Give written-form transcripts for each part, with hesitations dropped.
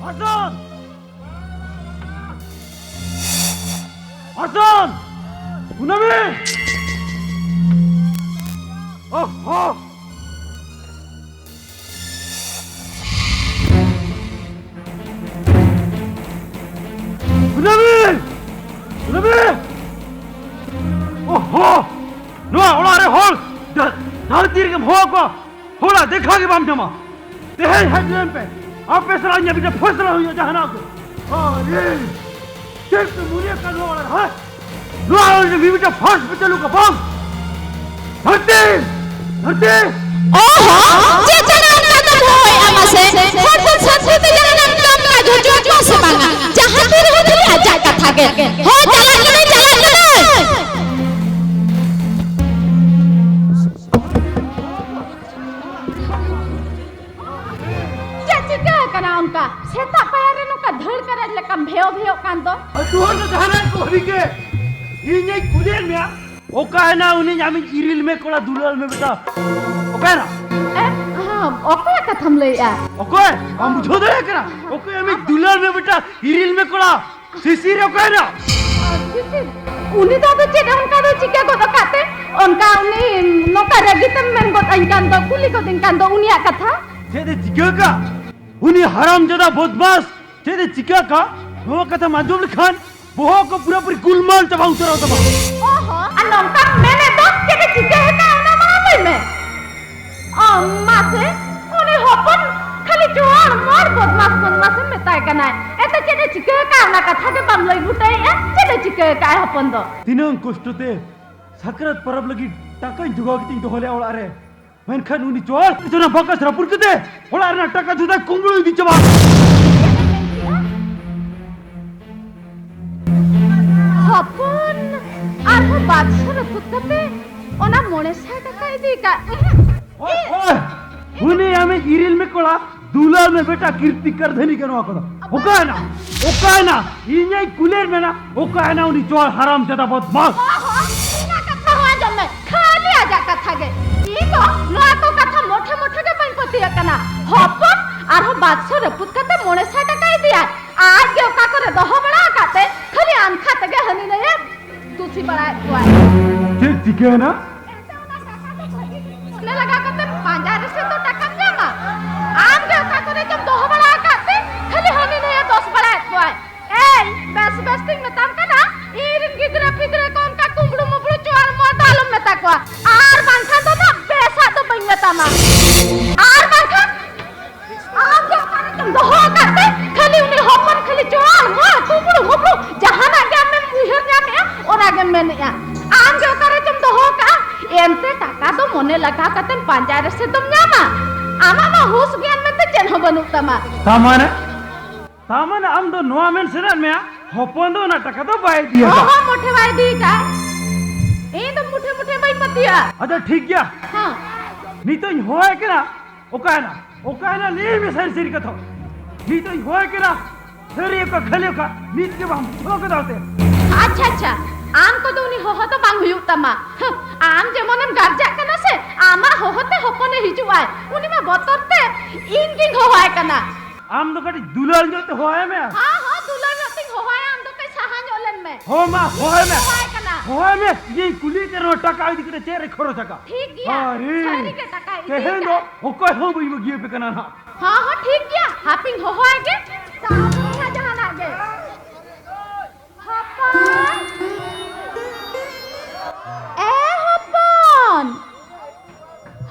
Hasan! Hasan! Punami! Oh, oh! Punami! Punami! Oh, oh! No, ola re hol! Dhartir ke bho ko hola dekha ke bam jama. Tehai hajam pe. आप फैसला ये भी फैसला हुई जहाना को अरे देख मुझे कर लो है लो आज भी बेटा फास्ट पे चलो का बम धरती धरती ओहो चेतना का होय amase सत सत जना नाम का जो जो से बांगा जहां फिर हो तेरी आजा कथा के हो चला के नहीं kana unka seta payare nu ka dhar karaj le kam bheo bheo kan do tu ho jahana ko hri ke ini kulen me oka na uni ami iril me kola dulal me beta oka na oka ka tham le ya oka am bujho de kara oka ami dulal me beta iril me kola sisir oka na sisir uni to cheda unka do chike ko kate unka uni noka ragitam men go kan do kuli ko din kan do uni akatha chede chike ka उन्हीं हराम जदा बदमाश चेदे चिका का वो कथा माधुल खान वो को पूरा पूरी गुलमाल चबा उतरा तबा ओहो अनंका मैंने तो चेदे चिका है का ना मालूम में अम्मा से उन्हीं होपन खाली जोर मोर बदमाश में ताय कना एते चेदे चिका का ना कथा के बम लई बुटाई चेदे चिका का होपन दो तीनों कष्टते सकरत परब लगी टाका जुगाव की तो होले और अरे मेनखान उनी चोर इतना बकस रपुर कते होला ना टाका जुदा कुंगळू दी चबा हपन आर हो बादशाह रपुर कते ओना मोने सा टाका इदी का ओए उनी हमें इरिल में कोला दूला में बेटा कीर्ति कर धनी करवा को ओका ना इन्याई कुलेर में ना ओका ना उनी चोर हराम जदा बदमाश ना कथा हुआ जमे खाली आजा कथा गे इको लो तो कथा मोठे मोठे के बन पतिया कना हपन आर हो बादशाह रपुत कते मोने सा टाका दिया आज के ओका करे दह बड़ा काते खाली आम खाते गे हनी ने तुसी बड़ा हुआ ठीक है ना ने लगा कते 5000 से तो टाका जामा आम के ओका करे जब दह बड़ा काते खाली हनी ने 10 बड़ा हुआ ए बस थिंग में तम कना इरिन गिदरा फिदरा कोन का कुंबड़ू मुबड़ू चोर मोर दालम में तकवा आर बांखा तो ना पैसा तो बइया तमा आर बांखा आम के ओका तुम दह काते खाली उन्हें होपन खाली चोर मोर कुंबड़ू मुबड़ू जहां ना के में मुहर ना में और आगे में नहीं आम के ओका तुम दह का एमते टाका तो मोने लगा कते 5000 से तुम जामा आमा मा होश ज्ञान में तो चन हो बनू तमा तामाने आम दो नोआ मेन सेना में होपन दो ना टाका तो बाय दिया ओहो मोठे बाय दी का ए तो मुठे मुठे बाय मतिया अच्छा ठीक गया हां नी तो होय के ना ओका ना ले में सर सिर कथो नी तो होय के ना सर एक खले का नीत के हम ठोक दाते अच्छा आम को तो उनी हो तो बांग हुयु तमा आम जेमन गार्जा कना से आमा होते होपने हिजुआय उनी में बतरते इनकिंग होवाय कना आम तो कटी दुलाल जोते होय में हां दुलाल जोते होवाय आम तो कैसा हां जोलन में हो मा होय में होवाय कना होय में ये कुली के नो टका आदि करे चेरे खरो टका ठीक गया सारी के टका कहे दो ओको हो बई गिए पे कना हां ठीक गया हापिंग होवाय के सारा जहां आगे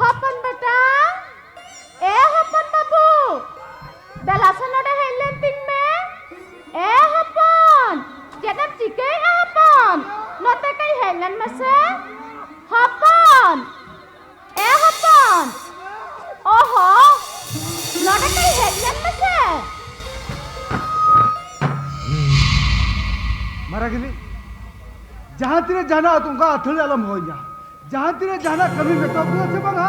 हपन बेटा ए हपन बाबू दलासन डे हेलन तिन में ए हपन जदम चिके हपन नते कई हेलन में से हपन ए हपन ओहो नते कई हेलन में से मारा गिली जहां तेरे जाना तुमका अथले अलम हो जा जहां तेरे जाना कभी में तो से बंगा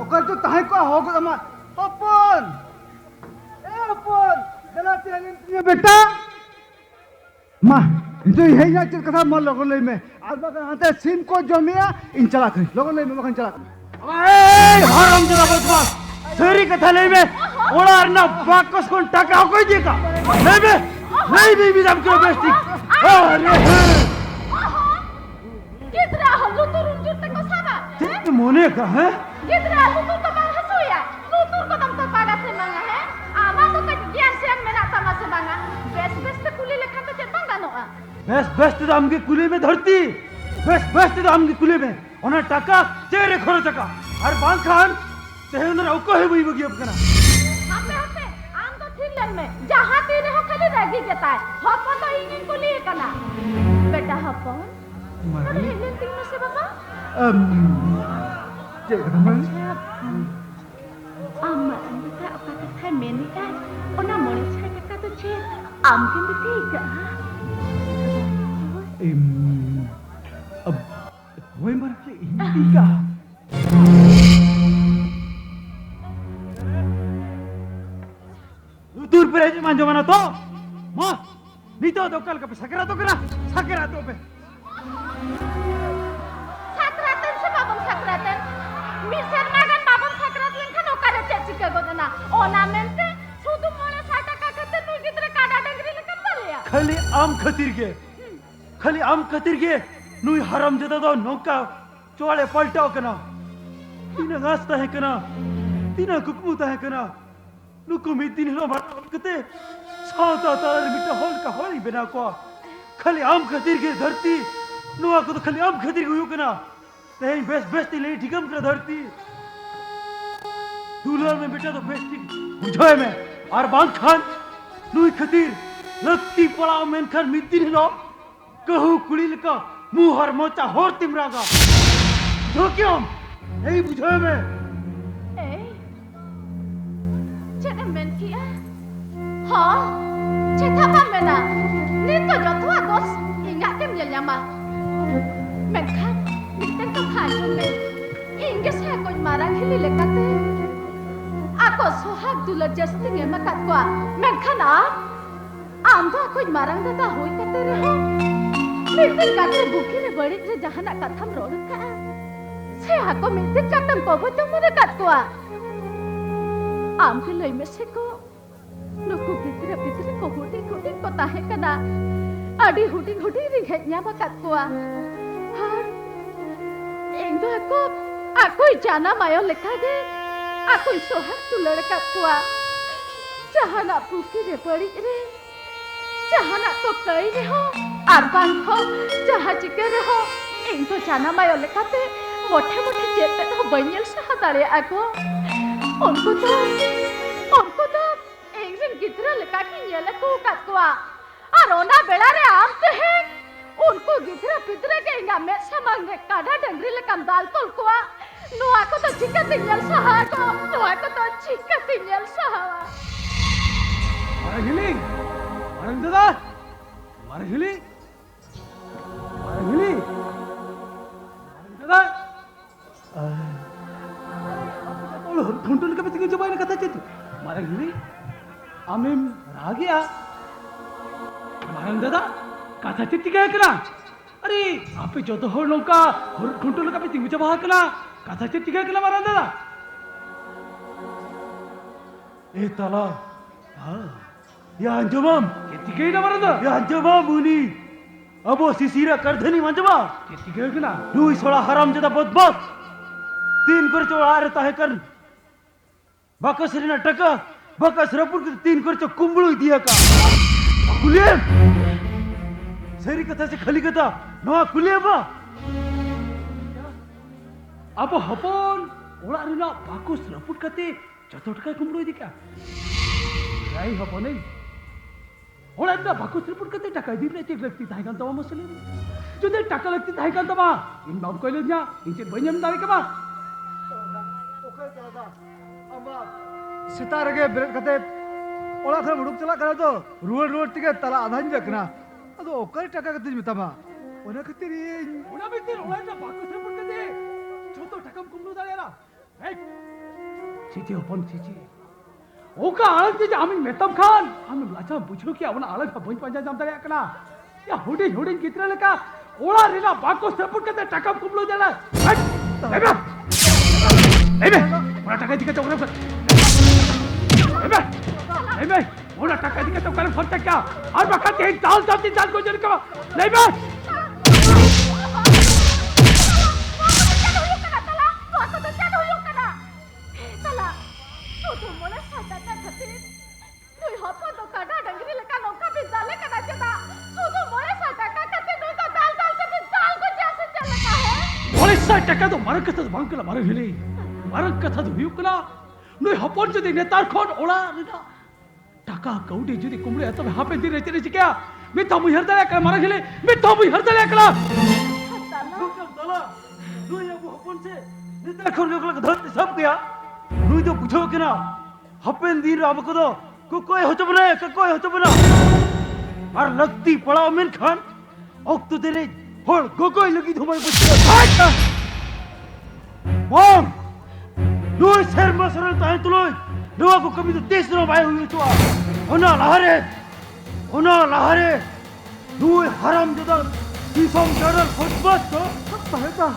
ओकर तो ताहे को होगो तमा अपन ए अपन दला तेरे बेटा मा जो हे ना चल कथा मन लगन ले में आज बका हाथे सिम को जमिया इन चला कर लगन ले में मखन चला ए हराम जरा बदमाश सरी कथा ले में ओला अरना बाकस कौन टाका हो कोई देखा नहीं भी दम करो बेस्टी अरे किधर हल्लू तो रुंजुर तक साबा ते मोने का है किधर हल्लू तो बang hasuya lutur ko tam to paga se manga है आमा तो का ज्ञान से मेरा तमा से मांगा बेस तो कुली लेखा तो चेत बंगा नो बेस तो हमके कुली में धरती बेस तो हमके कुली में ओना टाका चेरे खरो चका और बांग खान तेहंदर औको है वही बगी अब कना हापे आम तो थिलन में जहां तेरे हो खाली रगी जता है हपन तो इंगिन कुली कना बेटा हपन अरे हेलन तीन से बाबा जे कदमन अम्मा Ambika apa kata menika ona mole saya kata tu ce am kan bertiga अब वही मर के इंडिका दूर पर है मांजो मना तो मां नी तो कल का सकरा तो करा सकरा तो पे sakratan sa babang sakratan misal magan babang sakrat lengkan okada cecika godana ornamente sudu mole sata kakate tu gidre kada dangri lekan balya खाली आम खतिर के नुई हराम जदा दो नौका चोले पलटाओ कना तीना गास्ता है कना तीना कुकमुता है कना नुको मी तीन लो मार कते साता तार मिटा होल का होली बिना को खाली आम खतिर के धरती नुआ को तो खाली आम खतिर को कना ते बेस ती ले ठीकम कर धरती दूल्हा में बेटा तो बेस्टी बुझाए में और बांग खान नुई खतिर लत्ती पड़ा मेन खान मित्ती लो कहू कुड़ील का मुंह हर मोचा होर तिमरागा जो क्यों यही बुझाए में eh cena men kia ha ceta pa mena ni to jotwa dos ingat kem yel yama men kan miten to khajun me inge sa koi marang hili lekate ako sohag dular jasti nge makat kwa men kan am to koi marang data hoi kate reho miten kate buki ne badi re jahana katham rod ka se ako miten katam kobo to mure kat kwa am ke lei me se ko nuku pitra ko hudi ko tahe kana adi hudi ring het nya makat kwa har endo aku jana mayo lekha ge aku sohag dular kat kwa jahana buki re badi re jahana ko kai re ho arban ho jaha chike re ho endo jana mayo lekha te मोटे चेतन हो बनियल सहा दाड़े आको उनको तो एक दिन गिद्रा लगा के येले को काटवा और ओना बेड़ा रे आम ते है उनको गिद्रा पिद्रा के इंगा में समंग रे काडा डंगरी लकम दाल तोल कोआ नो आको तो चिकन तियल सहा को नो आको तो चिकन तियल सहा मारहिली दादा मारहिली दादा ठुंटुल का पितिंग जबाई ने कथा चेतु मारा गिरी आमें रागिया मारन दादा कथा चेती क्या करा अरे आपे जो तो हो नौका ठुंटुल का पितिंग जबा कला कथा चेती क्या कला मारन दादा ए ताला हां या अंजमम चेती क्या ना मारन दादा या अंजमम मुनी अबो सिसिरा करधनी मंजबा चेती क्या कला दुई सोला हराम जदा बदबक तीन कर चो आ रहता है कर बाकसरीना टका बाकस रपुर के तीन कर चो कुंबळू दिया का कुलिये सरी कथा से खली कथा नवा कुलिये बा अब हपन ओला रिना बाकस रपुर कते चतोटका कुंबळू दी का राई हपन नहीं ओला ना बाकस रपुर कते टका दी ने चेक लगती थाई कान तवा मसले जो दे टका लगती थाई कान तवा इन बाप कोइले न्या इनचे बनियम दावे के बा सितार के ब्रेड कते ओला खर मुडुक चला करे तो रुवड तिके तला आधान जकना अदो ओकर टका कते मितामा ओना कते ओना बितिर ओला ना बाकस रपुर कते छोटो टकम कुंबळू दालेला ए चीची ओपन चीची ओका आळग जे आमी मेतम खान आमी लाचा बुझो कि आवना आळग का बंज पंजा जाम दाले कना या होडी कितरा लेका ओला रेला बाकस रपुर कते टकम कुंबळू दाला ए बे ओला टका दिका Chaura Lebe, udah tak kali kita kalau kontak ya. Ar bakal tihin tal ko jadi kau. Lebe. टका तो मरक कथा बांकला मर हिली मरक कथा तो हुयुकला नोय हपन जदि नेतार खोन ओला रिना टका कौडी जदि कुमले तबे हापे दिरे चले चिक्या मिथा मुई हरदले का मर हिली मिथा मुई हरदले कला दला नोय अब हपन से नेतार खोन लोकला धत सब गया नोय तो पूछो के ना हपेन दिन अब कदो कोई होचबना और लगती पड़ाव मिन खान ओक्तो तेरे होल गोगोय लगी धुमाई बुझ Bom, dua serba serang tahan tuloy. Dua ko kami tu tes no bayar huyu tua. Ona lahare. Dua haram jada kisam jaran khutbah to. Baheta.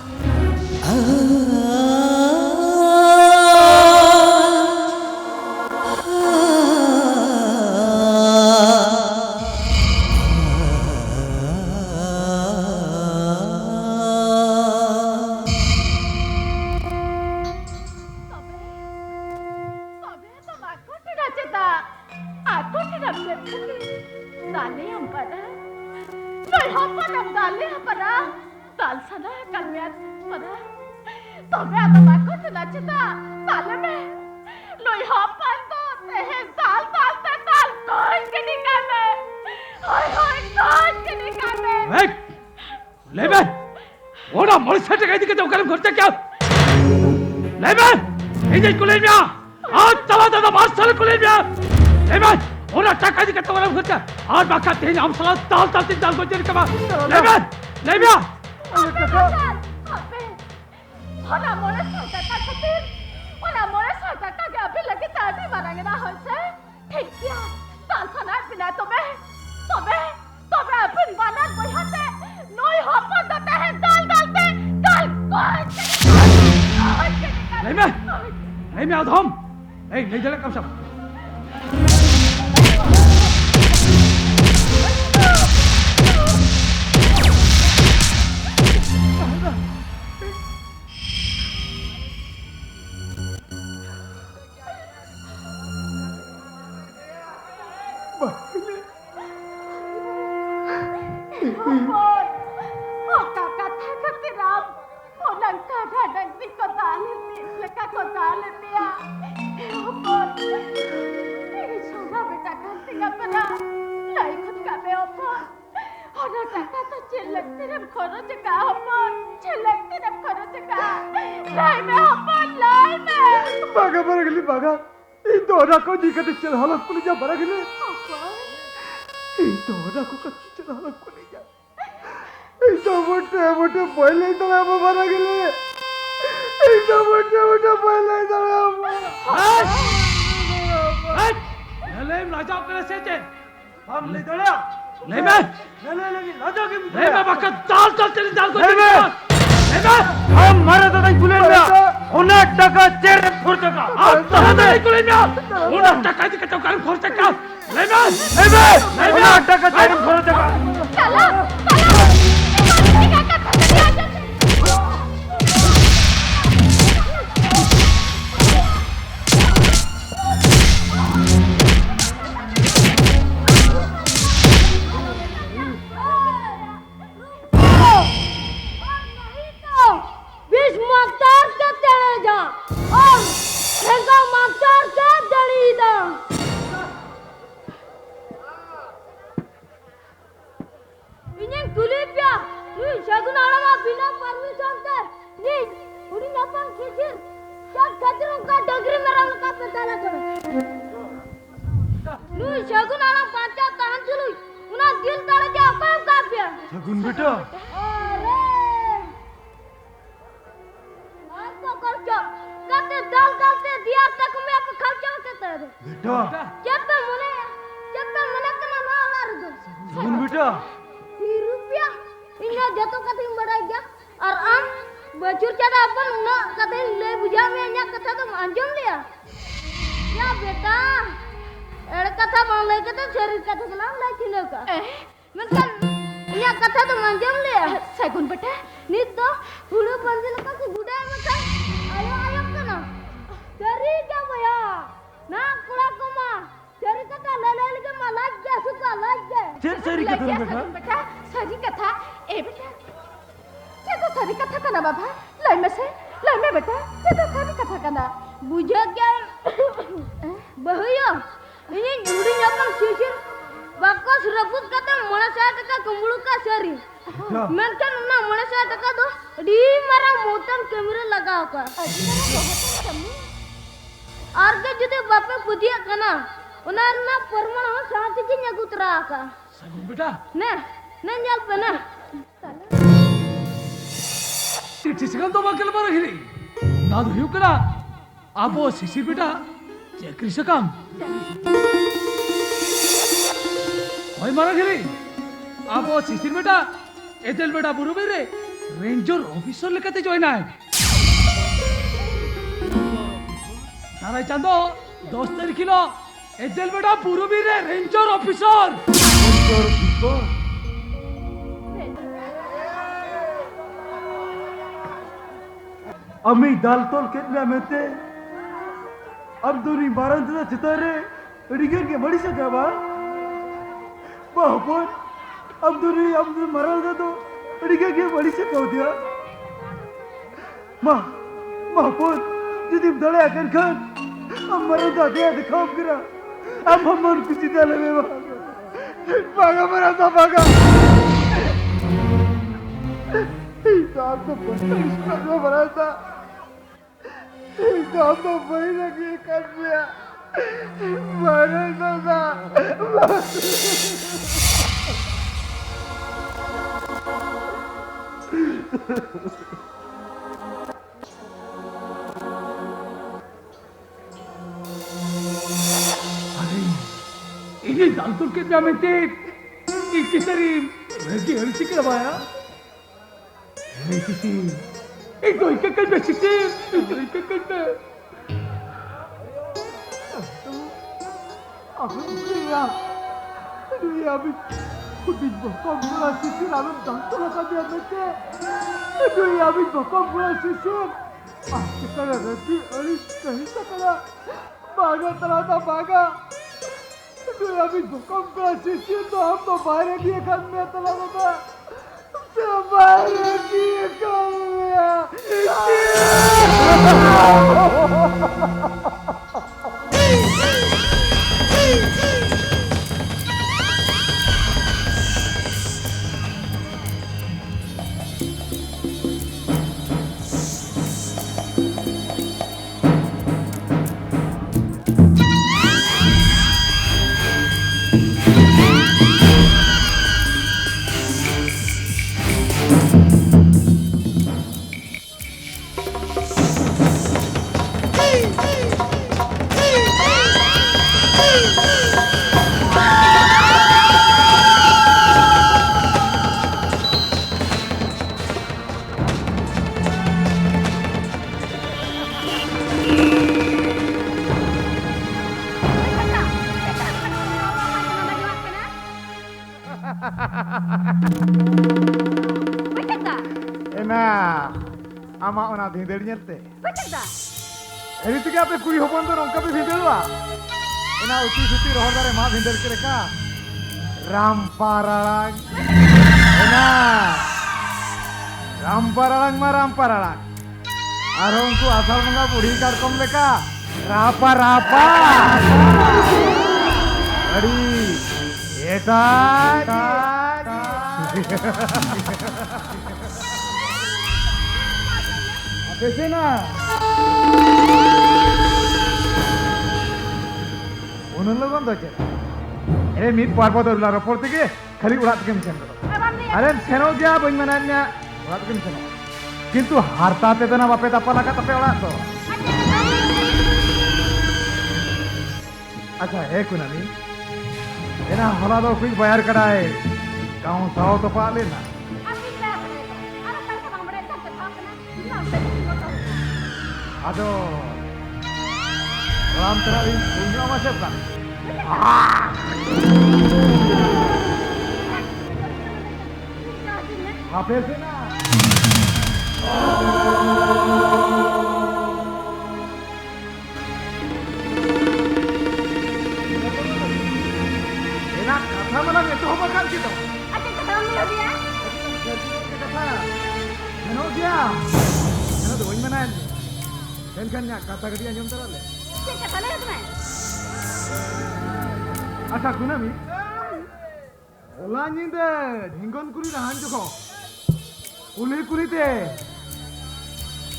Leban, orang manusia cakap ini kita bukan kerja kau. Leban, ini kuliahnya, salah dah masalah kuliahnya. Leban, orang cakap ini kita bukan kerja. Bakal ini am salah tal kau jadi kau. Leban. Orang manusia cakap ketir, orang manusia cakap ke apa lagi tadi barang dah hoise. ठीक है, tal sana pina tobe अपन बानात बहाते नोई हपन देते हैं दाल डालते दाल नहीं मैं अधम नहीं जले कम सब baga itu orang kau jika dicel halak kuliah barang ini itu orang kau kecil halak kuliah itu bote boleh itu apa barang ini itu bote boleh itu apa Lem raja kena sejen हम ले दड़िया ले राजा के ले बाका दाल चली दाल को ले हम मारे तो नहीं कुले में उन्हें टका चेरे फोड़ टका आप तो नहीं कुले में उन्हें टका जी का चौकार फोड़ टका ले उन्हें टका चेरे फोड़ टका चला शगुन बेटा अरे आपको खर्चा कते दाल डालते दिया तक में आप खर्चा करते रे बेटा जब मने कना ना लार दो शगुन बेटा रुपया इन्हें जतो कथि बढ़ाई गया और हम बचुर चदा अपन उना कथि ले बुझा में अन्या कथा तो अंजम लिया या बेटा एड़ कथा बांग लेके तो शरीर कथा कलाम लाइक न का मतलब या कथा तो मंजम ले सगुन बेटा नित तो हुड़ू बंदी लका से गुडा मतलब आयो आयो कना सरी क्या भैया ना कुड़ा कुमा सरी कथा ले के मला क्या सुका लाग गए सरी कथा बेटा सरी कथा ए बेटा ये तो सरी कथा कना बाबा लाई में बेटा ये तो सरी कथा कना बुझा क्या बहुया ini juri nyapang sisir bakos rebut kata mana saya taka kumbulu ka seri menkan na mana saya taka do di mara motan kamera लगाओ का और के जुदे बापे पुदिया कना उनार ना परमाणु शांति की न्यागुतरा का सगुन बेटा ने nyal pena चिचिकन तो बाकल बार हिरी ना दो युकना आपो शिशिर बेटा चक्री सकम ओए मारा गिरी आपो शिशिर बेटा एजल बेटा बुरु बेरे रेंजर ऑफिसर लेकते जॉइन आए तारा चांदो 10 तारीख लो एजल बेटा बुरु बेरे रेंजर ऑफिसर अमी दाल तोल कितना मेते अब दूरी बारन से चितारे रिगर के बड़ी से क्या बात बापन अब दूरी मरल दे तो रिगर के बड़ी से क्या दिया माँ बापन जिदी दले आकर खान अब मरल दा दिया दिखाओ करा अब हम मन कुछ डाले में भागा मरा था भागा इताब तो बड़ा में मरा था काम तो बड़ी लगी कर दिया मारे दादा अरे इन्हें दालतुल के क्या में थे इसी तरी रजी हल्सी करवाया किसी एक दो एक कल में सिटी एक दो एक कल में अभी खुद बकम पूरा सिटी आलम दांतुल का दिया बेटे अभी बकम पूरा सिटी आज कल रजी अली कहीं सकला बागा तला था बागा अभी बकम पूरा सिटी तो हम तो बाहर दिए खान में तला था बाहर दिए खान आमा ओना भिंदेड़ नेलते बेटा एरी तके आपे कुड़ी होपन तो नौका पे भिंदेड़वा एना उची सुती रोहर दारे मा भिंदेड़ के रेखा रामपाराळांग एना रामपाराळांग मा रामपाराळांग आरो उनको आसाल मंगा बुढ़ी कारकम लेका रापा रापा अड़ी एटा कैसे ना उन्होंने लोगों तो चला अरे मीट पार्पा तो उल्ला रपोर्ट के खाली उड़ात के मिशन करो अरे सेनो क्या बन मनान्या उड़ात के मिशन किंतु हारता ते तो ना बापे तापा लगा तापे उड़ात तो अच्छा है कुनामी ये ना हला तो कुछ बाहर करा है गाँव साओ तो पा लेना अदो Salam terawih, punya masuk kan? Apa sih na? Enak, kata mana itu apa kan kita? Aja ketemu dia. Ano dia? Ano tuh ini mana? Dan kan ya kata dia nyom terale. Cek kata lagi tu. Asa kunami? Ola nyinde, hingon kuri dah hanjoko. Kuli te.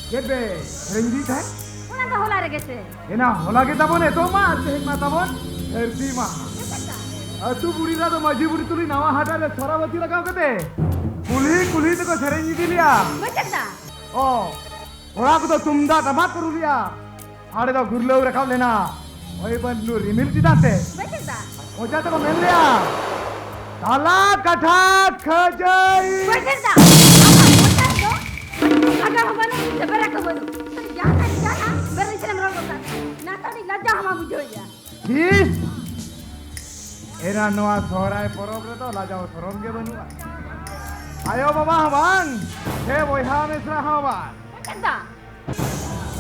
Gebe, rengi teh? Mana dah hola regese. Ena hola kita bone to ma ate hikma tabon. Herti ma. Atu buri ra to maji buri tuli nawa hata le sarawati lagaw kate. Kuli te ko serengi dilia. Macam dah. Oh, orang tu tumda tamat perulia. Ada tu gurlau rakau lena. Oi bandu rimil tidak te. Macam dah. Oja tu ko mel liya. Tala katha khajai. Macam dah. Apa macam tu? Agar hamba ni seberak tu. Jangan beri salam orang tu. Nata ni lajah hamba bujoya. Kis. Era noa sorai porob re to lajao sorom ke banua. Ayo mama haman. He boyha mesra haman. Macam dah.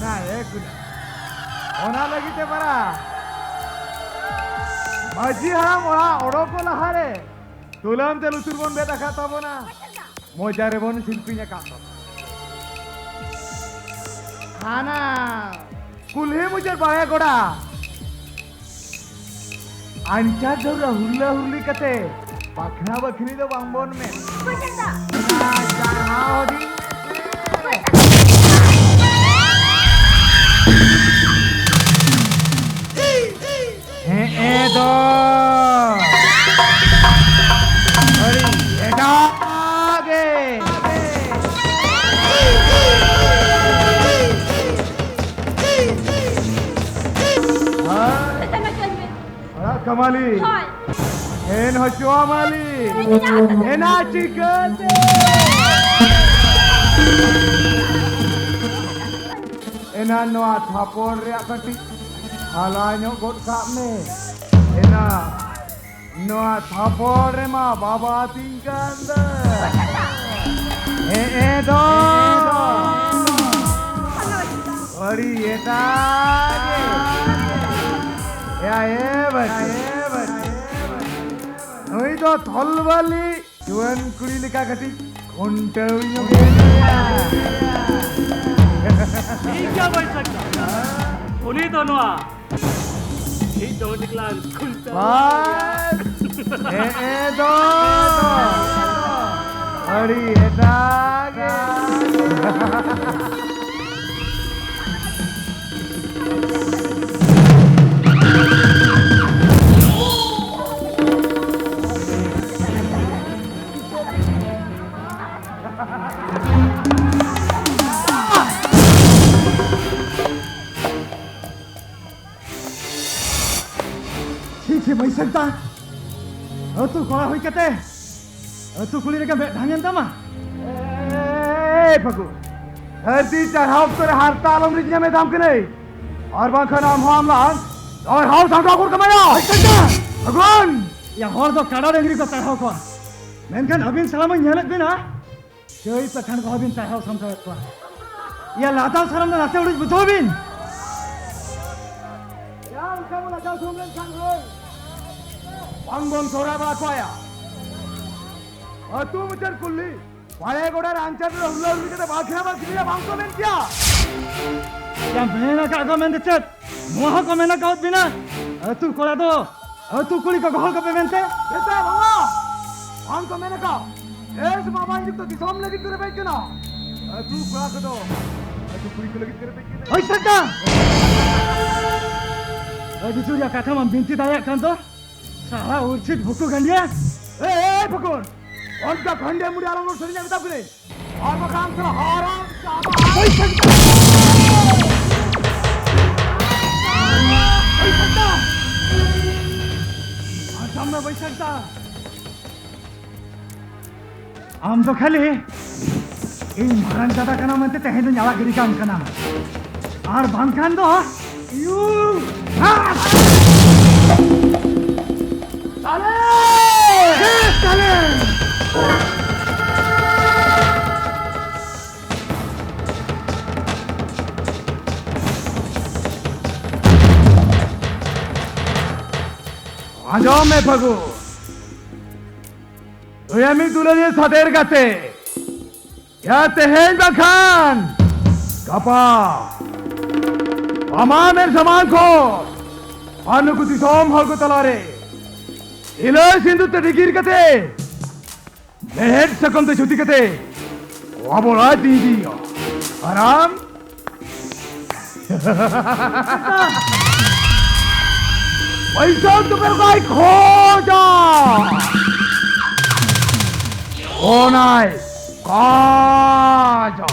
Nah, guna. Ona lagi te para. Maji haram ora oroko lahare. Tulam te luturbon beta kata bona. Macam dah. Mojare bon silpinya kata. Hana. Kulhe mujar baya goda. Anca dora hurli kate. Pakhna bakhni do bangbon me. Macam dah. Nah, jangan di. Edo. Hori, edo ge. Macam macam ni. Ora kamali. Hoi. En hochwa mali. Ena chicken. Ena noa thapon rea kati. Halanya god kapne. Ena noa thapon re ma baba tingkanda. Edo. Ori eta ge. Ya ever. Noi to tholwali juan kuri lika kati kontau nyo genia. ये क्या बन सकता? उन्हीं दोनों आ ये दो निकला खुलता Bas. Edo. Ori eta ge. Cici mai senta. Atu kola hoi kate. Atu kuli rega dhanyan tama. Pagu. Harti chahab tor harta alam rijnya me dam ke nahi. और बांखा नाम हो हमला और हाउ सांगा गुर कमाया भगवान या हर दो काड़ा डेंगरी को चढ़ाओ को मेनखान अबिन सलाम nhelek bina kei pekan ko अबिन चढ़ाओ समझा को या लाता सलाम नाते उड़ी बुझो बिन या उनका मुला जाओ सुमलन संग होय बांगबोन सोरा बा कोया और तू मुझे कुल्ली वाले गोड़ा रांचर हुल्ला हुल्ली के बाखिया बाखिया बांगको में क्या या मैंने का कमेंट चेक मोह कमेंट का उत बिना तू कोला दो तू कुली का गहल का पेमेंट है बेटा बाबा हम कमेंट का एस मामा जी तो दिसम लगी करे बैठ ना तू कोला का दो तू कुली को लगी करे बैठ ना ओए सका बिचुरिया कथा में बिनती दाया kan तो सारा उर्चित भुक्को गंडिया ए भगवान उनका खंडे मुड़ी आलम नो सरिया बता करे और मकान से हारा ओए सका सामने बैठा आम तो खाली इन महारान दादा कना मनते तहे तो न्याला गिरी काम कना और बांखान दो You! Ah! Sale! Yes, sale! আজম মে ফাগু তুই আমি তুলে নিয়ে সাদের কাছে তেহেন বাখান কাপা আমামের সমান খো অনুকুতি সোম হলকো তলারে ইলো সিন্ধুতে ডিগির কাতে মেহের সকমতে ছুটি কাতে ওয়াবলা দিদি আরাম पैसा तुम्हें कोई खोजा कौन आए Kaza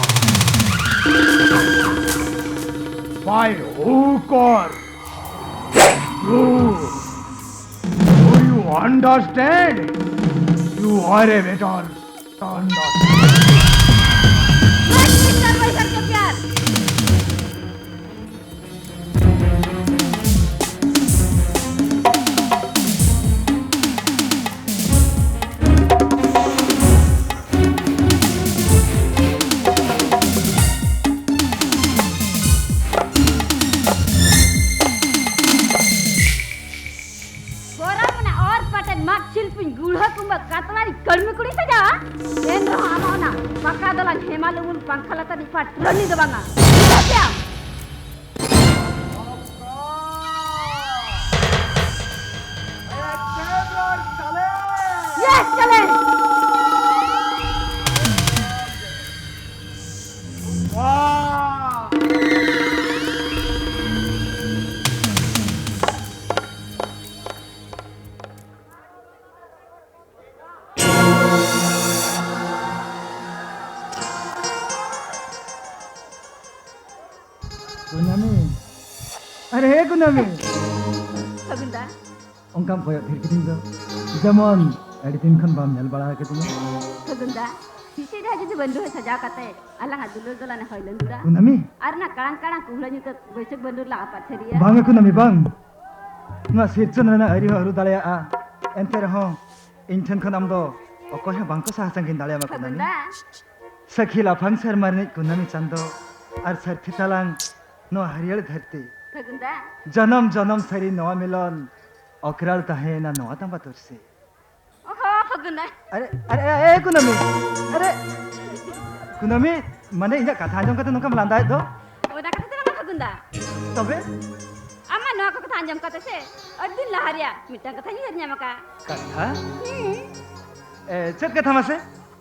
by hook or do you understand? You are a better Hemalungun pangkalata di patroni de banga. Siap. Yes, challenge. Kunami. Are Kunami. Sabinda. Ongkam koyo thirkitin do. Jamon editin khan bam nel bada ke tumo. Sabinda. Sisi dah jadi bandu saja kata. Alang adulur dolan hoilen dura. Kunami. Arna kadang-kadang kuhla nyuta besok bandu lah apa ceria. Bang Kunami bang. Nga sirchon na ari haru dalaya a. Enter ho. Inten khan amdo. Okoh bang ko sa sangkin dalaya ma Kunami. Sabinda. Sakila phangsar marni Kunami chando. Ar sar thitalang no हरियल धरती जन्म जन्म सरी नवा मिलन अकराल तहे ना नवा तंबा तुरसे अरे अरे ए कुनमी अरे कुनमी माने इना कथा अंजम कते नोका मलांदा दो ओदा कथा तेरा फगुंदा तबे अम्मा नवा को कथा अंजम कते से अदिन लहरिया मिटा कथा नि हरnya maka कथा ए चत कथा मासे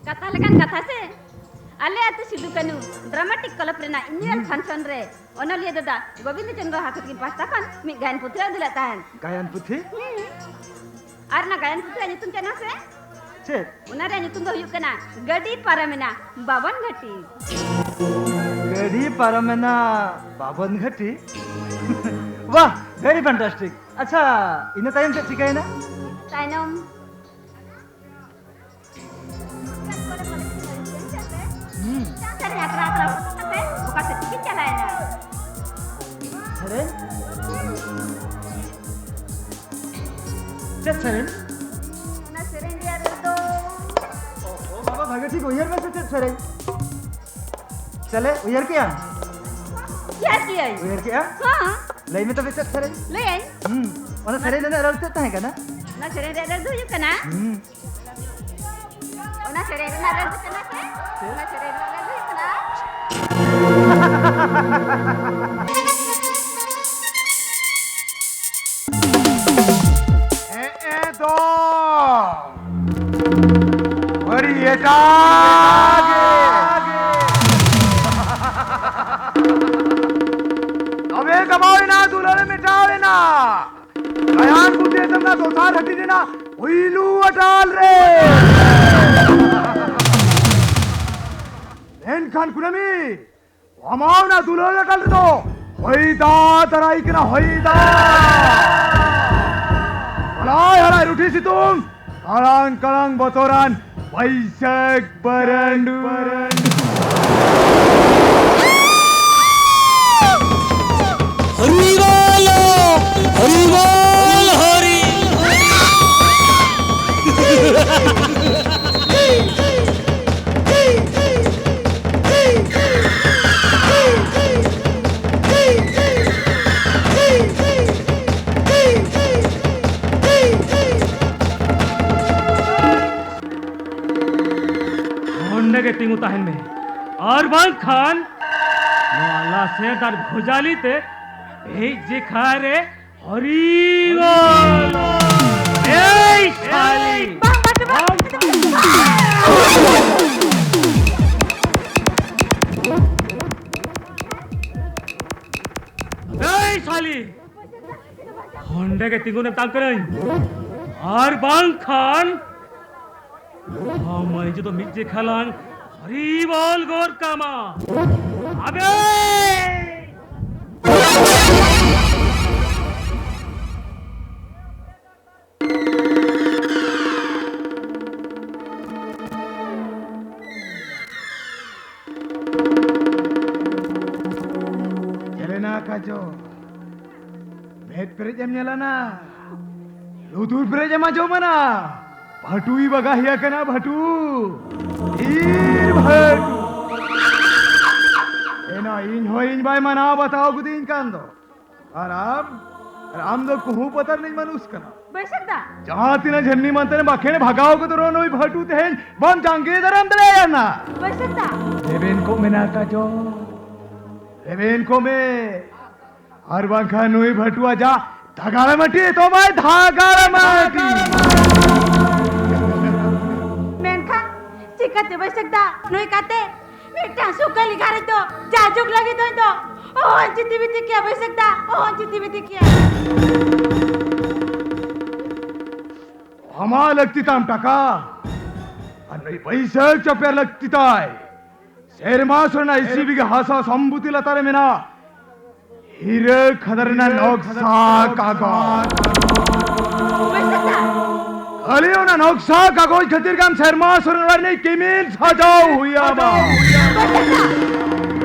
कथा लेkan कथा से आले आते सिद्धू कनु ड्रामाटिक कलप रेना इंडियन फंक्शन रे ओनलिया दादा गोविंद चंद्र हाथ की पास्ता खान मी गायन पुत्री दिला तान गायन पुथी आरना गायन पुत्री नि तुम चना से चे उनारे नि तुम दो हुयु कना गडी पारमेना बावन घटी गडी पारमेना बावन घटी वाह वेरी फैंटास्टिक अच्छा इन टाइम से ठीक है ना time Cari akra-akra apa? Bukan sedikit jalannya. Seren? Cet seren? Nah seren dia itu. Oh, बाबा भागे ठीक उयर में से cet seren. चले उयर क्या? क्या? उयर क्या? हाँ. लई में तो भी cet seren. लई? वाला seren ना रल cet है क्या ना? ना seren dia रल दो क्या ना? ना seren ना रल दो क्या ना? ना seren ना रल दो क्या ना? तो और ये आगे अबे कमाओ ना दुल्हन मिटाओ ना कयान बुद्धे तुमना दोसार हटी देना हुईलू अटाल रे एन खान कुनमी कमाओ ना दुल्हन अटाल रे तो होईदा तराई के ना होईदा हलाय हलाय रुठी सी तुम कलांग कलांग बतोरान वैशाख brand Harira tahan me. Ar bang khan, no Allah se dar bhujali te, ei jikhare Hari bol. Ei sali. Ei sali. Honda ke tingu ne tang karai. Ar bang khan. Hamai jo to mijje khalang Hari bol gor kama. Abe! Jelena kajo. Met perejam nyalana. Lutur perejam ajo mana? Bhatui bagahia kana bhatu. Ir bhatu. Ena in hoin bai mana batao gudin kando. आराम दो कुहू पता नहीं मनुष कना बैसकदा जहां तिना झन्नी मंतने बाखेने भगाओ को तो रोनो ही भटू तेन बम जांगे दरम दरे याना बैसकदा लेवेन को मेना का जो लेवेन को में हर बांखा नुई भटुआ जा धागाला मटी तो मैं धागाला मटी मेनखा चिकते बैसकदा नुई काते बेटा सुकली गारे तो जाजुक लगे तो Oh, citi-biti kia besok dah. Oh, citi-biti kia. हमा लगती ताम टका अन्नई पैसे चपेर लगती ताय शेरमा सोना इसी भी हासा संबुति लतारे मेना हीरे खदरना नौकसा कागज खाली होना नौकसा कागज खतिर काम शेरमा सोना ने किमिल सजाओ हुआ बा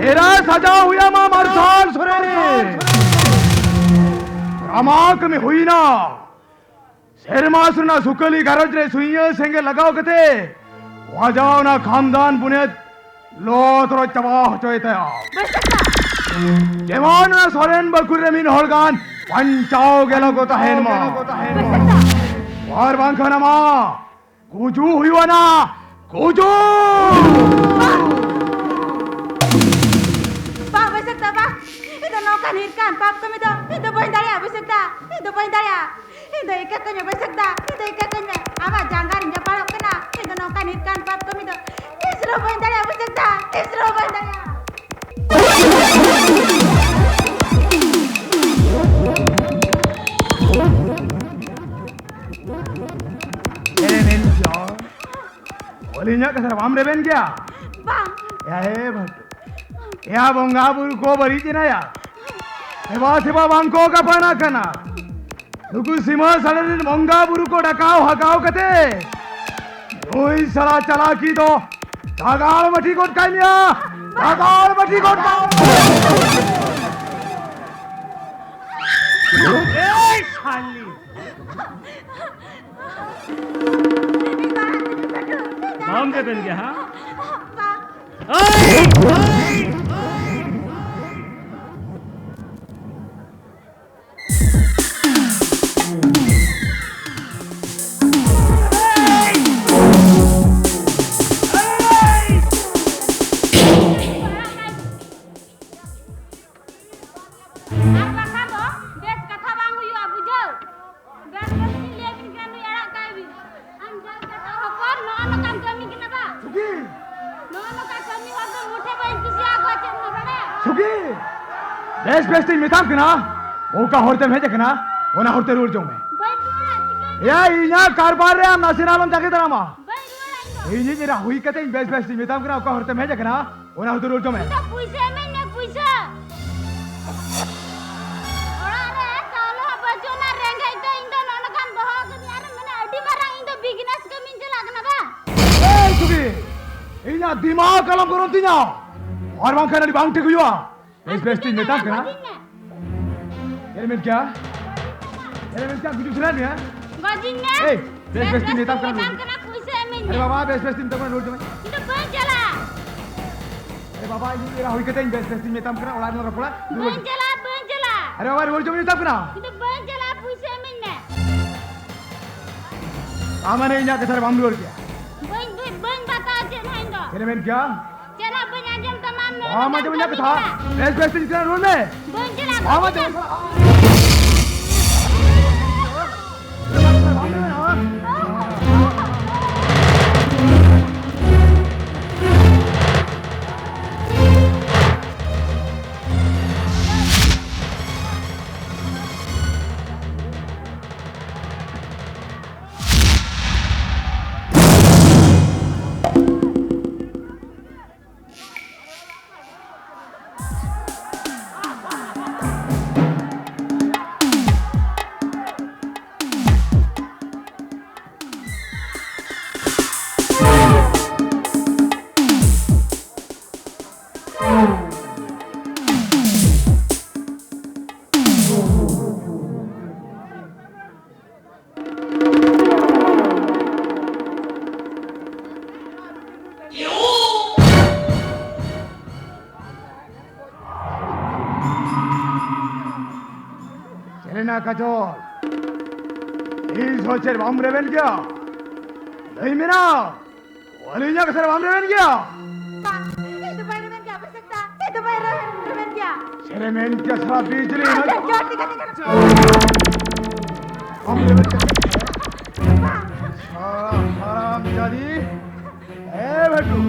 तेरा सजाओ हुआ मा मरसाल सोरेने रामाक में हुई ना शेरमासुना सुकली गरज रे सुइया संगे लगाओ कते वाजाओ ना खानदान बुनेत लोत रो चबाह चोयता जेमान ना सोरेन बकुर रे मिन होलगान पंचाओ गेलो को तहेन मा वार बांखना मा कुजू हुइवा ना Kuju Pak besok dah pak. Itu nokan hirkan pap kami tu. Itu bandara besok dah. Itu bandara. Itu ikat kami besok dah. Itu ikat kami. Awak jangan jepalok kena. Itu nokan hirkan pap kami tu. Isro bandara besok dah. Isro bandara. Eren jo. Olinya kasar wam reben kya? Bang. Ya he bhatu. या बंगाबुर को बरीची ना या सेवा सेवा बांको का पाना कना नुकु सीमा सड़न बंगाबुर को डकाओ हकाओ कते रोई सला चला की तो धागाल मठी कोट काइया धागाल मठी कोट ए खाली हम दे बन गया हां बेस्ट बेस्ट मिताम कना वो का होरते में देखना वो ना होरते रूल जो में या इना कारबार रे हम नासिनालम जाके दरामा ये जरा हुई कते बेस्ट बेस्ट मिताम कना वो का होरते में देखना वो ना होरते रूल जो में तो पैसे में ना पैसा ओरा रे तालो बचो ना रेंगे तो इंदो ननकान बहा के यार मैंने अड्डी मारा इंदो बिजनेस के मिंज लागना बा ए सुगी इना दिमाग कलम करो तिना और वहां खाना बांग टिक हुआ बेस्ट बेस्ट मिताम कना ये में क्या कुछ सुना नहीं है बाजिंगा ए बेस्ट बेस्ट मिताम कना पैसे में अरे बाबा बेस्ट बेस्ट मिताम कना रोड में इंदो बन चला अरे बाबा ये मेरा हुई कते बेस्ट बेस्ट मिताम कना ओला न रखला बन चला अरे बाबा रोड जो मिताम कना इंदो बन चला पैसे में ने आमने इना के सर बाम रोड क्या बन बता जे ना इंदो ये में क्या Mama jangan nak kata. Best sekarang roll le. Bonjour. Mama jangan. Selena Kajol, ini socher bam reven क्या? नहीं मेरा, वालीnya kesana bam reven क्या? Pak, itu Spiderman क्या बच सकता? itu Spiderman क्या? Seremen क्या सारा बिजली ना? जोर दिखा bam reven क्या? सारा jadi, बेटू,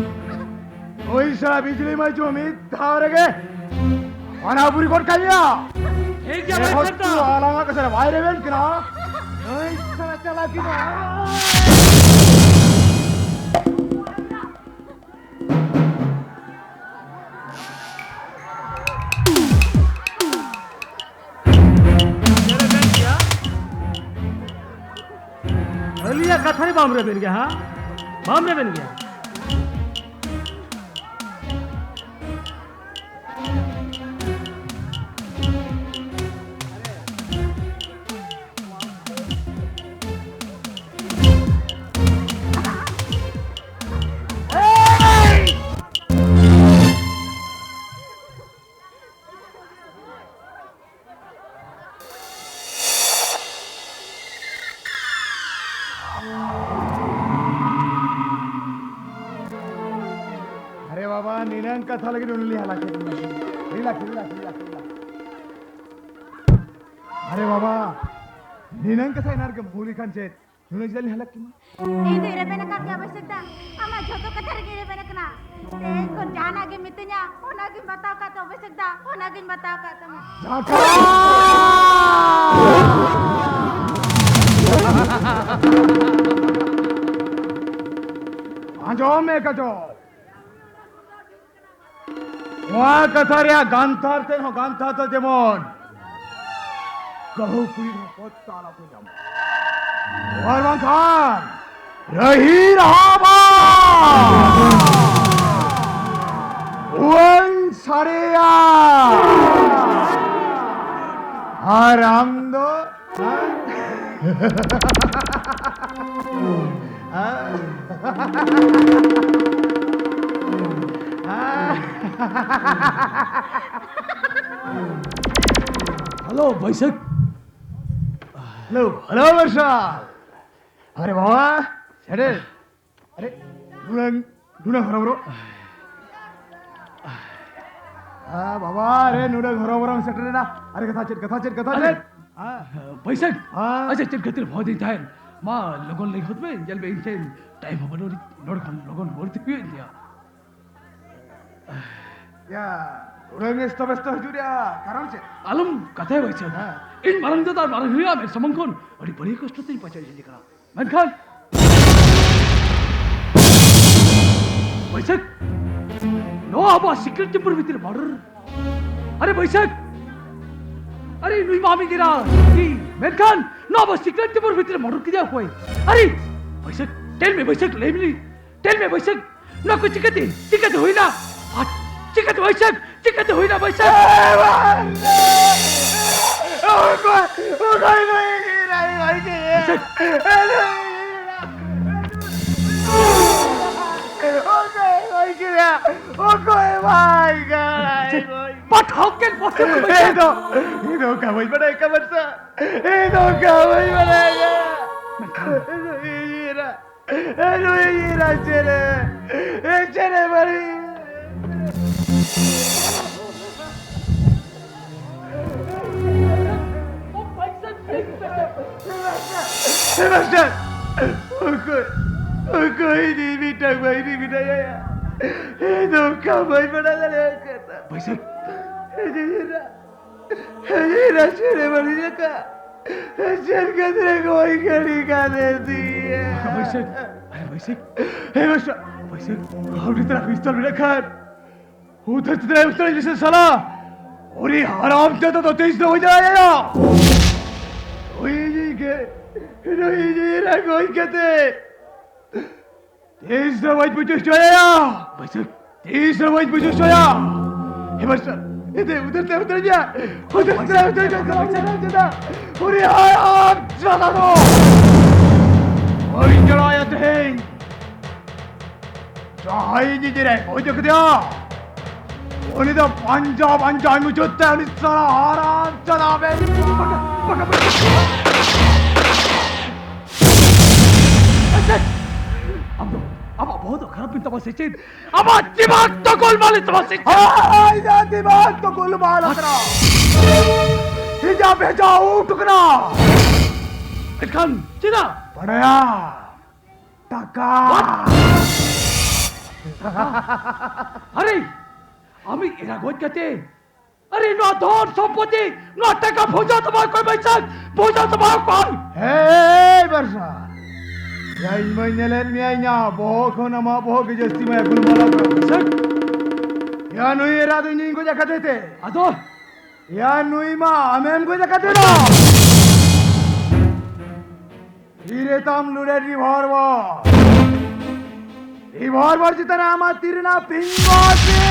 कोई सारा बिजली में जो उम्मीद था रहे, वाना पूरी कोट कलिया. एक क्या बात करता? आलांगा कैसे भाई रेवेन किना? नहीं साला चला किना? अलिया कथा ही बामरे बन गया हाँ बामरे बन गया अरे बाबा नीलंग कथा लगी उन्हें हाला के रिलैक्स अरे बाबा नीलंग कथा इनार के भूली खान चेत उन्हें जल्दी हाला की itu Irepena kan क्या बच सकता? ama joto कथा रे Irepena कना kon jana ge mitnya ona ge बताओ का तो बच सकता ona ge बताओ का तो आजो में कजो वहाँ कथा रे गांधार ते हो गांधार तो जेमोन कहू कुई हो पोताला को जम और गांधार रही रहाबा वन सरिया आराम दो हेलो बैसक हेलो वर्षा अरे बाबा अरे अरे नुना घर बरो बाबा अरे नुना घर बरो सेटर ना अरे कथा चेत बैसक अच्छा चल गतिर बहुत दिन था माँ लोगों नहीं होत में जल में इनसे टाइम हो बनो नोट खान लोगों बोलते क्यों इंडिया या उड़ेंगे स्तबस्त हजुरिया कारण से आलम कथा है वैसे इन मारंग तो तार मारंग हुआ मैं समंग कौन अरे बड़ी कष्ट तो नहीं पहुंचा जल्दी करा मैं खान बैसक नो अब सीक्रेट चैम्बर भीतर मर्डर अरे बैसक अरे नुई मामी गिरा की मैं खान नो अब सीक्रेट चैम्बर भीतर मर्डर किया हुआ है अरे बैसक टेल में बैसक लेमली टेल में बैसक नो कुछ चिकते हुई ना चिकते हुई ना बैसक But how can possible? Itu kawin mereka besar. Itu kawin mereka. Ira, cere bari. Master कोई नहीं बेटा कोई नहीं बेटा ये धोखा भाई बड़ा करता भाई साहब ये शेरे बड़ी का शेर के तेरे कोई कड़ी का देती है भाई साहब अरे भाई साहब हे मास्टर भाई साहब अपनी तरफ पिस्तौल में रखा उधर तेरे उस तरह जैसे साला और ये हराम जाता तो तेज हो जाएगा रोही जी रा कोई कहते तेज रवाज मुझे सोया भाई साहब तेज रवाज मुझे सोया हे मास्टर इधर उधर जा उधर जा और ये हराम जाता तो और चढ़ाया थे चाहे जी रे कोई देख दिया उन्हें तो पंजा मुझे तेरी सारा आराम चला बे अब बहुत खराब पिता बस चीज अब दिमाग तो गोलमाल तमाश हाय जा दिमाग तो गोलमाल तेरा हिजा भेजा उठकना खान चिना पड़या टका আরে আমি এরা গজ গতে আরে ন ধন সম্পত্তি ন টাকা ভোজা তোমার কই বাইছাক ভোজা তোমার কই Hei Barsa ya inmainelen mianya bohok nama bohok jasti maya gulmala sir ya nui era tu ning ko jakate te আদো ya nui ma amem ko jakate na ire tam lure revolver जितना आमा तीरना पिंगोचे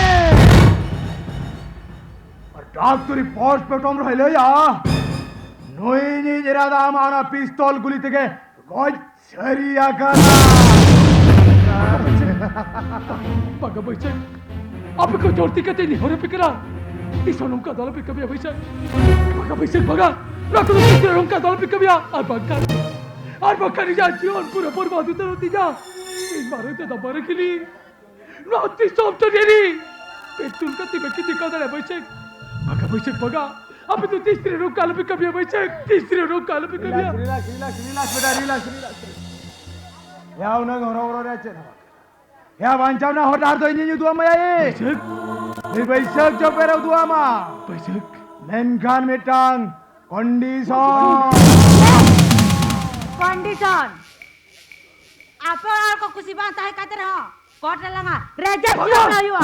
और डॉक्टरी post पे Tomé रहे या नोई नी जरा दाम आना पिस्तौल गुली तके गोज छरिया करा Baga bayçak abi ko jorti kate ni hore pikra isonum ka dala pikabya bayçak baga bayçak baga rakto isonum ka dala pikabya আর বাকা নি যাচ্ছি আর পুরো বরবাদ হতে যা এই মারে তো দাবারে খেলি নতি সব তো দেরি পেটুল কাতে বেকি দিকা দলে বাইছক বাগা अब तो तीसरे रोग काल पे कभी बैठे तीसरे रोग काल पे कभी relax बेटा relax ya una ngoro rache na ya bancam na hotar to ini dua ma ye ni baisak jo pero dua ma बैठक menkan metang condition apa ko kusi banta hai kate raha coat लगा razor हुआ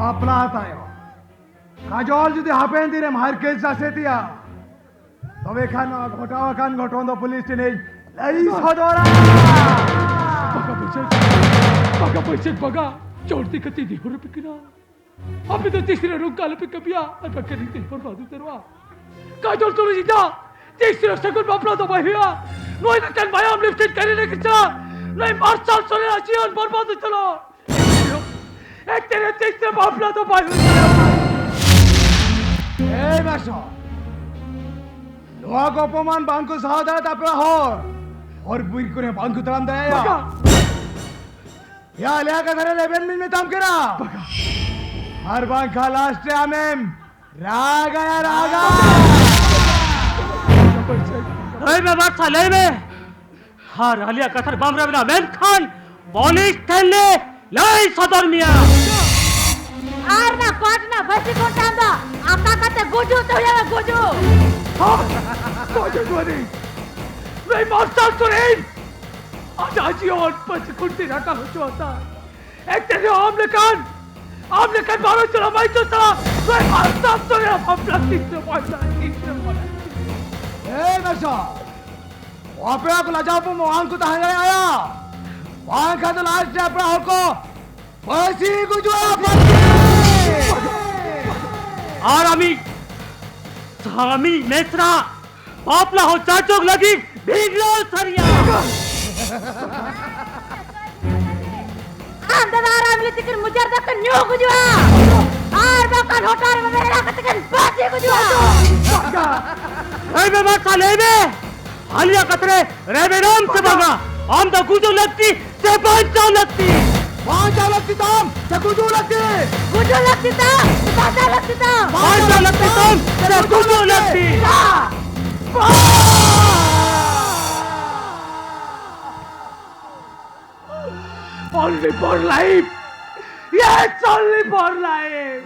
आपला आता है Kajol जुदी happen दिरे मार case जासे दिया तबे खान घोटावा खान घोटोंदो पुलिस ने लई सदोरा बगा बैठक बगा चोरती कती दी हो पिकना अभी तो तीसरे रोग काल पे कबिया अब करी ते पर बादू तेरवा काजोल तो जीता तीसरे सगुन बापला तो बहिया नोई का कन भाई हम लिफ्ट करे ने किसा नहीं मार्शल चले जीवन बर्बाद चलो एक तेरे तीसरे बापला तो भाई ए मासो लोहा को अपमान बांको सादा तापला हो और बुई को ने बांको तराम दया या ले का धरे लेबन में ताम करा हर बांक का लास्ट आमेम रागा अरे मैं बात था ले में हार आलिया कथर बामरा बिना मैम खान पुलिस थैले लाई सदर मिया आरना कोटना बसी कोटांदा आका कते गुजू तो या गुजू गोदी मैं मास्टर सुरेन आज आजी और पच कुंती रखा हो चुका एक तेरे आमले कान बारो चला भाई तो चला मैं मास्टर सुरेन हम प्लास्टिक से मारना ए नशा वहां पे आप लजाओ पे मोहन को तहां आया वहां का तो लास्ट है अपना होको बसी गुजू और स्वामी मेसरा बापला हो चाचोक लगी भीगलो सरिया अंदर आराम ले तिकन मुजर तक न्यू गुजवा आर बकन होटार में मेरा कतकन बाती गुजवा ए बे बात ले बे हालिया कतरे रे बे राम से भागा हम तो गुजो लगती से पांच लगती ताम से गुजू लगती गुजू लगती था बाजा लगती था पांच लगती तुम से गुजो लगती Only for life. Yes, only for life.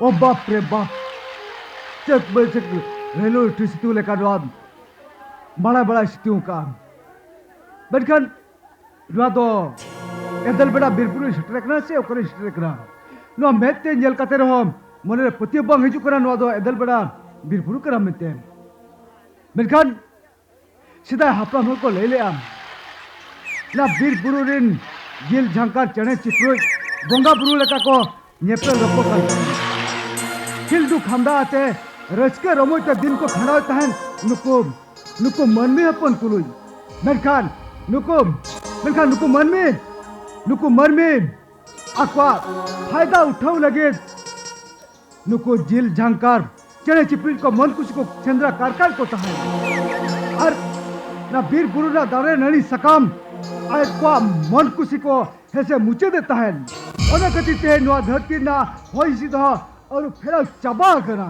Oh बाप रे बाप चक बचक रेलवे स्टेशन लेकर राम बड़ा बड़ा स्थितियों का बरखन नवा दो एदल बड़ा बिरपुर स्ट्रेकना से ओकर स्ट्रेकना नवा मेते जेल काते रहो मने पति बंग हिजु करा नवा दो एदल बड़ा बिरपुर करा मेते बरखन सीधा हापला को ले ले आम ना बिरपुर रिन गिल झंकार चने चित्रोय बोंगा बुरु लेका को नेपल रपो कर खिलदू खामदा आते रचके रमोय दिन को खड़ा तहन नुको मन में अपन कुलुई मेरखान नुको मन में अक्वा फायदा उठाऊ लगे नुको जिल झंकार चने चिपड़ी को मन कुछ को चंद्रा कारकार को तहन और ना बीर बुरु ना दारे ननी सकाम अक्वा मन कुछ को ऐसे मुचे देता है ओना कति ते नुआ धरती ना होई सीधा और फिर चबा करा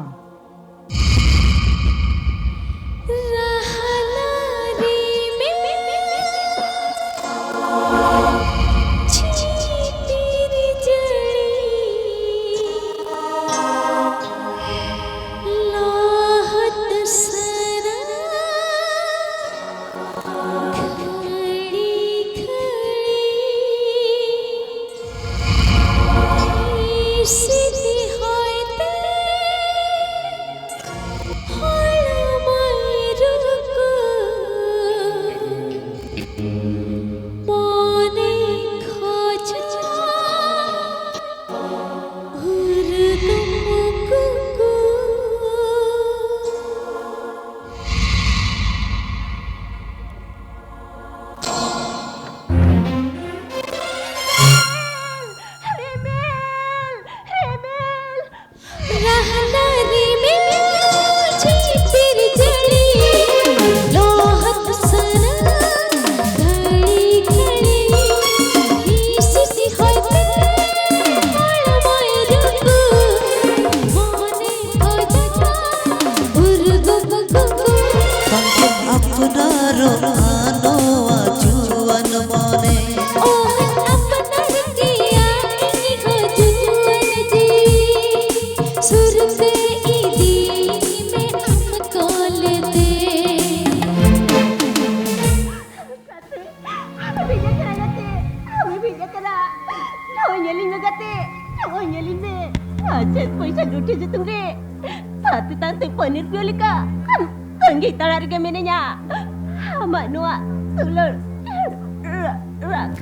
Pernil Violika, tenggi tarik ke menenya. Amak nuak, tulur, rak.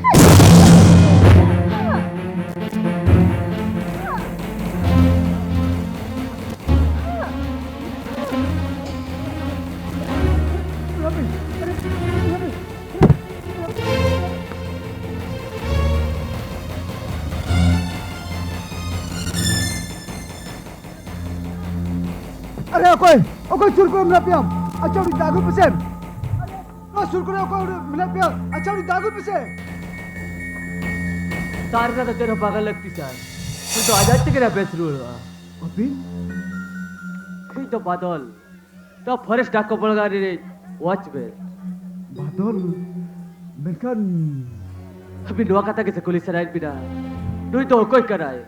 अरे ओकोई सुर को मिला पिया अच्छा उड़ी दागु पसे अरे सुर को ओकोई मिला पिया अच्छा उड़ी दागु पसे तारना तो तेरा पागल लगती सर तू तो आजाद के ना बेस रूल अभी कहीं तो बादल तो फॉरेस्ट डाक को पड़गा रे वॉच में बादल मेरखान अभी नुआ कथा के कुली सराय बिना नुई तो कोई कराए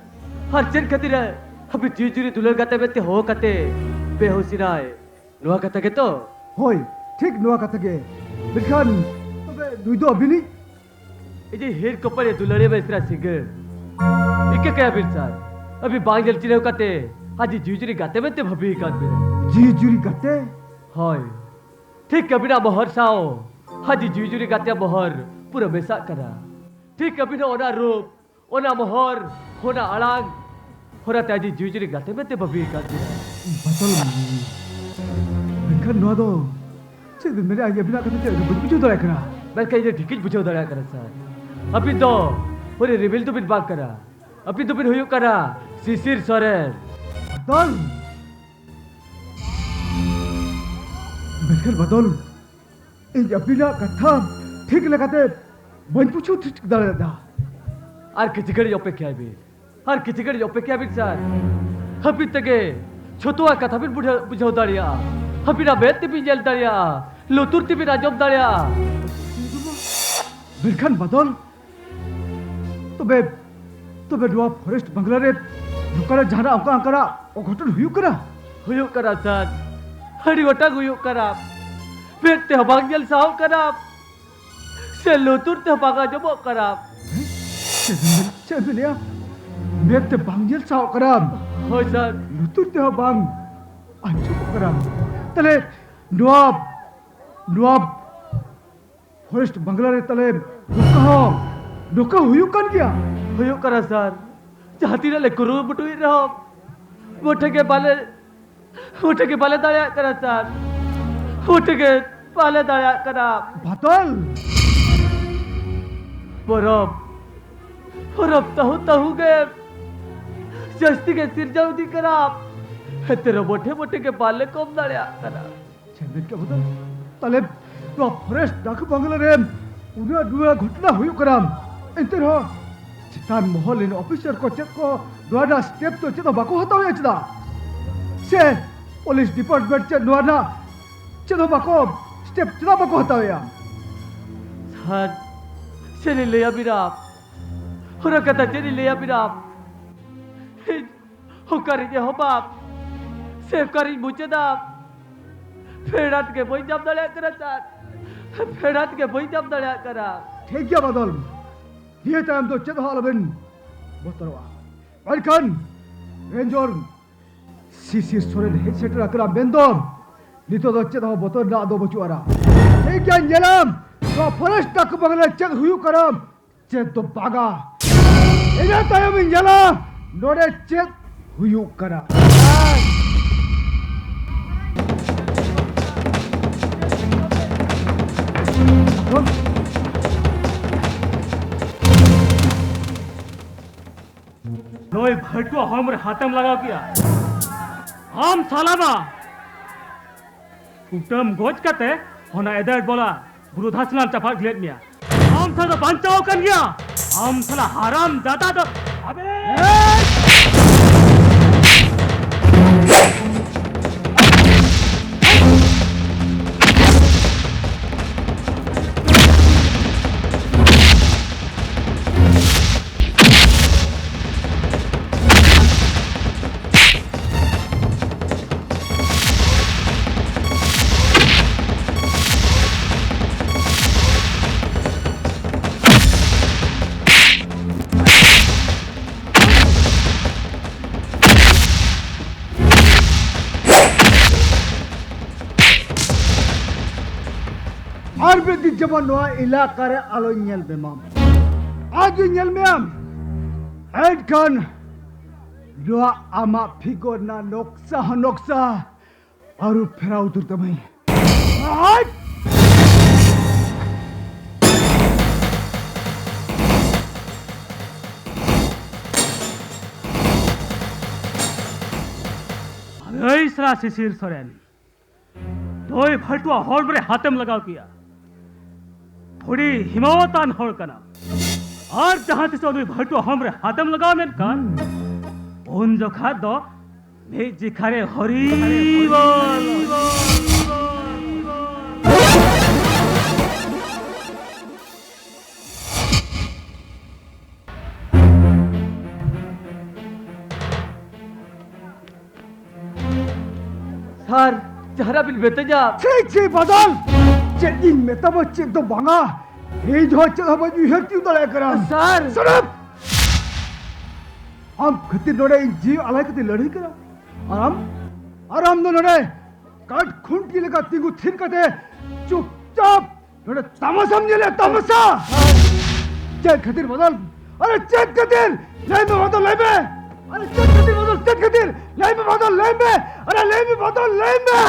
हर चीज खातिर अभी जीजुरी दुलर गाते में ते हो कते बेहोशी ना है नुआ कथा के तो होय ठीक नुआ कथा के मेरखान तबे दुई दो अभी नहीं ये हेड कपल ये दुलरे में इसरा सिंगर इके क्या बिल सर अभी बांग जल चिरे कते आज जीजुरी गाते में ते भभी काट बिना जीजुरी गाते होय ठीक कभी ना मोहर साओ आज जीजुरी गाते मोहर पूरा बेसा करा ठीक कभी ना ओना रूप ओना मोहर होना अड़ांग होना ताजी जीजुरी गाते में ते भभी काट बिना बादल मेरखान नुआ दो चल मेरे आगे बिना कथा ते बुझ दो रखना मैं कहीं ठीक ही बुझो दरा करा सर अभी तो पूरे रिविल तो बिन बात करा अभी तो बिन हुई करा सिसिर सोरेन बादल मेनखान बदल इन अपना कथा ठीक लगाते बन पूछो ठीक दादा और किसी घड़ी अपेक्षा भी और किसी घड़ी अपेक्षा भी सर हपी तके छोटुआ कथा भी बुझाव दाड़िया हपीरा बेत भी जेल दाड़िया लुतुर भी राजब दाड़िया मेनखान बदल तबे तबे दुआ फॉरेस्ट बंगला रे दुकान जहां अंका अंकरा अघटन हुयु करा सर हरी गोटा हुयु करा बेत ते हबाग जेल साव करा से लुतुर ते हबागा जब करा चेमिलिया बेत ते बांगजेल साव करा हो सर लुतुर ते हबाग अंजु करा तले दुआ फॉरेस्ट बंगला रे तले दुका हुयु kan gya हुयु करा सर जाती रे कुरु बुटुई रहो उठ के बाले दाया करा सर उठ के बाले दाया करा बातल परब तहु के जस्ती के सिर जाउदी करा तेरे मोटे के बाले कम दाया करा चंदन के बदल तले तो फॉरेस्ट डाक बंगला रे उना दुआ घटना हुयु करा इंतर हो चितान महल इन ऑफिसर को चेक को दुआना स्टेप तो चेतो बाको हताव याचदा से पुलिस डिपार्टमेंट चे दुआना चेतो बाको स्टेप चेतो बाको हताव या सर चली ले अबिरा होरा कथा चली ले अबिरा हो करी जे हो बाप से करी मुझे दा फेरात के बोई जब दड़या करा सर फेरात के बोई जब दड़या करा ठीक है बदल ये टाइम तो चेतो हालबिन बोतरवा अलकन रेंजर सीसी सोरेन हेड सेटर अकरा बेंदो नितो तो चेतो बोतर ना दो बचुआरा ठीक है जेलम तो फॉरेस्ट तक बगले चेक हुयु करम चेक तो बागा इना टाइम इन जेला नोडे चेक हुयु करा नोय भटुआ हमरे हाथम लगाव किया हम सालाबा कुटम गोज कते होना एदर बोला गुरुदासनाल चपाक लेट मिया हम साला बंचाओ कर गया हम साला हराम दादा तो अबे और भी जब नोआ इलाका रे आलो nyel बेमाम आज nyel मेम हेड खान नोआ आमा फिगोर ना नोक्सा और फेरा उतर तमई आज ऐसा शिशिर सोरेन दोय भटुआ हॉल रे हाथम लगाव किया थोड़ी हिमावतान हॉल कना और जहां से दोय भटुआ हमरे हाथम लगाव मेन कान उन जो खाद दो ने जिखारे हरी बोल सर जहरा बिल बेते जा छी बदल चेकिंग में तब चेक तो भांगा ये जो चेक हम यू हेल्प यू दले करा सर सरप हम खती नोड़े जी अलाय कती लड़ी करा आराम दो नोड़े काट खून की लगा तिगु थिन कते चुपचाप नोड़े तमाशा समझे ले तमाशा चेक खतीर बदल अरे चेक खतीर ले में बदल ले में अरे चेक खतीर बदल चेक खतीर ले में बदल ले में अरे ले में बदल ले में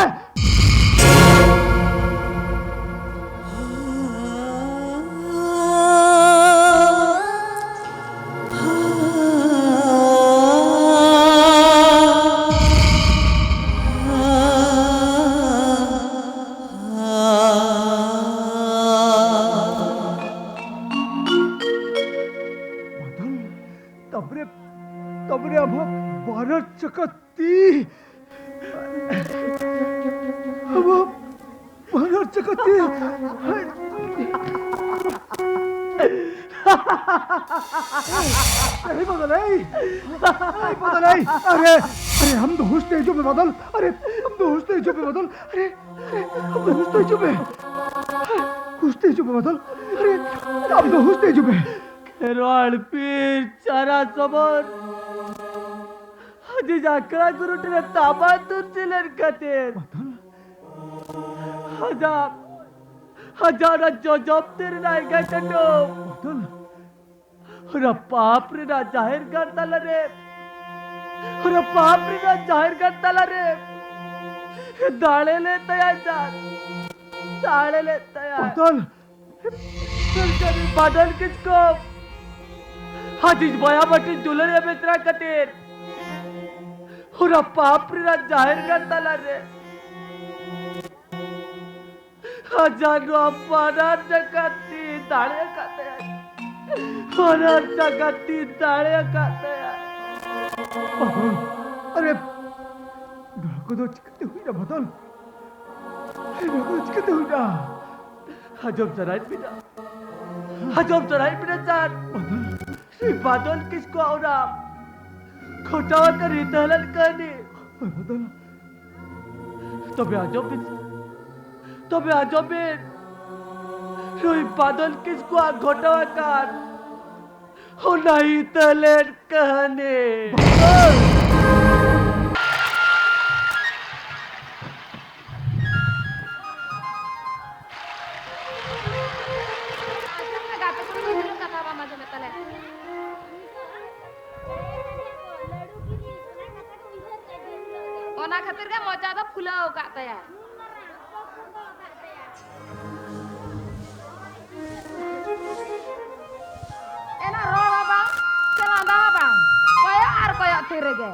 तबरे हम भारत चकती हम भारत चकती नहीं बदल अरे हम तो होश तेजों में बदल अरे हम तो होश तेजों में बदल अरे हम तो होश तेजों में बदल अरे हम तो होश तेजों में खेरवाड़ पीर चारा समोर हजी जाकरा गुरुटीने ताबा तुर्चिलेर खातीर हजार जॉबतीर नायका कटो ओरा पाप रे ना जाहिर करताला रे ओरा पाप रे ना जाहिर करताला रे दाळेले तयार बदल सरकारी बादल किसको हाजिज बया बटी दुलरे बेतरा कटेर ओरा पाप रे ना जाहिर करताला रे हजारो अपना जगती दाळे खाते अपना जगती दाळे खाते अरे ढाको दो चिकते हुई ना बदल ढाको चिकते हुई ना हजम चराई पिना चार श्री बादल किसको औरा खोटावा कर रितहलन करनी बदल तबे आजो रोई बादल किसको घोटावा कर हो नहीं तलेन कहने ओना खातिर का मजा दा फुला होगा तया एना रोड़ा बा चला दा बा कोया आर कोया तेरे गे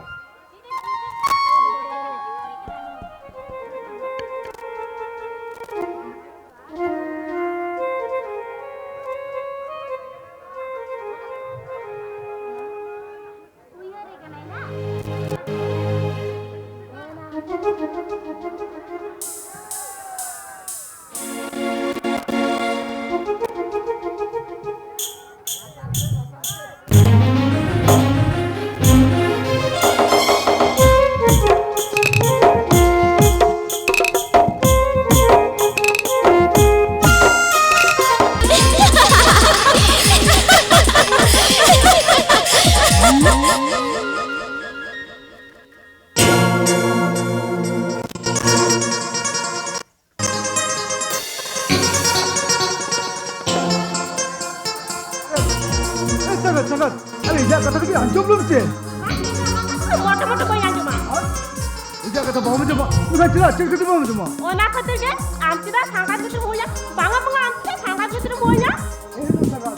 sangat. Ayo, ijak kata kita hancur belum sih? मोटो कोई आंजो मा ijak kata bawa macam apa? Udah jelas, cerita kita bawa macam apa? ओना खातिर जे आमचिदा सांगा गुत्र होया बांगा बांगा आमचे सांगा गुत्र होया Itu sangat.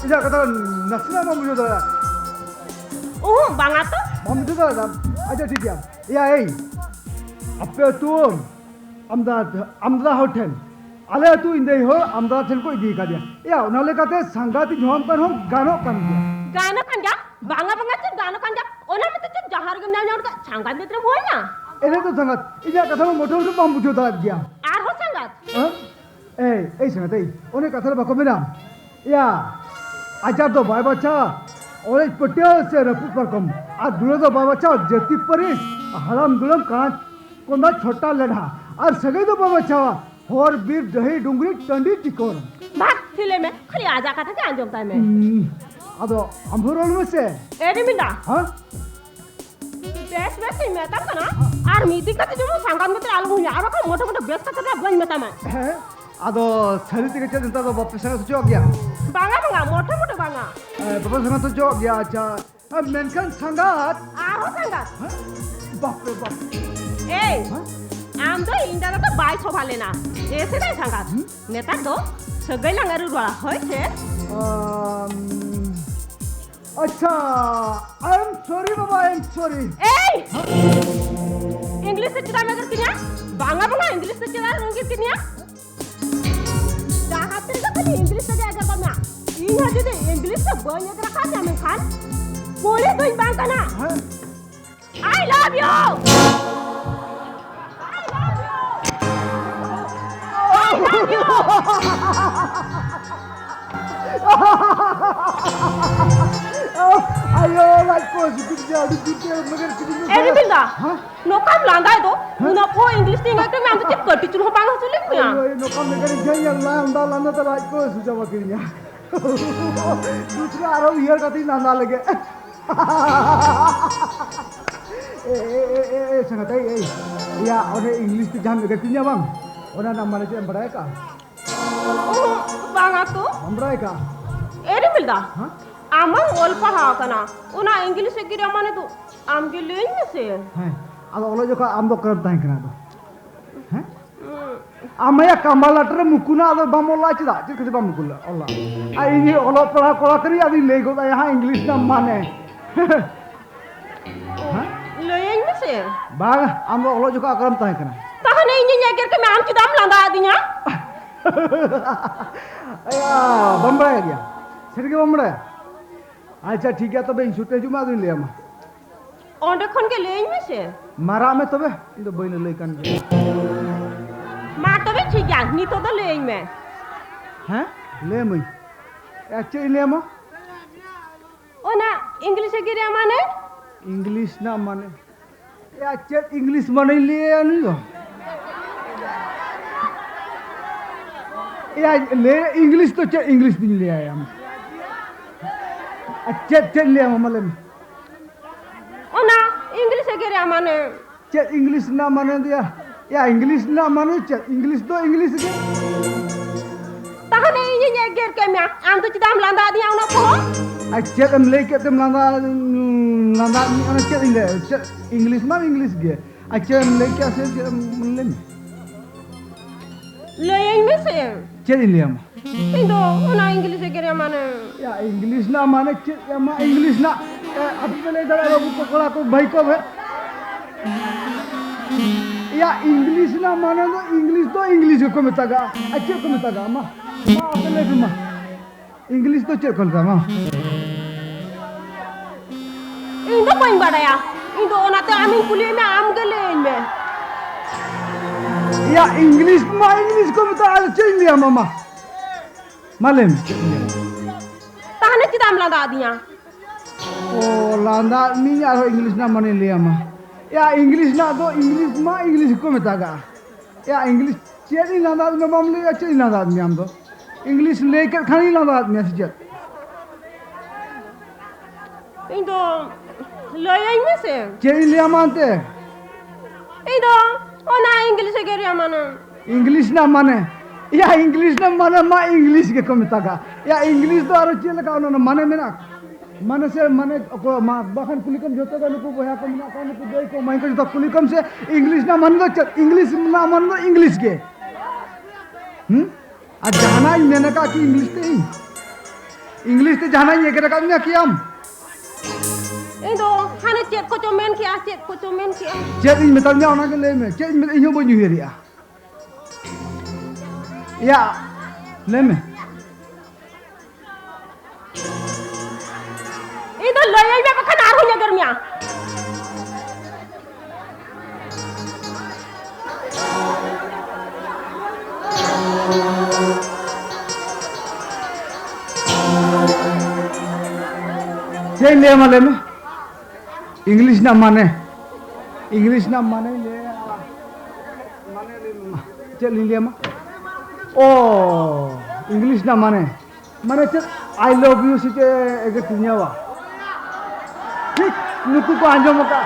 Ijak kata nasna mau muncul dah. ओ बांगा तो Mau muncul dah. Aja ठीक है. Ya, apa tu? Amda hotel. आले तू इंदे हो अमदावाद चल को इदी का दिया या उनाले कहते संगाती जोम पर हम गानो कर दिया गाना कंजा बांगा बांगा चे गाना कंजा ओना मत चे जहार गम नाम नाम का सांगा मित्र होया एने तो संगत इजा कथा में मोटो मोटो बम बुझो दा दिया आर हो संगत हां ए संगत ओने कथा बको मेना या आजा तो भाई बच्चा ओले पटिया से रपु पर कम आ दूर तो भाई बच्चा जति परिस हराम दुलम कांच कोंदा छोटा लड़ा और सगे तो भाई बच्चा और बीर दही डुंगरी टंडी टिकोर बात थिले में खाली आजा कथा के आंजमता में अदो अंबरोल में से एडी मिंदा हां बेस बेस में ता कना आर मीटिंग का जो सांगा मित्र आलू हुया आरो का मोटो मोटो बेस कथा बन में ता में अदो छरी तिके चल ता बाप संग तो गया बांगा बांगा मोटो मोटो बांगा बाप संग तो गया अच्छा अब मेंशन संगात आर हो संगत बाप रे बाप ए आम तो इंदा तो बाय सोभा लेना ऐसे नहीं सांगत नेता तो सगळे लांगारू रोळा होय छे अच्छा I am sorry Baba I am sorry A English से चिरा नगर किन्या बांगा बांगा इंग्लिश से चिरा रोंगी किन्या जाहातिर का खाली इंग्लिश से अगर बना ई ᱤᱧ ᱦᱚᱸ ᱡᱩᱫᱤ ᱤᱝᱞᱤᱥ ᱛᱮ ᱵᱟᱹᱧ ᱮᱜ ᱨᱟᱠᱟᱵ ᱧᱟᱢ ᱮᱱᱠᱷᱟᱱ ᱯᱩᱞᱤᱥ ᱫᱩᱧ ᱵᱟᱝ ᱠᱟᱱᱟ I love you ayo like sedikit jadi kita magar sedikit Eri bilda nokam landai do una po English ting ekta me am to kati chul ho bang hasul me ayo no kam magar jaya landa landa to like ko sujawa kirinya दूसरा आरो here कति नाना लगे संगत या ओने English ते जान गति nya bang ona nama nya बड़ाय का bang to बड़ाय का Eri bilda amang ol pahau kana una English e gira mane to am ge lein me se हैं अब ओलो जो का आम दो करब ताई कना दो हैं आमया कमलाटर मुकुना अब बमोला चिदा चिकति बम मुकुला ओला आई नि ओलो पढ़ा कोला करी अभी ले गो यहाँ इंग्लिश ना माने lein me se बाग आम दो ओलो जो का करब ताई कना tahane ini nyeger ke me am kidam landa adinya अया बम्बई गया सिर के बम्बई अच्छा ठीक है तबे छुट्टे जुमा दिन ले हम onde khon ke lein me se मारा में तबे तो बइन ले कन ma tobe ठीक ya ni to do lein me हैं ले मई अच्छे ले म ona English e gira mane English ना माने या अच्छे इंग्लिश माने ले नहीं हो या ले इंग्लिश तो चे इंग्लिश दिन ले आया हम अच्छे चे ले हम मले ona English e gira mane चे इंग्लिश ना माने दिया या इंग्लिश ना माने चे इंग्लिश तो इंग्लिश के tahane ini nyeger ke me am to kidam landa adinya una po अच्छे हम लेके तुम लंदा लंदा अन चे इंग्लिश में इंग्लिश के अच्छे हम लेके ऐसे ले lein me se चे ले हम indo ona English e gira mane या इंग्लिश ना माने चे या मा इंग्लिश ना अभी पहले इधर बाबू को कोला को भाई को है या इंग्लिश ना माने तो इंग्लिश को मितागा अच्छे को मितागा मा अपने ले मा इंग्लिश तो चे खोलता मा indo pain badaya indo ona te amin puli me am ge lein me या इंग्लिश को मिता अच्छे लिया मामा मालूम tahane kidam landa adinya ओ लांदा नहीं यार इंग्लिश ना माने लिया मा या इंग्लिश ना तो इंग्लिश को मितागा या इंग्लिश चेरी लांदा में मामले या चेरी लांदा में हम तो इंग्लिश लेकर खानी लांदा में सिजत indo lein me se cherry लिया मानते indo ona English e gira mane English ना माने या इंग्लिश ना माने मा इंग्लिश के को मितागा या इंग्लिश तो आरो चेल का ना माने में ना माने से माने को मा बखन कुलिकम जोते का नुको बया को ना का नुको दई को माइन को तो कुलिकम से इंग्लिश ना मन तो इंग्लिश ना मन तो इंग्लिश के आ जाना ही मैंने कहा कि इंग्लिश ते जाना ही के रखा मैं किया हम indo hane chet ko chomen kia चेत इन मितल nya ona के ले में चेत में इहो बनु हेरिया या ले में indo lein me bakhan ar honya garmia चेत ले माले में इंग्लिश ना माने ले माने चल लिया मा ओ इंग्लिश ना माने चल आई लव यू से एक तिन्यावा ठीक नुकु को आंजो मका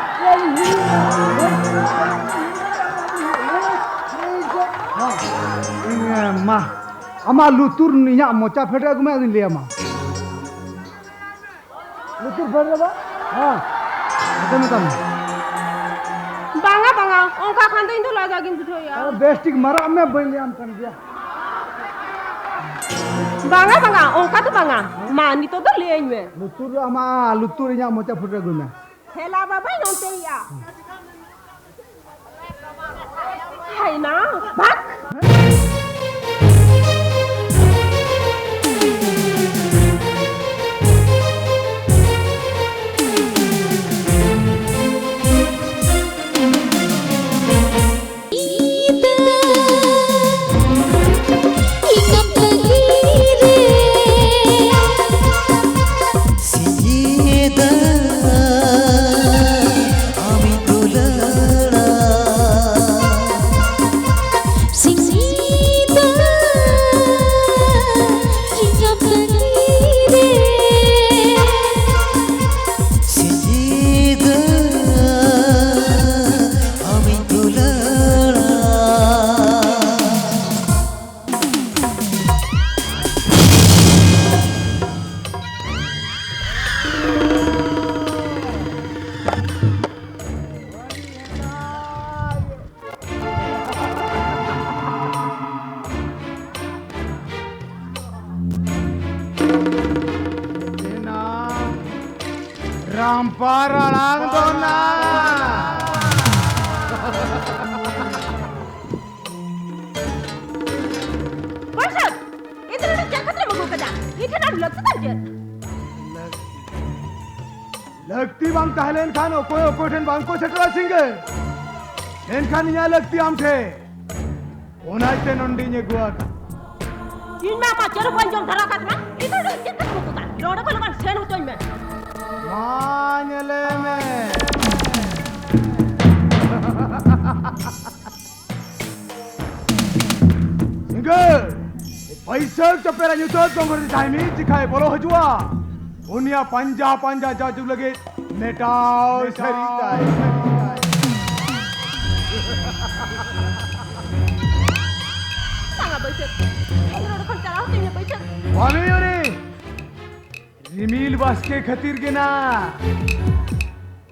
मा अमा लुतुर निया मोचा फेटा गुमे दिन लिया मा लुतुर फेटा बा हां Betul. banga ongka khante indo la jagin buto ya बेस्टिक मरा में बलियाम कर दिया banga ongka to banga mani to do lein me लुतुर nya mocha फुटे गुमे hela babai nonte ya hai na bak Rampar alang dona. Boyset, itu udah jangan terima gue kerja. Itu udah lagi saja. लगती बांग ताहलेन खान ओकोय ओकोठन बांग को छटरा सिंगे लेन खान या लगती आमठे ओनाइते नोंडी ने गुआत Ini mah cara panjang terakat mah. Itu udah jangan terima gue kan. Loda kalau kan sen utoi mah. मान्यले में सिंगे पैसा चपेरा Newton तोंगर टाइमी दिखाए बोलो हजुआ उनिया पंजा पंजा जाजू लगे नेटाओ सरी जाए Sangat boyset. Itu udah kan cara utoi boyset. वामी योनी रिमील वास के खतीर के ना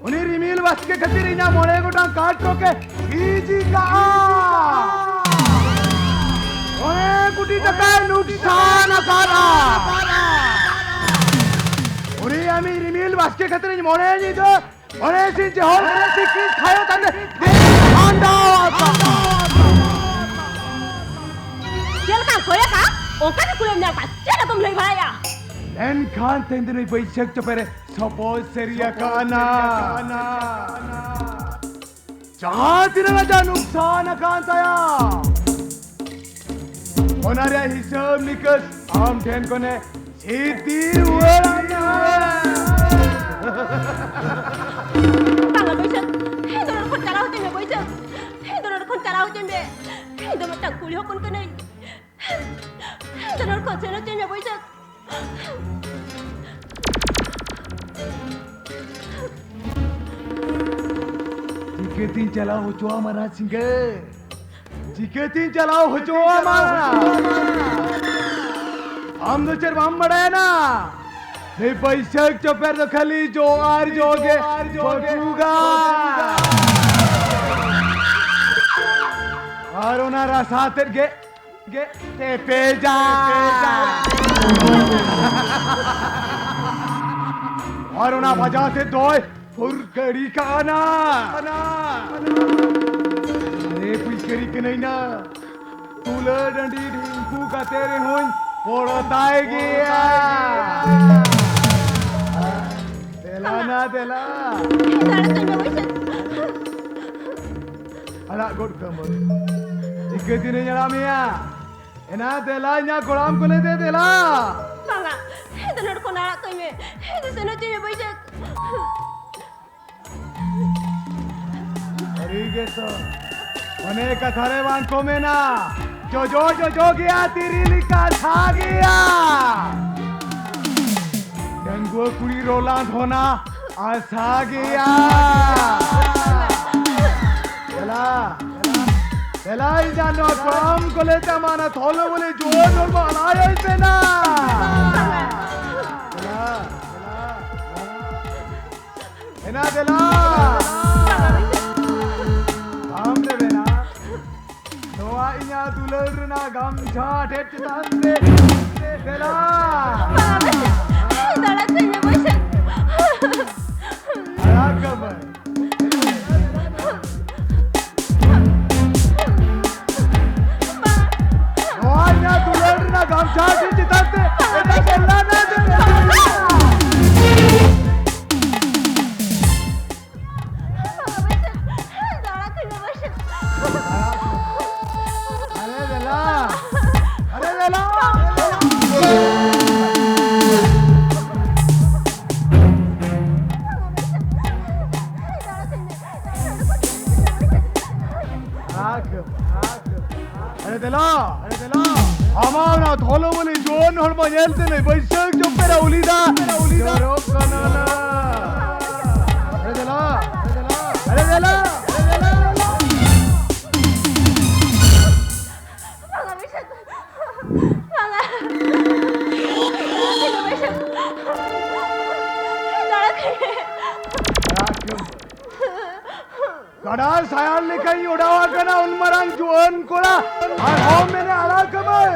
उन्हें रिमील वास के खतीर इना मोड़े गोटा काट रोके इजी का उन्हें कुटी टका नुकसान कारा उन्हें आमी रिमील वास के खतीर इन मोड़े नहीं तो उन्हें सिंचे होल करे सिक्किस खायो तंदे आंडा Jangan kan koya ka? Oka ni kuliah nyapa. Jangan tuh mulai bahaya. En Khan तेंदे नहीं पैसे चपेरे सपोज सेरिया काना जहाँ तिरला जा नुकसान कान ताया होनाऱ्या हिसाब निकस आम ठेन कोने सीधी उड़ाना Sangat boyset. Itu udah kan cara utoi boyset. Itu udah kan cara utoi be. Itu mah tak kuliah kon kena. Itu udah kan cara utoi boyset. चिकेतीन चलाओ हो चुआ मरा सिंगे चिकेतीन चलाओ हो चुआ मरा हम दो चार बाम बड़ा है ना नहीं पैसे चपेर तो खाली जो आर जोगे जोगूगा और उनारा साथर गे ते पेजा और उना बजाते दोय फुरकड़ी का ना अरे पुष्करी के नहीं ना तूले डंडी ढिंकू का तेरे हों पोड़ताए गया देला ना देला Itu udah utoi boyset. अला गुड कमर जिके दिन जरा मिया एना देला nya गुलाम को ले दे देला Sangat. Itu udah kan cara utoi be. Itu sen utoi boyset. अरे के तो मने कथारे वांको में ना जो गया तेरी लिखा छा गया गंगो कुड़ी रोलांड होना आसा गया चला जानो काम को लेते माना थोलो बोले जो नोर बनाया इसे ना चला देला हमने बेना दोआ इन्या दुलरना गमछा ठेठ तांदे देला Itu udah utoi boyset. आराकम दोआ इन्या दुलरना गमछा ठेठ तांदे देला ना देला अरे देला अरे देला हमारा थोलो बोले जोन हर बजेलते नहीं बैसक जो पेरा उलीदा रोक कनाला अरे देला Sangat boyset. Sangat. Itu boyset. Itu udah गड़ा सायाल लिखाई उड़ावा कना उन्मरंग जुअन कोला और होम मैंने आला कमाई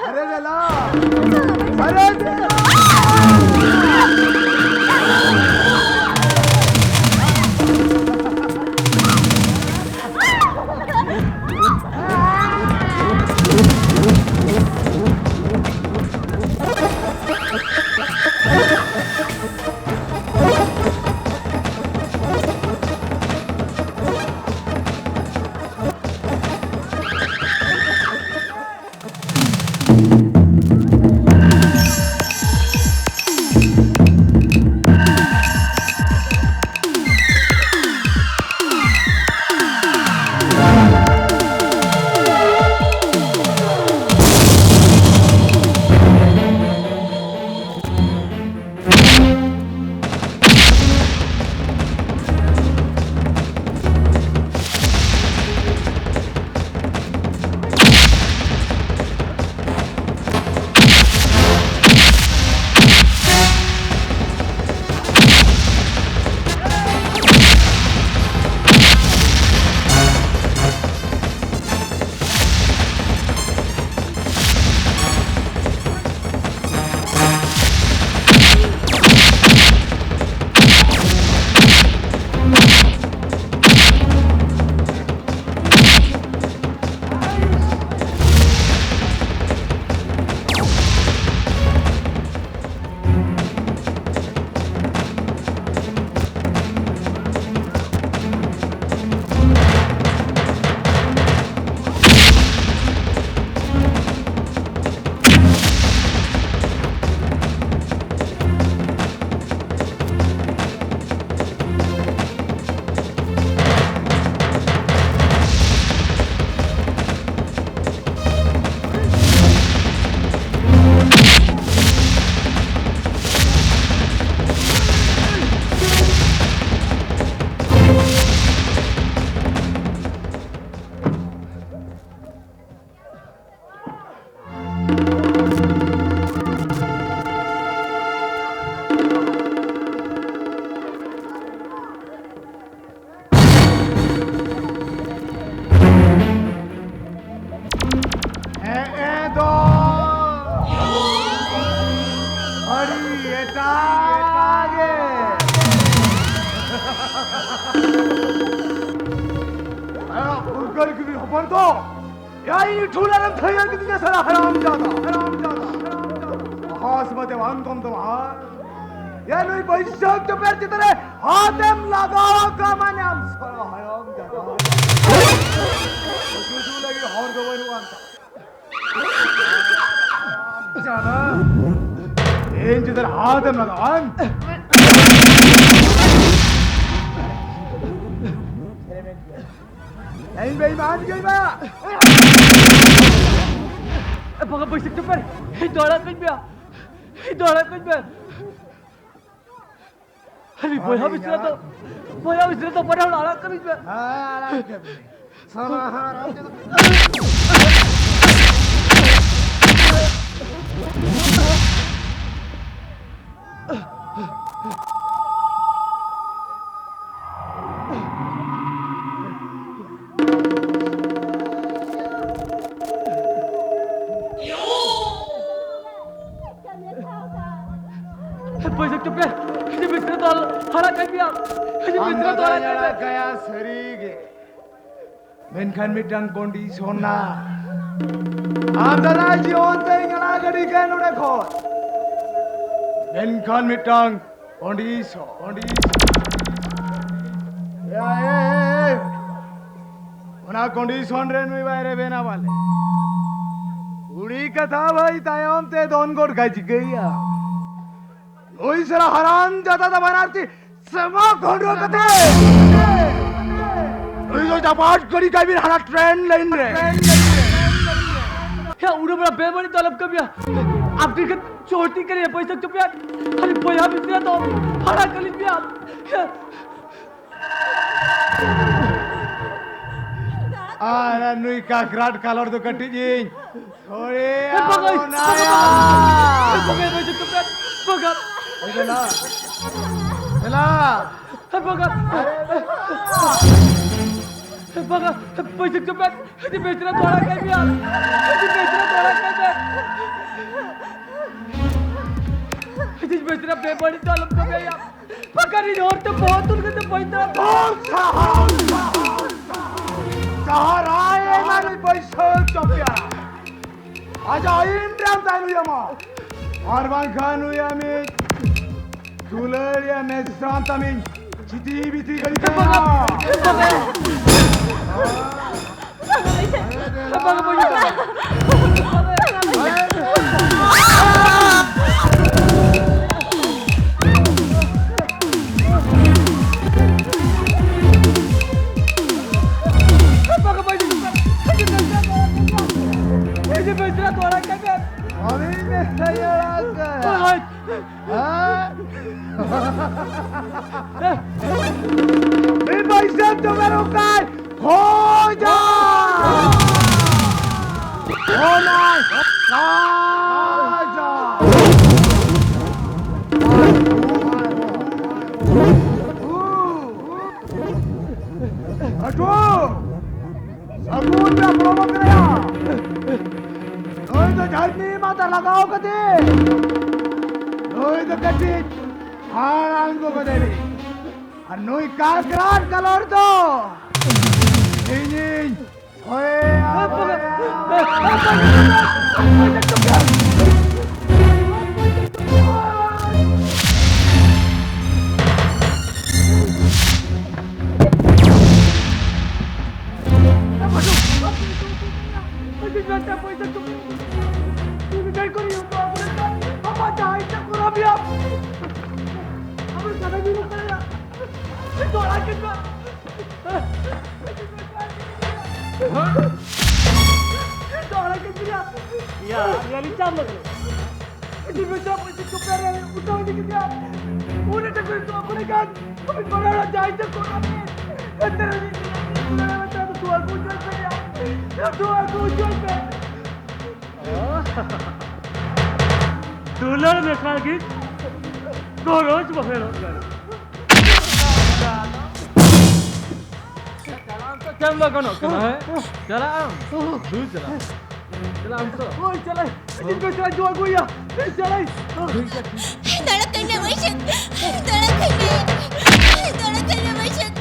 अरे देला Burger की भी हपन तो या ini ठुला रम थया की तुझे सारा हराम जादा हास मते वान तुम या नहीं बैशक तो पैर चितरे हाथम लगाओ का माने हम सारा हराम जादा जो लगी हर दो वन वांता जाना इन चितर हाथम लगाओ नहीं बेईमान गई बा Baka basic to per. Dola kan biya. Dola kan biya. Hari boy habis na to. Boy habis na to para ala kan biya. ala ke sama haram Basic to per. Ini bisna to ala kan biya. Ini bisna to ala kan biya. kaya serige menkan midang kondisona amdana jion te ngala gadi kan udah khot menkan midang kondison ya ona kondison ren mi baire bena wale उड़ी कथा भाई तायम ते दोन गोट गाजी गया ओई सरा हराम जाता था बनारती समा घोड़ो कथे ओई जो जापाट करी का भी हरा ट्रेन लाइन रे Ya udah berapa beri dalam kami ya. Abdi kan चोटी करे पैसा तो प्यार खाली पैसा बिना तो भाड़ा कली प्यार Ara nui kakrat kalor tu ketingin. Sorry. Bagai Naya. Bagai baju kepat bagai Itulah. Itulah. bagai bagai baju kepat di becara tolak kan biar di becara tolak kan di becara bebani dalam kami ya bagai ini orang tu बहुत उनके तो पैसा Sahara mari पैसा चोपिया. Aja Indian tahu ya mah. Arban khanu ya me. Tuler ya me santa me. Citi biti kali kaya. bagai baju betul tu orang kagak. Abi me saya raga. Bagai ये पैसा तो मेरे का हो जा होना राजा अटो सगुन का प्रोमो करेया ओए तो धरती माता लगाओ कदे ओए तो कटी हारान को कदेरी Anui kakrat kalor to. Ini. Oye. Ya, ya licam tu. Ini macam itu kepala utang ni kita. Udah tak kau aku ni kan. Kau orang jahit tu kau ni. Kata ni kau macam tu jual jual saya. Ya jual saya. Dolar mesra git. Dua roz bahero. Jalan lah kau kena है jalan dulu jalan jalan tu oh jalan ini betul jual gue ya jalan Tolong kena Masyad. Tolong kena Masyad.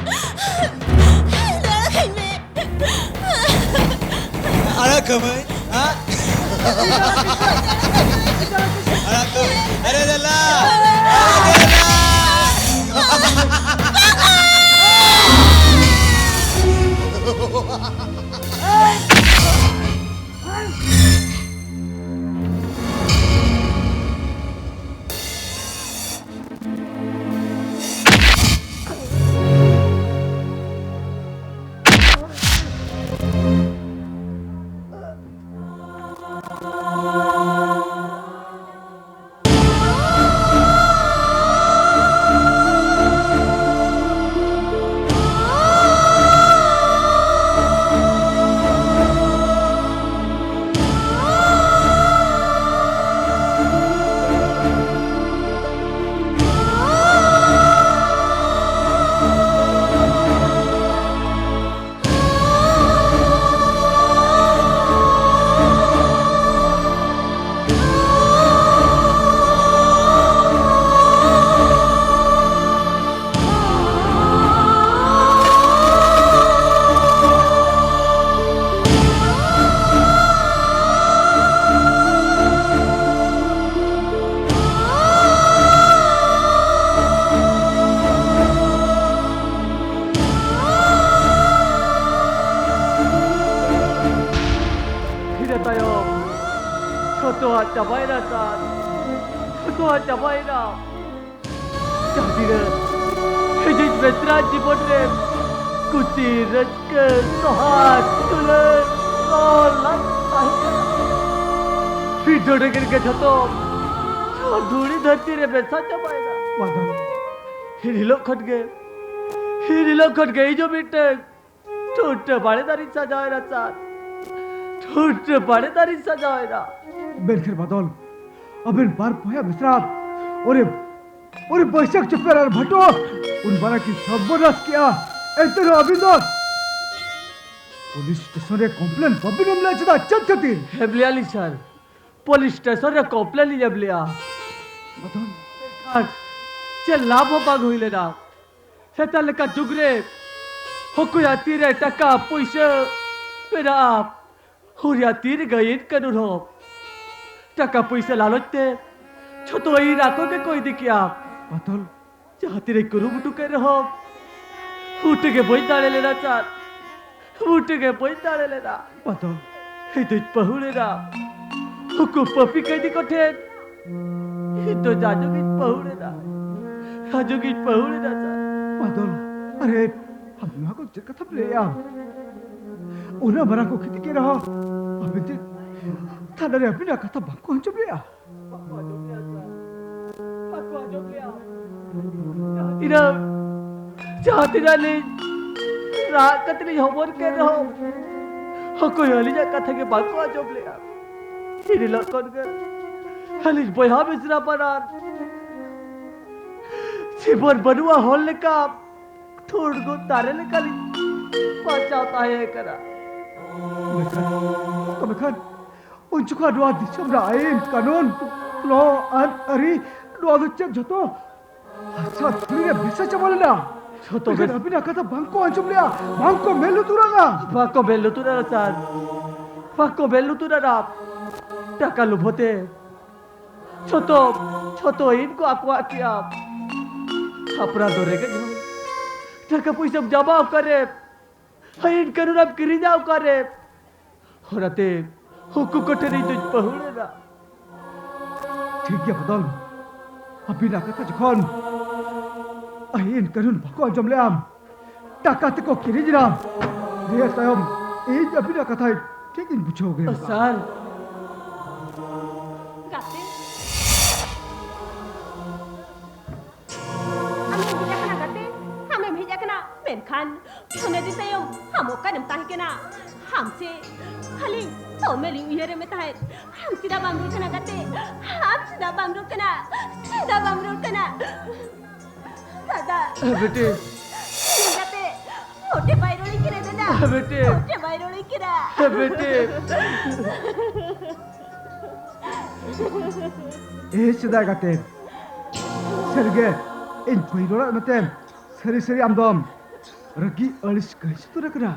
cabaira san. Chotoa cabaira. Jadira. Hejit besra jibon re. Kuci raska sohat tulen rolan tahina. Video denger ke choto. Dhuri dhati re besa cabaira. बादल Hirilo khot gei jo bitte. Tote bade dari sajaira san. Tote bade dari sajaira. बेलखिर बादल अबिन बार पोया मिश्राब और बैशक चुपेर और भटो उन बारा की सर्वनाश किया एंतर अभिनंदन पुलिस स्टेशन रे कंप्लेन बबिन हमला चदा चतती हेबलिया लिचार पुलिस स्टेशन रे कंप्लेन लिया बादल खाट चे लाभ बाग होइले ना सेताले का जुगरे होकुया तीरे टका पैसा पेरा हुरिया तीर गईन कनुर हो टका पैसा लालते छोटो ही राखो के कोई दिखिया बादल चाहती रे कुरु मुटु के रहो उठ के बोई ताले लेना चार उठ के बोई ताले लेना बादल हे तो पहुले ना हुकु पपी कह दी कोठे हे तो जाजू की पहुले ना चार बादल अरे हम यहाँ को जगह थप ले यार उन्हें बरा को खेती के रहो अबे ते थाना रे अभी ना कथा बांको हम चुप ले यार इरा चाहती रानी राकत नहीं होमर के रहो हो कोई हली जा कथा के बाको आ जोब ले आ इरी लकन के हली बया बिसरा परार सिबर बनुआ होल का थोड़ गो तारे निकाली पचाता है करा Kami unjuk dua disam lain kanon lo an ari dua cek jatuh asal ini bisa coba na छोटो tapi tapi nak kata bangko anjum dia bangko melu turanga Pako bello tu na san. Pako bello tu na rap. Taka lubhote. Choto इनको akwa किया. अपना दौरे के जाओ. Taka पैसा जमा करे. इन करूँ अब गिरी जाओ करे. होराते हुक्कू कोठे नहीं तुझ पहुँचे ना. ठीक है बदल अभी nak kata jokon ain kanun bangko anjum liam taka teko kiri jiram dia tayom ini अभी nak kata ठीक इन बुझोगे असाल. Gati. Ame bija kana gati. Ame bija kana menkan. Sune di sayom hamoka nem tahi kena. Hamse khali to meli uyere me tahi. Ham sida bamru kana gati. Ham sida bamru kana. Sida bamru kana. Dada. बेटे Gati. Mote bairoli kira dada. बेटे Mote bairoli kira. बेटे sudah kata serge in puyulah matem seri amdom ragi alis guys tu nak kena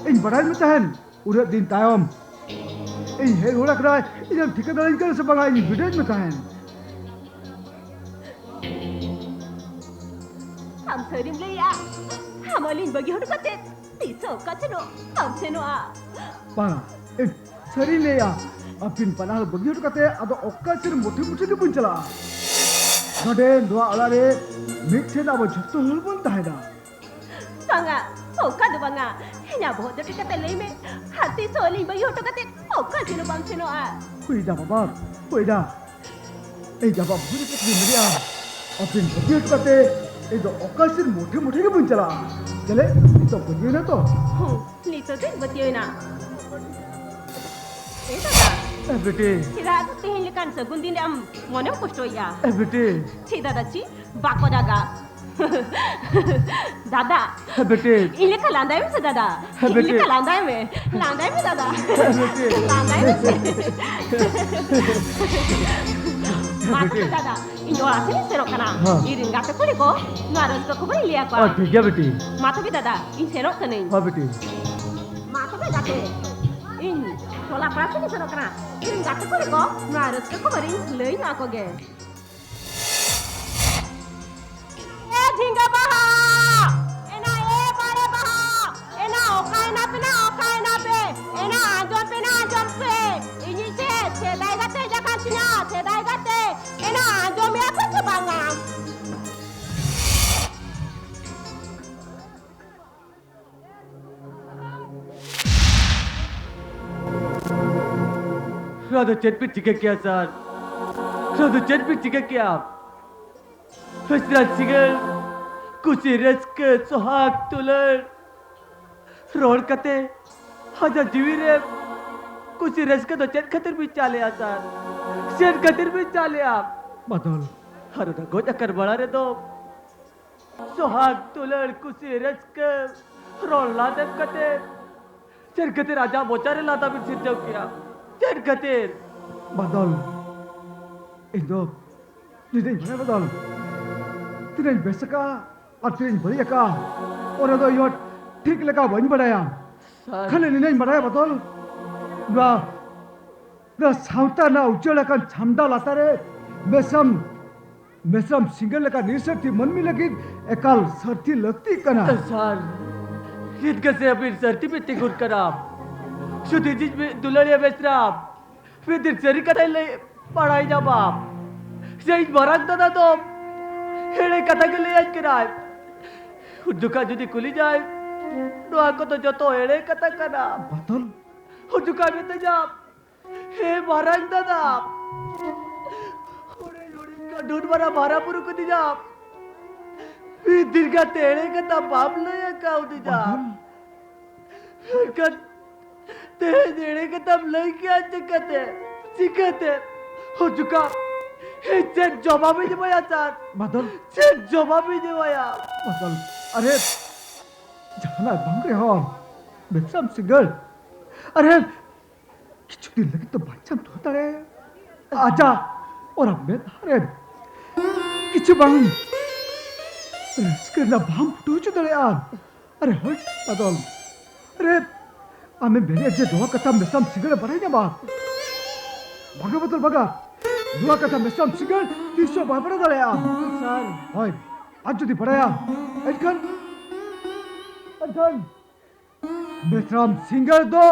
in badai matahan urat din tayom in hei urat kena in yang tiga dalam kan sebagai in bidai matahan Ham serim le ya. Ham alin bagi hodu kate. Tiso kaceno. Ham seno a. Pana in seri le ya apin panah bagi tu kata ada okasir muti di puncala nade dua alare mikse na bo jotto hulbon tahena Banga, oka do banga. Hina bodo ti kate le me. Hati soli bagi hodu kate. Oka seno bam seno a. Kuida baba kuida jawab budi kata media apin bagi tu kata itu okasir muti ke puncala jale itu bagi na to Ni to din batiyo na. Dada. बेटे Sira tu tihin lekan segundin am mone kusto ya. बेटे Ci dada ci bako daga. Dada. बेटे Ini kalandai me dada. Bete. Ini kalandai me dada. Bete. Kalandai me. Mata dada. Ini orang sini serok kana. हाँ. Iring gata kuli ko. Naras ko kubari liya ko. ठीक है बेटी Mata bi dada. Ini serok kana. हाँ बेटी Mata bi gate. Ini tola prasa ni serok kana. Iring gata kuli ko. Naras ko kubari lei na ko ge. Tingga baha. Ena bare baha. Ena oka ena pe. Ena anjom pe. Ini se dai gate Radho चेट पे चिके क्या sir Radho चेट पे चिके क्या फसरा सिगल कुछ rusk सुहाग तुलर road कते हजा जीवी रे कुछ रस्क तो चेट खतर भी चाले आ सर चेट खतर भी चाले आप बदल हर दा गोजा कर बड़ा रे तो सुहाग तुलर कुछ रस्क रोड लादम कते चेट खतर आजा बोचारे लाता भी सिर जाओ क्या चेट खतर बदल इndo tidak mana bदल tidak besaka और tidak beri का और itu yo ठीक लगा बन बढ़ाया सर खाने नहीं बढ़ाया बदल ना ना साउता ना उज्जवल का छमदा लाता रे mesam single का निसर थी मन में लगी एकाल सर्ती लगती कना सर हित कैसे अभी सर्ती पे तिगुर कराब शुद्धि जिस में दुलड़िया बेचराब फिर दिल सरी कटाई ले पढ़ाई जा बाप सही बराक दादा तो हेड़े कथा के लिए आज कराए हुजुका जुदी कुली जाए दोआ को तो जो तो हेड़े कथा करा बदल हुजुका भी तो जा हे बराक दादा ढूंढ बरा भारा पुरु को दी जा दीर्घा तेरे कथा बाप ले का उदी जा कत तेरे कथा लई क्या चिकते हो चुका हे चेक जवाब ही देवाया सर बदल चेक जवाब ही देवाया बदल अरे जाना बंगरे हो mesam single अरे किचु दिन लगी तो बच्चा तो होता रे आजा और अब मैं अरे किचु बंग इसके ना भाम फुटू चुदा रे यार अरे होय बदल अरे आम्ही मेरे जे दोहा कथा mesam single बढ़ाई ना बात बघा बदल बघा दोहा कथा mesam single 300 बढ़ा दे यार सर होय आज जुदी बढ़ाया अजकन mesam single दो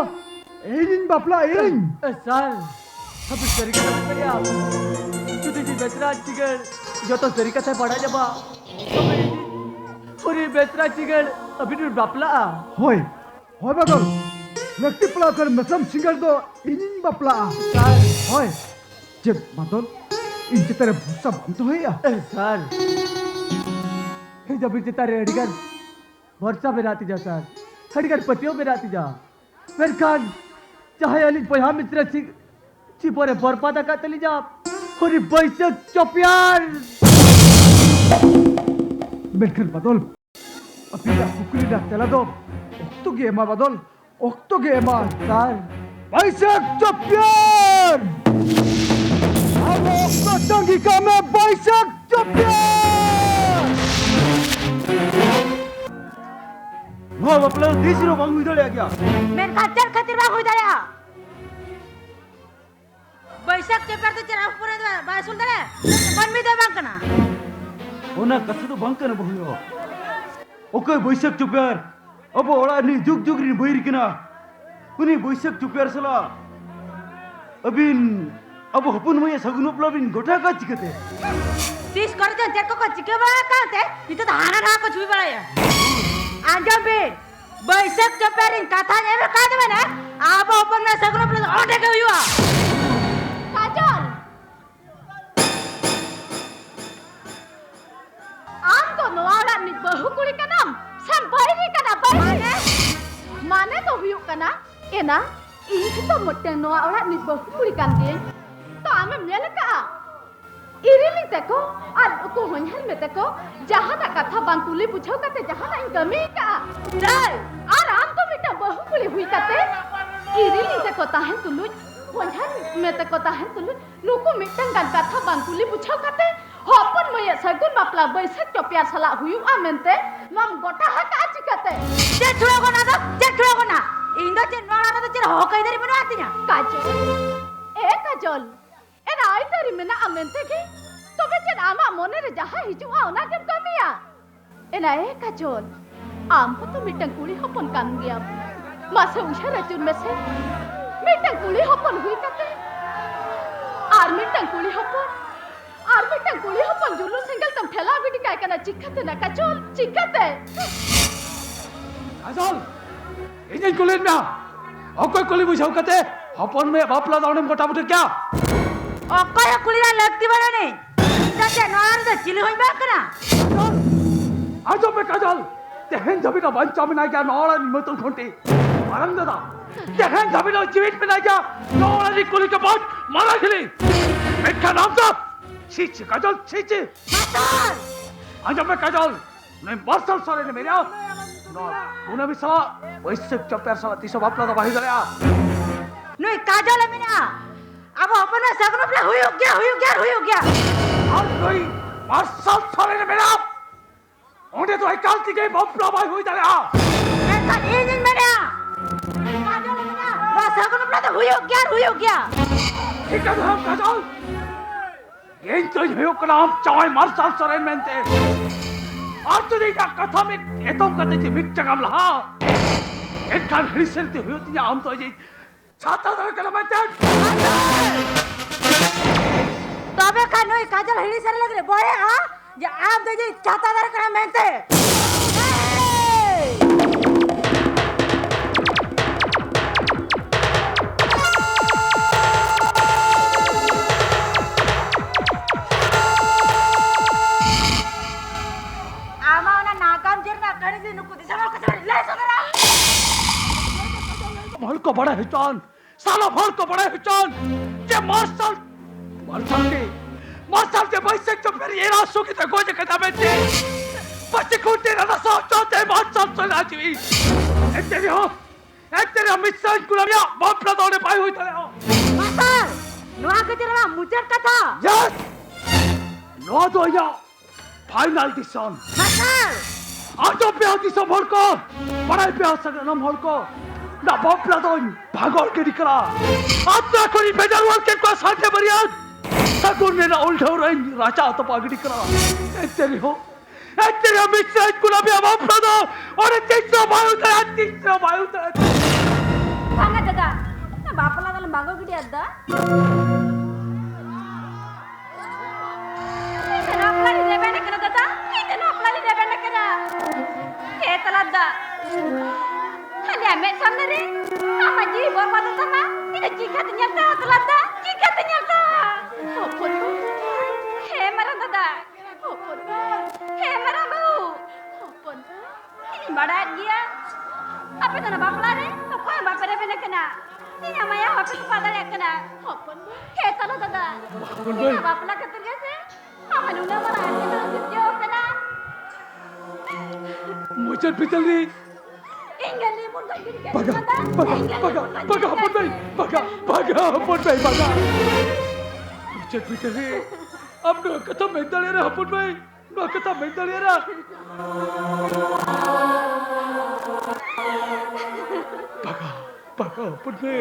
एरिन बापला एरिन सर अब सरी का करिया तुझे जी बेचरा चिगल जो तो सरी का था पढ़ा जबा पूरी बेचरा चिगल अभी तो बापला होय होय बदल व्यक्ति पला कर mesam single दो एरिन बापला सर होय जब बदल इनके तरह भूसा बंद हो या सर हे जब इसे तारे अड़िगर वर्षा में राती जा सर अड़िगर पतियों में राती जा फिर खान चाहे अली पया मित्र चिपोरे बरपादा का तली जा और बैसक चोपियार मेलखन बदल अभी ना कुकुली ना तेला दो ओक्तो गेमा सर बैसक चोपियार अब ओक्तो टंगिका में बैसक चोपियार वहाँ बापला देशी रो बांगू इधर आ गया मेरे खातर खातिर बा होई दया बैसाख के पर तो चरा पूरे बासुल दरे मन में दे बांकना ओना कसु तो बांकन बहुयो ओके बैसक चुप्यार अब ओला नी जुग जुग री बैर किना उनी बैसक चुप्यार सला अबिन अब हपुन मय सगुन उपलबिन गोठा का चिकते तीस कर दे जेको को चिके बा काते इ तो हाना रा को छुई बड़ा आजो बे बैसक चपेरिन कथा नेवे का देबे ना आप ओपन में सगुन प्लस ओटे के हुआ काजल आम तो नोआड़ा नि बहु कुड़ी का नाम सम बैरी का ना बैरी माने तो हुई कना एना इ तो मोटे नोआड़ा नि बहु कुड़ी कान के तो आमे मेल का इरिली तको और को होनहर में तको जहां ना कथा बांकुली पूछो कते जहां ना कमी का जाय और आम तो बेटा बहु कुली हुई कते इरिली तको ताहन तुलु होनहर में तको ताहन तुलु नुको मिटन गान कथा बांकुली पूछो कते होपन मय सगुन मापला बैसक चोपिया सला हुई आमेंते मम गोटा हका चिकते जे छुड़ा गोना इंदो जे नोड़ा तो जे हो कई दरी बनो आती ना काजल एना आई तरी मेना आमेंते के तबे जे आमा मोने रे जहा हिजुआ ओना केम कमिया एना काजल आम को तो मिटन कुड़ी हपन कान गया मासे उशा रचुन में से मिटन कुड़ी हपन हुई कते आर मिटन कुड़ी हपन जुलू सिंगल तम ठेला बिडी काय कना चिखते ना काजल चिखते काजल इजन कुलिन ना ओको कुली बुझाऊ कते हपन में बापला दाउने मोटा मोटी क्या অকয় কুলিরা লাগতি বড় নেই যাতে নয়ার দে চিলি হইবা কনা आजो पे काजल तेहन जबी ना बंचा में ना क्या नौरा निमतुल खोंटी मारम दादा तेहन जबी ना जीवित में ना क्या नौरा निकुली के बाद मारा खिली मेरा नाम था चीच काजल चीच মাতাল आजो पे काजल नहीं बरसल सारे ने मेरे ना उन्हें भी साला वैसे चप्पर साला तीसरा बापला दा बाही गया নুই কাজল মিনা अब अपना सगन पे हुई हो गया और कोई बरसल सारे ने मेरा उन्हें तो एक काल थी गई बापला बाही हुई गया ऐसा इंजन मेरा काजल मिना बस सगन पे तो हुई हो गया ठीक है हम काजल ये तो ये का नाम चाय मार्शल सरेन मेंते आज तो देखा कथा में एतम करते थे मिक जगह लहा एक काल हरिसल ते हुई थी हम तो ये छाता दर के मेंते तबे का नुई काजल हिली सर लग रे बड़े हां जे आप दे जे चातादार करे मेंते भल को बड़ा हिचान साला भल को बड़ा हिचान ये मार्शल के वैसे तो फिर ये रासो की तो कोई जगह में थी बच्चे को तेरा ना सोच चलते मार्शल चला जीवी एक तेरे अमित शाह गुलामिया बाप ना दौड़े पाई हुई था मास्टर नुआ के तेरा मुझे कथा यस नो दो या फाइनल डिसीजन मास्टर आज तो पे आती सब भल को बड़ा पे आ सकता ना भल को ना बाप ना दौड़ भागोल के निकला आज तो कोई बेजार वाल के को साथे बरियाद सकुन ने ना उल्टा रही राजा तो पागड़ी करा तेरी हो तेरे अमित शाह गुलामिया बाप ना दो और तीसरा भाई उतरा सांगा दादा ना बापला गल मागो गिडी अद्दा इतना आपला ले बेने करा दादा इतना आपला ले बेने करा के तलद्दा हले आमे सामने रे आमा जी बोर माता sama ina jika ternyata tलद्दा jika ternyata opon he marang दादा opon he marang bau opon ini badan dia apa tanah bapla re apa yang bapak dia benar kena ini amaya apa tu pada dia kena opon he talo दादा ini bapla keterga se apa nuna marah dia kerja kena मुझे पितली Inggal ni pun tak jadi Baga मुझे पितली अब no कथा मेंदल रे हपुन भाई no कथा मेंदल रे baga hapun भाई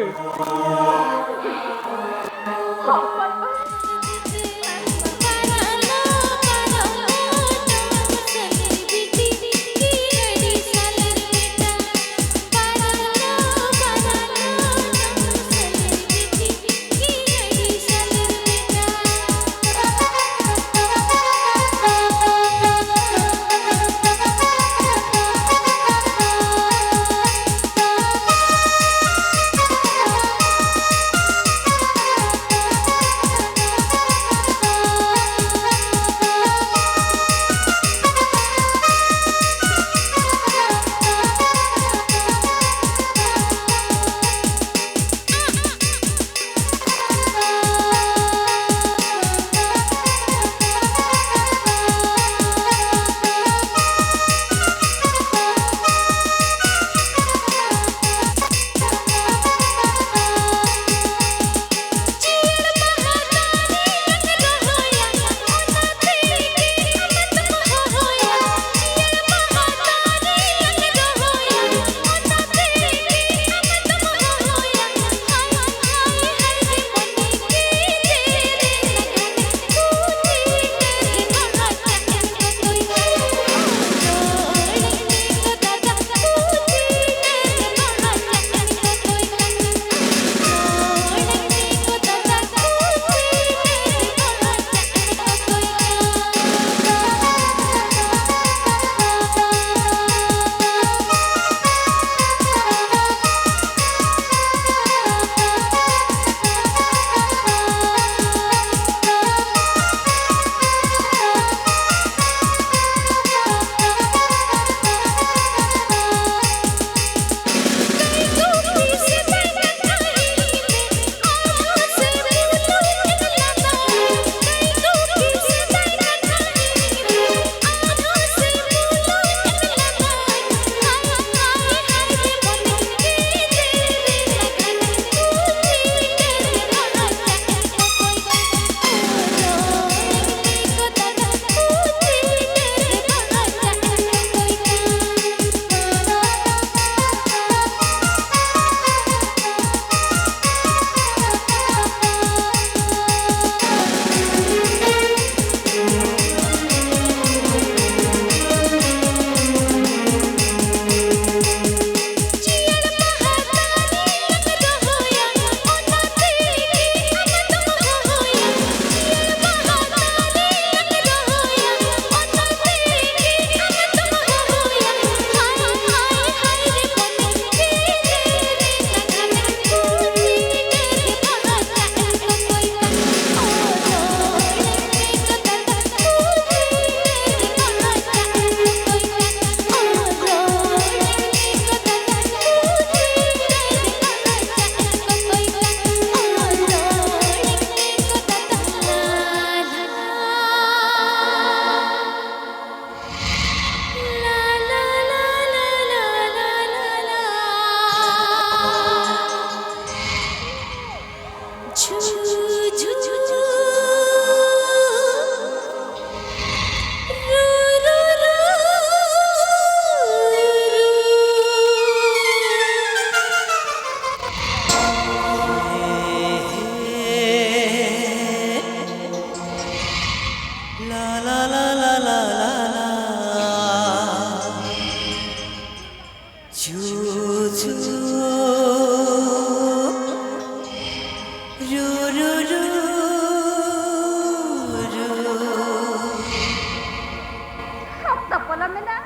ना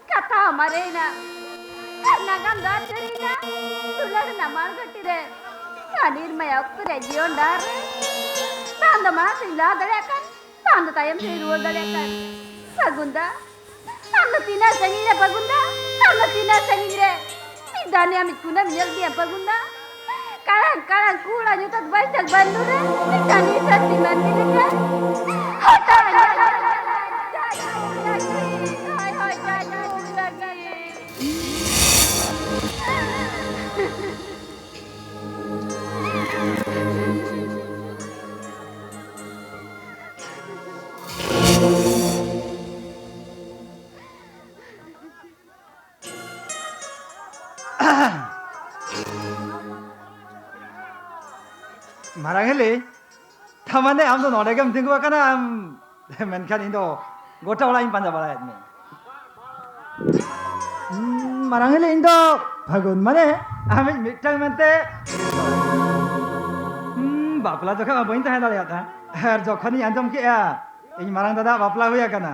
कथा हमारे ना नगम दार चरी ना तुलग नमार गट्टी रे अनिर मया उक्तरे जियोन डार रे तांद मा सिला दड़ेकन तांद तायम से रुल दड़ेकन पगुंदा तांद तीना संगी रे पगुंदा तांद तीना संगी रे इदाने अमित कुना मिल दिया पगुंदा Karang karang kula nyutat banyak bandu re ikan ikan di mandi re hata marang hele tamane am do nore gam tingwa kana am menkan indo gota wala in panja bala me marang hele indo bhagun mane ami mitang mente bapla jokha boin ta hendale ata ar jokhoni anjom ke a ei marang dada bapla hoya kana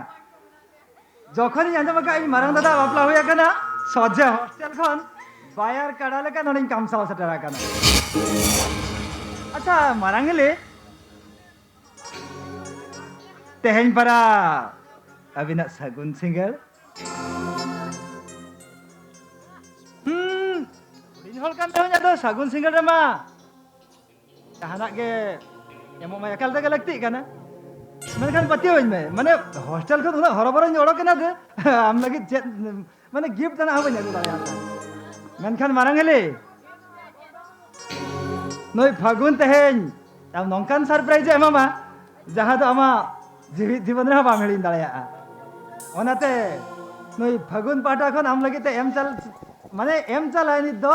jokhoni anjom ka ei marang dada bapla hoya kana soja hostel khon bayar kadale ka noni kam sawa setara kana अच्छा मारांगले तेहन परा अभिना सगुन single दिन हल kan tahu nya सगुन single Rama जहाना के ammo मा एकल तक लगती kana मेनखान पति होइन में माने हॉस्टल को उना हरबरन ओडो केना दे आम लगी माने गिफ्ट तना होइन दे दाया मेनखान मारांगले Noi Fagun tehen, am nongkan surprise mama, jahat ama जीवन रहा बांगड़ी दाड़िया ओनाते noi Fagun पाटा खन am lagi te em chal माने em chal ai nit do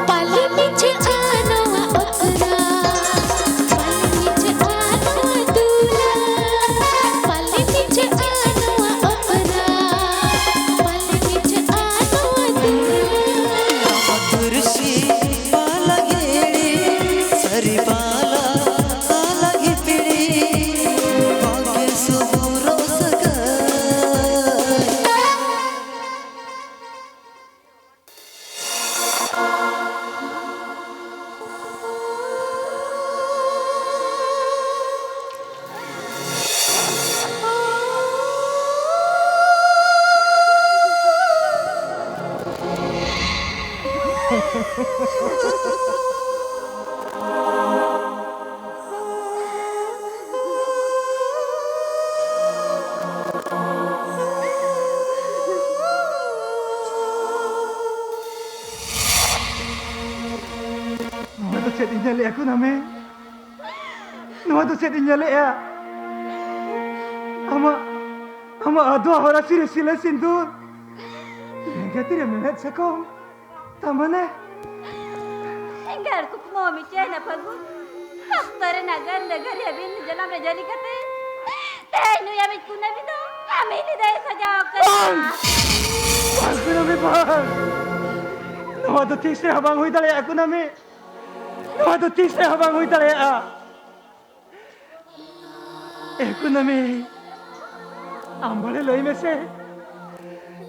पाली पीछे आना ओतरा पाली पीछे आना दूला पाली पीछे आना ओतरा पाली पीछे आना दूला मधुरसी पाला गेड़ी सरी पाला आला गितड़ी भाग्य सुबुरो सगा Nama tu set injale aku name. Nama tu set injale ya. Ama adu hora sire sile sindur. Nengatire menet sekom. Tamane. Enggak aku mau bicara na Fagun. Hastare nagar nagar ya bin jalan rajani kate. Teh nu ya mit kuna bido. Kami ni dah saja kan. Aku name bang. Nama tu tik se habang hui dale aku name. Nama tu tik se habang hui dale a. Aku name. Ambale loi me se.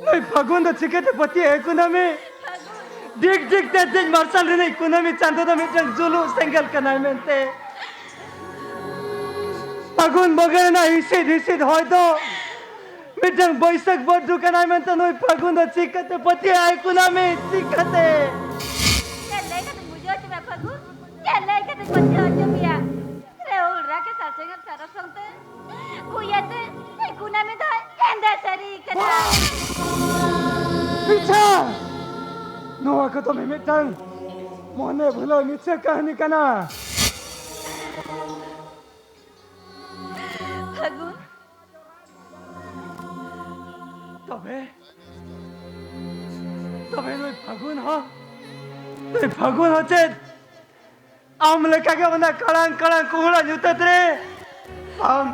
Noi Fagun da chikete pati aku name. Dik dik dik marsal rin aku name chanto da mitang zulu single kanai mente. Fagun bagar na hisid hoy do. Mitang boisak bodu kanai mente noi Fagun da chikete pati aku name chikete. Cellai kate mujo cuma Fagun. Cellai kate bocor cuma ya. Reul rakyat sarsengat sarasongte. Kuyate kuna me dah kenda sari kena. Picha. No aku to mitang. Mone bhulo mitse kahani kana. Fagun. তবে নই ফাগুন হ তুই ফাগুন হচ্ছে আমলে কাকে মনে কালাং কালাং কুহড়া জুতত রে আম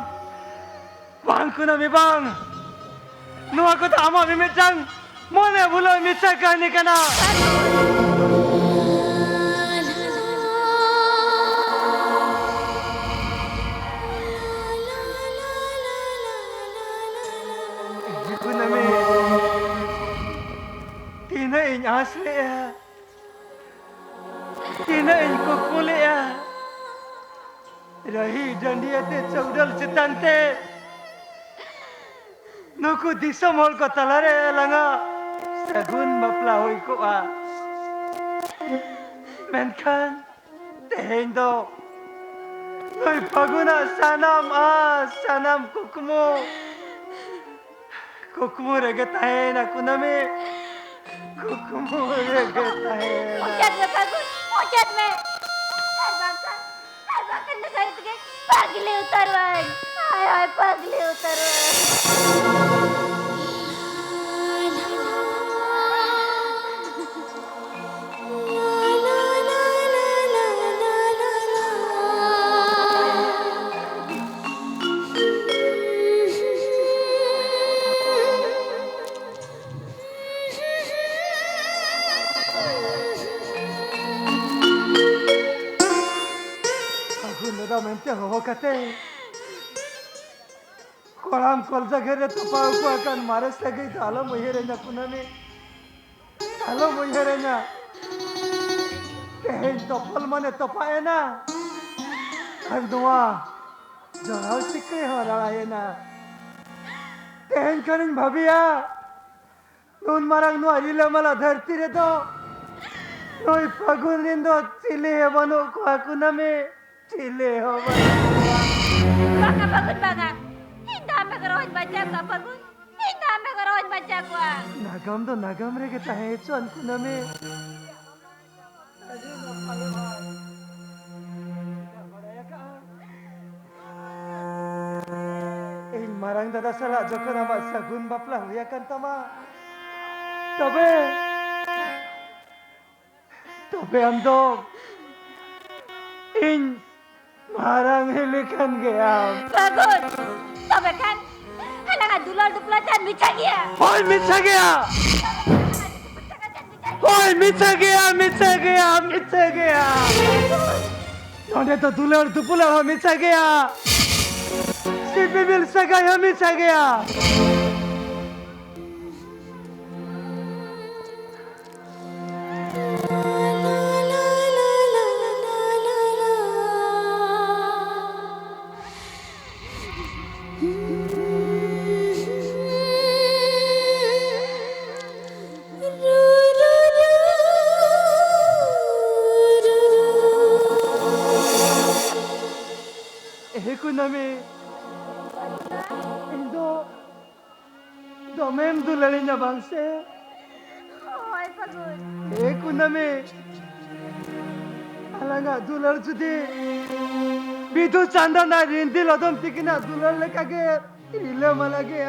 বাং কুনা বিবাং নোয়া কথা আমা বিমেচাং মনে ভুলো মিছা কাহিনী কেনা ले tina ko kule rahi dandia te chaudal chitante nuku disamol ko talare langa sagun bapla hoi ko menkan teheng do noi paguna sanam kukumu regetahen aku name kukumu regetahen Ojat me Fagun, ojat me. Terbakan na saya tige pagli utarwan. Ay pagli utarwan. mente ho kate kolam kolja gere to pau ko akan mare sagi talo mohere na kunani talo mohere na kehin topal mane topae na har dua jarau sikke haraye na kehin kanin bhabiya nun marang no arile mala dharti re to noi fagun rindo chile hebano ko akuname chile hoba Baka Fagun baka. Hinda me karoon baca ka Fagun. Hinda me karoon baca ko. nagam do nagam re ke tahe chon kuname in marang dada sala jokon ama sagun bapla huya kan tama tobe am do in marang hilikan gaya Fagun. Tobe kan. Halangan dulal dupla jan bica gya. hoy mitsa gaya hoy mitsa gaya nonde to dular dupula ho mitsa gaya sipi bil saga ho mitsa gaya kunami indo domem dulalinya bangse Hoy Fagun. kunami alanga dular judi bidu chanda na rindi lodom tikina dular lekage rile malage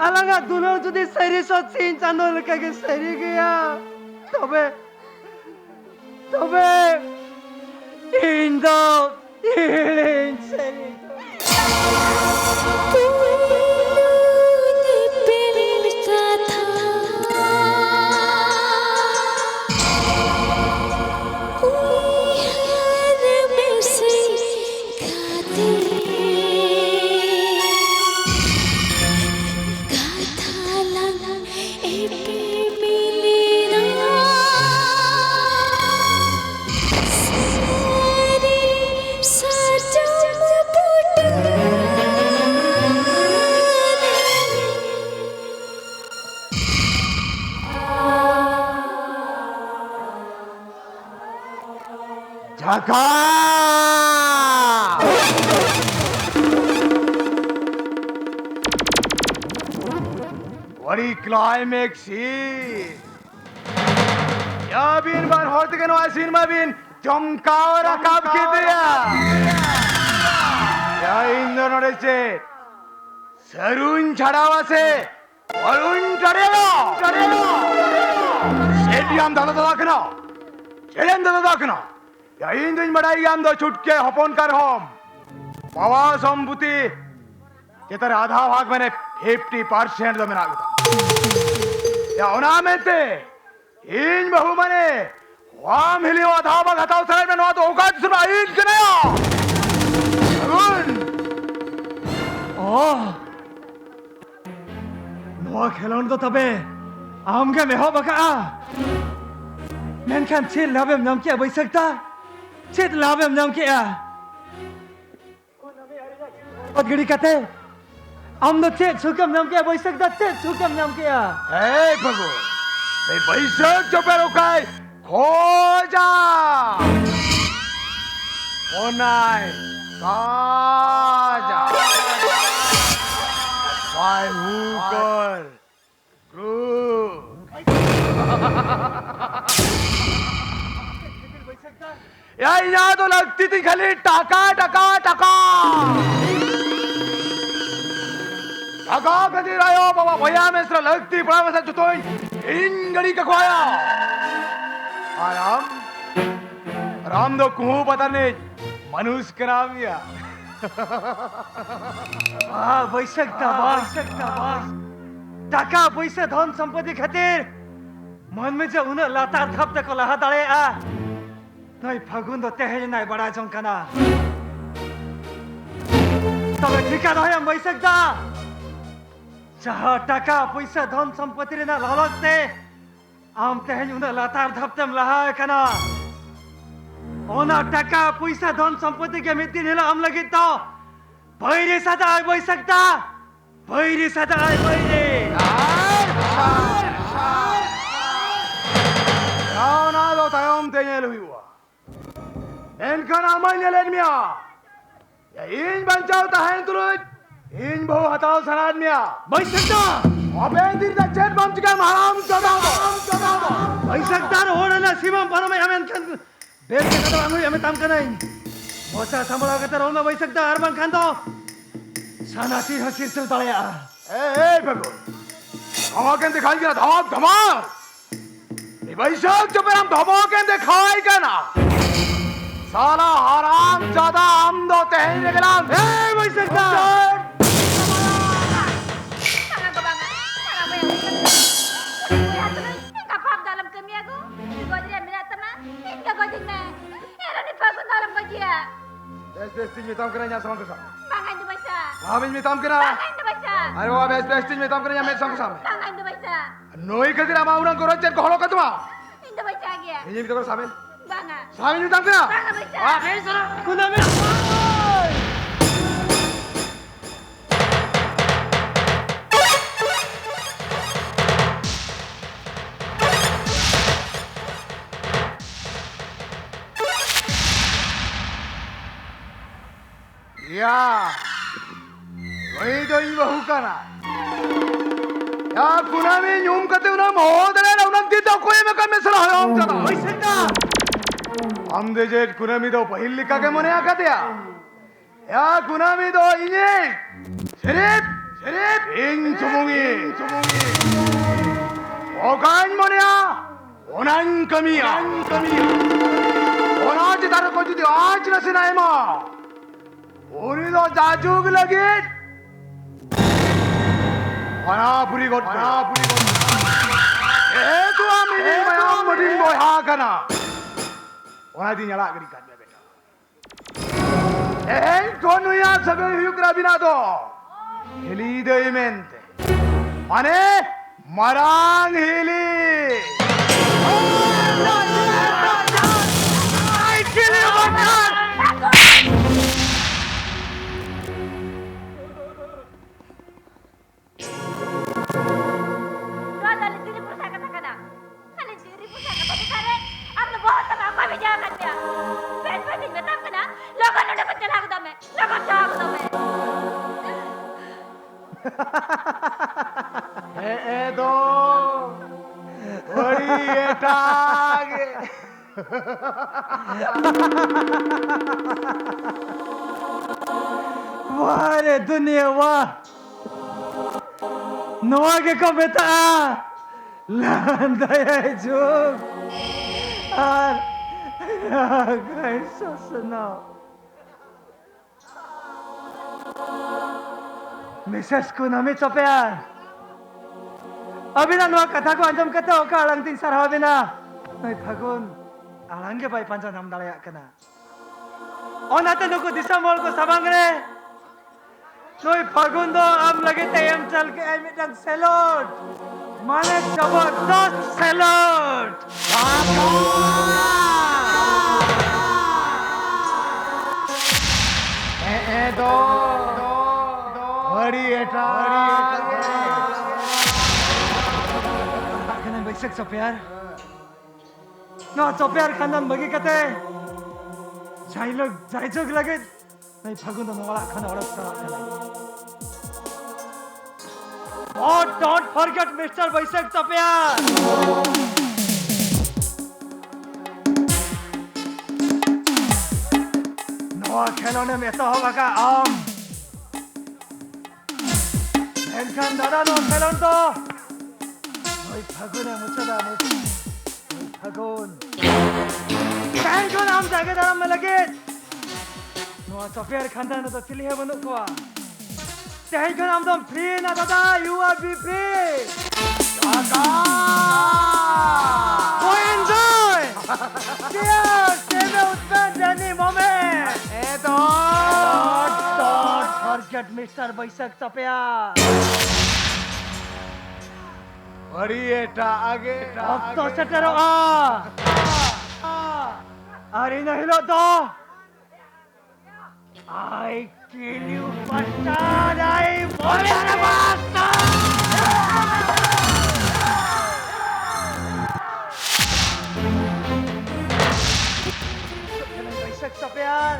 alanga dular judi sari sot sin chando lekage sari gaya tobe indo healing sari Jaga! What a climax scene! Ya bin bar horte keno asin ma bin chomkaora kap kidiya. Ya Indra noreche sarun chhadawa se arun chadelo. Stadium dada dakna. Stadium dada dakna. Ya Indra madai gam do chutke hopon kar hom. Pawa sambuti जेतर आधा भाग मैंने 50% जमीन आगे था या उना में ते इन बहु मने वाम हिली आधा भाग हटाओ साइड में नौ तो होगा जिसमें इन के नया नौ खेलों तो तबे Am ke meho baka. Men kan chet labem nam ke bai sakta. Chet labem nam ke a. Ot gidi kate. Am no chet sukam nam ke bai sakta chet sukam nam ke a. Hei Phagun, ei Baisakh Chopero kai khoja. Onai kaja. Vai hukar. Gru. यहाँ तो लगती थी खाली टाका टाका टाका टाका कधी रायो बाबा भैया मेसरा लगती पड़ा वैसा जो तो इन गड़ी का खोया आराम राम दो कुहू पता नहीं मनुष्य का नाम या bai sakta Taka पैसा धन सम्पत्ति खातिर मन में जो उन्हें लातार थप तक लहा डाले आ नहीं फागुन तो तेहरे नहीं बड़ा चौंकना तब ठिका रहे हम bai sakta जहाँ टाका पैसा धन सम्पत्ति ना लालचते आम तेहरे उन्हें लातार थप तक लहा कना ओना टाका पैसा धन सम्पत्ति के मिट्टी नहीं ला हम लगी तो भैरी साथा आए bai sakta भैरी साथा आए Bhairi Kau na do tayong tenya luhiwa. En kana man yelen mia. Ya in bancau tahan turut. In bau hatau sanad mia. bai sakta Aben dir da chet bam chika maram chadawa. bai sakta हो ना सीमा पर में हमें kan bell के कदम अंगुरी हमें ताम करना है मोसा संभाला के तरह ना bai sakta हर बंग खान तो सानाती हसीर चल ताया Hey Phagun. Dhamakan dikhai kena dhamak dhamak. Ei Baisakh Chopero dhamakan dikhai kena. Sala haram jada am do tehin nigelam. Hey bai sakta Tangan ko banget. Tangan mo yung lihat tuloy. Kapag dalam kami ako. Hindi ko din minat na. Hindi ko din na. Era ni Phagun dalam ko dia. best thing में काम करना यहाँ समझ सकता Tangan do ba siya? सामिल में काम करना Tangan do ba siya? अरे वो best thing में काम करना यहाँ मेरे समझ सामने Tangan do ba siya? नोई कर दिला माउना करो चेक कहलो कर तुमा Hindi ba siya dia? ये भी तो करो सामिल Banga. सामिल में काम करना Tangan ba siya? कुना में या वही तो ये बहू का ना या कुना में यूं करते उन्हें मोहदरे ना उन्हें दिता कोई में कम में सलाह हम चला bai sakta हम दे जेट कुना में तो पहले लिखा के मने आका दिया या कुना में तो इन्हे सिर्फ इन चुमुंगी ओकान मने आ ओनान कमिया ओनाच तारे को जुदी आज न सिनाए मा ओनी तो जाजुग लगे पनापुरी गोट ए तो आमी नहीं मयाम मडिंग बोय हा कना ओना दी nyala गरी काट में बेटा ए कोनु या सगळे हुकरा बिना तो हेली देमेंते माने मरांग हेली आई किले बकत Dua dari diri pusaka takana. Kalian diri pusaka tapi kare. Amna bahut sama apa beja kan dia. Ben ben betam kana. Logan udah betul aku dame. Logan dah aku dame. ए दो बड़ी एटाग वाह रे दुनिया वाह नवा के को बेटा लांदा जो और कैसा सुना मिसेस को नामे चोपया अभी ना नवा कथा को अंजम करते हो का अलग दिन सरहा बिना नहीं फागुन अलग के भाई पंचा नाम डाले कना और नाते नुको दिशा मोल को सबांग रे Noi Fagun do am lagi tayam chal ke ai mitang salute. Mane jabardast salute. Hadi eta. Kanan baisak Sofiar. No Sofiar kanan bagi kate. Jai jog lagi. Noi Fagun do wala khana wala sa. Oh, don't forget Mr. Vaisak Sofiar. Noah खिलौने में ऐसा होगा का आम मेनखान दादा no खिलौन तो भाई फागुन है मुझे दा फागुन फागुन आम जाके दाराम में लगे Noah Sofiar खानदान तो चिली है बंदूक को Tehkan am dom free na dada, you are be free. Kaka! Go enjoy! Cheers! Save Utman Johnny moment! Don't forget Mr. Vaisak Sapya. Hadi eta आगे. अब तो सटरो अरे नहीं लो तो I kill you bastard! I warrior bastard! नहीं बच सकता प्यार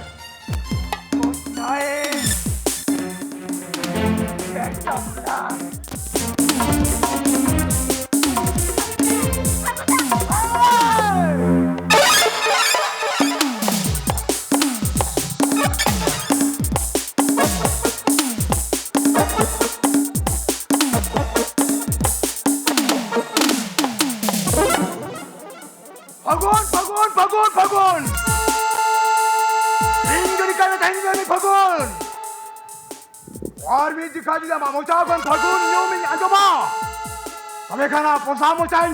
Fagun! इंजरी करने चाहिए नहीं Fagun! और भी दिखा दिया मामोचा बन Fagun न्यू में अंजमा हमें खाना पोसा मोचाइन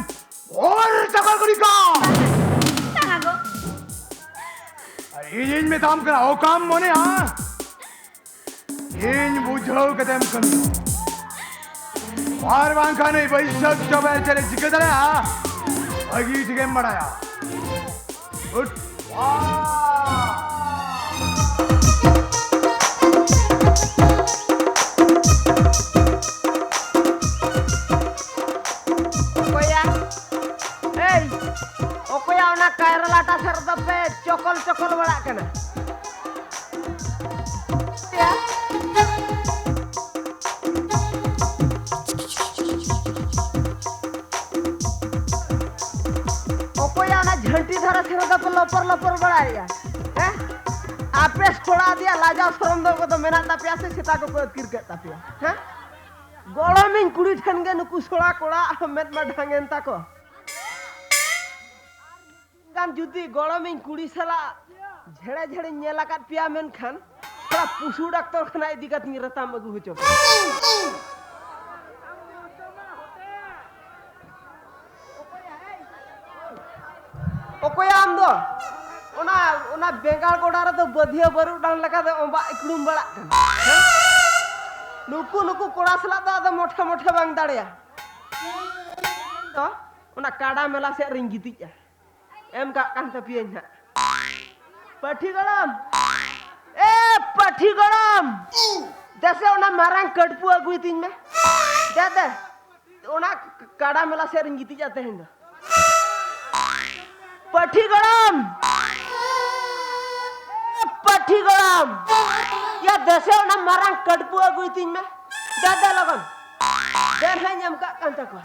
और चक्कर करी का Tangago. अरे इन में काम करा हो काम मोने हाँ इन बुझो कदम कर और वहाँ खाने वही सब जब चले जिके चले हाँ अगी जिके मराया Good. Okoya, hey, Okoya una Kerala ta serta pe cokol bala kana. Ya. Okoya una झंटी धरा serta pe लपर बड़ा या, हैं? आपे छोड़ा दिया लाजा शरम दो को तो मेरा तापिया से सीता को क्रिकेट तापिया, हैं? गोड़ा में कुड़ी ठनगे नुकु सोड़ा कोड़ा मेट में ढंगेन ताको गान जुदी गोड़ा में कुड़ी सला झेड़े नेला काट पिया मेन खान थोड़ा पुसू डॉक्टर खाना दिक्कत नहीं रहता मगु हुचो ओकोया आम दो ओना बेंगाल गोड़ा रे तो बधिया बरु डान लगा दे ओबा इकड़ुम बड़ा नुकु कोड़ा सला दा मोठे बांग दाड़िया तो ओना काड़ा मेला से रिंगितिया एम का कान तपिया ना पठी गड़म जैसे ओना मारांग कटपु अगुई तीन में दे ओना काड़ा मेला से रिंगिति जाते हैं पठी गड़म या दसे ओना मारांग कटपु अगुई तीन में दे लगन देन है ñam का कांता को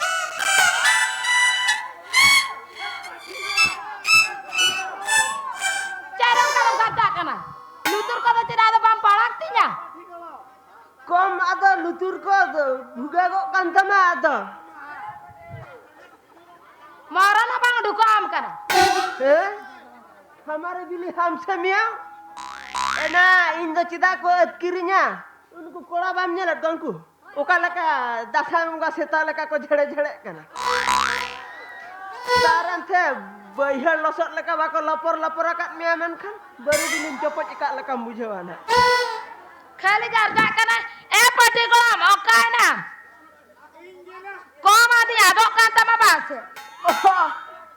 Carong kalau gada kana. Lutur ko tidak ada bam palaktinya. कम आदा लुतुर को भुगा को कांता में आदा Marana bang dukam kana. हमारे बिली हमसे मियाँ ना इन दो चिदा को किरिnya उनको कोड़ा बामnya लटकन को ओका लका दासा मुंगा सेता लका को झड़े कना सारन थे बैहर लसट लका बाको लपर का मिया मन खान बारू बिलिन चोपट इका लका मुझेवाना खाली garda kana pati golam okai na koma di adok kan tama base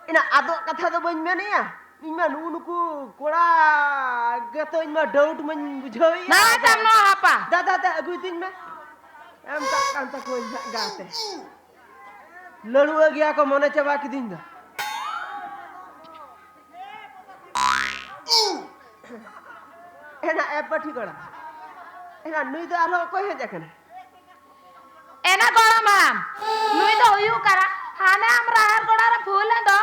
ina adok katha do bañ meni ya inya nuku kora gato inya doubt man bujhoi na tam no apa da agu tin me em tak kan tak ko gate लड़ुआ गया को मने चबा के दिन दा एना पठी कड़ा एना नुई दो आरो को हे जकन एना गोला माम नुई दो हुयु करा हाने हम राहर गोड़ा रे फूल दो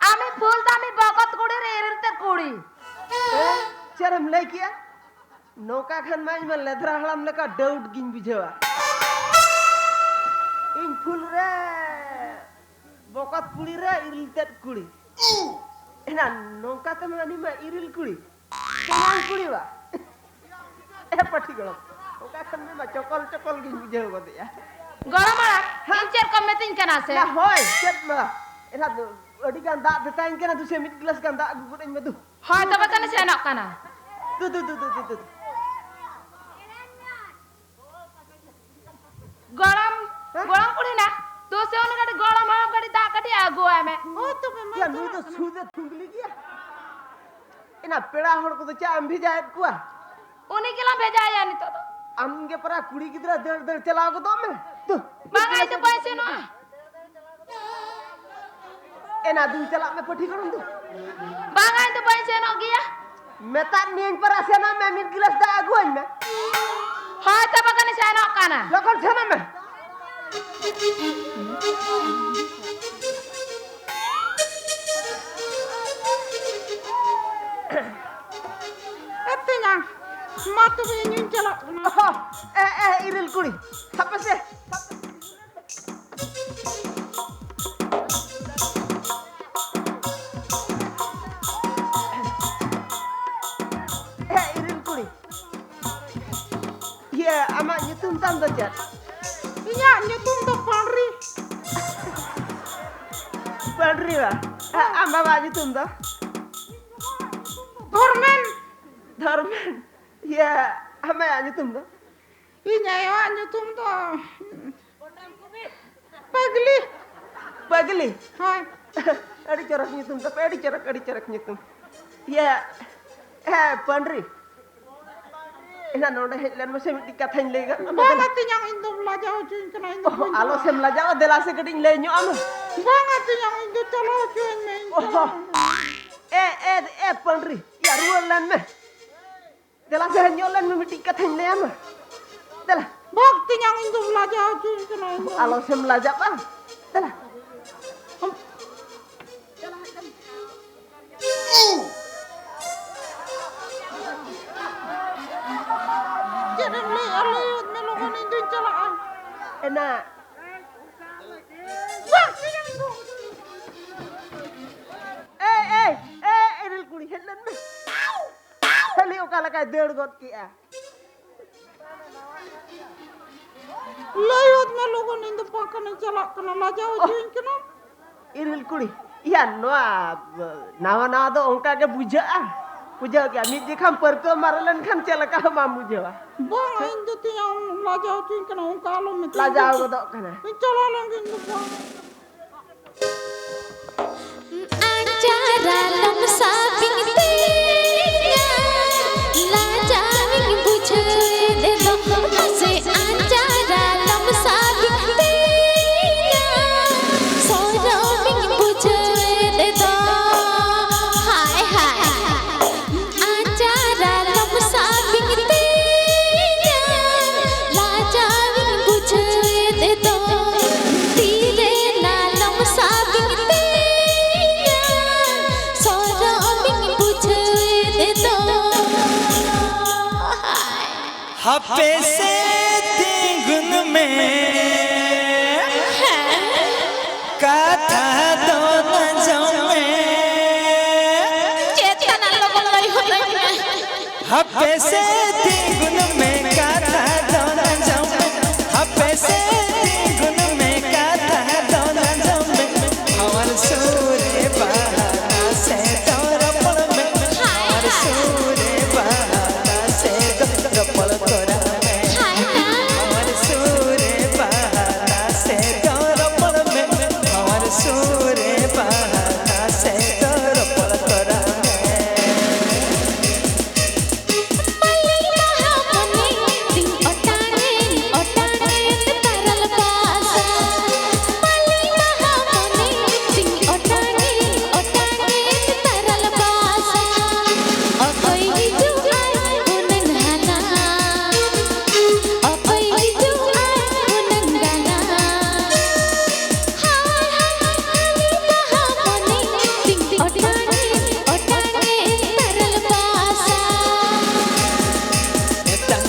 आमी फूल ता आमी बकत कुड़ी रे इरते कुड़ी चरम ले किया नौका खान माई में लेधरा हलाम लेका डाउट गिन बुझेवा इन फूल रे बकत कुड़ी रे इरते कुड़ी एना नौका ते मानी में इरिल कुड़ी केना कुड़ी बा पठी गलो नौका खान में चकल गिन बुझेवा दिया गोला मारा इंचर कम में तीन कना से ना होय चेत मा एना अडी गान दा बेताइन केना दुसे मिट गिलास गान दा गुडइन में दु होय तब कने से नक कना दु गोलम कुड़ी ना तो से उन गाड़ी गोलम हम गाड़ी दा कटी आगो है मैं ओ तो मैं या नुई तो सुदे थुंगली गया इना पेड़ा हड़ को तो चा हम भी जाए कुआ उन्हीं के ला भेजा या नहीं तो आमगे परा कुड़ी गिदरा दर चलाओ को दो में तू बांगाई तो पैसे नो एना दू चला में पठी करन दू बांगाई तो पैसे नो गया मेता नींद पर आसे ना मैं मिट गिलास दा आगुन में होय तब कने से नक कना लकल छना में एतिना मत भी नी चला इरिल कुड़ी छापे से इरिल कुड़ी ये ama nyutum tam do chat iya nyutum do Pandri ba amba ba nyutum do Dharmen ya ama ya nyutum do iya ya nyutum do pagli hoy adi corak nyutum tapi adi corak nyutum ya Pandri ina nonde headline में से मिट्टी का thane लेगा बांगा तियां इंदो लाजा जुइन कना इंदो आलो से लाजा देला से कटिंग ले न्यो आम बांगा तियां इंदो चलो जुइन में ए पंडरी या रुलन में देला से न्यो लन में मिट्टी का थैन ले आम देला बाग तियां इंदो लाजा जुइन कना इंदो आलो से लाजा बा देला Jangan lihat melokan itu jalan. Enak. Wah, tiang itu. Eril kuri helan me. Heli ukala ka ded got kiya. Lihat melokan itu pakan jalan kena laja ujung kena. Eril kuri. Iya nawa do ongka ke buja puja ke amit dikham perko maralan kan celaka ma muja bang indo tiang laja ujung kena ongka lo mit laja go do kana colo lagi indo bang Acara lam sabing tiya laja wing buche de lo ase acara lam sabing tiya soro wing buche de do hai acara lam sabing tiya laja wing buche de do tire na lam sabing tiya soro wing buche de do हपे से तिगुन में कथा दो न जमे चेतना लोगों लई होई हपे से तिगुन में कथा दो न जमे हपे से तिगुन में कथा दो न जमे हमार सूरे बहाना से दौर पल में हमार सूरे बहाना से दौर पल तोरा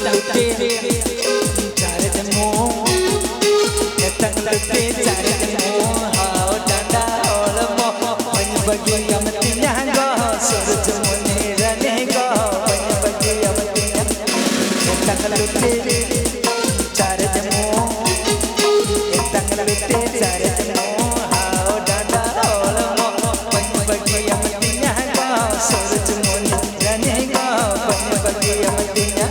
lute chare jamo etang lute chare jamo hao danda olmo pan bagi amtinya go surj mone rane go pan bagi amtinya etang lute chare jamo etang lute chare jamo hao danda olmo pan bagi amtinya go surj mone rane go pan bagi amtinya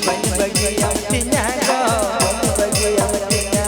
pan bagi amtinya go pan bagi amtinya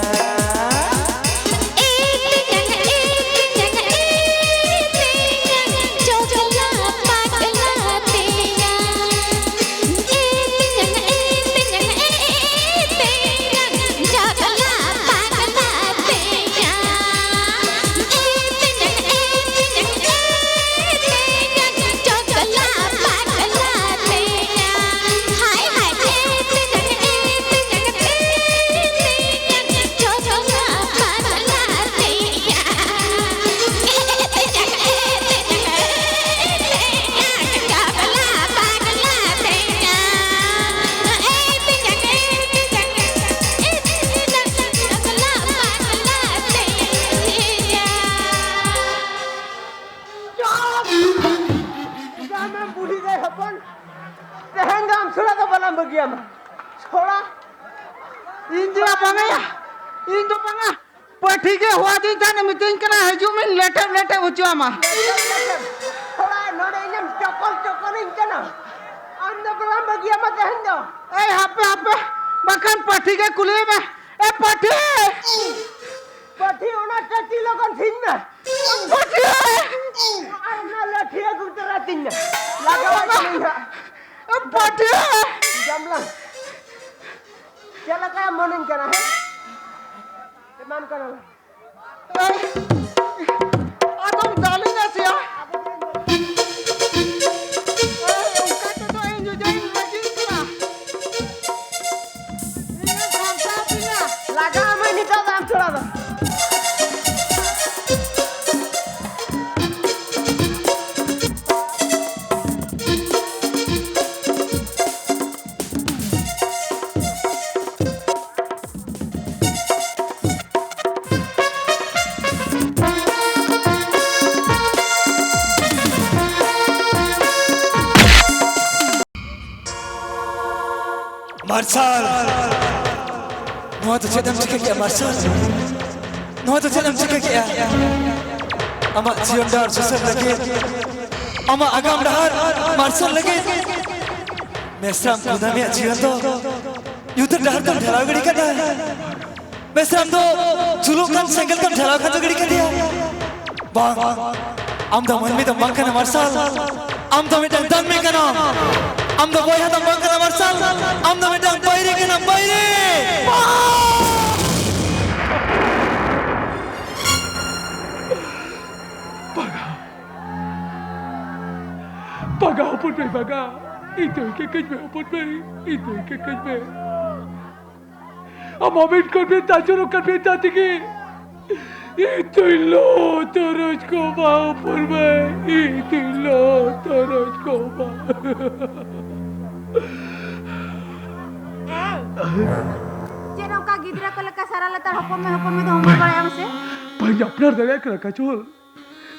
Jangan budi gay hapon. Tehen gam sura ka balam bagi ama. Sola. Injo apa ya? Injo panga. Pathi ke hua din tan meeting kana haju min lete uchu ama. Sola node inam cokol in kana. Anda balam bagi ama tehen do. Hape. Makan pathi ke kuli me. Pathi. Pathi ona tati logan thinna. Pathi. Ana lathia gutara tinna. Lagawa tinna. Pathi. Jamlang. Chela kaya morning kana hai. Teman kana. Atom dali na siya. Uka to enjo jain lagi kala. Ini samsa pinga. Laga mai nita dam thoda da. Marshal, no to chedam chike Marshal, no to chedam chike ama jion dar susar lage, ama agam dahar Marshal lage, mesram kuda me jion to, yutar dahar kam dhalao gadi kada, mesram to juluk kan single kam dhalao kan gadi kada, bang, am da man me da bang kana Marshal, am da me dan me kana. I'm the boy hadam bang kana Marshal. I'm the medang bayre kana bayre. Baga upon me, baga. Itu ke kej me upon me. Itu ke kej me. A moment kon me tajuro kan me tatigi. Itu lo terus koma upon me. Itu lo terus koma. Cina ka gidra ko leka sara letar hopon me do homor bare amse. Bhai apnar daya kara kachol.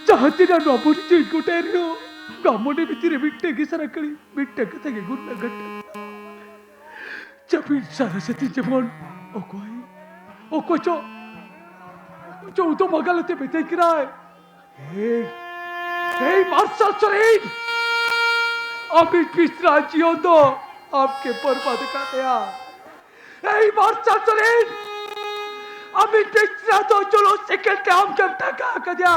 Chahati na nopur chin ko terio. Gamone bitire bitte ki sara kari. Bitte ka theke gunna gatta. Chapin sarasati jemon okoi cho to magalate bete kirai. Hey Marshal Sarin. अभी पिछड़ा जियो तो आपके बर्बाद कर दिया। Hey Marshal Sarin. अभी पिछड़ा तो चलो सेकंड के हम जब तक कर दिया।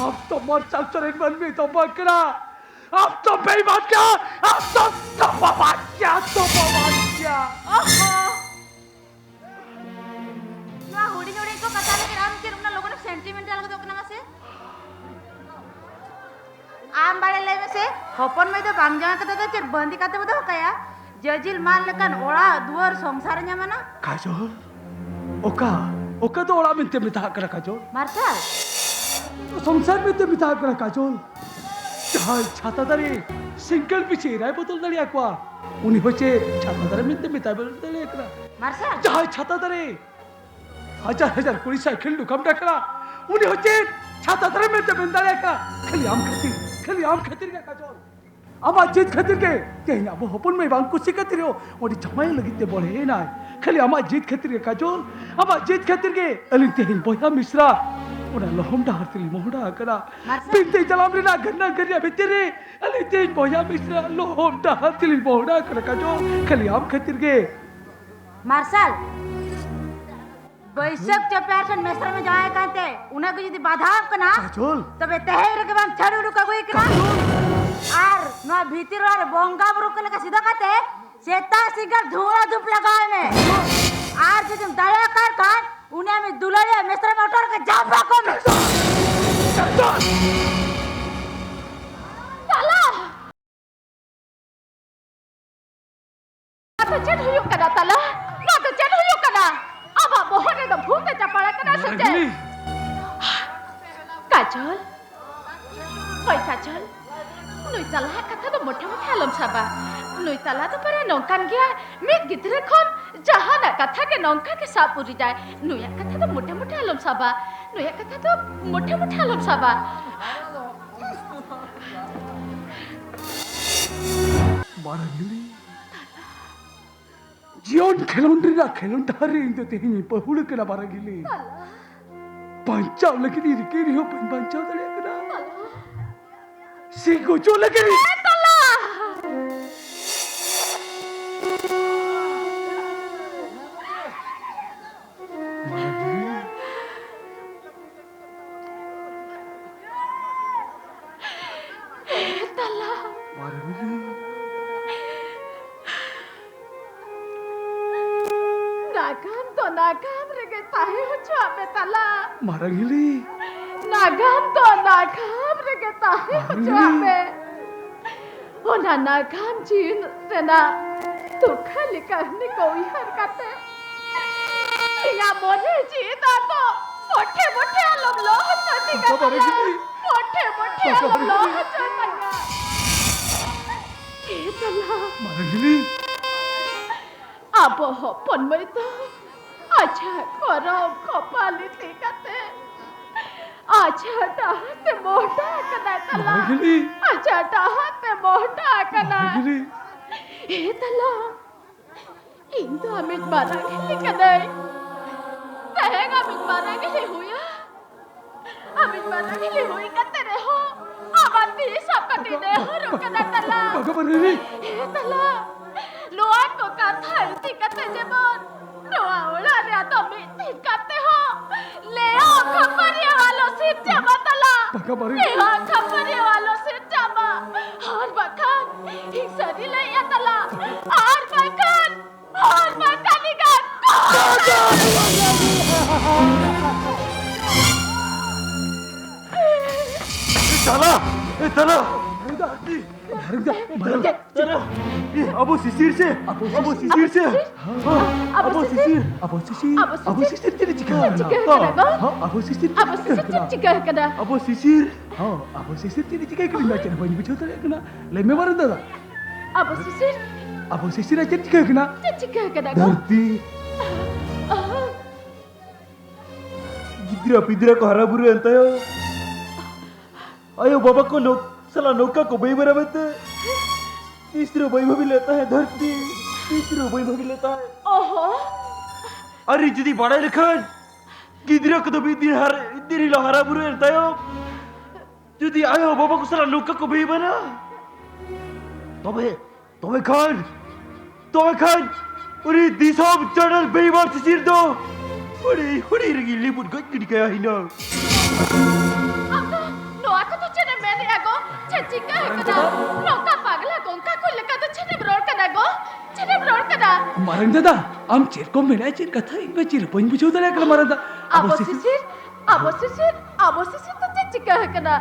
अब तो Marshal Sarin मन में तो बकरा। अब तो बेईमान क्या? अब तो बवाल क्या? ना हुडी को कथा लगे राम के रुमना लोगों ने सेंटिमेंटल को दोकना से आम बाड़े ले में से हपन में तो बांग जाना कता तो चर बंदी काते बता कया जजिल मान लेकन ओड़ा दुआर संसार nya mana काजोल ओका तो ओड़ा में ते मिता कर काजोल मार्शल संसार में ते मिता कर काजोल जहां छाता दरी सिंगल पीछे राय बोतल दरी aqua उन्हीं बच्चे छाता दरे मिलते मिता बोलते लेकरा मार्शल जहाँ छाता दरे हजार कुड़ी साइकिल लुकम टकरा उन्हीं बच्चे छाता दरे मिलते मिलता लेकरा खाली आम खातिर का काजोल अब जीत खातिर के तेना वो हपन में बांग कुछ खातिर हो और जमाई लगिते बोले ना खाली आमा जीत खातिर के काजोल अब जीत खातिर के अलिंग तेहिन बोया मिश्रा उन्हें लोहम डाहर तिली मोहड़ा करा बिंते जलाम रे ना गन्ना करिया बितेरे अलिंग तेहिन बोया मिश्रा लोहम डाहर तिली मोहड़ा करा काजोल खाली आम खातिर के मार्शल बैसक चपेटन मेसर में जाए कहते उन्हें को यदि बाधा कना काजोल तबे तहेर के बाम छाड़ू रुका कोई कना आर नो भीतर रे बोंगा ब्रोकल का सीधा कहते सेता सिगर धुआं धूप लगाए में आर जो तुम दया कर कान उन्हें में दुलड़े मेसर में उतर के जाबा को में ताला तो चल हुयो कना ताला ना तो चल हुयो कना अब मोहने तो भूते चपड़ा कना सच्चे काजल ओय काजल नुई ताला कथा तो मोठे मोठे आलम साबा नुई ताला तो परे नौकान गया मित गिदरे खन जहां ना कथा के नौका के साप उड़ी जाए नुया कथा तो मोठे मोठे आलम साबा नुया कथा तो मोठे मोठे आलम साबा मारगिली जीवन खेलोंडारी इंदो तेहिनी पहुड़ के ना मारगिली पंचाव लगी रिके रियो पंचाव दले कना सिंगो चो लगी ताला ताला नागाम तो नागाम रे गए ताहे हो छापे ताला मारगिली नागाम तो नागाम रे गए ताहे हो छापे ओना नागाम जीन रेना तू खाली कहने कोई हरकते या मोने जीता तो मोठे मोठे आलम लोह चती का मोठे मोठे आलम लोह चता का ए ताला मारगिली अब हो पनमय तो अच्छा करो कपाली टिकते अच्छा टाहते मोटा कना तला मारगिली अच्छा टाहते मोटा कना मारगिली ए तला इंदो अमित बारा खेली कदई तहेगा अमित बारा खेली हुआ अमित बारा खेली हुई कते रे हो आबादी सब कती दे हो रुकना तला मारगिली ए तला लोआन को कथा इति कते जेबन लोआ ओला रे तो मिति करते हो ले ओ खपरिया वालो सिर जाबा तला ले ओ खपरिया वालो सिर जाबा हर बखन एक सरी ले या तला हर बखन निगा ताला ए ताला अबो सिसिर से तेरे चिका तेरे चिका के macam apa ni betul tak kena leme baru dah Abo sisir aja चिका kena धरती गिद्रा पिद्रा को हरा बुरा अंत आयो बाबा को साला नौका को भाई बराबर तीसरा वैभव भी लेता है धरती तीसरा वैभव भी लेता है ओहो अरे जदी बड़ा लिखन गिद्रा को तो भी दिन ही हरा बुरा रहता है जदी आयो बाबा को साला नौका को भाई बना तबे खान उरी दिसोब चैनल बेईमान सिर दो उड़ी रगी लिपुट गज गया ही ना aku tuh cina meni aku cacika kada roka pagla gonka kulle kada cina bror kada marang dada am cir ko mena cir katha inba cir poin bujo dale kala marang da abo sisir tuh cacika kada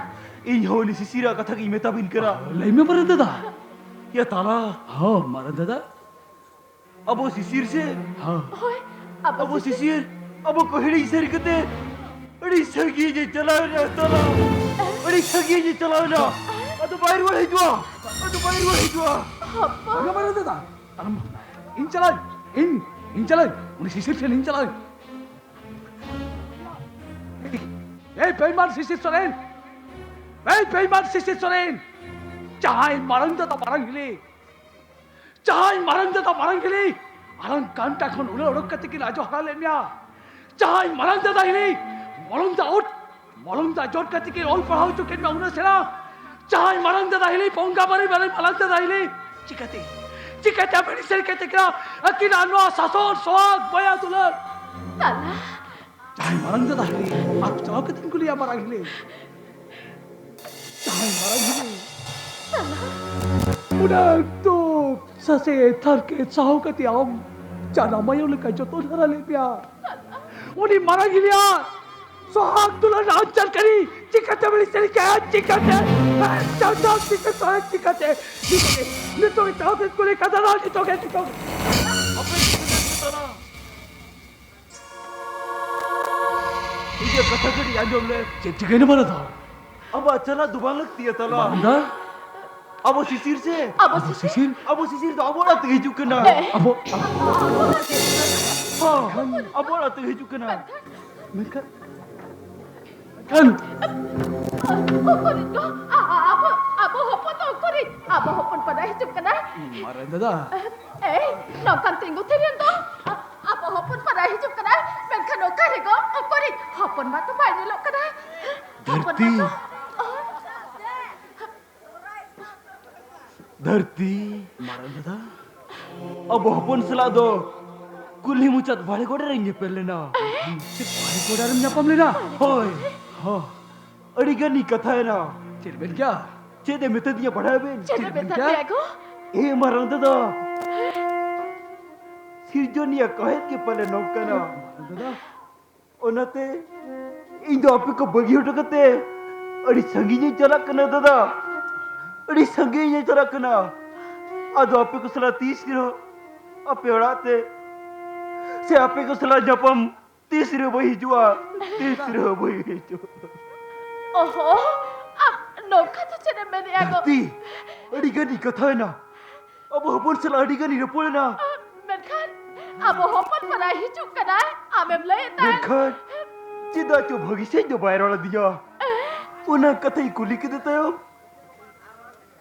इन होली सिसिरा कथा की मेता बिन करा lai me marang dada या ताला ha marang dada अब वो सिसिर से ha hoy अब वो सिसिर अब वो कोहड़ी सर कते अड़ी सरगी जे चला ना ताला अड़ी सरगी जे चला ना अतो बाहर वाले जुआ Bagaimana mana tu dah? Alam, in jalan. Ini sisir in jalan. Peyman sisir soren. Peyman sisir soren. Cahai marang dah marang gili. Cahai marang dah marang gili. Alang kanta kon ulah kata kira ajo halalnya. Cahai marang dah gili. Malum dah jod kata kira all pahau tu kena una sela. Cahai marang dah gili. Pongga bari marang dah gili. Cikate apa ni sel kata kira. Akin anu sason soak bayar tular. Tala. Cahai marang dah gili. Aku jawab ketin kuliah marang gili. Cahai marang gili. Udah tu sase thar ke चाहो कति आम जाना मायो लेकर जो तो धरा ले पिया उन्हीं मारा गिलिया सुहाग तुला नाचर करी चिकते बड़ी सरी क्या चिकते चाव चिकते नहीं तो इतना फिर कुले कदर आ नहीं तो क्या अपने चिकते ना इधर कथा करी आजो ले चिकते ने मारा था अब अचानक दुबारा लगती है तला Abo sisir se. Abo sisir? Abo sisir tu abo lah terhiju kena. Abo abo lah terhiju kena. Mereka kan Kurit tu, abo hopon tu kurit. Abo hopon pada hidup kena. marah dah. Nonton tengok terian tu. Abo hopon pada hidup kena. Mereka nak kari ko, kurit. Hopon batu banyak lok kena. धरती धरती marah dah. अब हपन सला दो कुली मुचत भाड़े कोड़े रहेंगे पहले ना भाई को डरम ना पमले ना होय हाँ अड़िगा नी कथा है ना चिरबेन क्या चेदे में तो दिया पढ़ा है Ben Cina betul dia ko. मरन तो सिरजोनिया कहे के पहले नौका ना ओनते इन दो आपे को बगी उठ करते अड़ी संगी ने चला करना दादा अड़ी संगी ने चला करना आदो आपे को सला 30 किलो आपे उड़ाते से आपे को सला जपम 30 किलो वही जुआ 30 किलो वही जुआ Oh, nokah tu cina beri aku. ती अड़ी गनी कथा है ना अब हपन सला अड़ी गनी रपोले ना Menkan, abo hopon pada hidup kena. Amem leh tak. देखा चिदा जो भविष्य जो बाहर वाला दिया उन्हें कथा ही कुली के देता है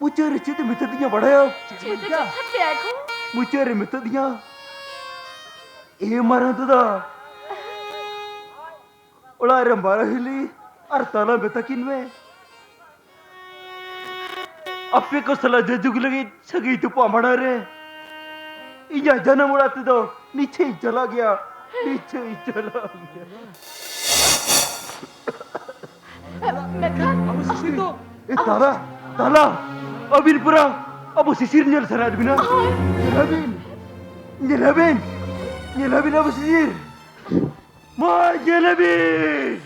मुझे रिश्ते तो मित्र दिया बढ़ाया Cina betul dia ko. मुझे रे मित्र दिया ये मारा तो दा उड़ा रे मारा हिली और ताला बेतकिन में अपने को सला जजुग लगी सगी तो पामड़ा रे इया जन्म उड़ाते दो नीचे ही चला गया नीचे ही चला गया Menkan, अब सिसी तो ताला ताला अबिन पुरा अब Sisir nyel sarat bina nyelabin अब sisir ma nyelabin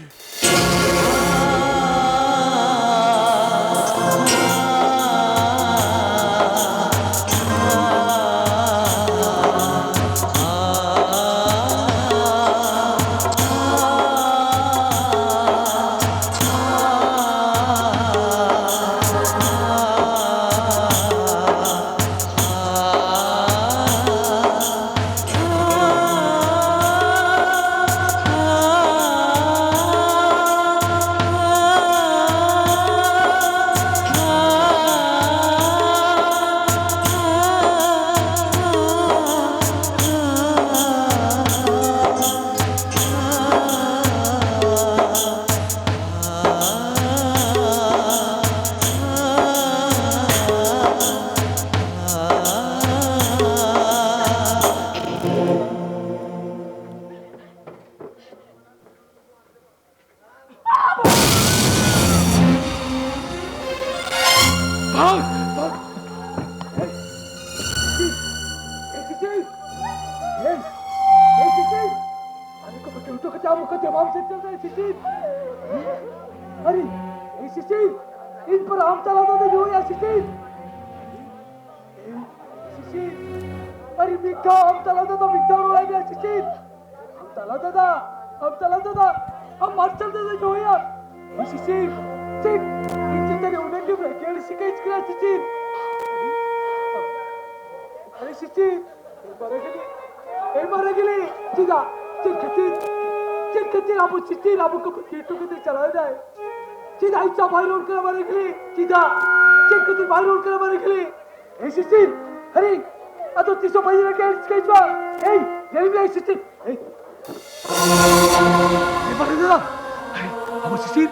시치 말해 길이 지가 찐 아부 시치 아부 그 뒤쪽에 चलाया जाए 지가 이차 바이럴 करा 말해 길이 지가 찐 바이럴 करा 말해 길이 ए 시치 हरी अतो 300 भाई के स्केच बा ए यही में सिची ए बारे दादा अरे अब सिची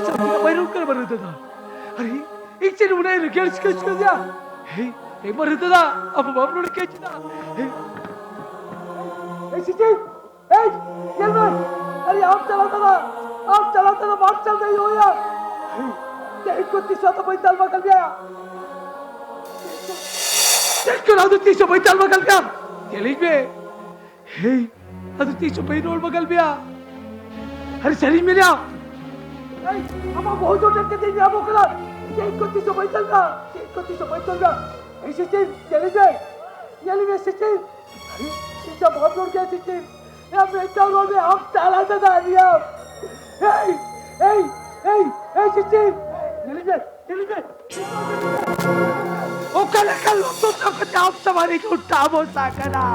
सब बाइरल कर बारे दादा अरे एक चीज उन्हें रिकेल स्केच कर दिया ए बारे दादा अब बाप ने क्या चिना ए सिची ए चल भाई अरे आप चलाता था बात चल रही हो यार ये को 300 भाई तलवा कर दिया करा दो 300 भाई तलवा कर दिया चलिए बे हे ಅದು 300 भाई रोल बगल में आ अरे शरीर में आ हम बहुत जोर के दिन अब करा ये 300 भाई चल रहा 300 भाई चल रहा ऐसे चले जाए ये ले से अरे इसका बहुत जोर के से या बेटा रोल में हम चला था दिया ए से चले जाए ओ कल तो सब आप सवारी को उठा बोसा करा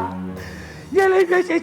ये ले बेचे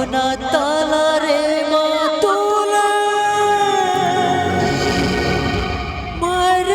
होना ताला रे मातुला मार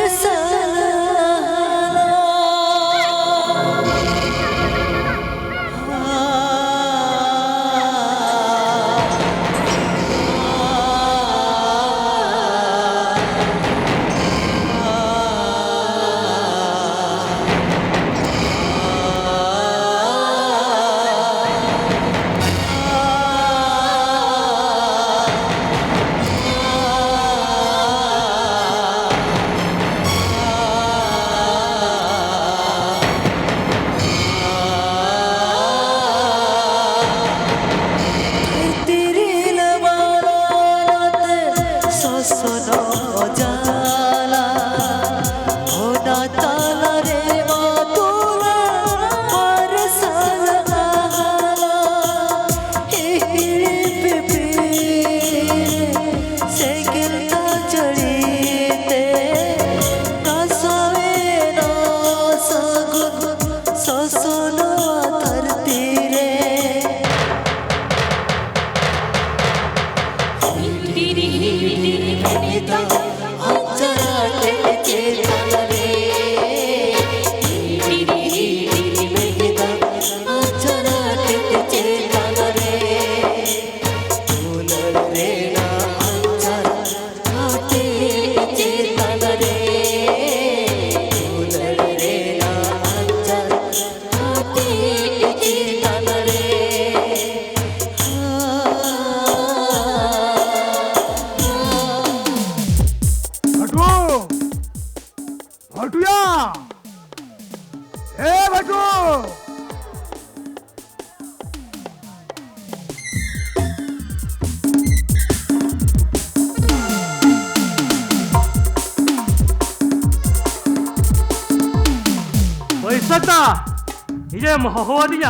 이제 뭐 어디냐?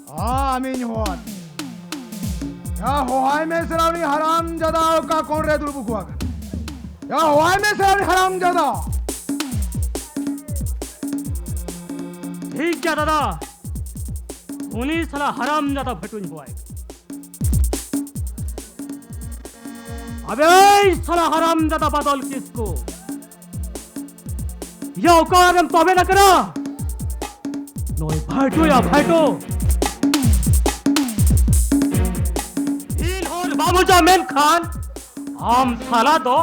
आमीन होत या होहाय में सरावनी हराम जदा का कौन रे दुल बुकुआ या होहाय में सरावनी हराम जदा ठीक क्या दादा उन्हीं साला हराम ज्यादा भटून हुआ है अबे साला हराम ज्यादा बदल किसको ये औकात हम तोबे न करा नोई भाटो या भाटो बाबूजा मेन खान हम साला दो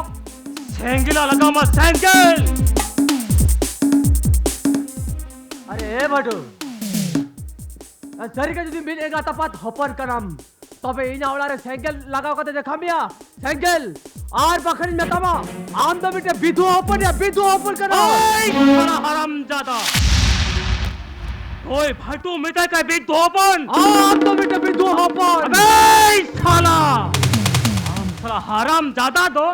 सेंगिला लगा मा सेंगल अरे ए भटो जरी का যদি মিল এগা তাপাত হপর কারাম তবে এই নাওলারে সাইকেল লাগাও কত দেখা মিয়া সাইকেল আর পাখরি মেতামা আম তো বিটে বিধু হপর করা ওই সালা হারামজাদা ওই ভাটু মিটা কা বিধু হপন আম তো বিটে বিধু হপর এই সালা আম সালা হারামজাদা দো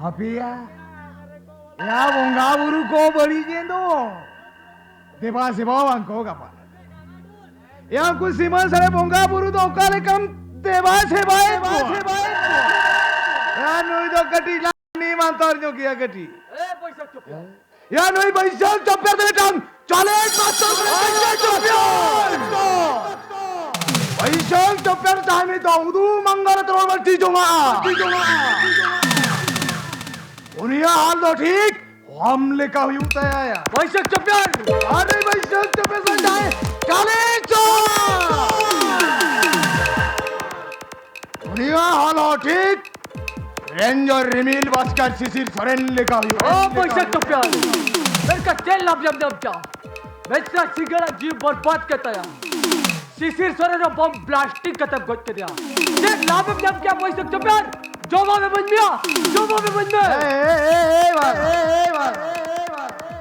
Apia, ya bonga buru ko bari jendo. Deba seba bangko kapan. Ya ku siman sare bonga buru do kale kam deba seba ko. Ya noi do kati ni mantar nyo kiya kati. এ পয়সা চুপ Ya noi baisal chopper de tam. Chale master baisal chopper. Baisal chopper time to udu mangal trol ti jonga. उन्हें हाल दो ठीक हमले का हुई उताया आया পয়সা চুপ अरे भाई सब तो पैसा जाए चले चो उन्हें हाल हो ठीक रेंज और रिमिल बसकर सिसिर सरेन लेका हुई ও পয়সা চুপ मेरे का तेल लब जब जब क्या मेरा सिगरेट जीव बर्बाद करता है शिशिर सोरे नो बम प्लास्टिक खत्म कर दिया देख लाभ जब क्या पैसा चुप जोबा में बन गया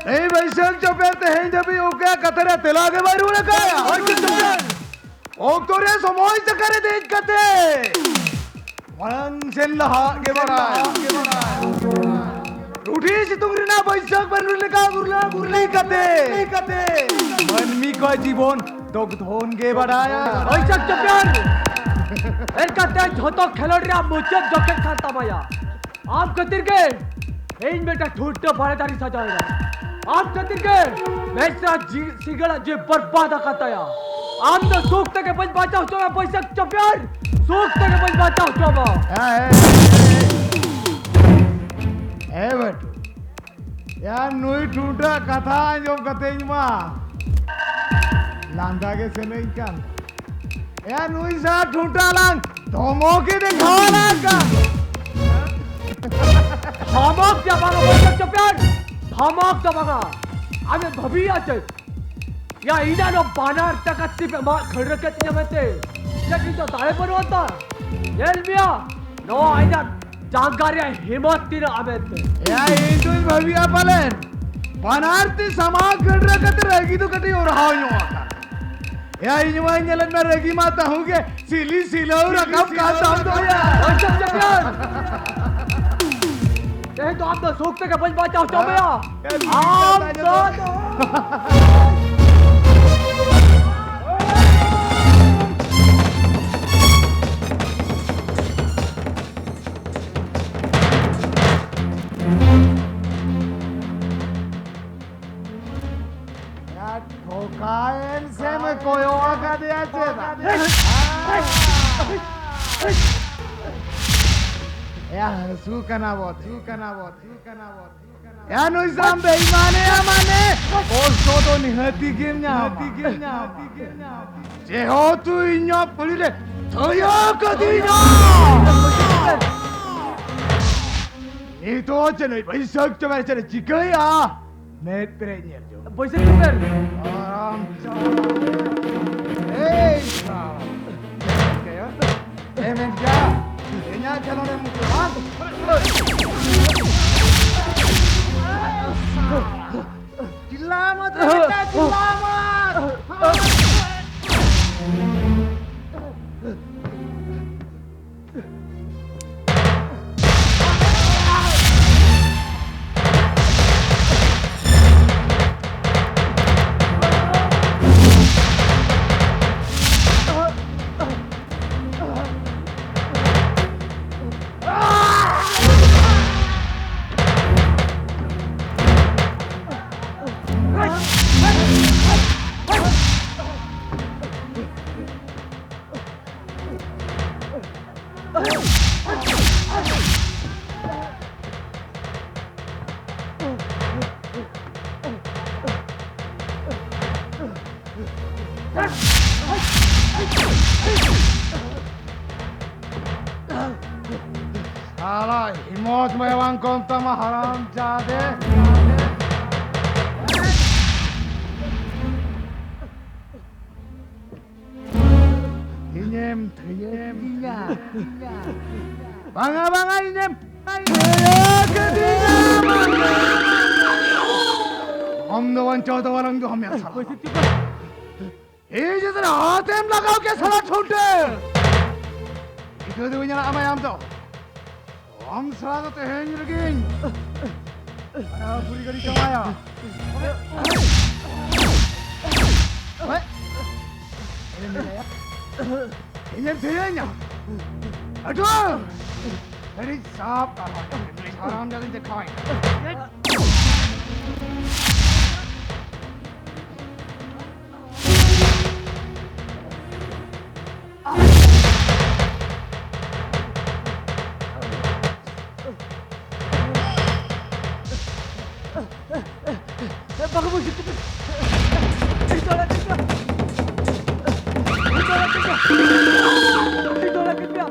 नहीं भाई सब चुप ते हैं जब भी ओके कतरा तेला के बारे में कहा Oktore somoy sakare dej kate. Walang senlah ke bara. Ruthi situng rina baisak banrule ka gurla kate. Manmi ko जीवन dogdhon ke badaya. बैसक चप्यार एरका ते झोतो खेलोड़िया मुझे जॉकेट खाता माया आप कतिर के इन बेटा ठूटे फाड़ेदारी सजाएगा आप कतिर के मेरा सिगड़ा जे बर्बाद करता या आप तो सूखते के बच बचाओ तो मैं बैसक चप्यार सूखते के बच बचाओ तो मैं बेटू यार नुई ठूटा कथा जो कते मा लांगा के से नहीं kan यार नुई सा ठूटा लांग धोमो के दिखावा लांग का धमक जबागा बैसक चप्यार धमक जबागा आम्ही भभी आचे या इना नो बानार तकत्ती पे मार खड़ के तिने में ते लेकिन तो ताळे पर होता येलमिया नो आइना जांगारिया हिम्मत तीन आमेते यार इंटू भविया पलन बनारती समाज गड़ रखत रहेगी तो कटी हो रहा हूँ आका यार इनवा इंजलन में रहेगी माता हूँ के सिली सिलो रकम का दाम दो यार बैसक चप्यार ये तो आप तो सूखते के बच बचाओ तो भैया आप तो ठोकायन से मैं कोई आका दिया चेता यार सुकना बहुत यार नुई साम बेईमाने या माने ओस्तो तो निहती गिरना जे हो तू इन्या पड़ी ले थयो कदीना ये तो चले भाई सब चले चले चिकया नेट प्रेन्यर जो बैसक चप्यार आराम Hey, menja, enya chalo de musuh. Selamat, selamat. Salah, imot mewang konta maharam jade. Inyem, banga inyem. हम दवन चौदह वारंग जो हमें साला ये जितना हाथ हम लगाओ के साला छोटे इधर दो इन्हें आमाय हम तो हम साला तो हैं ये लगिंग अरे पूरी गली कमाया इन्हें थे अटो अरे साफ का आराम जल्दी दिखाएं Bagus itu. Ditolak dia.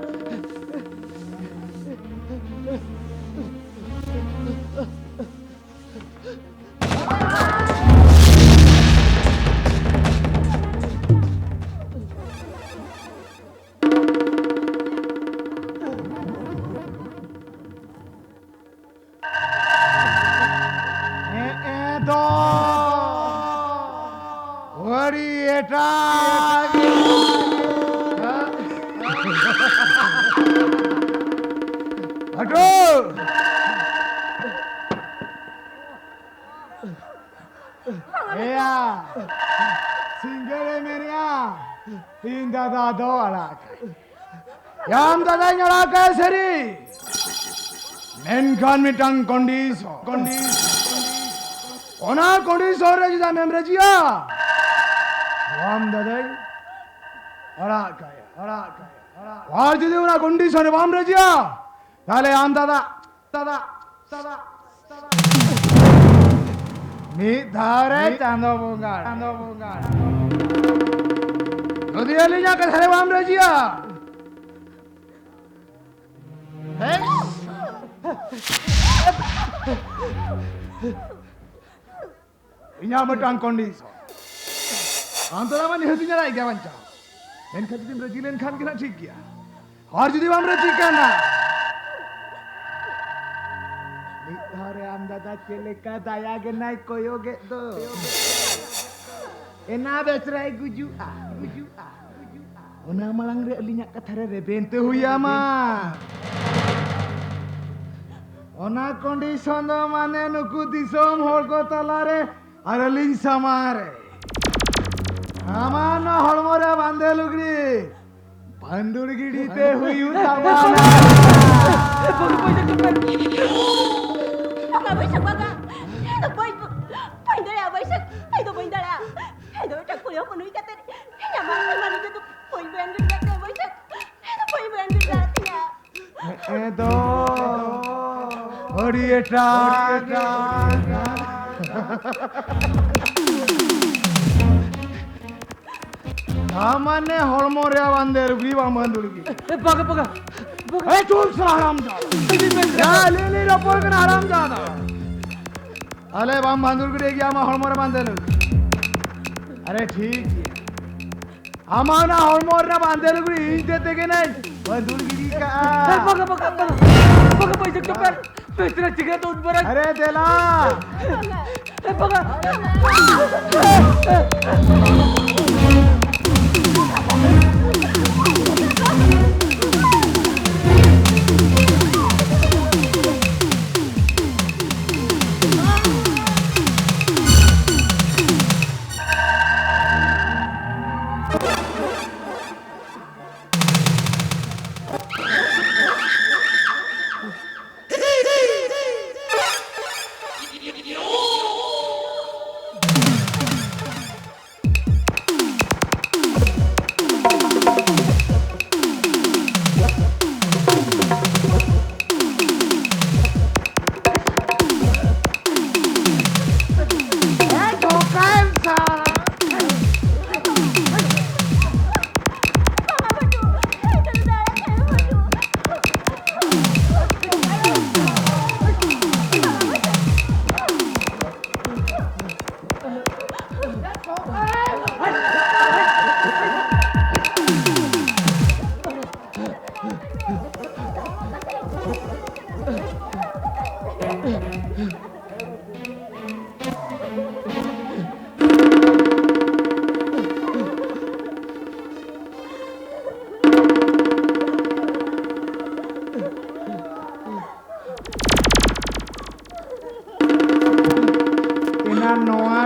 arak. Yang tadi nyarak seri. Menkan mitang kondis. Ona kondis orang juga memberjia. Yang tadi arak. Wah jadi orang kondis orang memberjia. Kali yang tada. Midhare chando bungar. Jadi alinya ke thare wam rajia. Inya matang kondis. Antara mana hatinya lagi kawan cah. Men khati Brazilian khan kena ठीक किया. और jadi wam rajia ना. Midhare amdada celeka daya genai koyoge do. Ena besrai gujua. Ona malang re alinya kathare re bente huya ma. Ona condition do mane nuku disom hor ko talare aralin samare. Amana holmore bande lugri. Bandur gidi te huyu samana. Baga Baisak baga. Itu Baindara Baisak. Itu Baindara. Itu tak kuliah penuh kata. Nyaman teman itu Baindara kata Baisak. Itu Baindara katanya. Edo. Orieta. Amane holmorea bande rugri bambandulgi. Baga. चुप सा हरामजादा ले रपोर के हरामजादा अले balm बांधुर के गया मा हळमोर बांधेल अरे ठीक है हमारा हळमोर ना बांधेल गुडी इंच देते के नहीं बांधुर गिरी का baga पैसे तो कर पेटरा चिकरा तो बरा अरे देला baga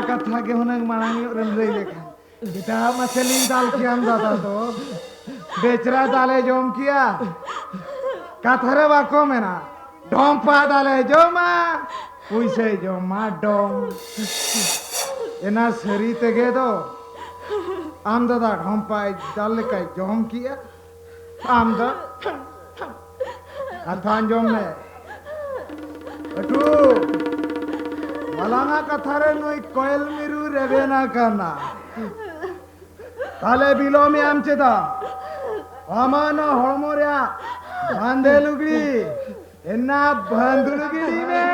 कथा के होने मांगी रंजई लेखा बेटा मछली दाल किया दादा तो बेचरा दाले जोम किया कथरे बाको में ना ढोंपा दाले जोमा पुइसे जोमा डोम एना सरी तेगे दो आम दादा ढोंपा दाल का जोम किया आम दा अथान जोम में ado Malanga kathare noi koel miru rebena kana. Tale bilomi amcheda. Amana holmoria bandelugri. Enna bandulugri me.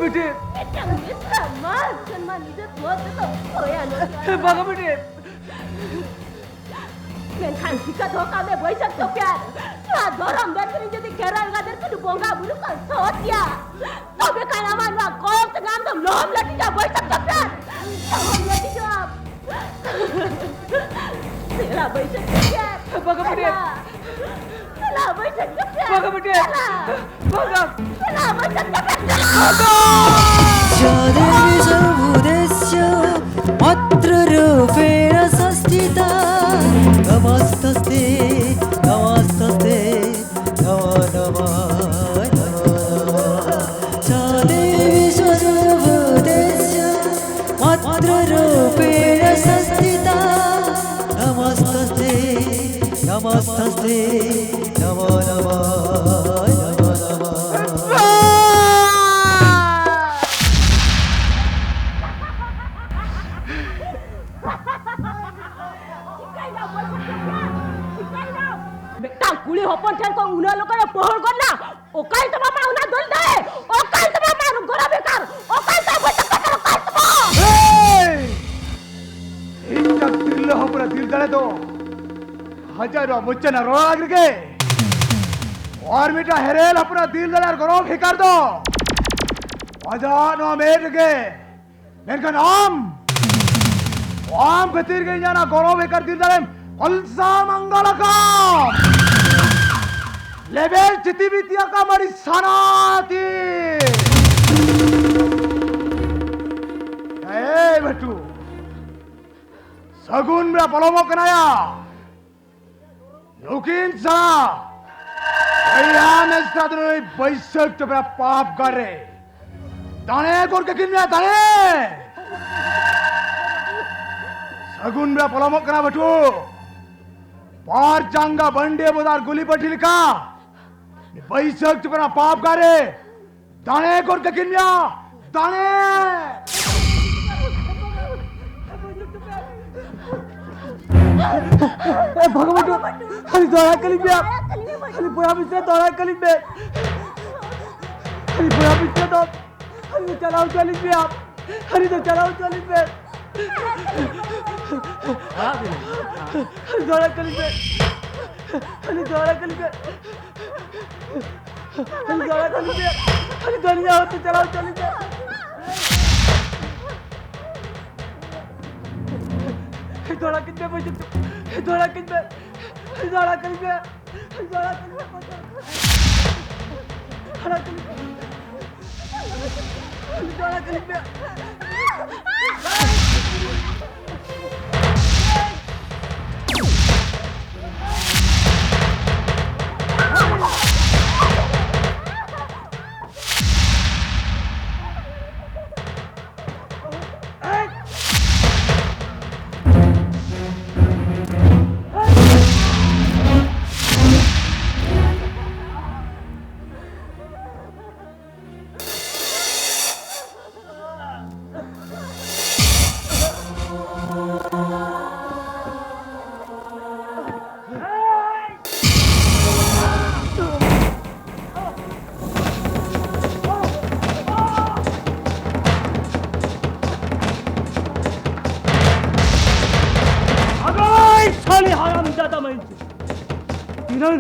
बेटे बागा बेटे Menkan jika doka me boisak topiar, na doram datri jadi keral gader kudu bonga bulu kan sotia. Tobe kan aman wa koyok tengam dom lom lati ja boisak topiar. Tahom lati jawab. Sila boisak topiar. बघा बेटे चला बैठक कप्या बघा बेटे बघा चला बैठक कप्या सर्वभूतेषु मात्र रूपेण संस्थिता नमस्ते नमस्ते नमो नमः सर्वभूतेषु मात्र रूपेण संस्थिता नमस्ते नमस्ते नमो नमः नमो नमः बेटा कुली होपन ठेल को उना लोकने पहल करना ओ काल तमा माउना दल दे ओ काल तमा मारू गोरा बेकार ओ काल ता बैठक कटर काल तमा इंचा दिल होपड़ा दिल दले तो हजारों मुच्चन रोग के और बेटा हेरेल अपना दिल दले गरो फिकर दो अजानो मेट के मेरे का नाम कतिर के जाना गरो फिकर दिल दले कलसा मंगल का लेवल चिति बितिया का मरी सनाती बटू सगुन में पलोमो कनाया नुकिन सा वैया में साधनों बैसक तो मेरा पाप कर रहे ताने कोर के किन में ताने सगुन में पलोमो कना बटू पार चांगा बंडे बोदार गुली पट्टी लिखा बैसक तो मेरा पाप कर रहे ताने कोर के किन में ताने भगवान खाली दौड़ा कली पे आप खाली बोया मिश्रा दौड़ा कली पे खाली बोया मिश्रा तो खाली चलाओ चली पे आप खाली तो चलाओ चली पे खाली दौड़ा कली पे खाली दौड़ा कली पे खाली दौड़ा कली पे खाली दुनिया हो तो चलाओ चली पे दौड़ा कितने बजे दौड़ा कितने दौड़ा कितने दौड़ा कितने दौड़ा कितने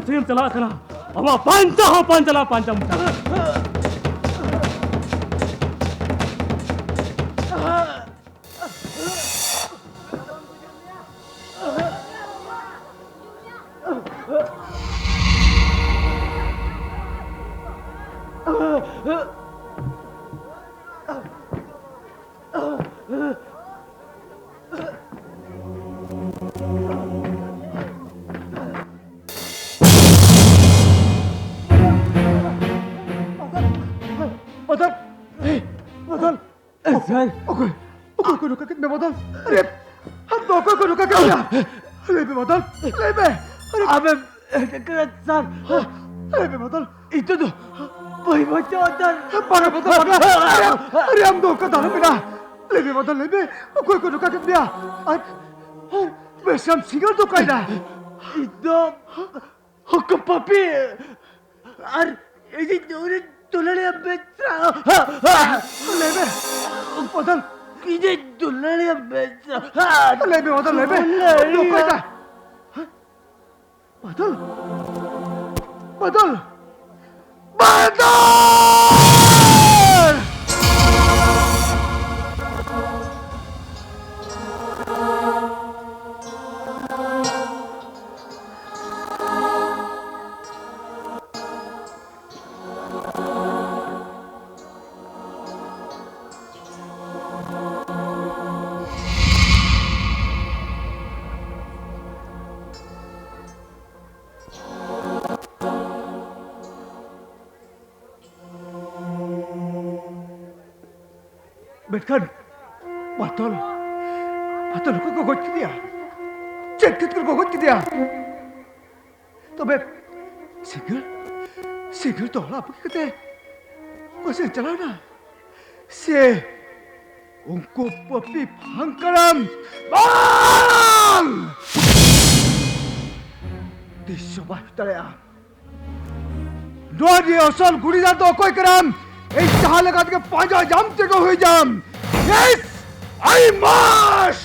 film चला करा अब पांचा हो पांचला पांचा को रुका कितने बदल अरे हम दोनों को रुका क्या ले बे बदल ले बे अरे अबे सर ले बे बदल itu tuh भाई बच्चा अंदर para बदल अरे हम दोनों का दाना बिना ले बे बदल ले बे को रुका कितने और बेशम सिंगल तो कहना itu hukum papi ar ini Dulhania बेच रहा ले बे बदल ini दुल्हनिया बेच रहा ले बे बदल ले बे तो कहना बदल बदल बदल Menkan, batal ko gogot ke dia. Cek ke gogot ke dia. Tapi single tu lah pergi kata. Masih jalan na. Se ungku papi pangkaram bang. Di sobah talaya. Dua dia asal guri dah tu koi karam. एक जहां लगा के पांजा जाम तेको हुई जाम yes I must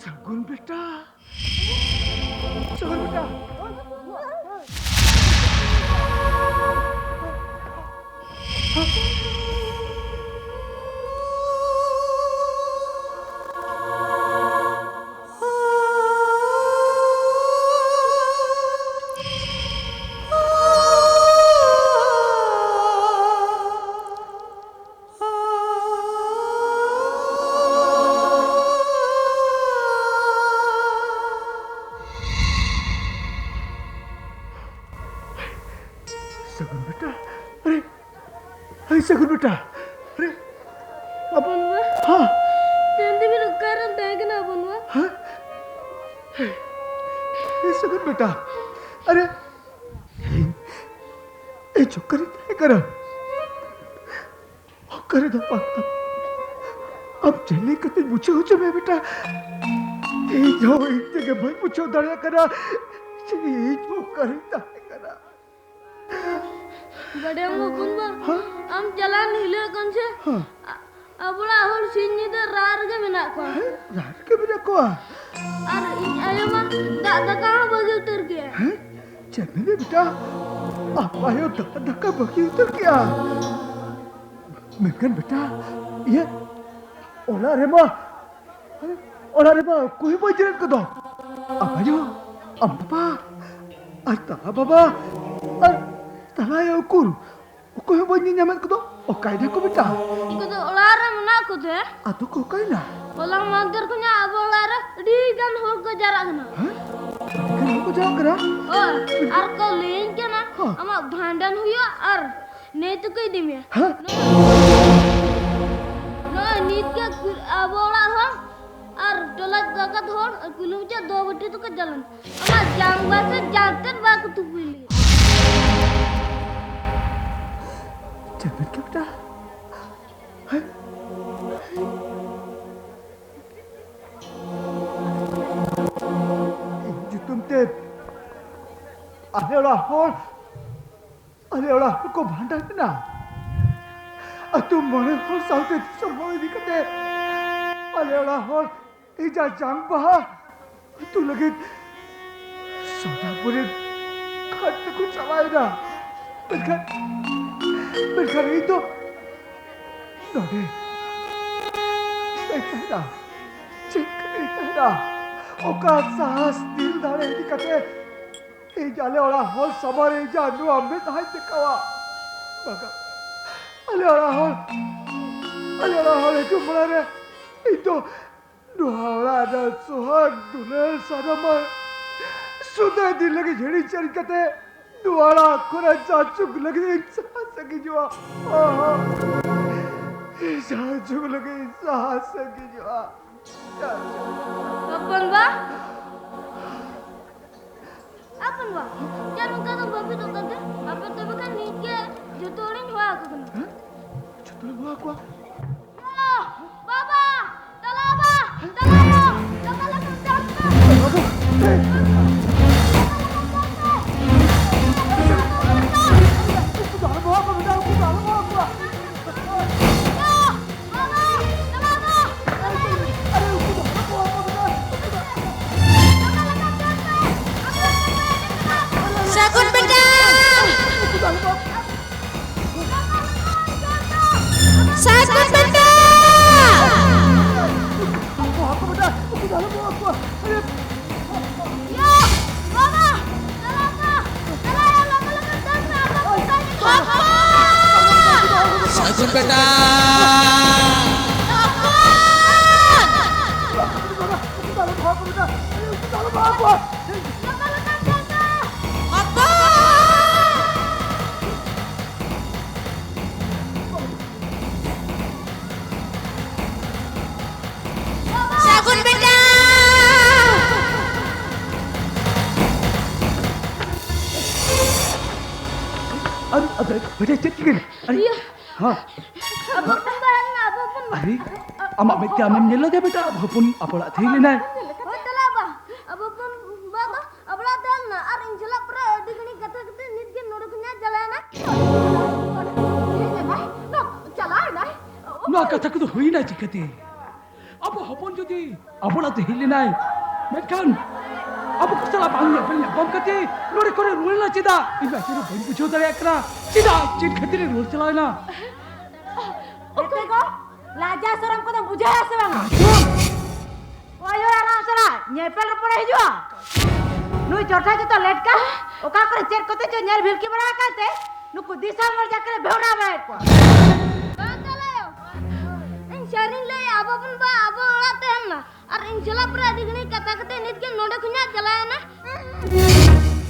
सगुन बेटा सगुन बेटा अरे अपन वा हाँ जल्दी भी कारण देख ना अपन वा हाँ सगुन बेटा अरे ये जो करे दा पाता अब चलने कते मुझे हो मैं बेटा ये जो एक जगह भाई मुझे दरिया करा ये जो करे दा करा बड़े हम अपन वा हम jalan hilir kan sih abula ahul sini deh rar ke mina ko ar ayo mah dak kah bagi utar ke चलने में बेटा आप आयो धक्का बगी उतर गया मेकन बेटा ये ओला रे माँ कोई बजरत को दो अब आयो अम्पा आता बाबा तला यो कुल कोई बजनी नमत को दो ओ कायदा को बेटा ko tuh olara mana ko tuh atau को कायना olang mager ko nya abolara di kan hol ko jarak na kan को जाओ करा oh ar ko lein ke na ama bhandan huyo ar ne to koi dim ya no nit ke abola ho ar tolat jagat ho kulum ja do bati to ka jalan ama jang ba se janten ba ko tu pili jangan ke बेटा तुम ते अरे वाला को भांडा ना तुम मने होल साउते संभव दिखते अरे वाला होल इजा जांग बहा तू लगे सोनापुरी खट को चलाएगा बिल्कुल ये तो नोडे ऐसा चिक ऐसा ओका साहस दिल दारे दिखते ये जाले वाला होल समारे जानु अमृत हाय दिखावा बगा अले वाला होल ये जो बोला रे ये तो दुहारा दा सुहाग दुलेर सारमा सुधे दिल लगे झड़ी चरी कते दुआरा खुरा चाचुक लगे इंसान सकी जुआ चाचुक लगे इंसान सकी जुआ अपन वा jangan kata babi to kata apa tuh bukan nikah jotorin wa aku kena jotorin wa aku baba talaba talayo janganlah Sagun beda. Sagun beda. Sagun beda. Sagun beda. अरे बेटा चेक कर अरे हाँ अब tambahan na apapun. अरे अम्मा मैं क्या मैं मिल लगे बेटा अपन अपना थी लेना है Betul apa? Apapun baba, abla dan na aring jela pra digini kata kata nit ke nodukunya jalana. No, jalai nai. ना कथा को तो हुई ना चिकती अब अपन जो दी अपना थी लेना है मैं कौन अब कुछ चला पाऊंगा पहले बम करते लोड़े करे रोल ना चिदा इस बात को बम पूछो तो एक ना चिदा चिट खतरे रोल चलाए ना Oke ko, laja seorang ko tang bujaya sebang. Wayo arang sara, nyepel pore hijua. Nui chortha jito let ka, oka kore cher kote jo nyar bhilki bara kate, nuku disa mar jakare beona bae ko. Bangalayo. Ing sharing le apapun ba abo olate na. Ar ing jela pra digini kata kate nit ke node kunya jalaya na.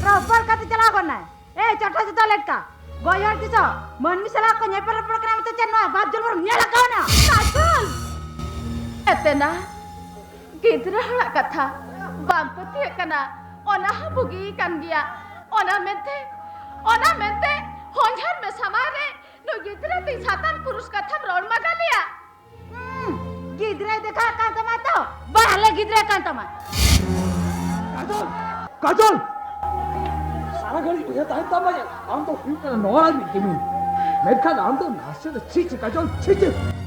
Proper kate jala ko na. Eh chortha jito let ka. Goyor diso, man misala ko nyepel program itu chen no bat jol baru nyala kau na. Sakul. Etena. Gidra hara katha. Bampati kana. Ona habugi kan dia. Ona mente. Honjar me samare. No gidra ti satan purus katham rol magalia. Gidra dekha kan tama to. Bahle gidra kan tama. काजल सारा घर ये ताई तब हम तो फिर कर नौरा नहीं किमी मेरे का नाम तो नाश्ते तो चीच काजल चीच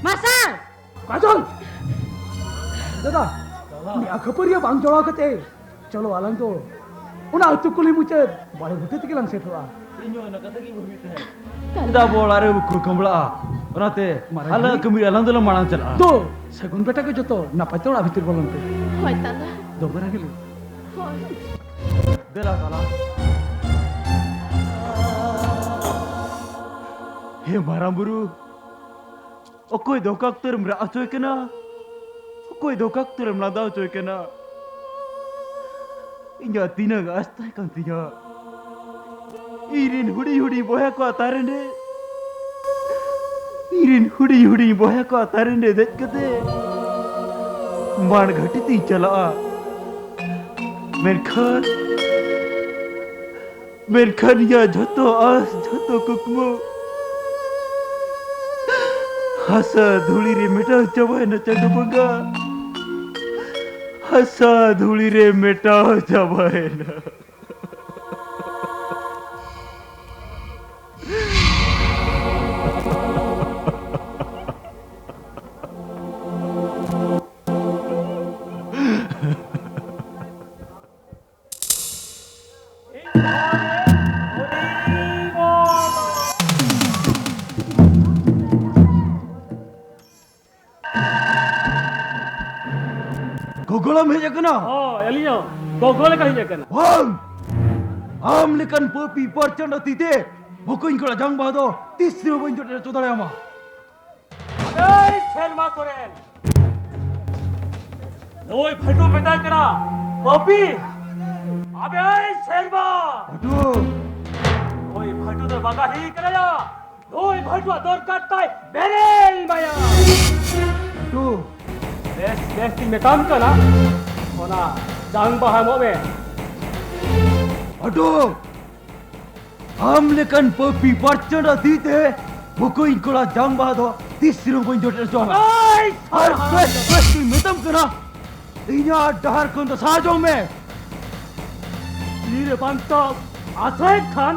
Masal. काजल दादा मैं अखपरिया बांग जोड़ा करते चलो आलंग तो उन्हें अतुकुली मुझे बड़े होते थे कि लंग से थोड़ा Tidak boleh ada ukur kembala. Orangte, ala kami alam dalam mana cila. तो सेकंड बेटा के जो तो ना पता उड़ा भीतर बोलने पे Hoy tala. दोबारा के लिए Dela kala. He maramburu. Okoi dokak terum ra acoy kena. Okoi dokak terum nada acoy kena. Inya tina gas tay kan tina. Irin hudi boya ko atarende. Irin hudi boya ko atarende det kate. Man घटी ती चला. मेरखान या झतो आस झतो कुकमो हसा धूली रे Meta चबाय न चडबंगा हसा धूली रे Meta चबाय न Gogolam heja kena. Oh, Elio, gogol kali je kena. Bang, am lekan popi percanda tite. Bukuin kau jang bahado. Tisro banjut ada codara ama. Hey, Selma Soren. Oi, bhaitu betai kena. Popi. Abe hey, Selma. Aduh, Oi, bhaitu to baga hi kena ya. Oi, bhaitu ador katai. Berel maya. aduh. Des ti metam kena. Ona jang bahamo me. Aduh, am lekan popi percanda tite. Bukuin kau jang bahado. Tisro banjut ada codara. Oi, Har best metam kena. Inya dahar kon to sajong me. Nire bangta Asad Khan.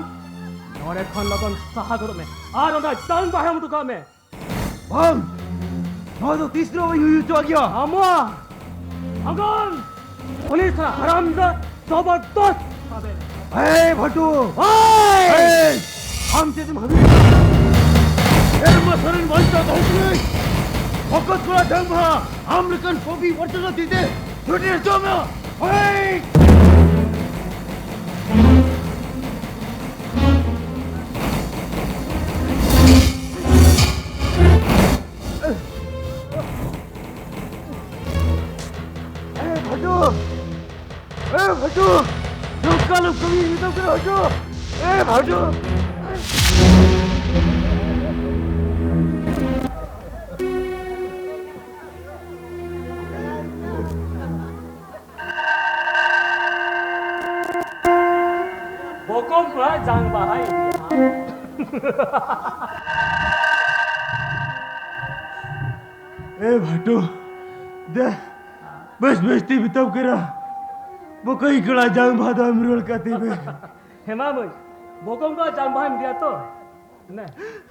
Nore Khan lagon sahagoro me. Ar ona jang bahamo to ka me. Bang, nau to tisro banjut jo gya. Amwa. Agon. Police haramza zabardast. Abe. Hey, Bhatu. Oi! Hey, हम से तुम हमें मसलन बंदा बहुत फकत थोड़ा ढंग भा हम लेकिन फोबी वर्षा दीते छोटे जो में ओए betul ke Baju? Baju. Bokong pula jangan bahaya. Baju. Dah. Bes ti betul kira. Bukai kala jang bhada amrul katibe. Hema boy, bokong pula jangan bahaya dia tu. Nah,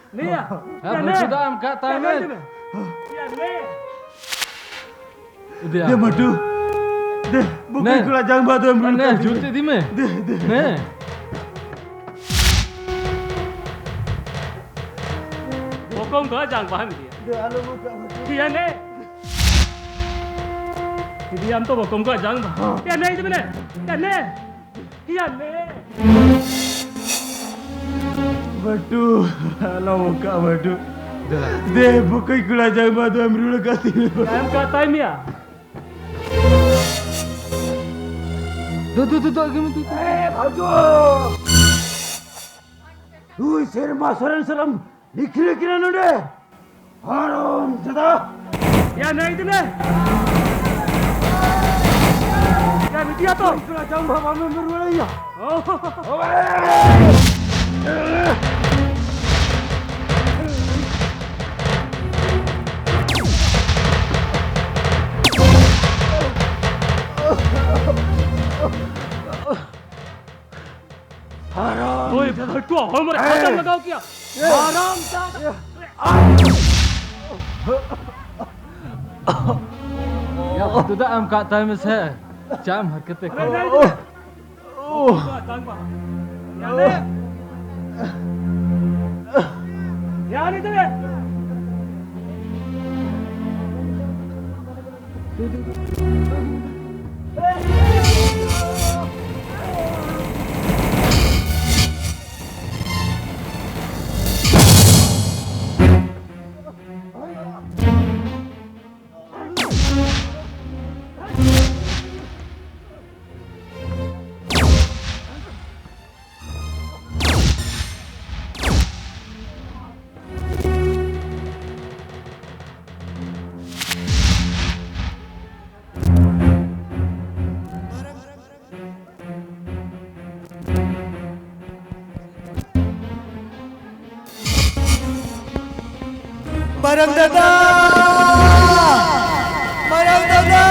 ni ya. Sudah angkat timer. Ya ni. Dia madu. Deh, bukai kala jang bhada amrul Nah, katibe. jute di me. Deh. Nah. Bokong pula jangan bahaya dia. Deh, alo buka. Iya ni. Diam tu bokong pula jangan bahaya. Ya ni itu benar. Ya ni. Iya ni. Badu, alo buka badu. Deh, bukai kala jang bhada amrul katibe. Time ka time ya. Tu agam tu. Baju. Ui, serma soran salam. Likhre kira node. Haram jada. Ya ni itu ni. Ya ni dia tu. Kala jang bhada amrul ya. Oh. Haram. Oi, Bhattu हमारे खत्म लगाओ क्या? Haram jada. Ya, sudah angkat timer saya. Jam harkat Ni itu. Oh. Jangan bahaya. Ya ni. Ya ni itu ni. Barang Dada! Barang Dada!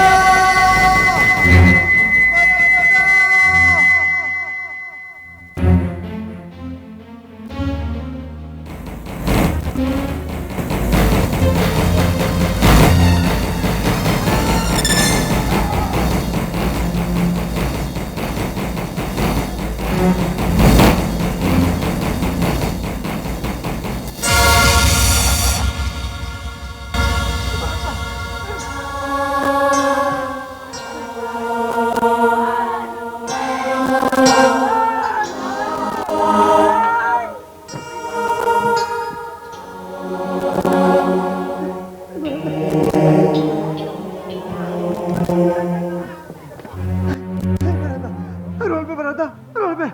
Roll पे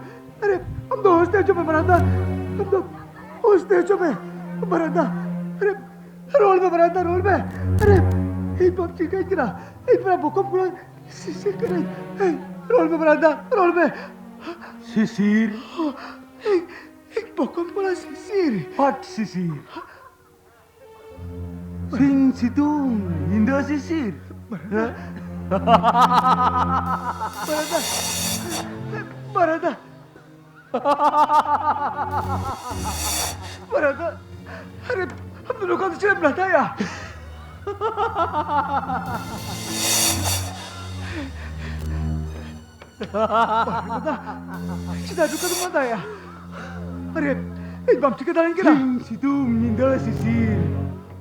अरे हम तो stage पे बना था हम तो उस स्टेज पे बना था अरे रोल पे अरे एक बार ठीक है किरा एक बार भूकंप पूरा शिशिर करे रोल पे शिशिर एक भूकंप पूरा शिशिर हट शिशिर सिंह सितुंग इंदा शिशिर Barada. अरे हम दोनों का तो सिर्फ रहता है Kita juga tuh mata ya. Aरे एक बार ठीक है क्या? सितु निंदा सिसिर.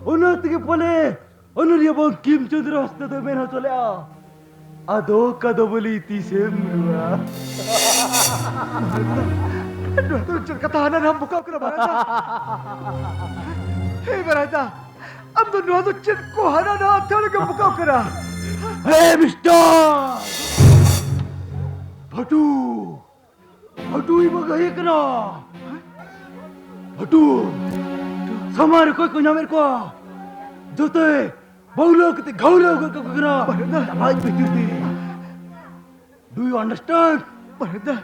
ओना तिके पले ओना रिया बो किम चंद्र हस्ता तो मेरा चले आ. Ado kado beli tisem dua. Aduh, tu ketahanan ham buka kena Barata. Hei Barata, am tu dua tu cek ko hana na athal ke buka kena. Hey Mister, Batu, Aduh, ibu gaya kena. Aduh, sama ada kau nyamir kau. Jote, baulah kita gaulah kau kena. Baik betul ni. Do you understand? Parada.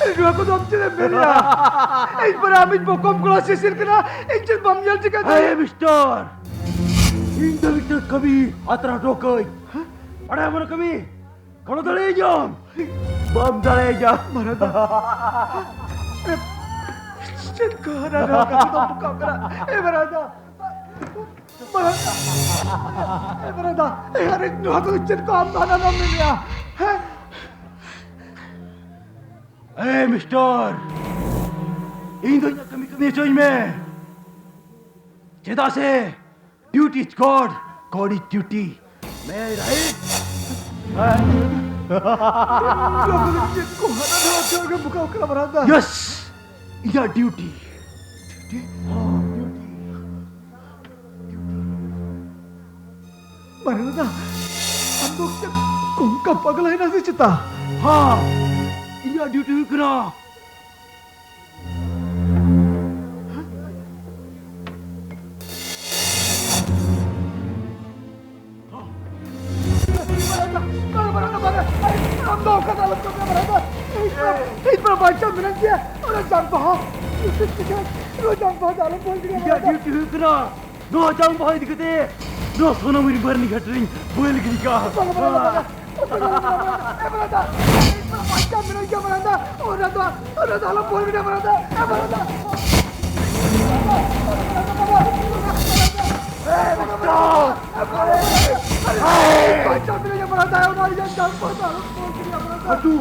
Aduh, aku tak boleh beria. Ini beramit bokom kelas sisir kena. Ini bam jal jika. Hey, Mister. Indah Mister kami atra dokai. Ada mana kami? Kalau dah lejam, bam dah lejam. Parada. Shit, kau ada kau tak buka kena. Parada. Parada. Parada. Hari ni aku shit kau am mana nam beria. Hey, Mister. Indah kami cuy me. Ceda se. Duty is God. God is duty. May I right? Aku shit kau ada kau buka kena parada. Yes. Iya duty. Duty. Oh, duty. Parada. Aku shit kau kap pagal hai nasi cita. हाँ, iya duty kena. Iya duty kena. No jam bahaya dikete. No sono miri barni ghatring. Boil giri ka. Aduh,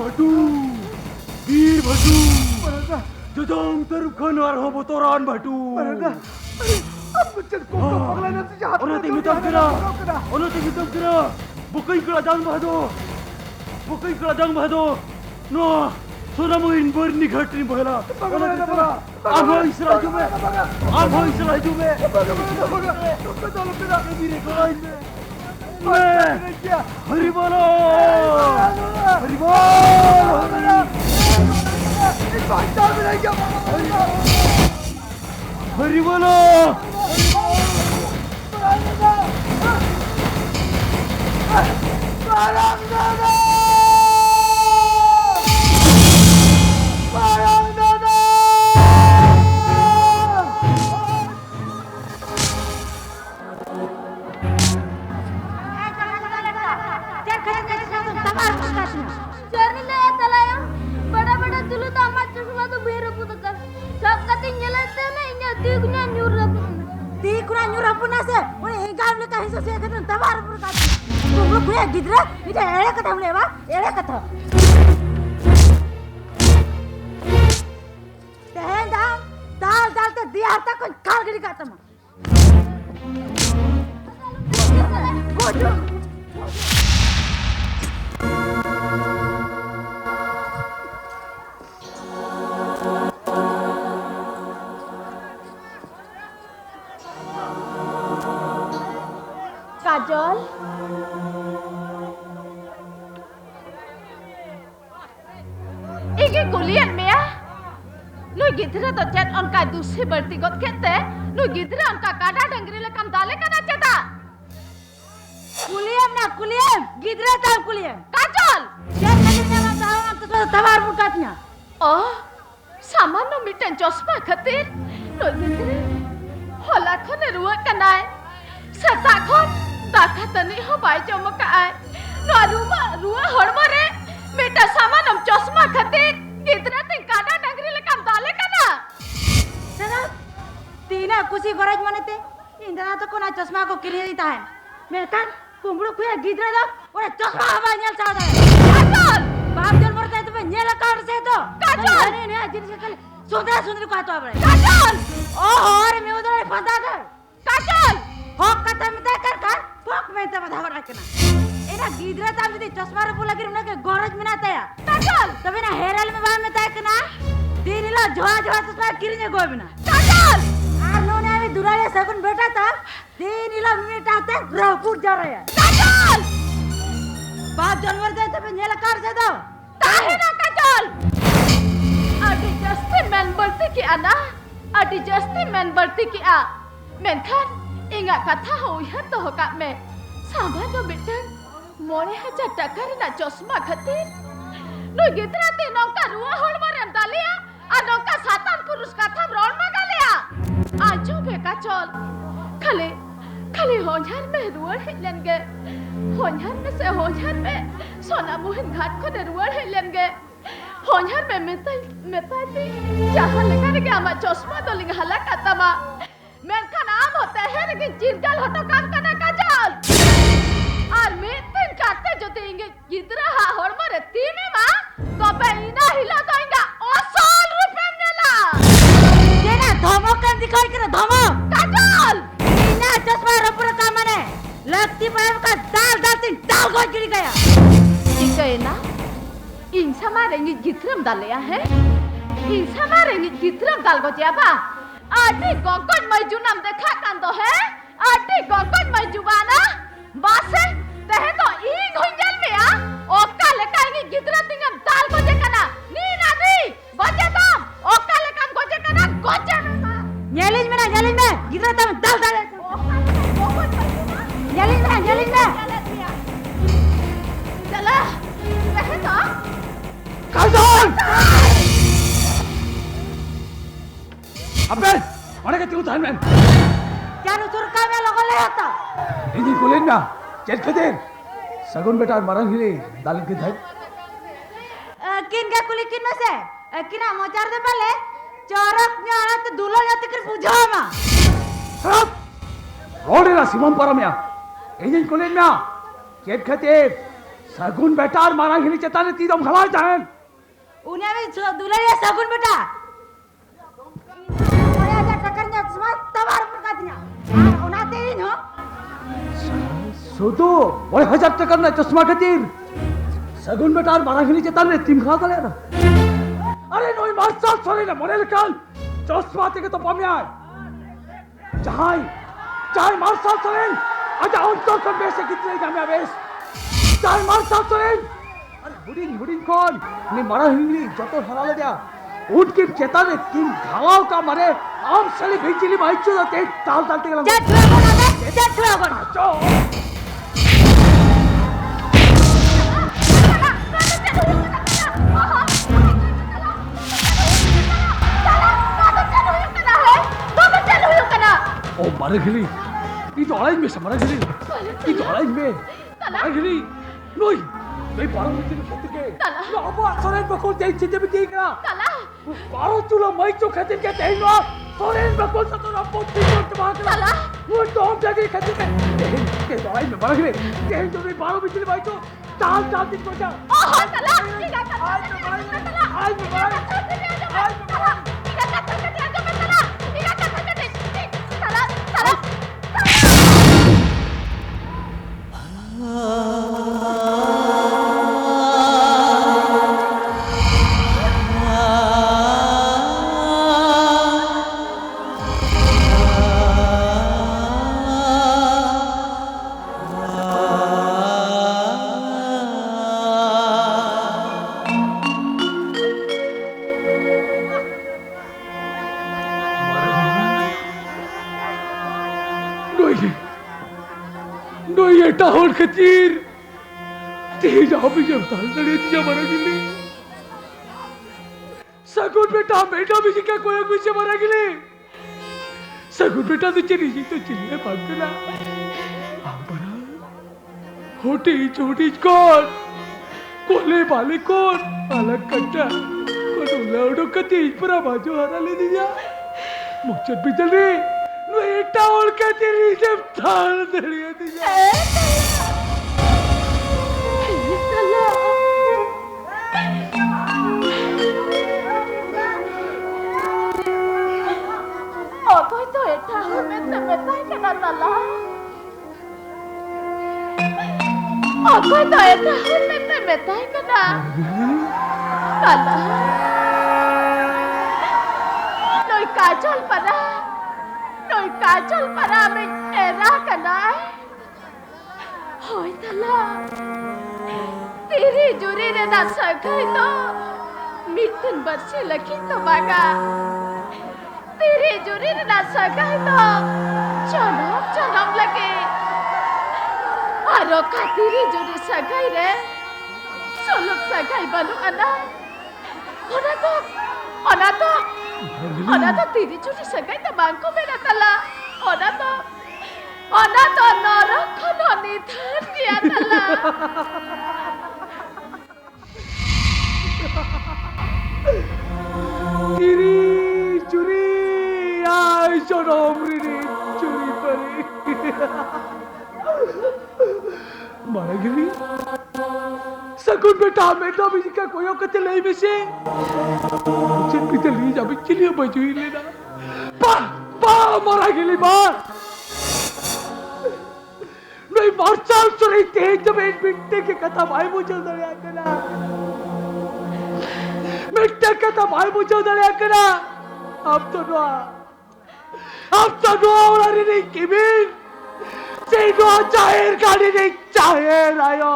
bir batu. Jajang terukkan arho botoran batu. Orang tinggi tam kena. Bukai kerajaan bahado. No, सोना मोइन बरनी घटनी बहला आभो इसराजू में हरि बोलो हरि बोलो गिद्रा इधर एड़े कथा बोले बा एड़े कथा तेहन दाल ते दिया हता कोई काल गिरी का तमा गोजो काजल कुलियन में नुई गिद्रा तो चेत उनका दूसरी बढ़ती गोद कहते नुई गिद्रा उनका काटा डंगरी ले कम दाले का ना चेता कुलियन गिद्रा ताल कुलियन काजल चेत नहीं ना ताऊ तो तवार मुकातnya oh सामान्य मिटन चश्मा खातिर नुई गिद्रा होला खने रुआ कनाय सता खन दाखा तनी हो बाई चमकाय रुआ हड़मा रे बेटा सामान्य चश्मा खातिर गिद्रा ते काटा डंगरी ले कम दाले कना सदा तीना कुसी गरज मनते इंद्रा तो कोना चश्मा को किरी देता है मेरकान कुंबड़ू खुया गिद्रा दा ओरे चश्मा हवा नेल चाव दे काजल बाप जन मरते तो नेल काट से तो काजल ने जिन से खाली सुंदर को हाथ आबरे काजल ओ और में उधर फंदा कर काजल हो कथा में कर भोक में ते बधा बड़ा कना एना गिद्रा ताम जदी चश्मा रे बोला गिर के गरज में ना तया काजल तबे ना हेरल में बाम में तय कना दीनिला झोआ चश्मा किरने गोबिना काजल आर नोने आवे दुराले सगुन बेटा था दीनिला मिटाते ग्रहपुर जा रहे हैं काजल आर नोने आवे दुराले सगुन बेटा था दीनिला मिटाते ग्रहपुर जा रहे हैं काजल बाप जानवर जाते पे नेला कार से दो ताहे ना काजल अडी जस्ती मेन बरती की आना अडी जस्ती मेन बरती की आ मेनखान इंगा कथा हो यह तो होगा मैं साबा दो बेटन मोरे 1000 टाका रेना चश्मा खातिर नुई गिद्रा ते नौका रुआ होड़ मरेम दालिया आ नौका सातान पुरुष कथा रोड मगालिया आजो बेका चल खाली होंझार में रुआ हिलेंगे होंझार में से होंझार में सोना मुहिन घाट को ने रुआ हिलेंगे होंझार में मेताई जहां लेकर के आमा चश्मा तो लिंग हला कतमा मेनखान आम होते हैं लेकिन चिरकाल होतो काम करना काजल और मीटिंग करते जो देंगे गिद्रा हा होड़मरे तीने मा तो पे इना हिला दोंगा असल रुपए नेला जेना धमक कर दिखाई करे धमक काजल इना चश्मा रपुर का मने लगती पाइप का दाल गोज गिर गया ठीक है ना इंसा मारेंगे गिद्रम डालिया है इंसा मारेंगे गिद्रम डाल को जाबा आटी गगन मजू नाम देखा कांदो है आटी गगन मजू बाना बासे तहे तो ई घुंजल में आ ओका लेकाएंगे गिद्रा तिंगम दाल को जेकना नी नादी गोजे तम ओका लेकान गोजे कना गोजे में मा नेलिज में गिद्रा तम दाल नेलिज में चला तहे तो काजल अबे माने के तू थान में जानु सुरका में लगले होता हिंदी बोलेन ना चल खदेर सगुन बेटा मरन हिली दाल के धाई किन का कुली किन में से किना मोचार दे पहले चौरक न्यारा तो दूल्हा जाते कर बुझामा सब रोडेरा सिमम परमया हिंदी बोलेन ना चल खदेर सगुन बेटा मरन हिली चताने तीदम खलाय जाहन उन्हें भी दूल्हा सगुन बेटा सोतो 1000 টাকা না চশমা খাতির সগুন বেটার মারাগিনি চেতান রে তিম খাওয়া গেল না আরে নই মাস্টার চলে না মনে কাল চশমা থেকে তো পামে আয় চাই মাস্টার চলেন আজ অন্তর কোন বেশে কিতনে জামে আবেশ চাই মাস্টার চলেন আরে হুডিং কোন নি মারাগিনি যত হারালে দেয়া उठ के चेताने तीन घाव का मरे आम साली भेजिली माइचो जाते ताल तालते गला चल चो ओ मारे खिली ये तो ऑरेंज में समरा खिली ये तो ऑरेंज में मारे खिली नोई नहीं बारह मिनट में खत्म के ना अब सोरेन बकोल जाई चिते भी ठीक ना बारह चूल्हा मई चो खत्म के देन ना सोरेन बकोल सतो ना पोत को तबाह करा वो तो हम जाके खत्म के दवाई में बारह खिली देन तो भी बारह मिनट में मई चो ताल दिन को जा ओहो तला ठीक है आज टाउन खतीर तेजा भी जब ताल तड़े तेजा मरा गिले सगुन बेटा भी क्या कोई पीछे मरा गिले सगुन बेटा तो चिल्ले भागना आंबरा होटी छोटी कौन कोले बाले कौन अलग कट्टा कौन उलाउडो कती पूरा बाजू हरा ले दिया मुझे भी चल रे बेटा और क्या तेरी जब थाल दड़िया दिया कोई तो ऐसा हो मैं बताए क्या तला कोई तो ऐसा हो मैं बताए क्या तला नोई काजल परा में एरा कना होय तला Tiri juri re nasa kai to Mitten bersih lagi to baga Tiri juri re nasa kai to Janam lagi Aro ka tiri juri sagai re Solok sagai balu anak Ona to tiri juri sagai ta bangko mera tala Ona to norok kono nithan dia tala Tiri curi ay sonom rini curi pari मारा गिरी सकुन बेटा बेटा भी का कोई कते ले बेसे मुझे पीते ली जा भी चिलिया बजुई लेना पा मारा गिली मार नहीं मार्चाल चुरी तेज में मिट्टी के कथा भाई मुझे दरिया करा मिट्टी के कथा भाई मुझे दरिया करा अब तो वाला नहीं किबिन Sino cair kali ini cair ayo.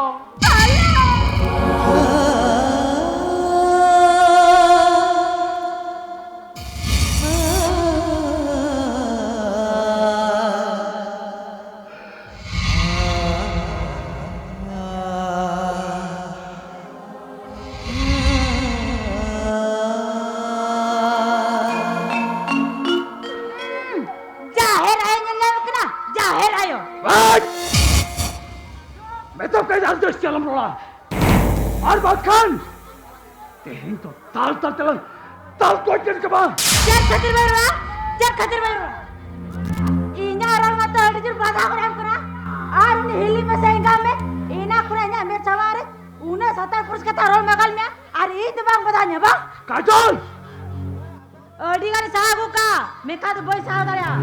Dalam rola, Arbad Khan, tehin to tal kuatin ke bang. Jangan khatir baru. Inya orang mata ada jur badak orang kena. Ar ini hili mesengga me, ina kurangnya me caware, una satar purus kata rol magal me. Ar itu bang badanya bang. Kajol. Di kan sahabu ka, mereka tu boy sahabu dia.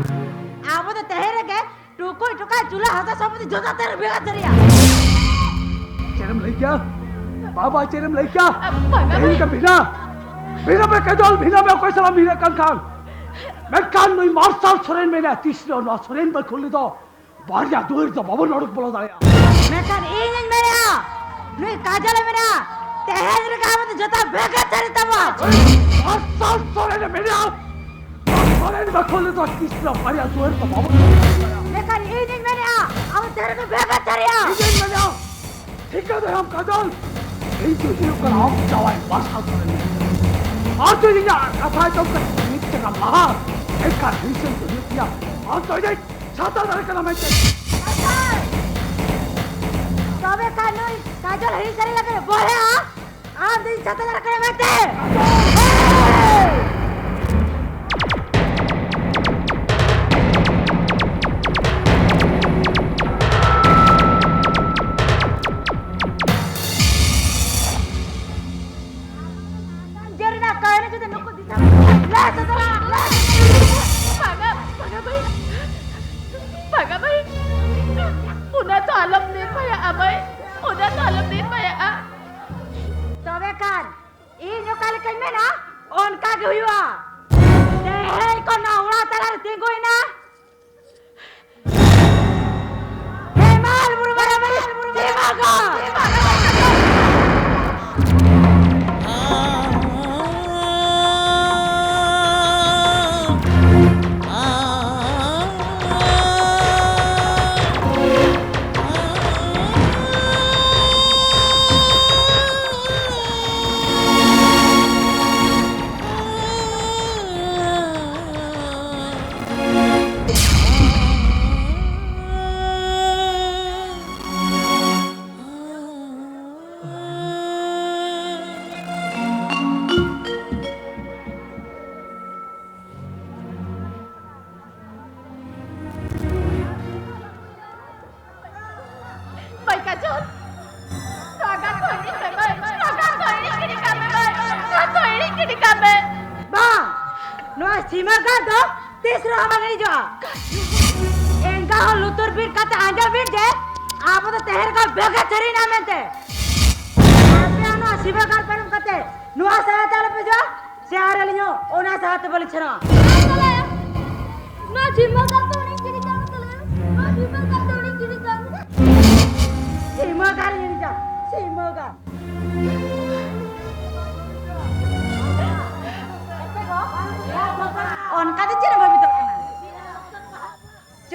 Abu tu teher ke, tukai jula hasa sahabu tu jodoh terbega teria. चरम ले क्या बाबा चरम ले क्या नहीं का बिना में कजोल बिना में कोई सलाम बिना कान मैं कान नहीं मार साल सोरेन में ना तीसरे और सोरेन पर खोल दो बाहर जा दूर तो बाबा नोट बोला दाया मैं कान इंजन मेरे नहीं काजल मेरा तेहर का मत जोता बेगा तेरे तबा मार साल सोरेन में ना सोरेन पर खोल दो तीसरे बाहर जा दूर तो बाबा मैं कान इंजन मेरे अब तेरे को बेगा तेरे इंजन में जाओ ठीक है हम काजल यही चीज़ कर हम जावाई बस हाथ में आज तो ये कथा तो नित्य का महा एक का हिस्सा तो नित्य आज तो ये छाता दर का नाम है तबे कानून काजल हरी सरी लगे बोले आप दिन छाता दर का नाम है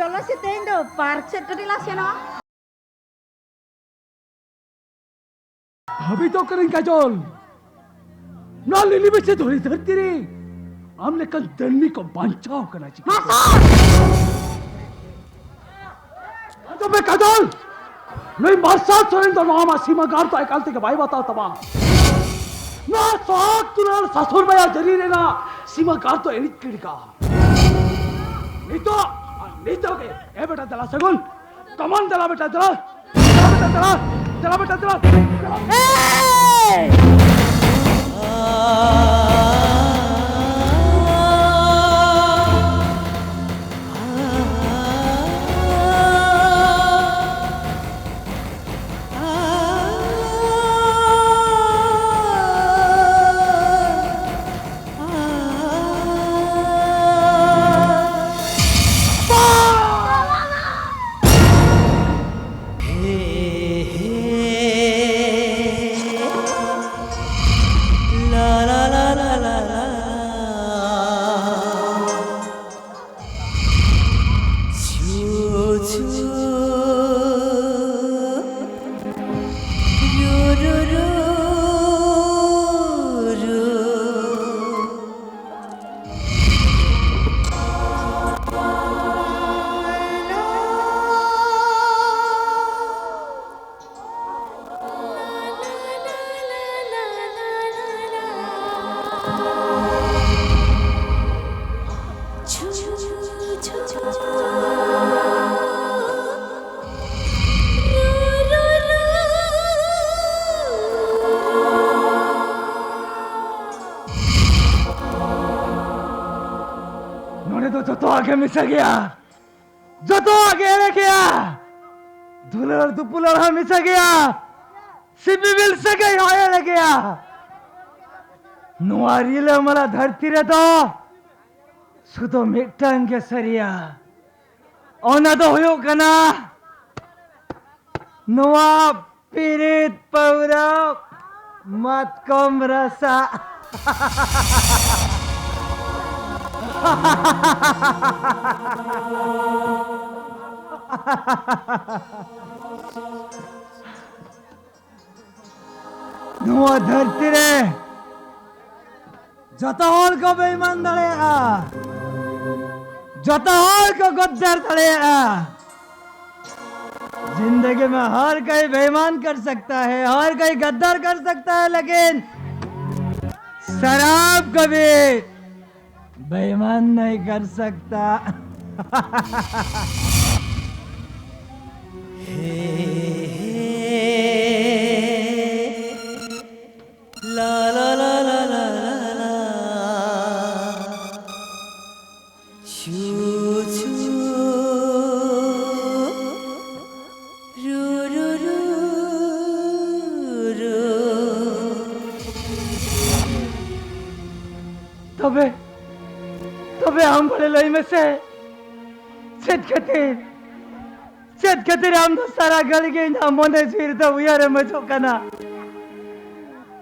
चलो से तेन दो पार्क से कटिला से ना अभी तो करें काजोल ना लिली में से धोरी धरती रे हमने कल दन्नी को बचाव करना चाहिए तो मैं काजोल नहीं मारसात सोरें तो नाम सीमा गार तो एकालते के भाई बताओ तबा ना सात तुलार ससुर में जरी रे ना सीमा गार तो एनिक किड़का नहीं तो के ए बेटा चला सगुन कमान चला बेटा चला तो आगे मिसा गया जो तो आगे रह गया दुलर दुपुलर हम मिसा गया सिबी मिल सके आया रह गया नुआरीले मला धरती रे तो सुतो मिटांग के सरिया ओना तो होयो कना नुआ पीरित पौरा मत कम रसा नुआ धरती रे जता हॉल को बेईमान दड़ेगा जता हॉल को गद्दार दड़ेगा जिंदगी में हर कोई बेईमान कर सकता है हर कोई गद्दार कर सकता है लेकिन शराब कभी बेईमान नहीं कर सकता ला ला ला ला ला ला छू छू रू रू रू रू तबे हम बड़े लई में से चेत खातिर हम तो सारा गल गई ना मोने फिर तो उयारे मजो कना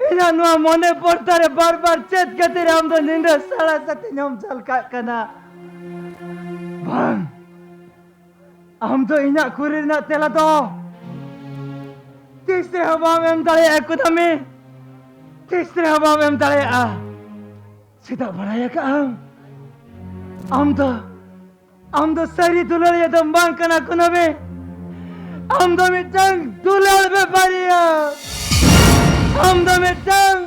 इना नुआ मोने पड़ता रे बार बार चेत खातिर हम तो निंदा सारा सकते हम चल का कना भान हम तो इना कुरिर ना तेला तो तीसरे हवा में हम तले एकदमे तीसरे हवा में हम तले सीधा बनाया का हम तो सरी दुलर ये दम बांग कना कुनबे हम तो मिटंग दुलर में परिया हम तो मिटंग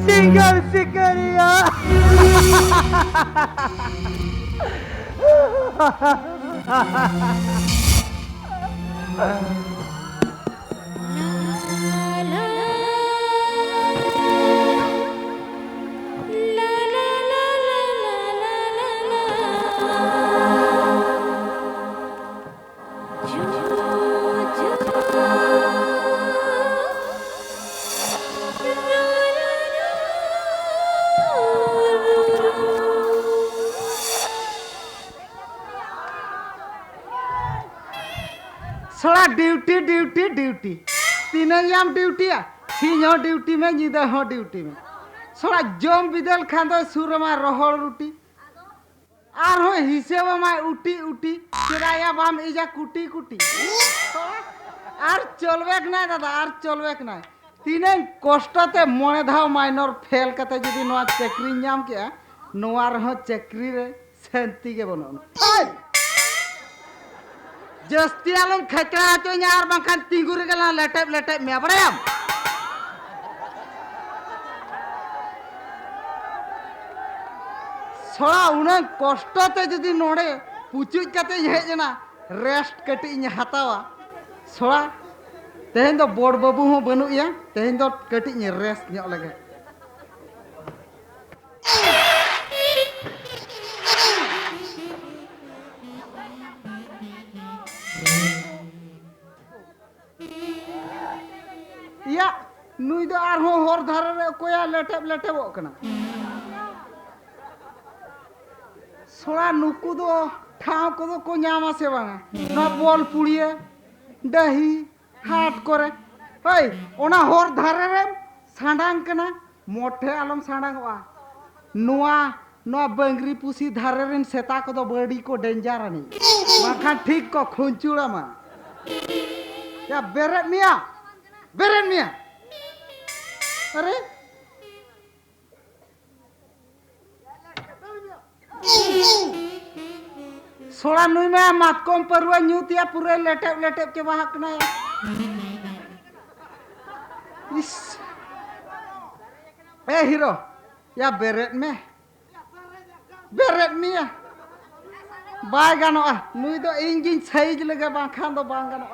सिंगल सिकरिया सोड़ा ड्यूटी ड्यूटी ड्यूटी तीनों याम ड्यूटी सिंह हो ड्यूटी में निदा हो ड्यूटी में सोड़ा जम बिदल खान दो सुरमा रोहड़ रुटी और हो हिसेब में उठी उठी चुराया बाम इजा कुटी कुटी আর চলবেক না দাদা আর চলবেক না তিনে কষ্টতে মনে ধাও মাইনর ফেল কাতে যদি নোয়া চাকরি নাম কে নোয়ার হ চাকরি রে শান্তি কে বনন जस्ती आलम खतरा तो यार बाखान तिंगुर गला लटप लटप में बड़ाम छोड़ा उन्हें कष्टते जदी नोड़े पुचुज कते हेजना रेस्ट कटी इन हतावा छोड़ा तेहन तो बोर्ड बाबू हो बनु या तेहन तो कटी इन रेस्ट न्यो लगे या नुई दो आर हो होर धारे रे कोया लटप लटप ओकना सोड़ा नुकु दो ठाव को दो को न्यामा से बांगा ना बॉल पुड़िए दही हाथ करे ओए ओना होर धारे रे सांडांग कना मोठे आलम सांडांग वा नुआ नुआ बंगरी पुसी धारे रे सेता को दो बड़ी को डेंजर आनी बाखा ठीक को खुंचुड़ा मा या बेरेट मिया अरे सोड़ा नुई में मातकोम परवा न्यूतिया पूरे लेटेप लेटेप के बाहक ना इस ए हीरो या बेरेट मिया बाय गानो नुई दो इंजिन साइज लगे बाखान दो बांग गानो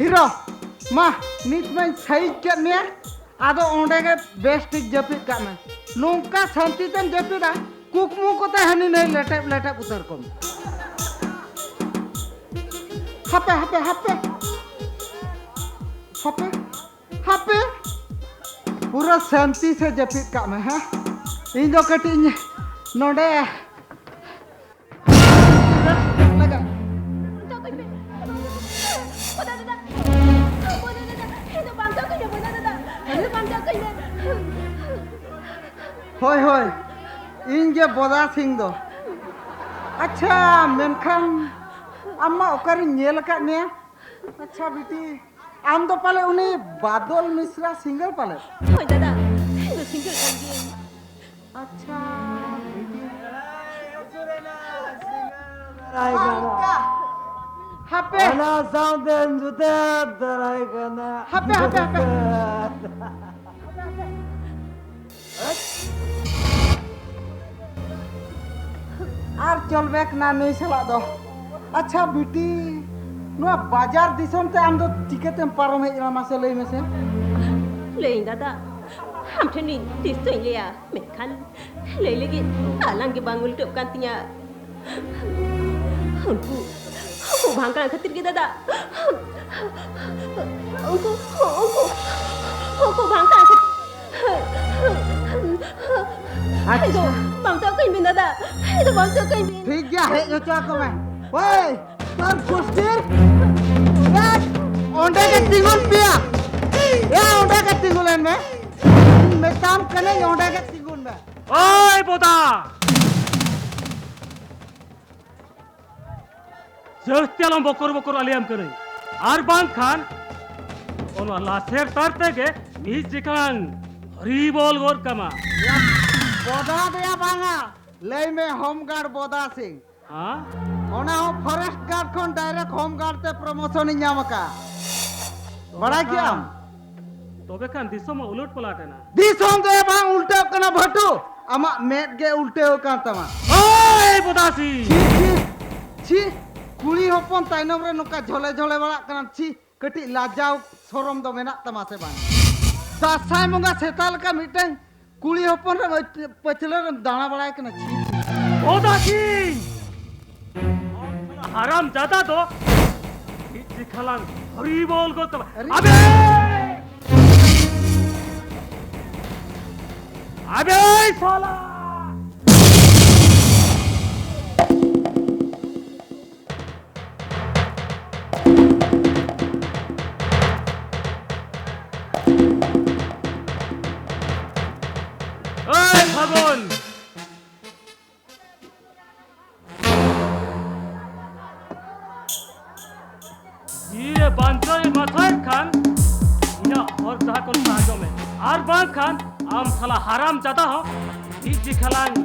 हीरो मा नित में साइज के ने आदो ओंडे के बेस्ट जपित का में नोंका शांति तन जपिदा कुकमु को ते हनी नहीं लेटेप लेटेप उतर को हपे हपे हपे हपे हपे पूरा शांति से जपित का में है इन दो कटी नोडे लगा होय होय इन जे बोदा सिंह दो अच्छा मेनखान अम्मा ओकरी नेल का ने अच्छा बेटी आम तो पाले उनी बादल मिश्रा सिंगल पाले होय दादा तो सिंगल कर दिए अच्छा बेटी हपे ना साउंडन जुते दराई करना हपे हपे हपे आर चलबेक ना नहीं सला दो अच्छा बेटी नुआ बाजार दिसम ते आम दो टिकट एम पारम हे इना मासे लई मेसे ले दादा हम ठनी तिस तो लिया मेखान ले लेगी आlang के बांगुल टप कांतिया उनको भांगना खातिर के दादा उनको भांगना अच्छा bangsa kau ini dada, itu bangsa kau ini. ठीक गया है जो चाक में, वही पर कुश्तीर, यार ओंडे के तिंगुल पिया, यार ओंडे के तिंगुलन में, मैं काम करने ओंडे के तिंगुल में. ओए पोता, जस्तियालम बकोर आलियाम करे, आरबान खान, ओनो लासेर तारते के बीच जिकान हरी बोल गोर कमा. बोदा दिया बांगा ले में होम गार्ड बोदा सिंह हाँ ओना हो फॉरेस्ट गार्ड कोन डायरेक्ट होम गार्ड ते प्रमोशन न्यामका बड़ा क्या तो बेखान दिसों में उलट पलाट है ना दिसों तो बांग उल्टे कना भटू अमा मेट के उल्टे हो कान तमा ओए बोदासी छी कुली होपन ताइनम रे नुका झोले झोले बड़ा कना छी कटी लाजाव शरम दो मेना तमा से बांग दासाय मुंगा सेताल का मीटिंग कुली होपन रे पचले दाना बड़ा कना छी ओदा सिंह हराम जाता तो खलांग हरी बोल को अबे अबे साला फागुन ये बांचो ये माथाय खान इना और जहा कोन साजो में आर बांग खान आम साला हराम जाता हो जी खलांग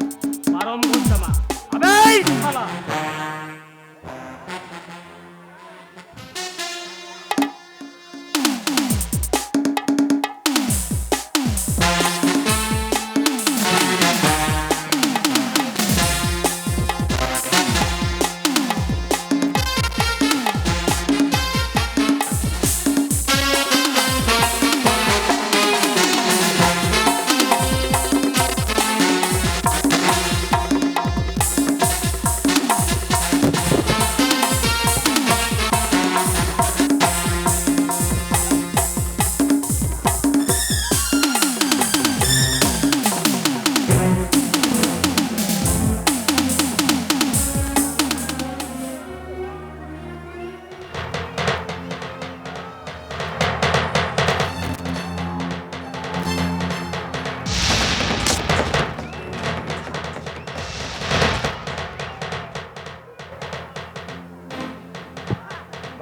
मारम गुंतमा अबे साला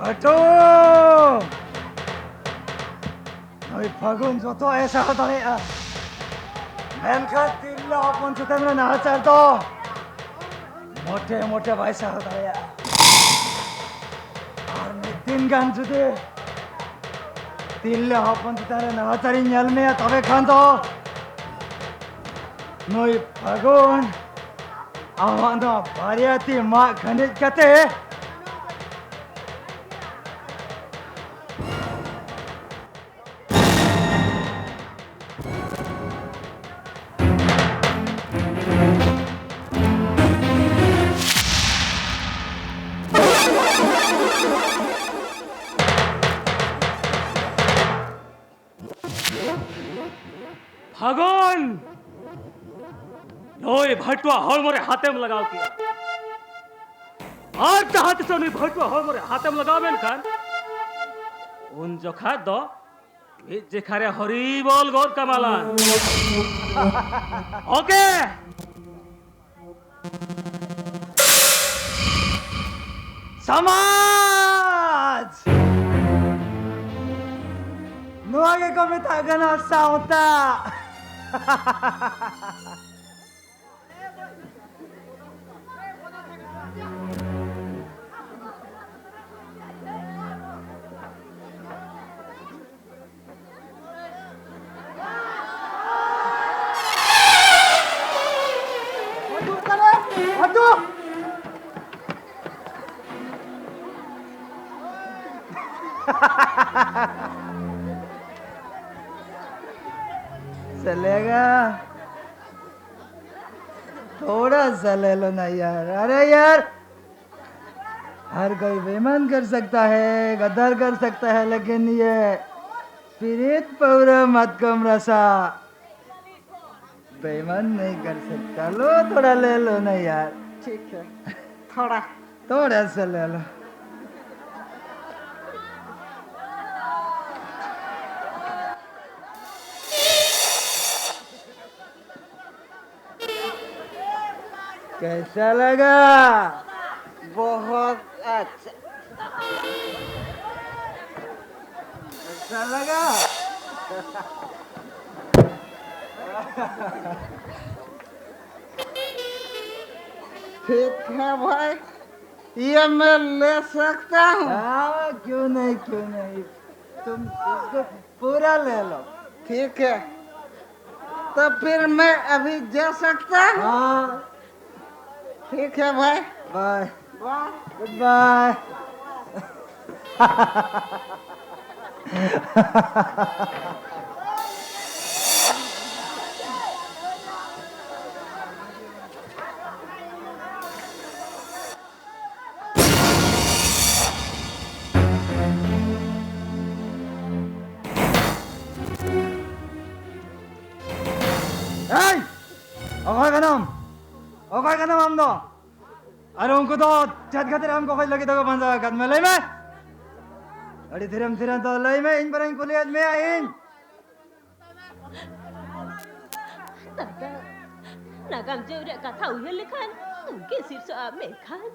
Aduh! Noi Fagun joto ऐसा होता है मेनका तिल्ला अपन चुका मेरा नाचार तो मोटे मोटे वैसा होता है और मैं 3 गान जुदे तिल्ला अपन चुका मेरा नाचारी न्याल में तबे खान तो Noi Fagun आवाज़ बारियाती माँ खंडित करते फागुन नोई भटुआ हॉल मोरे हाथे में लगाओ किया आज चाहते सो नोई भटुआ हॉल मोरे हाथे में लगाओ बेन खान उन जो खा दो जे खारे हरी बोल गौर कमाला ओके समाज Nuage kami taga na sauta. Aduh! चलेगा थोड़ा सा ले लो ना यार अरे यार हर कोई बेईमान कर सकता है गद्दार कर सकता है लेकिन ये पीड़ित पौरा मत कम रसा बेईमान नहीं कर सकता लो थोड़ा ले लो ना यार ठीक है थोड़ा थोड़ा सा ले लो कैसा लगा बहुत अच्छा कैसा लगा ठीक है भाई ये मैं ले सकता हूँ हाँ क्यों नहीं तुम इसको पूरा ले लो ठीक है तो फिर मैं अभी जा सकता हूँ हाँ ठीक है भाई bye bye good bye okay कनम हम दो अरे उनको तो चट खातिर हमको कोई लगे तो बंदा कद में ले में अरे थिरम तो ले में इन पर इन कुलियत में इन Tata, nagam je udah kata uyah lekan, mungkin sirso mekan.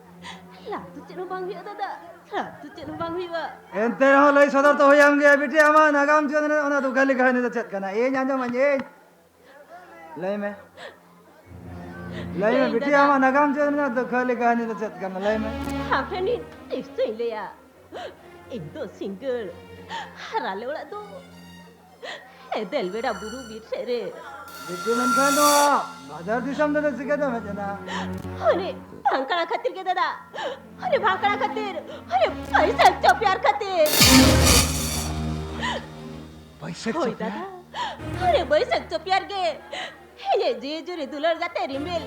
Lah tu cenu bang hiya dada, lah tu cenu bang hiya. ente ho lei sadar to hoyam ge beti ama nagam je ona to gali khane to chat kana e nyanjo manje le me beti ama nagam je ona to gali khane to chat kana le me Apa ni? Istri le ya. Itu single. Harale ulah tu. Edel beda buru bir sere. beti men kan do bazar disam to sikata me jana अरे भांकड़ा खातिर के दादा अरे भांकड़ा खातिर अरे पैसा चो प्यार खातिर पैसा होय दादा अरे पैसा चो प्यार के हे जे जुरे दुलर जाते रिमेल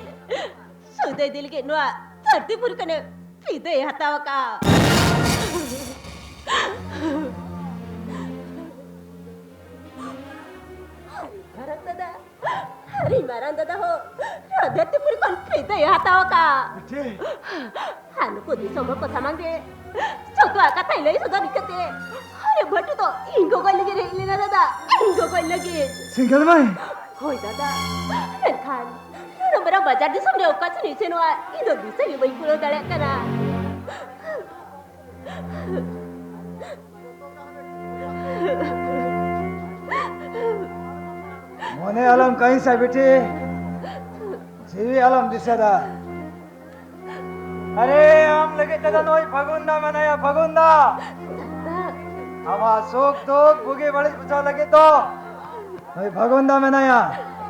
सुदे दिल के नुआ धरती पुर कने पीते हतावा का भारत दादा अरे मारान दादा हो धरती पुर कन पीते हतावा का हानु को दिसंबर को सामांगे छोटो आका ताइले सुदा दिखते अरे भट्टू तो इनको कोई लगे रे ना दादा इनको कोई लगे single mai होय दादा रे खान नंबर बाजार दिसम रे ओका छनी छेनो आ इदो दिसे रे बई पुरो दाळे करा मोने आलम कहीं से बेटे जीवी आलम दिसरा अरे हम लगे तदा नोई फगुंदा मनाया फगुंदा आवा सोक तो बुगे बड़े पूछा लगे तो नोई फगुंदा मनाया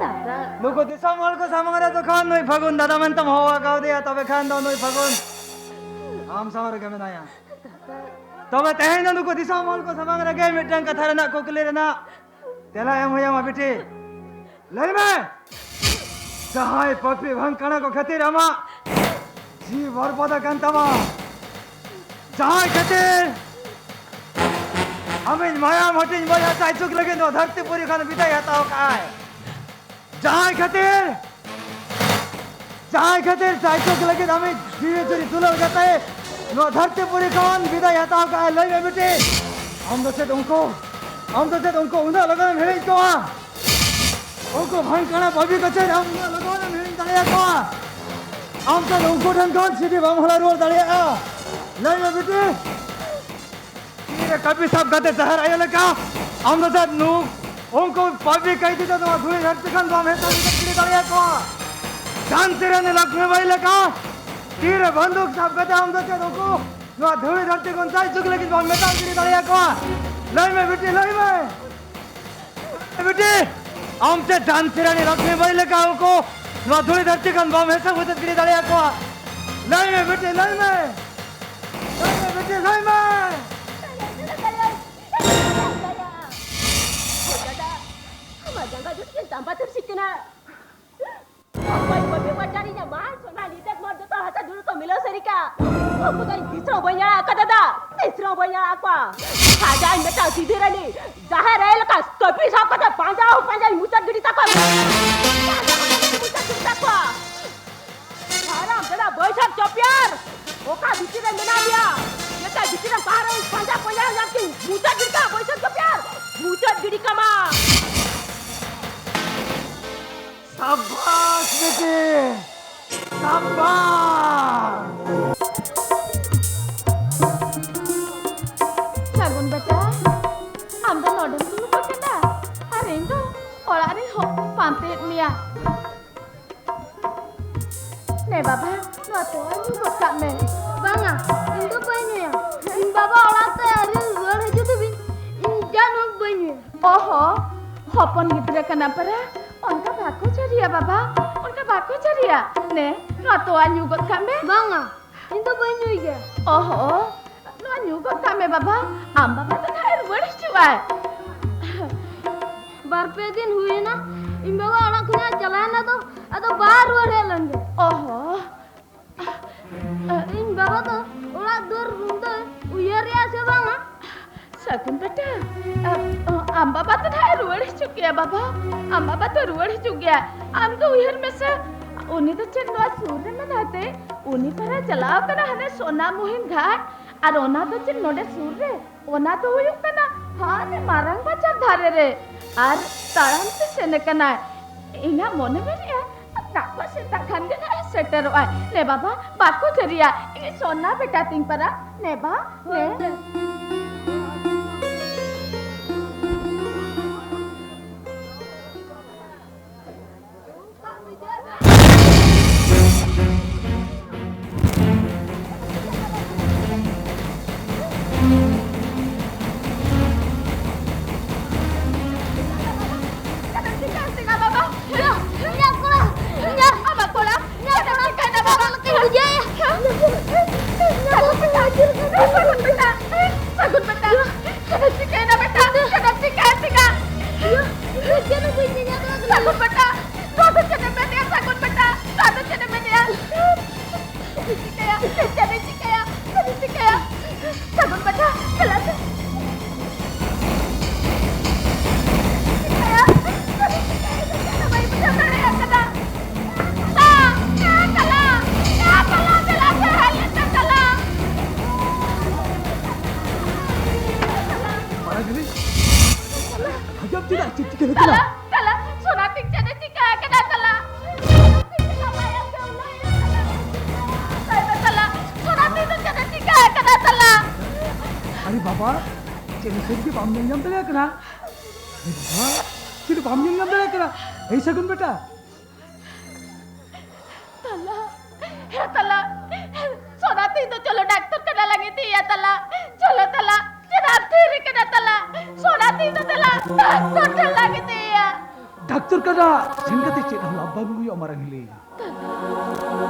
दादा नुको दिसम वाल को सामंगरा तो खान नोई फगुंदा दा मन तम होवा गाव दिया तबे खान दो नोई फगुन हम सामर के मनाया तबे तहे न नुको दिसम वाल को सामंगरा के मिटन कथा रना कोकले रना तेला एम होया मा बेटे लई में सहाय पपी भंकणा को खातिर अमा जी बरपदा कांतमा सहाय खातिर हमें माया मटिन बया चाय चुक लगे तो धरती पूरी खान बिताई हता हो काय सहाय खातिर चाय चुक लगे हमें धीरे धीरे तुलो जाता है नो धरती पूरी खान बिताई हता हो काय लई में बेटे हम तो से उनको उन्हें लगा में को उनको भंकणा पपी को से हम लगा में दलिया को हम तो उनको ठन कौन सीधी बम होला रोल दलिया लई में बेटे ये कभी सब गते शहर आयो लगा हम तो से नु उनको पपी कह दी तो धुए धरती खान बम है तो सीधी दलिया को जान तेरे ने लग में भाई लगा तीर बंदूक सब गते हम तो से उनको नो धुए धरती को चाय चुक लगी बम में तो सीधी दलिया को लई में बेटे हमसे जान सिरानी रखने वाले लगा उनको धुली धरती का बम है सब उधर गिरी दलिया को लई में बेटे लई में दादा हम जंगा जुट के तंबा तर सिकना कोई बेचारीnya masuk na lihat mau tu hata dulu tu milo serika aku tadi disro banyak ka dada disro banyak apa kajan meta sidirani zahar el ka tapi sab kata panjang mucat gidi takwa mucat gidi takwa haram dada boysar copiar oka bisiran mena dia kita bisiran pahara panjang yakin mucat gidi ka boysar copiar mucat gidi kama शाबाश बेटे शाबाश Sagun beta, amda lodem dulu kena. Hari itu orang ini hok pantai Mia. Nih baba, waktu ini buat kami. Banga, itu banyak ya. Baba orang tu hari luar aja tu bin. Jangan banyak. Oh, hopon gitu ya kenapa ya? Onka baku cari ya baba, onka baku cari ya. Nih, waktu anyu buat kami. Banga, itu banyak ya. Oh, lo anyu buat kami baba. Amba bata air boleh cuba. Barpe din हुए ना इन बाबा orang kena jalan atau baru ada lagi. Oh, In बाबा तो orang dur runde uyar ya se banga. Sagun beta, amba bata air boleh cuci ya baba. Amba bata boleh cuci ya. Am तो उहर में से उन्हीं तो चिन्नवा सूर्य में रहते उन्हीं पर चलाओ कना हने सोना मुहिम घाट और ओना तो चिन्ह नोडे सूर्य ओना तो हुई कना हाँ ने मारंग बच्चा धारे रे और तारम से सेने कना इना मोने में रिया ताको से तखन के ना सेटर आए ने बाबा बाको चरिया ये सोना बेटा तिंग परा ने बा ने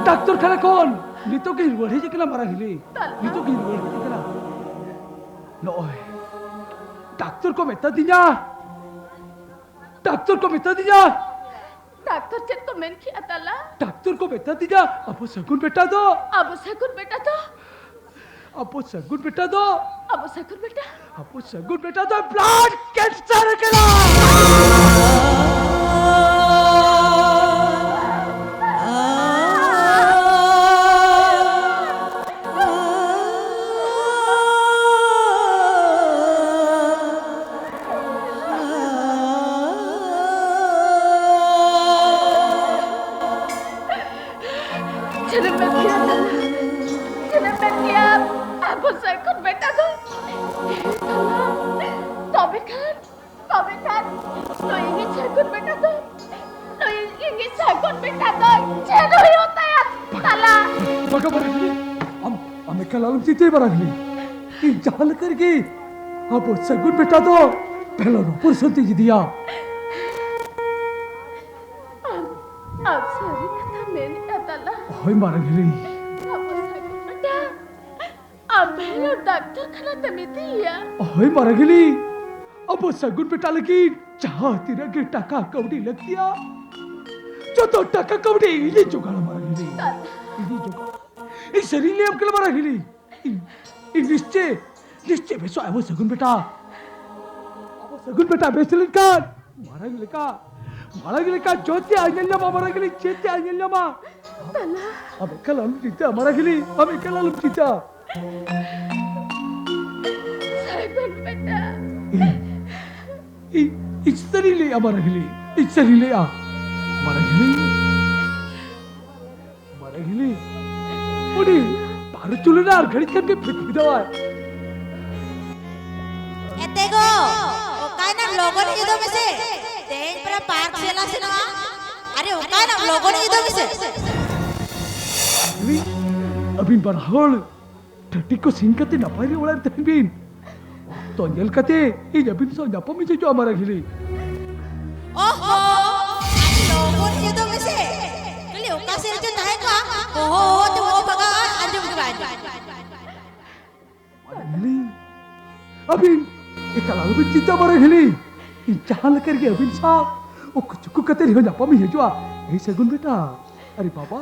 डॉक्टर खाना कौन नितो के हिलवड़े जिकना मारा हिले नितो के हिलवड़े जिकना नोय डॉक्टर को मेता दिया डॉक्टर को मेता दिया डॉक्टर चेत को मेन किया तला डॉक्टर को मेता दिया अब सगुन बेटा दो अब सगुन बेटा दो अब सगुन बेटा दो अब सगुन बेटा अब सगुन बेटा दो ब्लड कैंसर केला जीते बरागली इन जाल करके अब सगुन बेटा तो पहला रोपुर सुनती जी दिया अब सारी कथा मैंने अतला होय मारगली अब सगुन बेटा अब पहला डॉक्टर खाना तमिती है होय मारगली अब सगुन बेटा लगी चाह तेरा के टका कौड़ी लग गया जो तो टका कौड़ी ये जुगाड़ मारगली ये जुगाड़ इस शरीर ने अब कल मारगली निश्चय निश्चय बेसो आयो सगुन बेटा बेचलन का मारा गिले का जोते आइनल्ला मारा गिले चेते आइनल्ला मा अब कल हम जीता मारा गिले हम कल हम जीता सगुन बेटा इस शरीर ले मारा गिले इस शरीर ले आ मारा गिले उड़ी बारू चुलना और घड़ी करके फिट दवा एतेगो ओकाय ना लोगों ने इधर में से तेज पर पार्क सेला सिनेमा अरे ओकाय ना लोगों ने इधर में से अभी बरहल ठट्टी को सिंह कते नपारी वाला तनबीन तो अंजल कते ये जबिन सो नपो में जो हमारा गिली ओहो लोगों ने इधर में से कल ओका से जो ताहे का ओहो तो वो बगा अंजुम के बाद अभी एक लालू भी चिंता मरे गिली इन चाल करके अभी साहब ओ कुछ कते रिहो नपो में जो ए सगुन बेटा अरे बाबा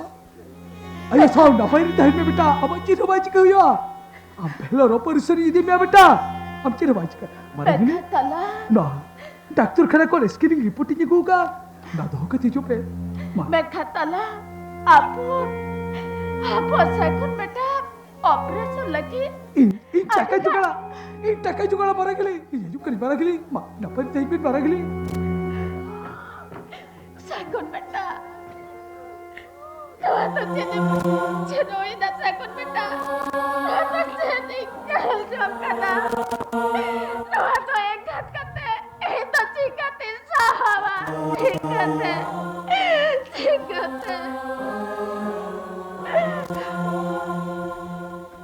अरे साहब नपाई टाइम में बेटा अब चिरो बाज कहियो अब पहला रो परिसरी यदि में बेटा अब चिरो बाज का मरे गिली ना डॉक्टर खरा को स्कैनिंग रिपोर्टिंग होगा ना दो कते जो पे मैं खतला Apa sakun beta operation lagi? Ini cakai juga lah barang kali. Ini juga ni barang kali. Mak dapat jahit barang kali. Sakun beta. Doa tu cenoi dah sakun beta. Doa tu ceninggal jam kana. Doa tu engkat kate. Itu cikate sahawa. Cikate.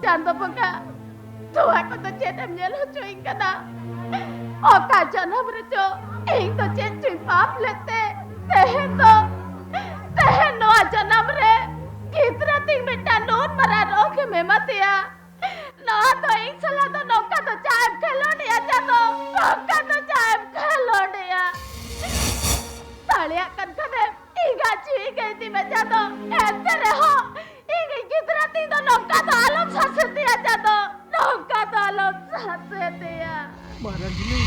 Jangan peka. Doa ko tu cetem nyelo cuing kana. Oka jana berjo. Ing tu cen cuing pap lete. Tehen no aja namre. Kitra ting beta non mararo ke mematia. No to ing salah to noka to chaim khelo dia jato. Noka to chaim khelo dia. Talia kan kade iga chi gei ti me jato. Entere ho. Ing kitra ting to noka to alam sase dia jato. Noka to alam sase dia. Barang kali.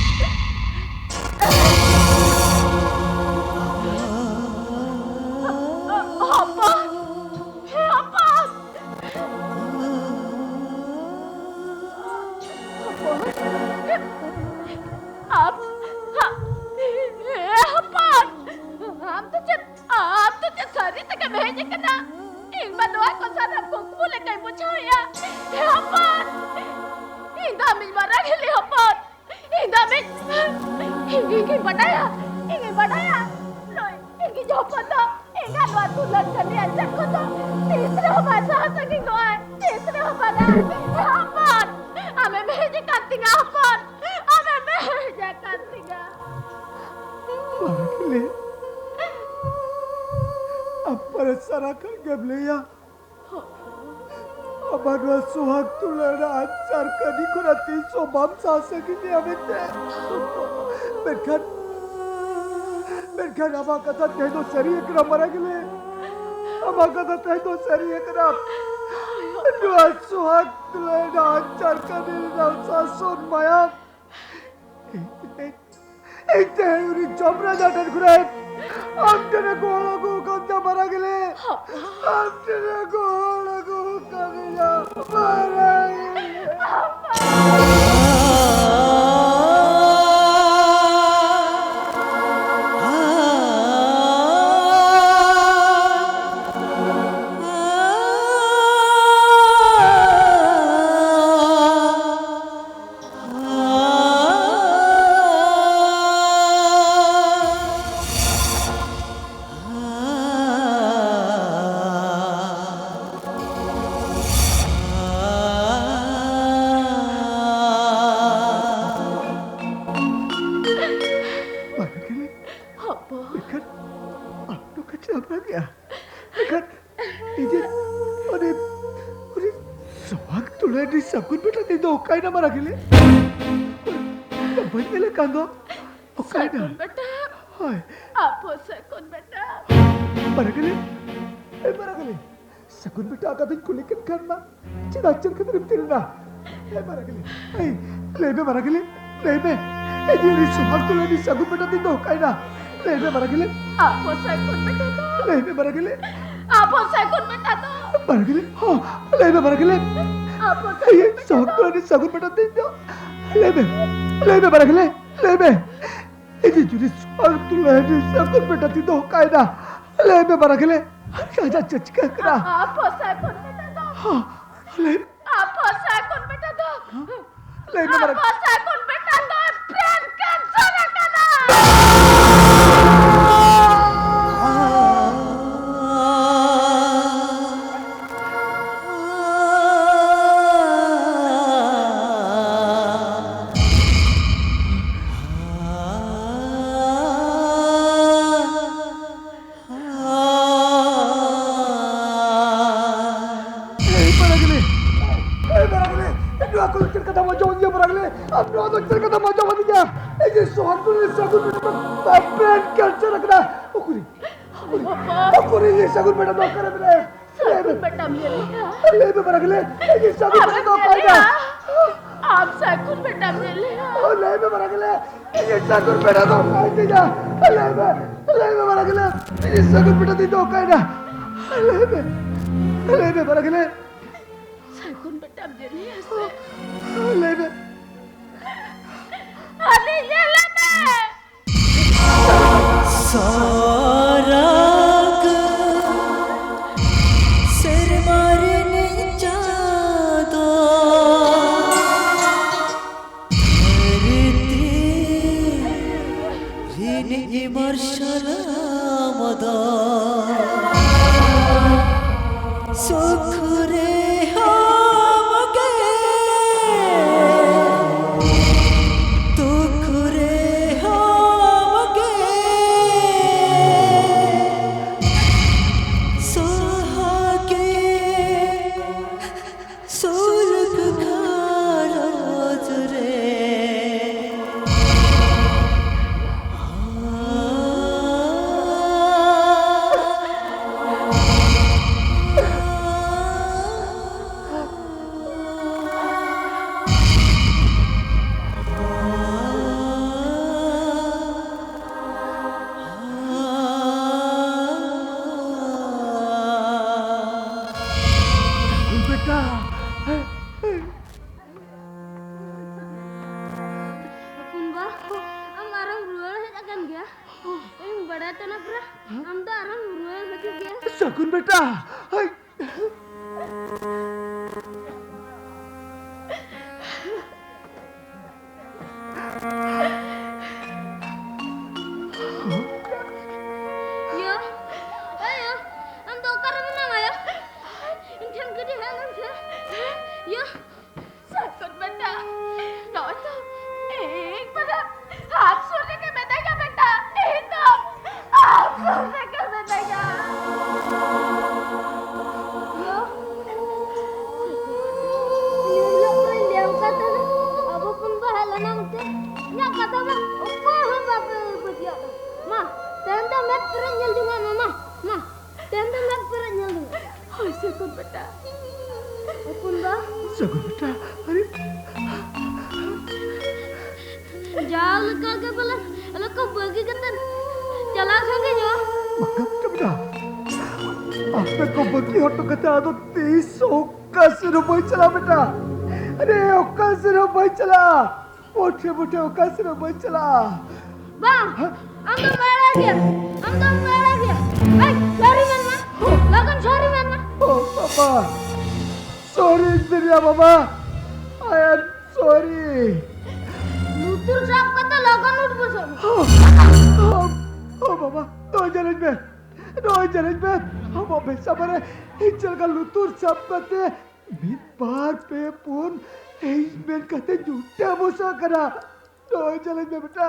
Abadwa suhag tulada ancar kadi kurati sobam sasa kini amete. Berkan apa kata tehdo seri ekra maragile. Apa kata tehdo seri ekra. Dua suhag tulada ancar kadi rasa son maya. Ekte uri jomra jatan kurai. Amtene gola go kanta maragile. Amtene gola go kanta maragile. Sakun beta tido okai na maragile. Baik mele kando. Okai na. Sakun beta. Hai. Apa sakun beta? Maragile. Maragile. Sakun beta agak tin kulikan kan ma. Cina cina kan tirna. Maragile. Hey, lebe maragile. Lebe. Jadi suhag tu lebe sakun beta tido okai na. Lebe maragile. Apa sakun beta tu? Lebe maragile. Apa sakun beta tu? Maragile. Ha, lebe maragile. Apa sakun ni sakun beta tido. Lebe maragile. Lebe. Ini jadi suhag tu lebe sakun beta tido okai na. Lebe maragile. Kaja cacika kena. Apa sakun beta tu? Ha, lebe. Apa sakun beta tu? Lebe maragile. Apa sakun beta tu? Brain cancer kana. Sakun beta dok kare bile. Sakun beta mele. Lebe maragile. Ini sakun beta dok kaida. Aap sakun beta mele. Oh lebe maragile. Ini sakun beta dok kaida. Lebe maragile. Ini sakun beta dok kaida. ले बरक ले Saikun bedam jadi ase. ले Ali jalan deh. साराग सिर मारने जादो ऋण इमर्शल मदा सुखरे हमगे दुखरे हमगे सोहागे सोलग खारोज रे बेटा Punba, am arang rual akan dia. Yang bada tanah pra, am da arang rual macam dia. शकुन बेटा हाय Yo, ayo, am do karam nama ya. Intan gede halam ya. Yo, sakit benda. Nói cho, benda. आप सोने के बताएगा बेटा. तो आप सोने के बताएगा. Yo, Yo yang kata na, abu pun bahala nanti. Ya kata mah, apa ham bapak berdia. Ma, tanda mek peranjal dengan mama. Ma, tanda mek peranjal dengan. Hai sekut beta. Apun ba? शकुन बेटा अरे Jauh lekal ke bala, lekal bagi katan. Jalan sange yo. मक्का बेटा आपने को बकी हटो कता तो 30 रुपए चला बेटा अरे 80 रुपए चला मोटे मोटे 80 रुपए चला Bang, am tu merah dia. Am tu merah dia. Baik, sorry man ma. Lagan sorry man ma. Oh, Papa. Sorry, Surya Mama. I am sorry. Lutur sab kata lagan ut bosan. Oh, Mama. No challenge में. No challenge में. हम अबे सामने हिचल का लुतुर सब करते मित बार पे पून एजमेंट करते झूठा मुसा करा. No challenge में बेटा.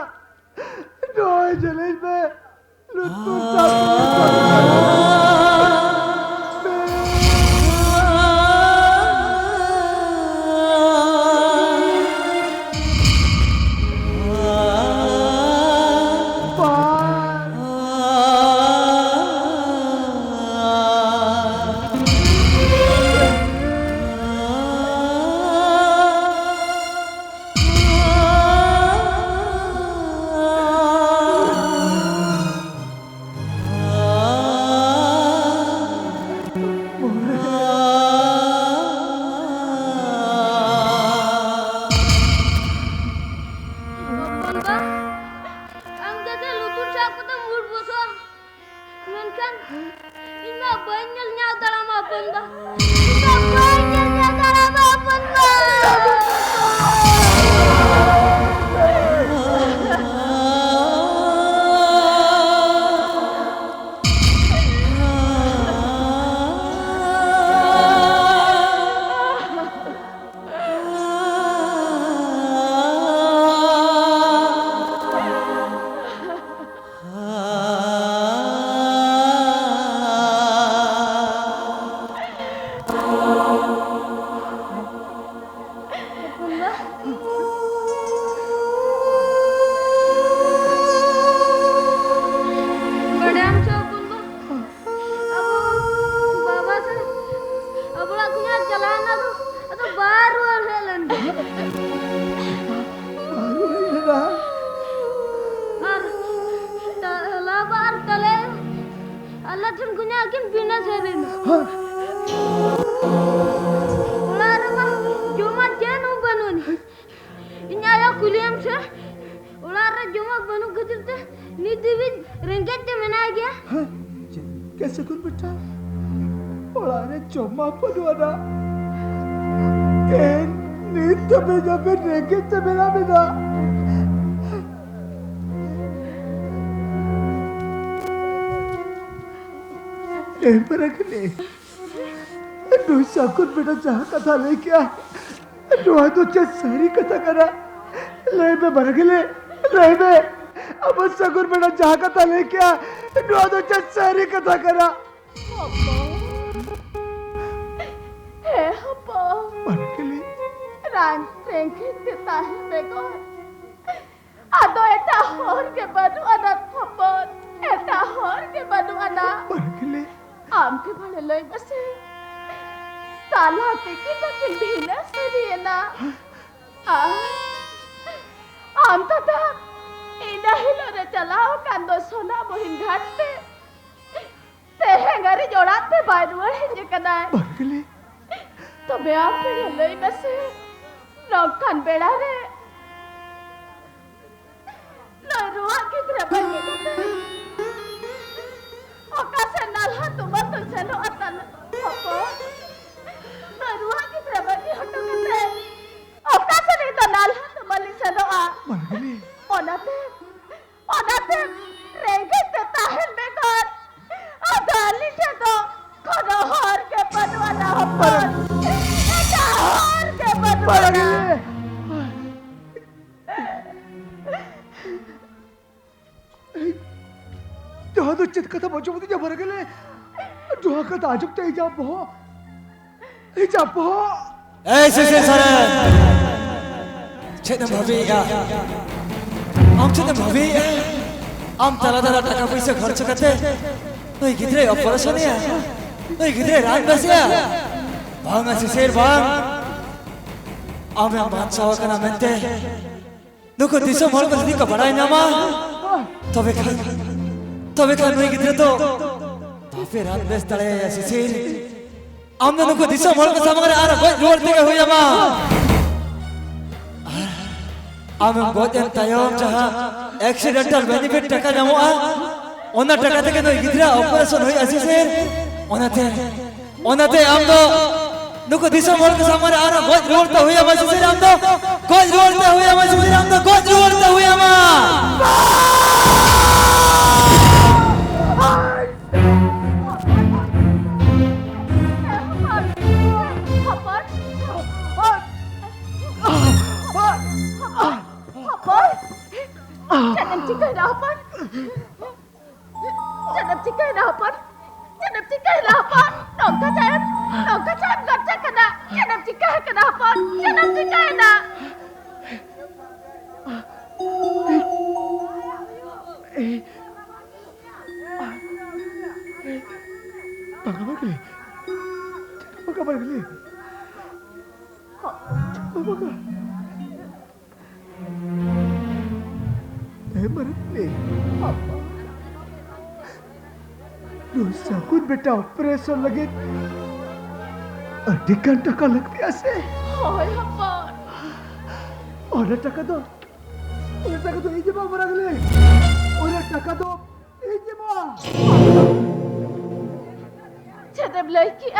No challenge में लुतुर सब Ular mah Jumat janu banun. Ini ayah kuliam se. Ular Jumat banu kecil teh. Ni diwin ringgit te mana gya? कैसे कुल बेटा ओलाने चोमा पडवाना केन नीत में जब रेगे से मेरा बिना ए पर अगले दो साकुन बेटा जहाँ कथा ले क्या दो तो चे सारी कथा करा ले में बरगले ले में अब साकुन बेटा जहाँ कथा ले क्या दो तो चे सारी कथा करा Apa? बरगले Ran rengkit ke tahi begon. Ado eta hor ke badu anak hapon. Eta hor ke badu anak. बरगले Am ke bale loy base. Tala tiki takil bhina sariena. Am tata. Ina hilore chalao kando sona mohin ghatte. Tehengari jodatte bairuar hinje kadai. बरगले तबे आप फिर लई बसे नौकन बेड़ा रे नरुआ की तरह बनी ओका से नलहा तुम तो चलो अतन हपो नरुआ की तरह बनी हटो कते ओका से नहीं तो नलहा तुम ली चलो आ बरगले ओनाते रेंगे ते ताहन बेकार अदाली के तो खनो हार के बनवाना हपो बरगले जहाँ तो चित कथा बचो मुझे जब बरगले जहाँ कथा आजुक ते हिजाब हो ऐसे से सर चेतन भाभी या आम चेतन भाभी आम तला तला टका पैसा खर्च करते ओए किधरे ऑपरेशन है ओए किधरे रात बसिया भांगा से शेर भांग आम हम बात सावा करना मनते नुको दिसो मॉल पर दी का बड़ा नामा तबे खान ओए किधरे तो फिर रात बेस तले ऐसे शेर आमने नुको दिसो मॉल पर सामने आ रहा जोर ते हुई अमा आम बहुत एम तायम जहाँ एक्सीडेंटल बेनिफिट टका जामो ओना टका तक नो इधर ऑपरेशन हुई ऐसे शेर ओनाते आम तो नुको दिसो मॉल के सामने आ रहा बहुत जोर ते हुई अमा शेर आम तो कोई जोर ते हुई अमा शेर आम तो कोई जोर ते हुई अमा Jangan cikai dapat. Jangan cikai dapat. Jangan cikai dapat. Nongka jangan gocek kena. Jangan cikai kenapa? Jangan cikai na. Baka balik. बरगले दूसरा कुछ बेटा ऑपरेशन लगे अड्डी घंटा का लगती ऐसे और टका दो ये जमा बरगले और टका दो ये जमा जब लड़की आ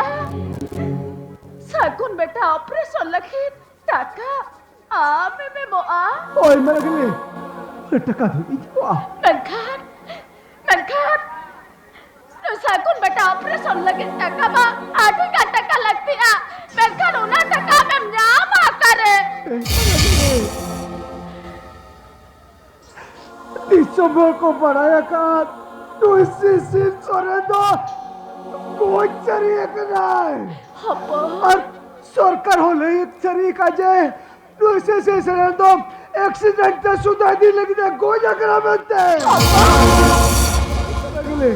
साकुन बेटा ऑपरेशन लगे टका आ में मो आ ओए बरगले टका दो ये जमा Menkan, sakun बेटा ऑपरेशन लगे टका बा आधी का टका लगती आ menkan उना टका में न्यामा करे दिसंबर को बढ़ाया का तो इसी सिर सोरे दो कोई चरिए का और सरकार होले एक चरिए का जे तो इसी से सोरे दो एक्सीडेंट से सुधार दी लगी ना गोजा करा बनते अगले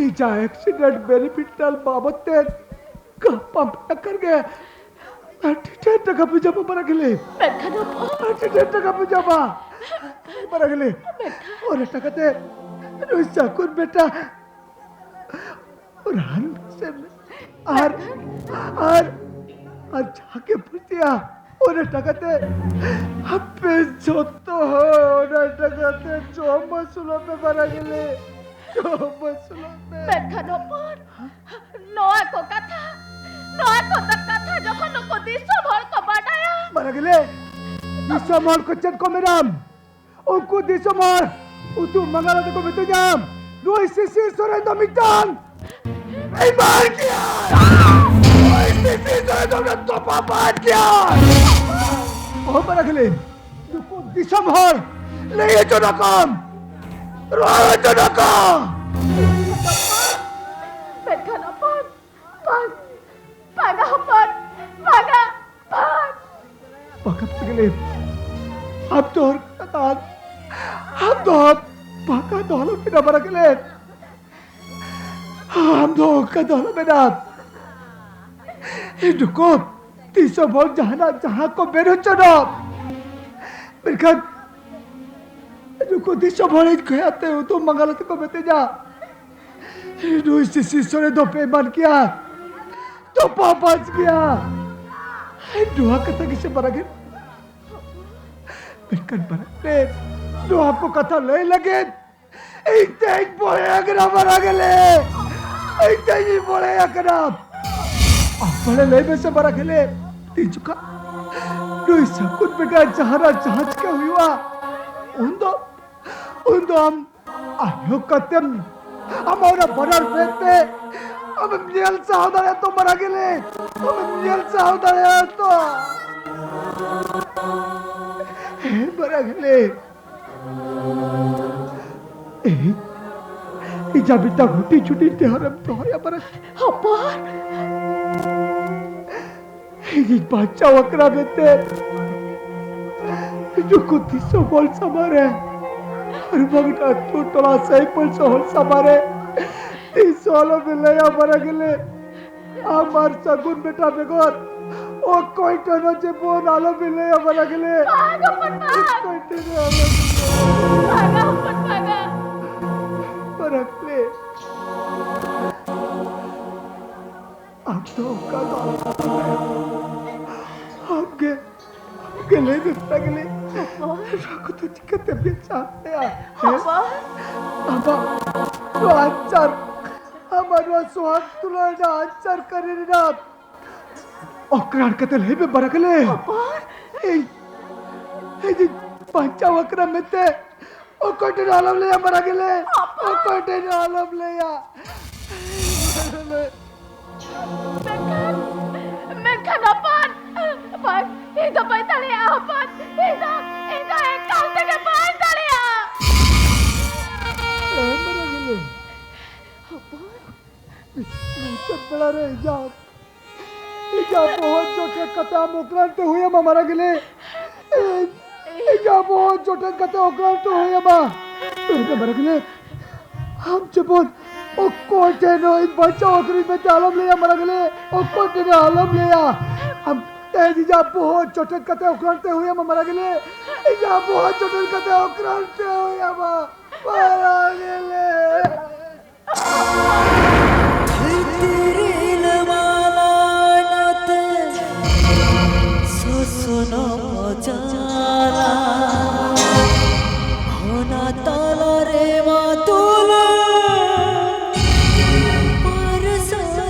इजा एक्सीडेंट बेनिफिटल बाबत ते का पंप कर गए 38 टका पे जमा पर अगले 38 टका पे जमा पर अगले और टका ते रुसा कुन बेटा Orang se ar jaake putiya ore takate happe jotto ore takate joma sulope baragile joma sulope Menkan opon. Noa ko kata jokon ko disam hol ko badaya. baragile disomol ko chat ko meram unku disomol utu mangala ko betu jam Noi sisir sorendo mitang ei mar kiya Noi sisir sorendo na topa baat kiya oh baragile uku disomol leye jo nakam roa jo nakam Menkan opon. Paga opon. Paga. Baka baragile ab to katan ab to baka dolo pina baragile हम दो का दोनों में ना रुको तीसरा बोल जहाँ को बेरो चलो मेरे खान रुको तीसरा बोल एक कहते हो तो मंगलत को बेटे जा रोज से सिसोरे दो पेमान किया तो पापाच किया दुआ कथा किसे बरागे मेरे खान बरागे दुआ को कथा ले लगे एक बोले अगर बरागे ले Ay, boleh ya kenap. Boleh lebih sebarang kali. Di juga. Doi sakut beda jahara jahaj ke huwa. Undo ayo katem. Amora barar pete. Am miel saudara to maragile. Am miel saudara to. Maragile. Ijabita huti cuti tiharam to ya barak. Apa? Ini baca wakra bete. जो कुत्ती soul समारे हर बगटा तो टोला सही पर soul समारे तीस solo मिले या बरा गिले आमार सगुन बेटा बेगोर ओ कोई टनो जे बोन आलो मिले या बरा गिले कोई टनो आलो Paga. बरा गिले अब तो का आगे गले दूसरा गले aku tuh jika terbiasa ya apa lu ancar apa lu suhat tu lu ada ancar karir dat okran kata lebih barakale eh panca wakra mete okote alam le ya barakale okote alam le ya Menkan apaan? Bang, itu baik tali apaan? Itu ekal tega baik tali ya. Barakale lucet bela re ijab बहुत छोटे कथा मोकलान तो हुई अम्मा मरा गले ijab बहुत छोटे कथा ओकलान तो हुई अम्मा तो मरा गले हम जबोन ओ कोटे नो इन बच्चा ओकरी में आलम लिया मरा गले ओ कोटे ने आलम लिया हम ijab बहुत छोटे कथा ओकलान तो हुई अम्मा मरा गले ijab बहुत छोटे कथा ओकलान तो हुई अम्मा मरा गले सुनो जाला होना ताला रे मातुला पर सला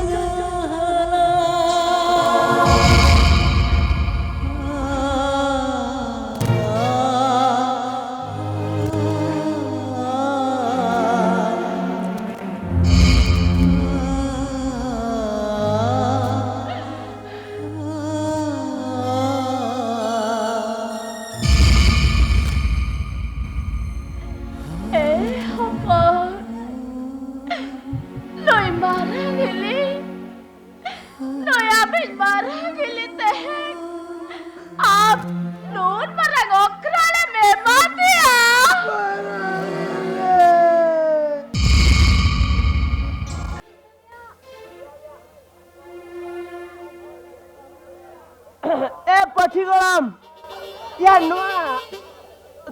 Ya Noa,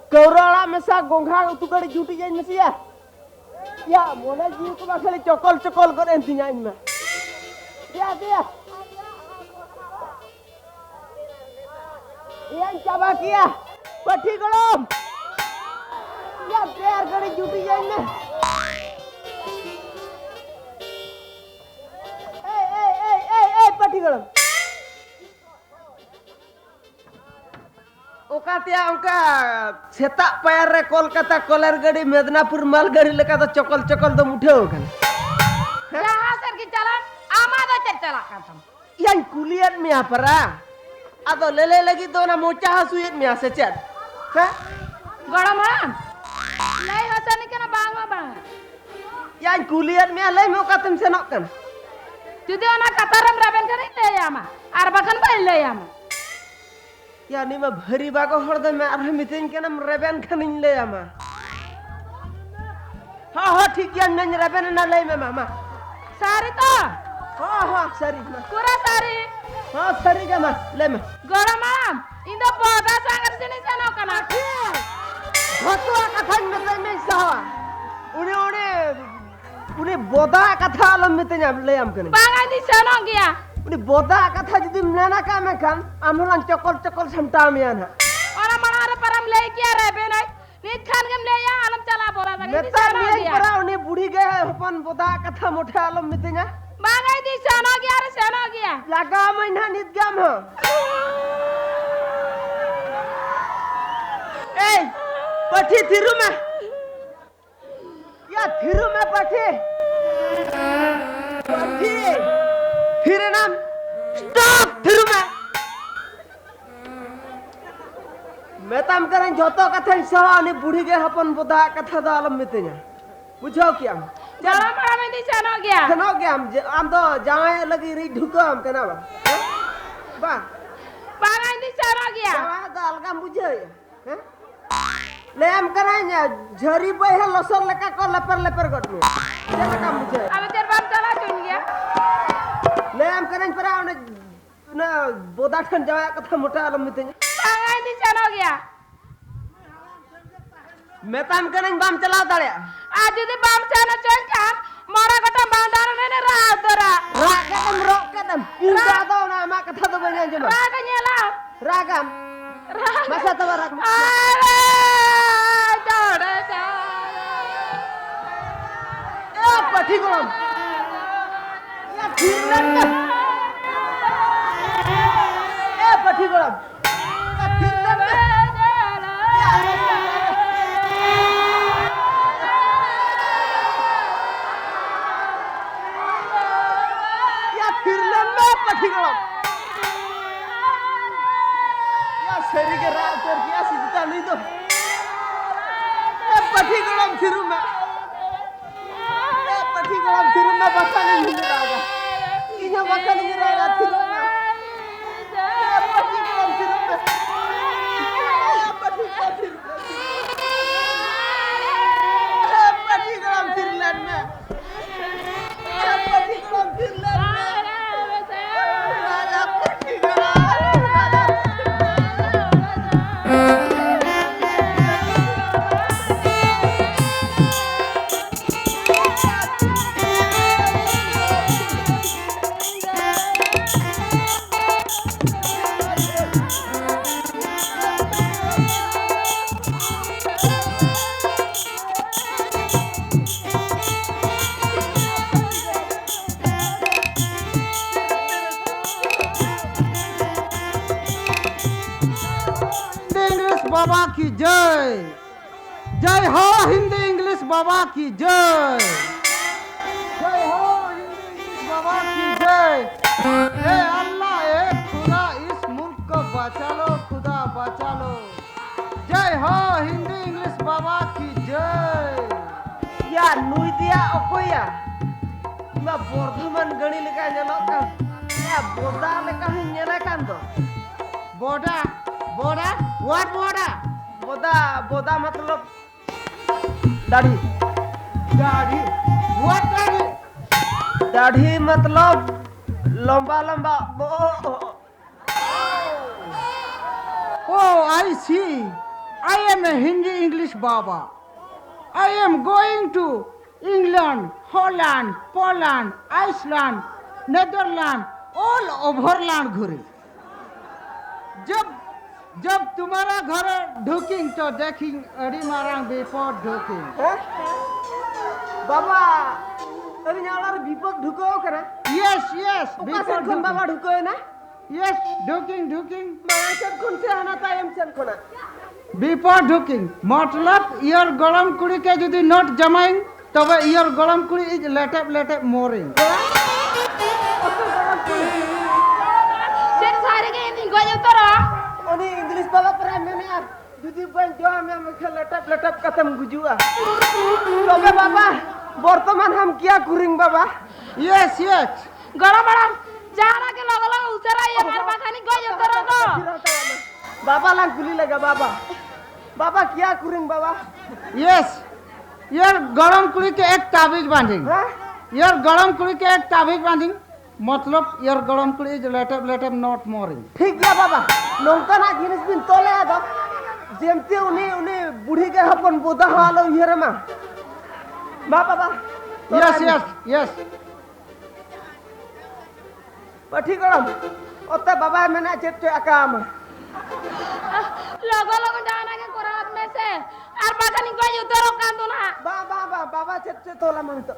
Kaurala mesa gonghang tu kali juti jan mesti ya. Ya, mana jiu ko bakal cokol kau entinya ini mah. Ya. Yang coba kia, pati kolom. Ya, biar kau juti jangan. Pati kolom. Oka tia angka setak payar re Kolkata koler gadi Mednapur mal gadi leka to cokol to muthau kan. Jaha sar ki jalan amada cecela katam. Yang kuliat mi apara. Ado lele lagi to na mocha hasuit mi asecet. Ha? Gora maram. Lai hasani kana bang. Yang kuliat mi alai mo katem senok kan. Judi ona kataram raben kan le ama. Ar bakan ba le ama. Ya ni mah bhari bago horde me ar mitin kana reben khanin le ama. Ha ठीक yang nany reben na le me mama. Sari to. Ha sari ma. Pura sari. Ha sari ka ma le ma. Gora maram. Indo boda sangar sini seno kana. Bhatwa kathan me sawa. Uni boda katha alam mitenya le am kani. Bangai di seno gya. Uni boda katha judi mnana ka me kan amulan cokol samta mian ha. Ora manare param le kya rebe nai. Nit khan gam le ya alam chala bora lagi di Meta seno mi gya. para uni budi ge hopan boda katha mothe alam mitenya. Bangai di seno gya re seno gya. Laga maina nit gam ha. Hey, pati thiru ma. Ya thiru ma pati. Thiru nam. Stop thiru ma. Metam karen joto katha sawa ni budi ge hopan boda katha da alam mitenya. Bujhau kiam. Gora maram di seno gya. Keno kiam am to jawai lagi ri dhukam kena ba. Ba. Bangai di seno gya. Jawai to algam bujhau ya. Lem karanya jari bai ha losor leka ko leper gotmu. Jela kam bujhau. Abe ter bam chala chun gya. Lem karanya para na boda than jawai katha mota alam mitenya. Bangai di seno gya. Metam karanya bam chalao dalya. Aaj jodi bam seno chun kan mora gota bandar ne ra dora. Rok kadam. Inda do na ma katha do banyan jema. Ra ka nyela. Ragam. Masa to ragam. Pati golom. Ya thiran na. Pati golom. Ya thiran na. Ya thiran na pati golom. Ya seri ke ra ter kia sita ni to. Pati golom thiru ma. Pati golom thiru ma bakal ni raga. Inya bakal ni raga thiru ma. Pati golom thiru ma. Pati golom thiru lan ma. Pati golom thiru lan ma. Pati golom. बाबा की जय जय हो Hindi English बाबा की जय जय हो Hindi English बाबा की जय ए अल्लाह ए खुदा इस मुल्क को बचा लो खुदा बचा लो जय हो हिंदी इंग्लिश बाबा की जय Ya nui dia okoya. Ma Bordhaman gani leka nyelok kan. Ya boda leka nyelakan to. बोडा बोडा व्हाट बोडा बोदा मतलब दाढ़ी दाढ़ी व्हाट दाढ़ी दाढ़ी मतलब लंबा Oh, I see. I am a Hindi English Baba. I am going to England, Holland, Poland, Iceland, Netherland, all over land घूरी। जब तुम्हारा घर ढुकिंग तो देखिंग अड़ी मारांग विपद ढुकिंग। बाबा अभी यहाँ विपद ढुको करे। यस यस विपद ढुको बाबा ढुको है ना। यस ढुकिंग मैं सब कौन से आना था एम सन कोना विपद ढुकिंग मतलब यार गरम कुड़ी के यदि नोट जमाइंग तब यार गरम कुड़ी इज लेटेप मोरिंग। सिर सारे के नहीं गोयो तोरा ओनी इंग्लिश बाबा परा मैंने यार दीदी बन जो हमें लेटेप खत्म गुजुआ। तबे बाबा वर्तमान हम क्या करेंगे बाबा। यस गरम बड़ा जाना के लगला उचरा ये मार बाखानी गोयो तोरा तो बाबा लांग कुली लगा बाबा क्या करेंगे बाबा। यस यार गरम कुड़ी के एक ताबीज बांधिंग। यार गरम कुड़ी के एक ताबीज बांधिंग मतलब यार गरम कुड़ी इज लेटेप नॉट मोरिंग। ठीक है बाबा नौका ना जिनिस बिन तोले आदो जेमते उनी बुढ़ी के हपन बोदा हालो येरे मा बाबा यस पठी गरम ओते बाबा मैंने चेट आकाम लगो जाना के कोरात में से और बाखानी गोयो तोरा कांदो ना बाबा चेट तोला मन तो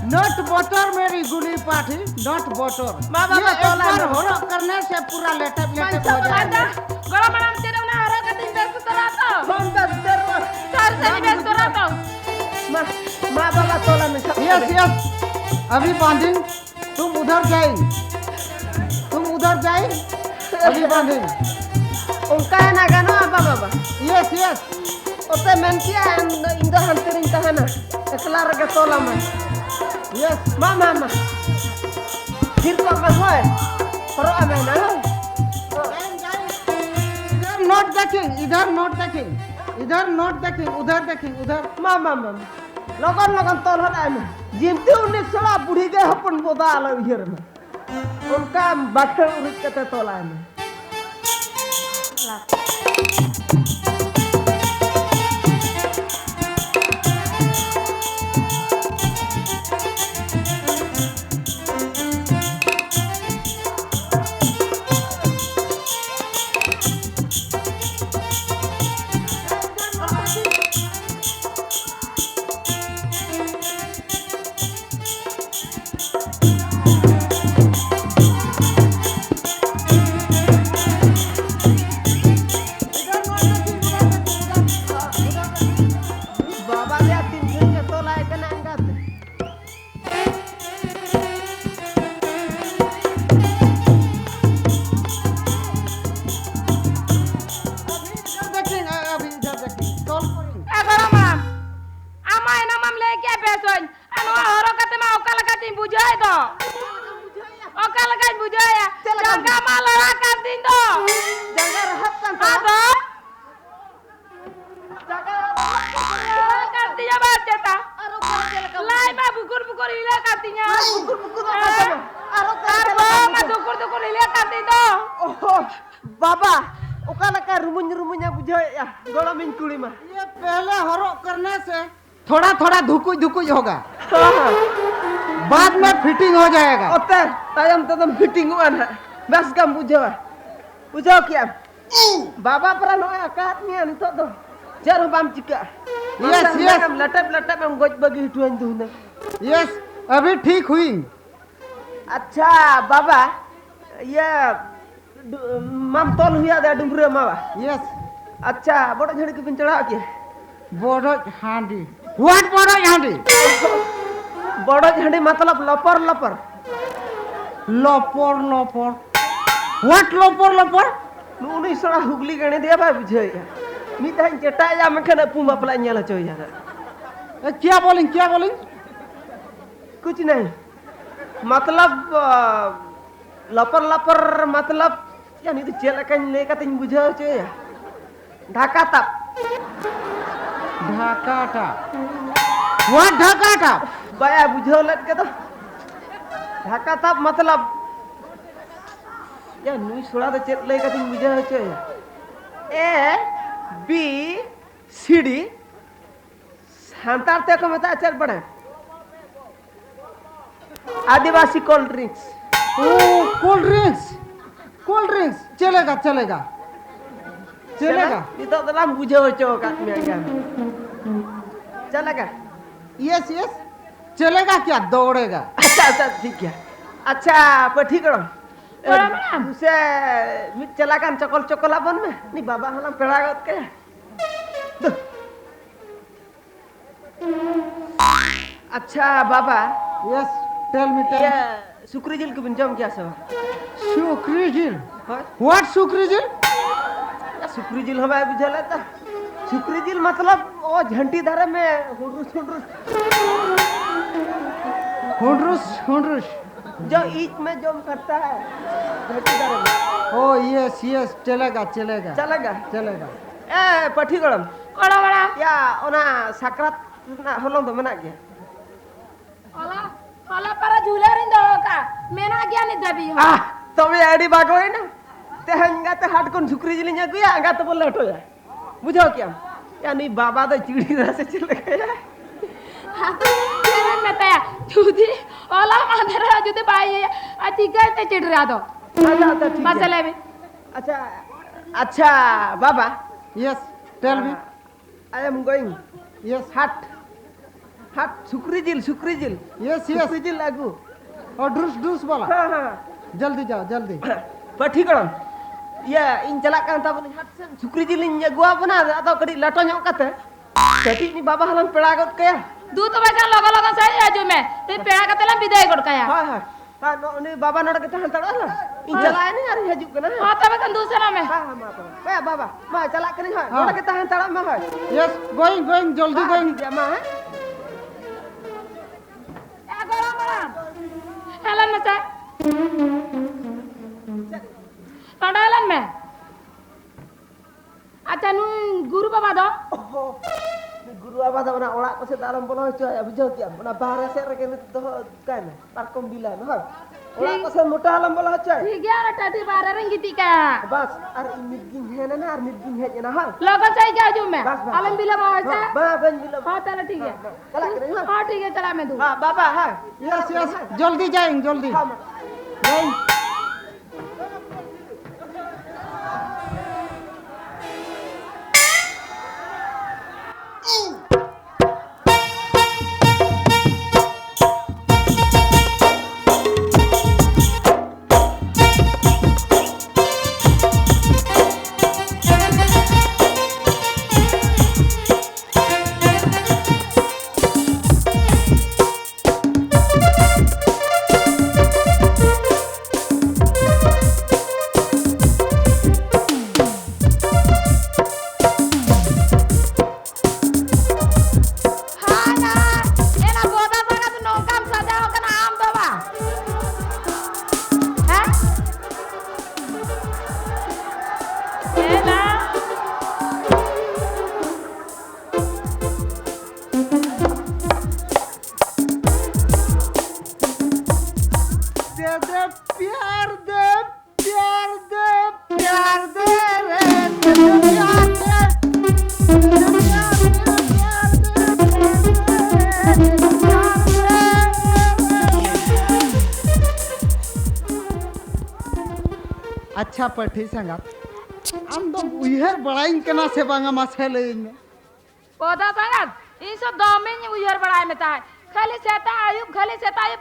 नॉट बटर मेरी गुली पाठी नॉट बटर बाबा तोला होरो करने से पूरा लेटेप हो जाएगा। गरम बड़ा तेरे ना हरो का दिन बेस तोरा तो हम बस देर सर से बेस तोरा तो मां बाबा तोला में यस अभी बांधिंग तुम उधर जाए अभी बांधिंग उनका है ना गानो बाबा यस ओते मेंटिया इंदो हंतरिन तहना एकला रगे तोला में यस मामा फिर को होय पर आवे ना इधर नोट देखें उधर मामा लगन तोल हटाए में जिमते उन्हें सड़ा बुढ़ी के हपन बोदा आलो हियर में उनका बाटे उरिक के तोला में बाबा ओकाला का रुमुnya बुझे या गोला मिन कुड़ी में ये पहले हरो करने से थोड़ा धुकुज होगा बाद में फिटिंग हो जाएगा ओते तदम फिटिंग हुआ ना बस कम बुझो क्या बाबा पर नो आकात में नितो दो जर बाम चिका यस लटप हम गोज बगी हिटुन दुने यस अभी ठीक हुई अच्छा बाबा ये माम तोल हुआ दे डुमरे मावा यस अच्छा बड़ झड़ी के बिन चढ़ा के बड़ हांडी व्हाट बड़ हांडी बड़ झड़ी मतलब लपर व्हाट लपर नुनी सड़ा हुगली गणे दिया भाई बुझे मिता चटा या मखन अपू बापला न्याला चोया क्या बोलिंग कुछ नहीं मतलब लपर लपर मतलब यानी तो चेला कहीं लेकर तीन बुझा चोया ढाका तप व्हाट ढाका था बाया बुझो लट के तो ढाका तप मतलब या नुई सोड़ा तो चेत लेकर तीन बुझा चोया ए बी सी डी सांतार ते को मता चल पड़े आदिवासी कोल्ड ड्रिंक्स ओ कोल्ड ड्रिंक्स चलेगा ये तो दाम बुझे हो चो का में गया चलेगा यस चलेगा क्या दौड़ेगा अच्छा ठीक है अच्छा पर ठीक करो उसे मिट चला kan चकोला बन में नी बाबा हलम पेड़ा गत के अच्छा बाबा यस टेल मी ये सुक्री जिल के बिंजम क्या सब सुक्री जिल व्हाट सुक्री जिल सुक्री जिल हमें बुझे लेता सुक्री जिल मतलब वो झंटी धारे में हुंडरुस जो ईच में जोम करता है झंटी धारे में ओ यस चलेगा ए पठी गड़म ओला बड़ा या ओना सकरात ना होलों तो मना गया ओला पर झूले रिंद का मेना गया नि दबी तबे आडी बागो है ना ते हंगा ते हाट कोन सुक्री जिल nya गुया हंगा तो बोल लटो या बुझो क्या यानी बाबा तो चिड़ी से चले गया तेरे में तया जुदी ओला मादरा जुदी बाई अति करते चिड़ रहा तो अच्छा ठीक है मसले भी अच्छा बाबा yes tell me I am going yes हाट सुक्री जिल यस सुक्री जिल लागू और ड्रूस वाला हां जल्दी जाओ पर ठीक करो ये इन चला kan ta bani hat sen Sukri जिल इन गुआ बना atau कडी लटो ᱧᱚᱜ kate कटी ni बाबा हलम पेड़ा गत कया दूध तो बगन लगा सही आजू में ते पेड़ा का तेला विदाई कर कया हां नी बाबा नोड के तहन तड़ा ना इन चला ni ari हजू कना हां तब कन दूसरा में हां मा तो ए बाबा मा चला कनी है नोड के तहन तड़ा में है यस गोइंग जल्दी गोइंग या मा है ए गोला बड़ा हेलन में से पंडालन में अच्छा नु गुरु बाबा दो गुरु बाबा दो ना ओड़ा से दालम बोलो छ बुझो क्या ना बाहर से रे के तो काय में पारकम बिला में है ओड़ा से मोटा आलम बोलो छ ठीक है रे टाटी बारे रंगीती का बस अरे मिदगिन है ना और मिदगिन है ना हां लोगो चाहिए क्या आजू में आलम बिला में है बा बन बिला हां चलो ठीक है चला करे हां ठीक है चला मैं दूं हां बाबा हां यस जल्दी जाएंगे जल्दी अच्छा पठी संगा आम दो उहर बड़ाइन कना से बांगा मासे लेइन पौधा संगत ई सब दामिन उहर बड़ाई में ता खाली सेता आयुब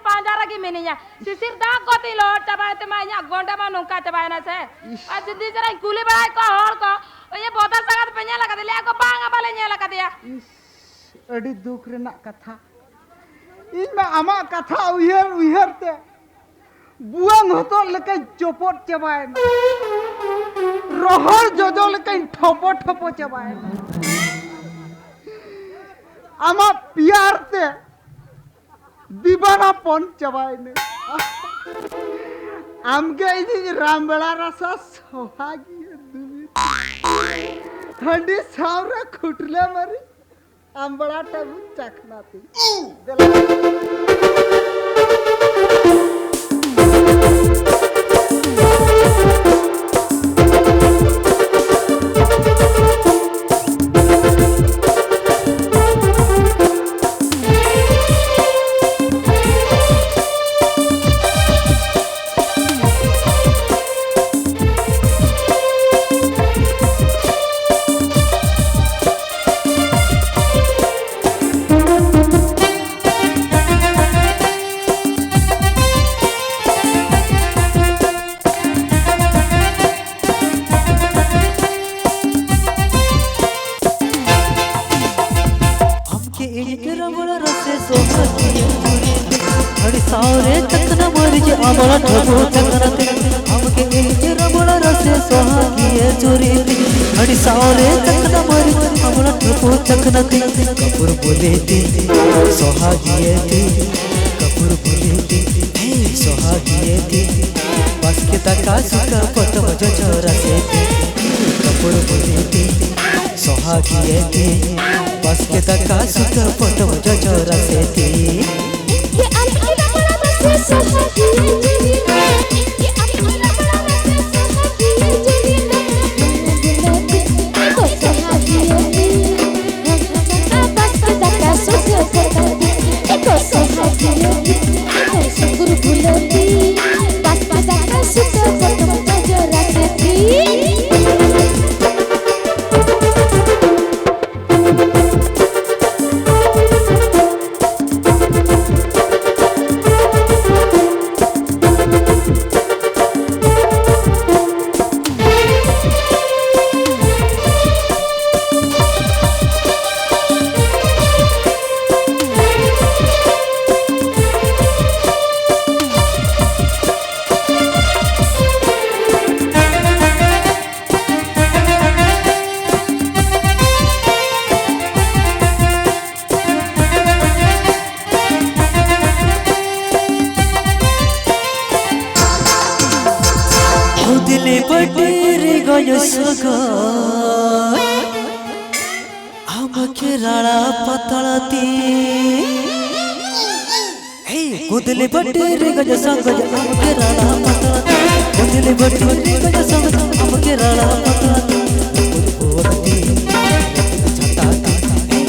पांजारा की मिनिया सिसिर दा कोती लोट तबाय ते माया गोंडा मा नोका तबाय ना से आ जिंदी जरा कुली बड़ाई को होड़ को ये पौधा संगत पेnya लगा दे ले को बांगा बाले nya लगा दिया अड़ी दुख रेना कथा इन में आमा कथा उहर ते बुआंग होतो लेके चोपट चबाय रोहर जोजो लेकिन ठोपो ठोपो चबाए आमा प्यार ते दीवाना पन चबाए ने आमके इधर रामबेड़ा रसा सोहागी ठंडी सावरे खुटले मरी आमबड़ा टबू चखना थी कपूर बोले थे सोहागिए थे कपूर बोले थे सोहागिए थे बस के तका सुका पत मजो चोरा से थे कपूर बोले थे सोहागिए थे बस के तका सुका पत मजो चोरा से थे ये अल्लाह बड़ा बस सोहागिए थे कुदले बटेरे गज संग हमके राणा पता कुदले बटेरे गज संग हमके राणा पता बोलती छटाती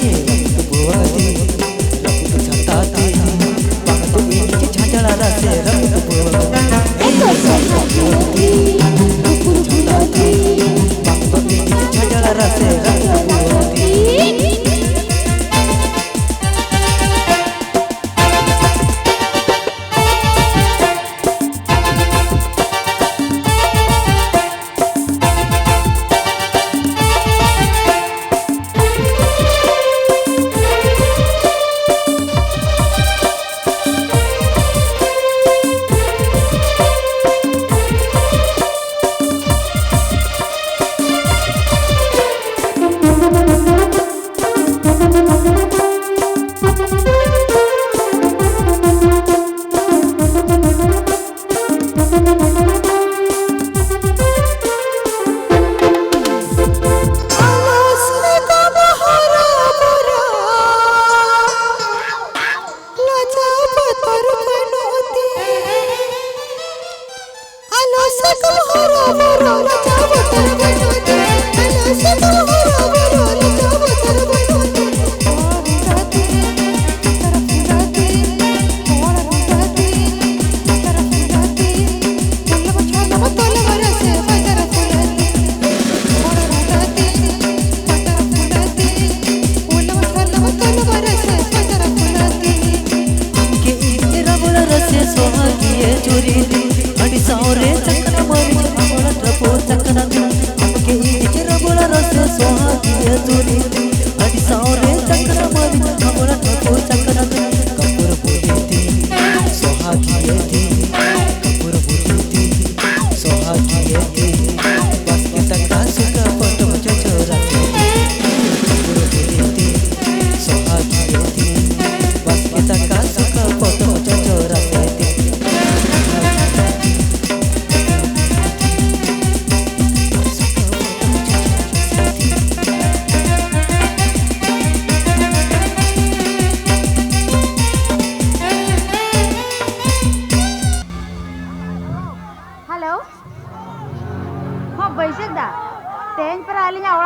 बोलती छटाती बात इनकी झांझड़ा रसे रंग बोलती बात इनकी झांझड़ा रसे रंग बोलती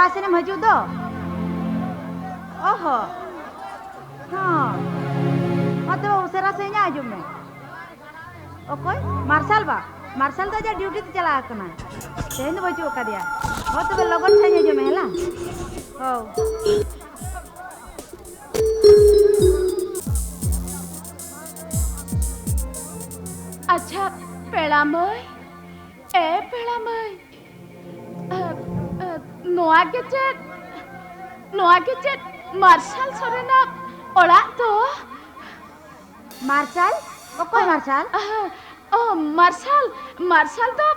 orasin em haju do. Oho. हाँ मतलब उसेरा से nya ajum में ओके मार्शल तो जा ड्यूटी ते चला करना तेन तो बचो का दिया हो तो लगन से nya में हला हो अच्छा पेड़ा मई ए पेड़ा मई नोआ के चेत मार्शल सोरेना ओड़ा तो मार्शल ओके मार्शल तो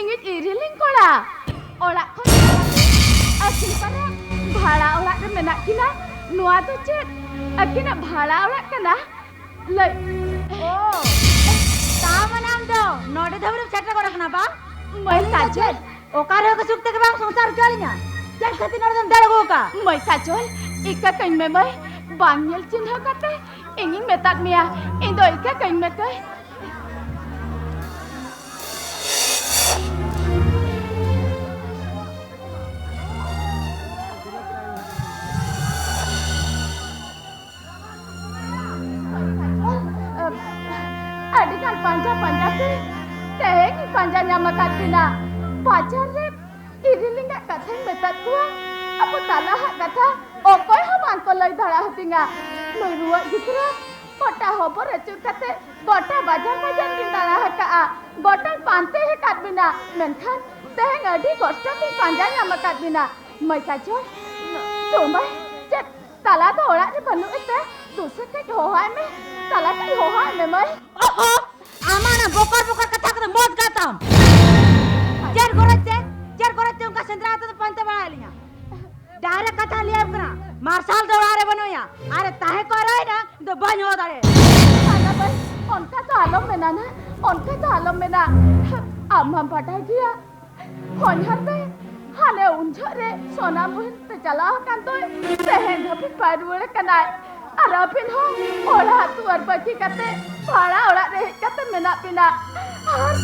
इंगित इरिलिंग कोड़ा ओड़ा को असिन पारे भाड़ा ओड़ा रे मेना किना नोआ तो चेत अकिना भाड़ा ओड़ा कना लई ओ ता मनाम दो नोडे धबरे चटरा कोड़ा कना बा मई काजल ओकारे को सुक्ते के बा संसार चलिया चल खती नोडम दड़गो का मई काजल इका कइन में मई बांगल चिन्ह काते इंगिन मेतात मिया इंदो इका कइन में कई अडिkan panjang ke teheng panjangnya makat pina pacar re irilinga katheng metat tua apa talah kata okoy haman ko lay dhara hatinga noi ruwa gitra gota hobo rechu kate gota bajar din dhara haka gota pante he kat bina menkhan teheng adi gosta ti panjangnya makat bina mai kajo tumbai chet tala to ora re banu ite दूसरे के होहाय में तला के होहाय में मैं ओहो आमाना बोकर कथा कर मौत गाता हम जर गोरते उनका संद्रा तो पंते बना लिया डायरेक्ट कथा लिया करा मार्शल दौड़ारे बनोया अरे ताहे को रहे ना तो बन हो दारे खाना भाई उनका तो आलम में ना हम पटाई दिया होनहर में हाले उनझरे सोना मुहिन ते चला कान तो सहन धपि पारुले कनाय अरापिन हो ओड़ा तुअर बची कते भाड़ा ओड़ा रे कते मेना पिना और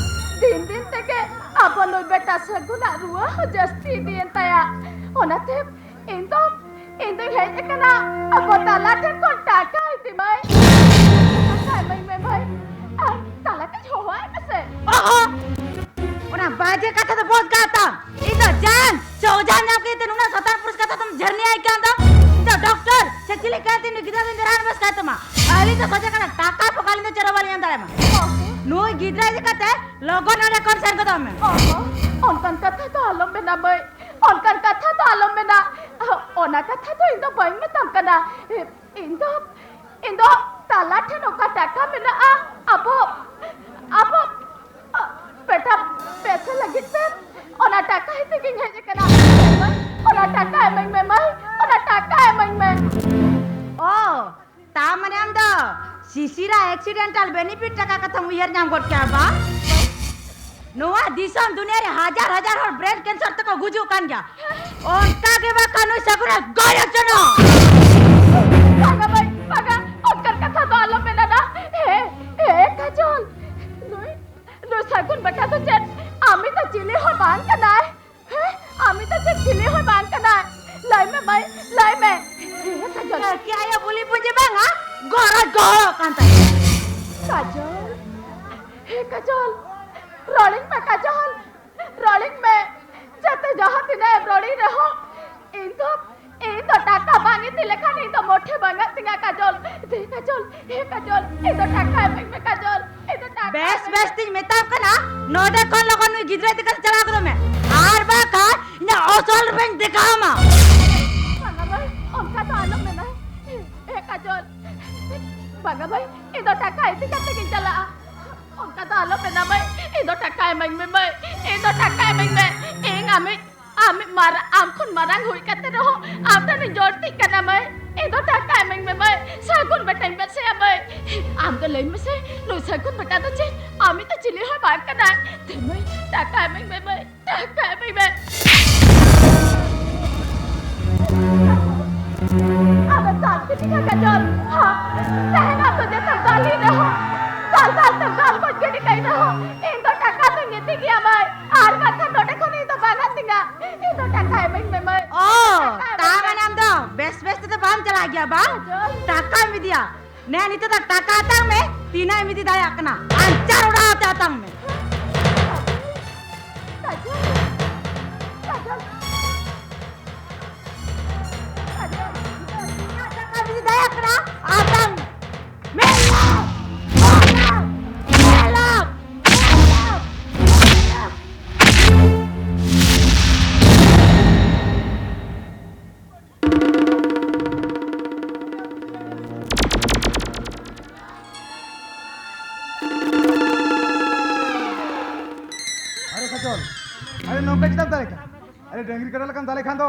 दिन तके अपन बेटा सगुना रुआ जस्ती दिन तया ओनाते इंदो हे कना अपन ताला ठन कोन टाका इति भाई मैं भाई ताला के होय से ओहो ओना बाजे कथा तो बहुत गाता इधर जान सोजान ना के तनुना सतार पुरुष कथा तुम झरने आई के अंदर तो डॉक्टर सचिले कहते ने गिदरा दिन दरान बस कहते मा अली तो सोचा कना टाका पकाली ने चरवाली अंदर मा नो गिदरा जे कहते लोगन ने कंसर्न को में ओनकन कथा तो आलम में ना भाई ओनकन कथा तो आलम में ना ओना कथा तो इंदो बंग में तम कना इंदो ताला ठनो का टाका में ना अपो बेटा पैसे लगी से ओना टाका ही तकिंग है जे कना ओना टाका है मैं ओना टाका है मैं ओ ता मने हम दो शिशिरा एक्सीडेंटल बेनिफिट टाका कथा उयर नाम गोट क्या बा नोआ दिसम दुनिया रे हजार और ब्रेन कैंसर तक गुजु कान गया ओनका के बा कानो सगुना गायब जनो पागा भाई पागा ओकर कथा तो आलम में ना ए काजल नो सगुन बेटा तो चेत आमी तो चिले हो बांध कना है आमी तो चेत चिले हो बांध कना लाई में काजल क्या या बोली पुंजे बांगा गोरो कांता काजल रोलिंग में जते जहां तिने रोलिंग रहो इन तो टाका मांगी दिले खानी तो मोठे बांगा तिंगा काजल इन तो टाका है में काजल इन तो टाका बेस तिज मेताब कना नोडे कोन लगन नु गिदरे दिकर चला करो में आर बा का ना ओसल बेंच दिखा मा बांगा भाई उनका तो आलम में ना काजल बांगा भाई इन तो टाका है तिका के चला उनका तो आलम में ना भाई इन तो टाका है में एंग आमी मारा आमखुन मारांग हुई करते रहो आपने नहीं जोड़ती करना मैं इधर टाका है मैं सागुन बेटा में से अब आम तो ले में से लो सागुन बेटा तो चे आमी तो चिली है बात करना है ते मैं टाका है मैं टाका है मैं अब साथ की का जोर हां सहना तो जे तबाली रहो साल को के निकाई रहो इन तो टाका तो ये थी क्या मैं आर का था नोटे को नहीं तो बाना तिंगा इन तो टाका है मैं ओ Nen itu tak takatang me, tina emiti daya kena. Ancar udah tatang me. Emiti daya kena, atang. Melak. Melak. अरे सचल अरे नौका चिताब दाले का अरे डंगरी कटल kan दाले खान दो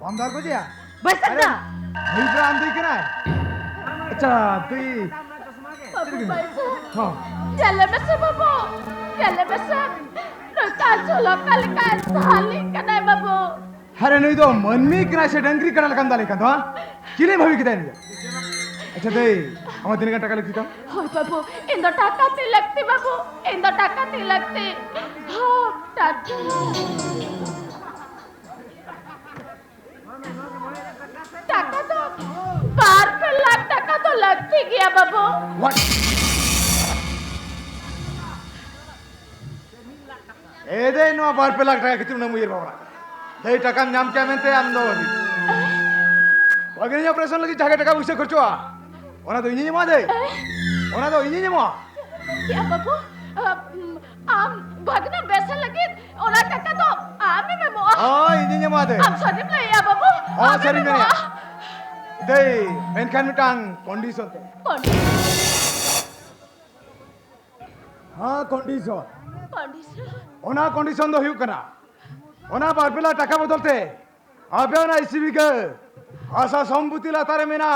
बमदार को जिया बस सकता नहीं तो आंधी के ना अच्छा तुई हाँ Jalan besar babu. Jalan besar. Lokal colok kali kan sahali kanai babu. अरे नहीं तो मन में किना से डंगरी कटल kan दाले खान दो किले भाभी किता नहीं अच्छा दे हमारे दिन का टका लगती था Hoy babu, indo taka tilakti babu. Indo taka tilakti. Oh, tata. Taka to बार पे लाख टका तो लगती गया बाबू What? ఏదే నో బార్పెలాక్ టక కితున ముయర్ బాబా దై టక నామ్ క్యా మెంతే అందో అవి వగని ఆపరేషన్ లగి జాగే టక ఉసే ఖర్చో ओना तो इन्हीं माँ दे ओना तो इन्हीं माँ क्या बाबू आम भगना बेसन लगी ओना टका तो आम ही में मो हाँ इन्हीं माँ दे आम सरी में या बाबू हाँ सरी में या दे मेन खान में टांग कंडीशन ते हाँ कंडीशन ओना कंडीशन दो हिउ कना ओना बारपेला टका बदलते अबे ओना इसीबी के आशा संबुति ला तारे में ना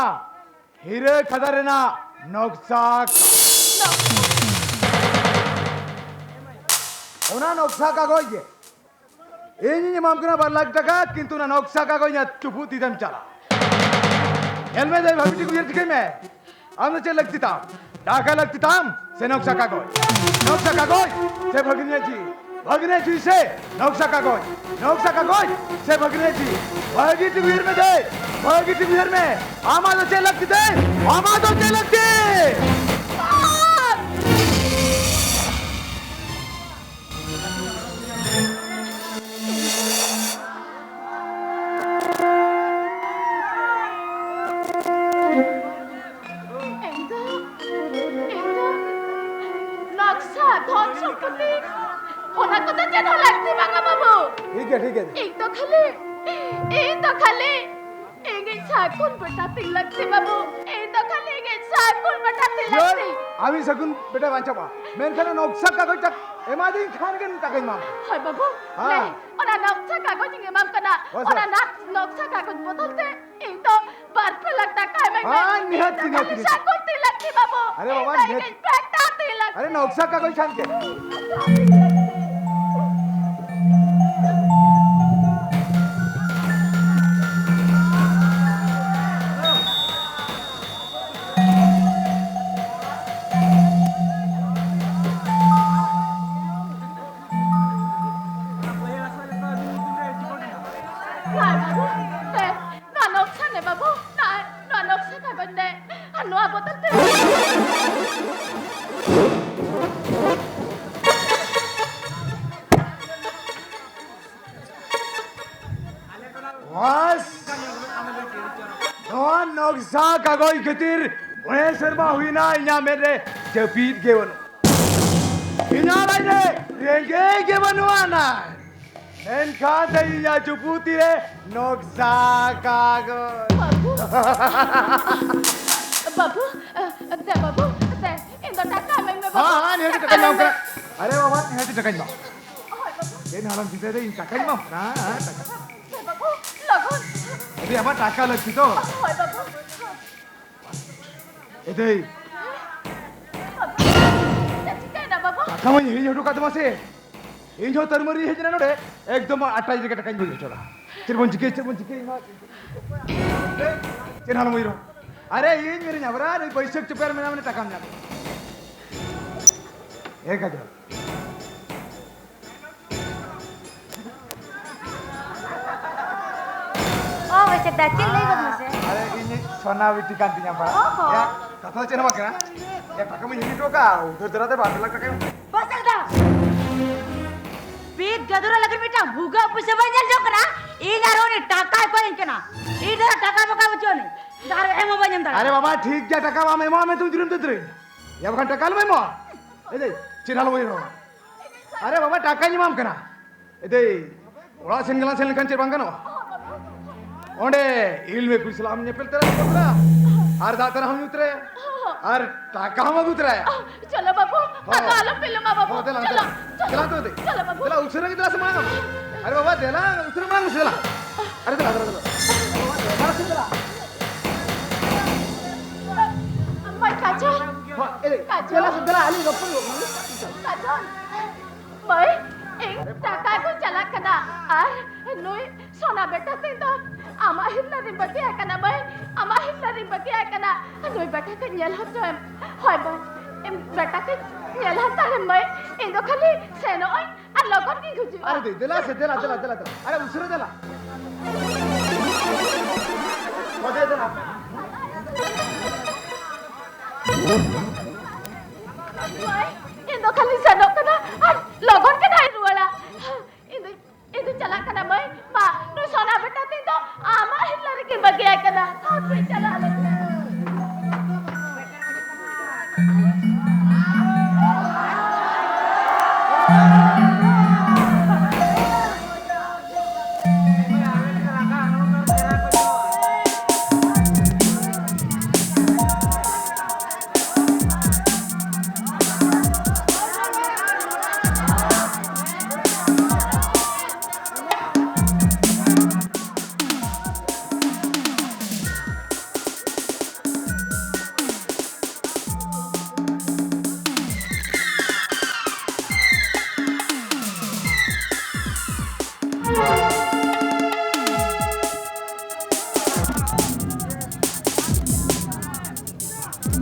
हीरे खदारे ना नक्शा ओना नक्शा कागज ये ये माम कना 12 लाख टका किंतु ना नक्शा कागज ना चुपुती दम चला हेलमेट दे भाभी को ये दिखे मैं आमने चल लगती था टाका लगती था से नक्शा कागज से भगने जी से नक्शा कागज से भगने जी भागी टीवीर में दे भागी टीवीर में आमा तो चल लगती दे आमा तो चल लगती ओना को तो जनो लगती बागा बाबू ठीक है एक तो खाली एक साकुन बेटा तिल लगती बाबू एक तो खाली एक साकुन बेटा तिल लगती आमी सकुन बेटा वांचा बा मेन खाना नक्शा कागज तक एमादी खान के तक माम हाय बाबू नहीं ओना नक्शा कागज इंगे माम कना ओना नक्शा कागज बदलते एक तो बार पे लगता काय में हां निहत साकुन तिल लगती बाबू अरे बाबा निहत बेटा तिल लगती अरे नक्शा कागज खान के नक्शा कागज खातिर बड़े शर्मा हुई ना इना मेरे जपीत के बनो इना लाइने रेंगे के बनवाना एन खाते इना चुपूती रे नक्शा कागज बाबू दे इंदो टका में बाबू हाँ नहीं टका नाम का अरे बाबा नहीं टका नाम ये नालम जीते रे इन टका नाम ना टका बाबू लगन अरे अब टका लगती तो हाय बाबू इधर बाबू टका में यही जोड़ो का तुम्हारे इन जो तरमरी है जिन्हें नोटे एकदम 28 जगह टका नहीं चला चिरबंची के चिन्हाल मुइरो अरे ये मेरे नवरा नहीं पैसे चुपेर में ना टका ना एक हजार Oh, wes datil lagi kan mas ya? अरे ini सोना बिटी कांतिnya pak Oh. ya कथा चेना माकना या टाका में हिट होगा उधर जरा दे 12 लाख टाका बस दा बीत गदुरा लगन बेटा भूगा पैसे बंजल जो करा ई दारो ने टाका को इनकना ई दारो टाका बका बचो ने दारो एमो बंजम दा अरे बाबा ठीक जा टाका वा मेमो में तुम दिरुम दे या बखन टाका मेमो ए दे चिनालो वही रो अरे बाबा टाका नि माम कना ए दे ओड़ा सेनगला सेन kan चे बांगनो ओंडे इल में कुछ सलाम ने पेल तेरा बोला आर दातर हम उतरे आर टाका हम उतरे चलो बाबू कालो पिल्लो मा बाबू चलो चला तो दे चलो बाबू चला उसरे की तरह से मांगो अरे बाबा देला उसरे मांगो चला अरे चला चला मैं काचा चला चला आली गप्पन काचा मैं एक टाका को चला कना आर नोई सोना बेटा से तो आमा हिल्ला रि बकिया कना मैं आमा हिल्ला रि बकिया कना नोई बेटा के नेल हतो होय बा एम बेटा के नेल हता रे मैं इन दो खाली सेनो ओय आ लगन की खुजी अरे दे देला से देला अरे उसरे देला हो दे देला इन दो खाली सेनो कना आ लगन के नहीं रुवाला इन चला कना मैं मा नु सोना बेटा तीन तो आमा हिल्ला रि के बकिया कना आप चला ले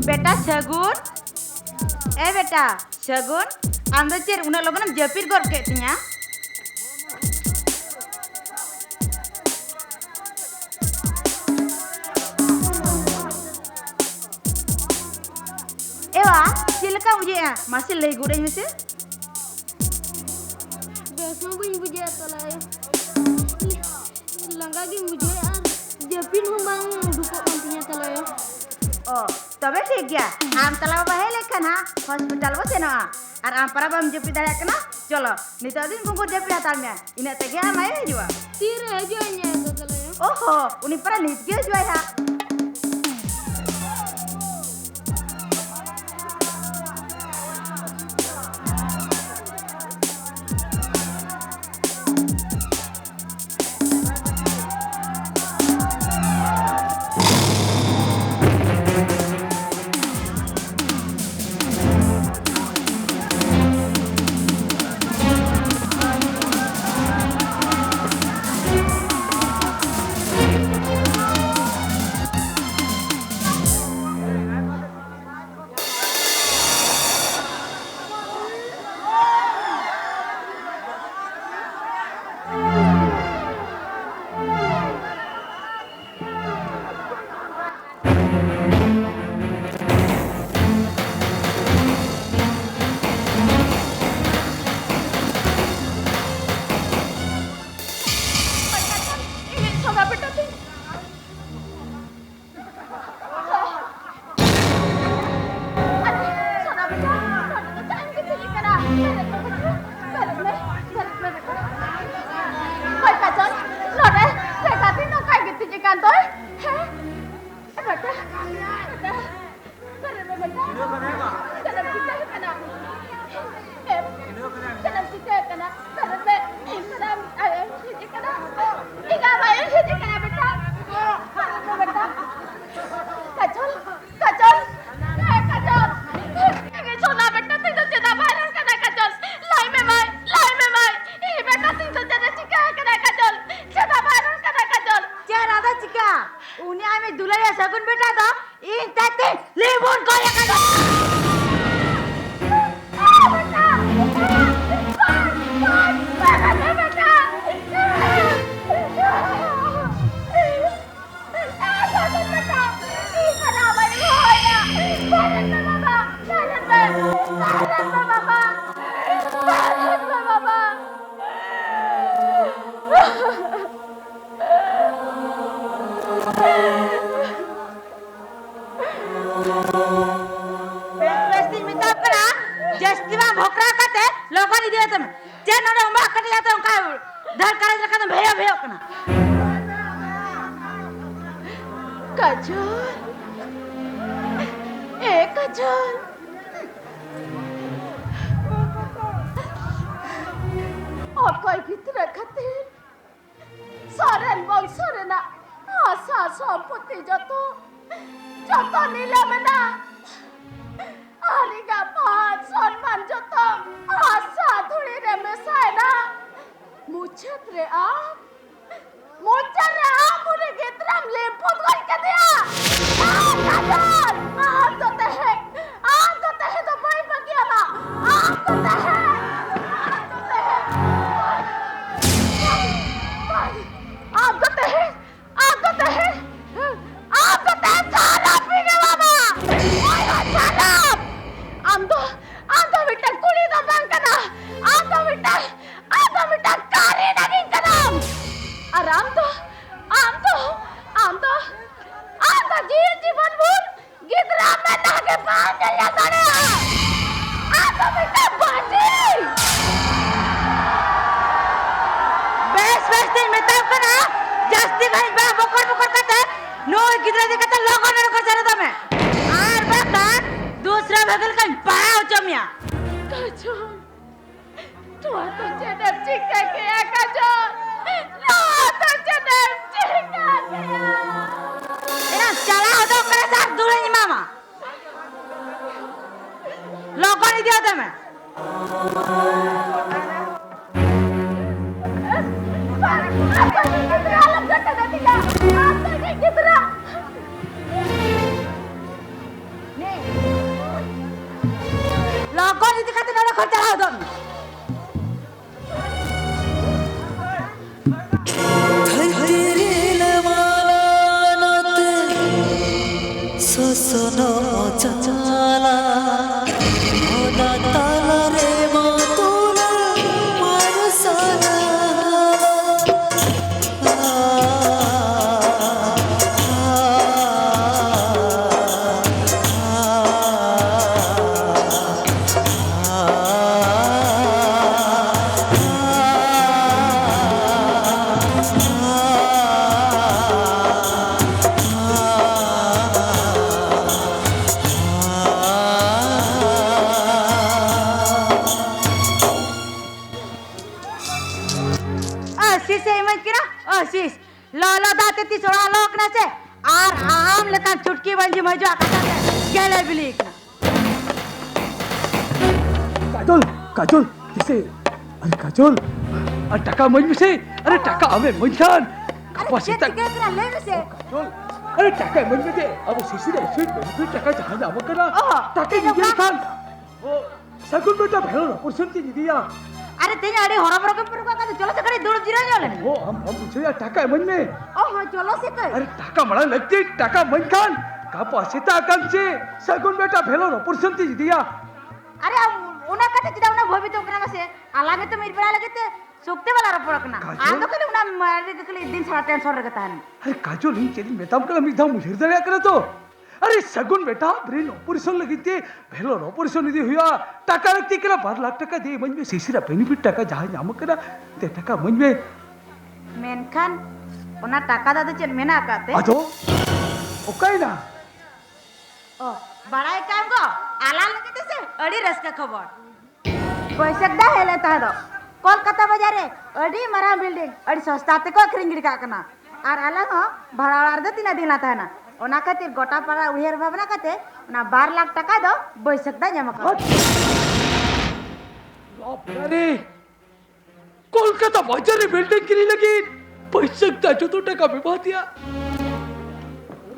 बेटा शगुन ए बेटा शगुन आंदा चेर उना लगन जपिर गड के तिया एवा चिलका मुझे मासे लई गुड़े में से बेसो भी मुझे तला लंगा की मुझे यार जपिन हूं बांग दुको अंतिया तला ओ तबे ठीक गया आम तला बाहे लेखन हा हॉस्पिटल बा सेनो आर आम para bam jepi daya kana चलो नितो दिन को jepi hatal में ina tege am ayo juwa तीर है जो nya तो तला ओहो उनी para nit ge juwa ha Unya ame dulaya sagun beta to in tete libun kaya kada बेस्ती मिता करा जस्तीवा भोकरा कते लोगन दिए तुम जे नने उमा कट जाते उनका धर करे रखा तुम भैया भैया कना काजल ए काजल অকয় ভিতরে খাতির সরেন বংশরে না আশা সম্পত্তি যত যত নিলামে না আলিগা মান সম্মান যত আশা ধুড়িরে মেশায় না মুছেত্রে মুচরে মুরে গেতরাম লেম্পত গলকে দিয়া কাজল আম তো তেহে তো বই বকিয়া না আম তো তেহে काजल कैसे अरे काजल अरे टाका मंज में से अरे टाका हमें मंजान अरे क्या ले में से काजल अरे टाका मंज में से अब सीसी रे स्वीट में फिर टाका जहां जाव करा टाका निये खान ओ सकुल बेटा भेलो परसेंट दिया अरे तेने अरे हराबर के पर का चलो से करे दूर जिरा जाले ओ हम पूछे यार टाका मंज में ओ हां चलो से कर अरे टाका मड़ा लगती टाका मंज खान का पछता कम से सकुल बेटा भेलो परसेंट दिया अरे उना कते जिदा उना भोबी तो कना से आलागे तो मेरी बड़ा लगते सोकते वाला रपड़कना आ तो कले उना मारे कले दिन सारा टेंशन रहता है अरे काजल इन चली मेताम कला मिधा मुझे दरिया करे तो अरे सगुन बेटा ब्रेन ऑपरेशन लगिते भेलो ऑपरेशन दि हुआ टाका लगती कला 12 लाख टाका दे मन में सीसीरा बेनिफिट टाका जहां नाम करा ते टाका मन में मेनखान उना टाका दा चल मेना काते अदो ओकाई ना ओ बड़ाई काम को आला लगते से अड़ी रस का खबर पैसा हेले ता दो कोलकाता बाजारे अड़ी मरा बिल्डिंग अड़ी सस्ता ते को खरिंगड़ी का कना और आला हो भाड़ा अर्ध तीना दिन लाता है ना ओना खातिर गोटा पारा उहेर भावना काते ना 12 लाख टाका दो बैसकदा जमा कर अरे कोलकाता बाजारे बिल्डिंग किनी लगी बैसकदा जो तो टाका में दिया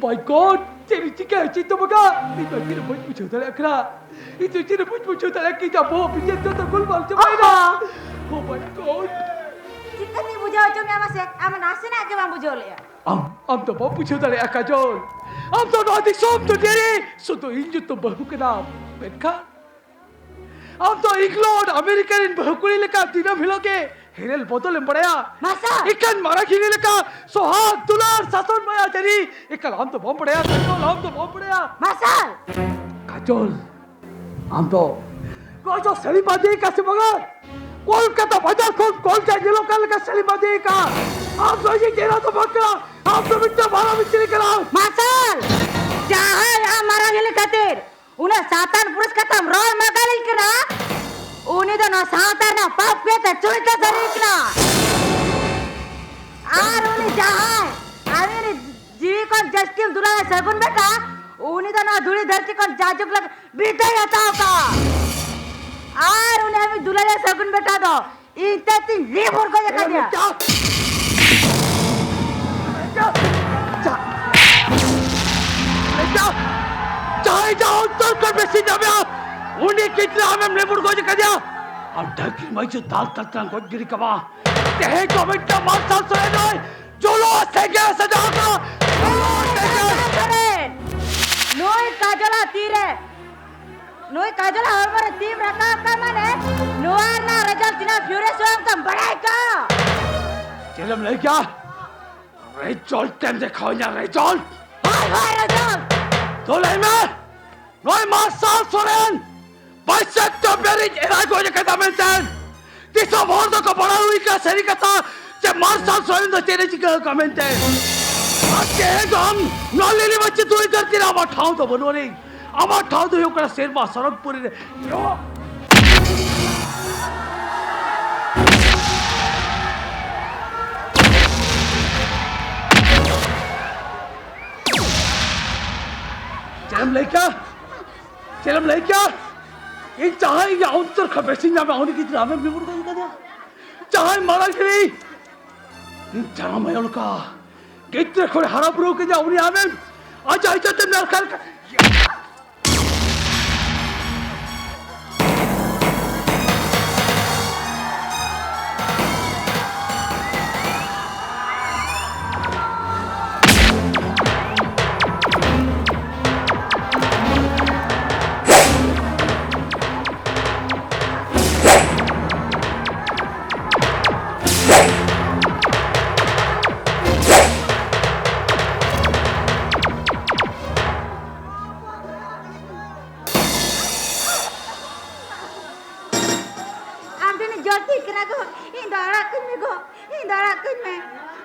माय गॉड तेरी चिका चित्तो बगा itu tidak boleh pujuk tak kira itu tidak boleh pujuk tak lagi jabo pinjam tu tak gulmal coba ina oh my god चिका नी बुझाओ जो मैं मसे am nasi ना के बम बुझो ले am तो बहुत pujuk tak lagi kajol am तो नौदी सोम तो तेरे सो तो इंजु तो बहु के नाम बेटा हम तो इंग्लैंड अमेरिकन इन बहुकुली लेका तीनों मिलो के हिरेल बोतल में पड़या मासा इकन मारा खिले लेका सोहाग दुलार सासन माया जरी इकल हम तो बम पड़या काजोल हम तो बम पड़या मासाल काजोल हम तो कोजो सली बादी का से मगर कोलकाता बाजार कौन सा जिलों का लगा सली बादी का आप तो ये केरा तो बकरा आप तो बिट्टा मारा बिच्ची करा मासाल जहाँ यहाँ मारा गेले खातिर उन्हें सातान पुरुष खत्म रोल मगालिल करा उन्हें तो ना सातान ना पाप पे तो चुड़का शरीर ना आर उन्हें जहाँ आवे ने जीवी को जस्टिस दुलारा सगुन बेटा उन्हें तो ना धूली धरती को जाजुक लग बीते जाता होगा आर उन्हें हमें दुलारा सगुन बेटा दो इतने तीन लीवर को देखा दिया चाहे जाओ तो कर बेसी जावे उन्हें कितना हमें लेबुर को जका दिया और ढकी मई जो दाल तत्ता को गिरी कबा कहे को बेटा मार साल सोए नहीं जो लो से क्या सजा का नोई काजला तीरे नोई काजला हमारे टीम रखा का माने नोआर ना रजल तिना फ्यूरे सोम कम बड़ाई का चलम ले क्या रेचोल टेम देखो या रेचोल हाय रजल तो ले मैं नोई मार साल सोरेन बाइसेक तो मेरी इराक हो जाके दामेंटेन किसो भोर तो बड़ा हुई का सरी का था जब मार साल सोरेन तो तेरे चिका कमेंटेन आज के हम नॉलेली बच्चे तू इधर तेरा आवाज ठाव तो बनो नहीं आवाज ठाव तो यो कर शेर बा सड़क पूरी रे यो चलम लेका इन चाहे या उत्तर खबेसी ना में होने की तरह में बिमुर को दिखा दिया चाहे मारा गिरी इन चाहे मैं उनका कितने खोले हरा ब्रो के जाओ नहीं आने आज आई तो मेरे ख्याल का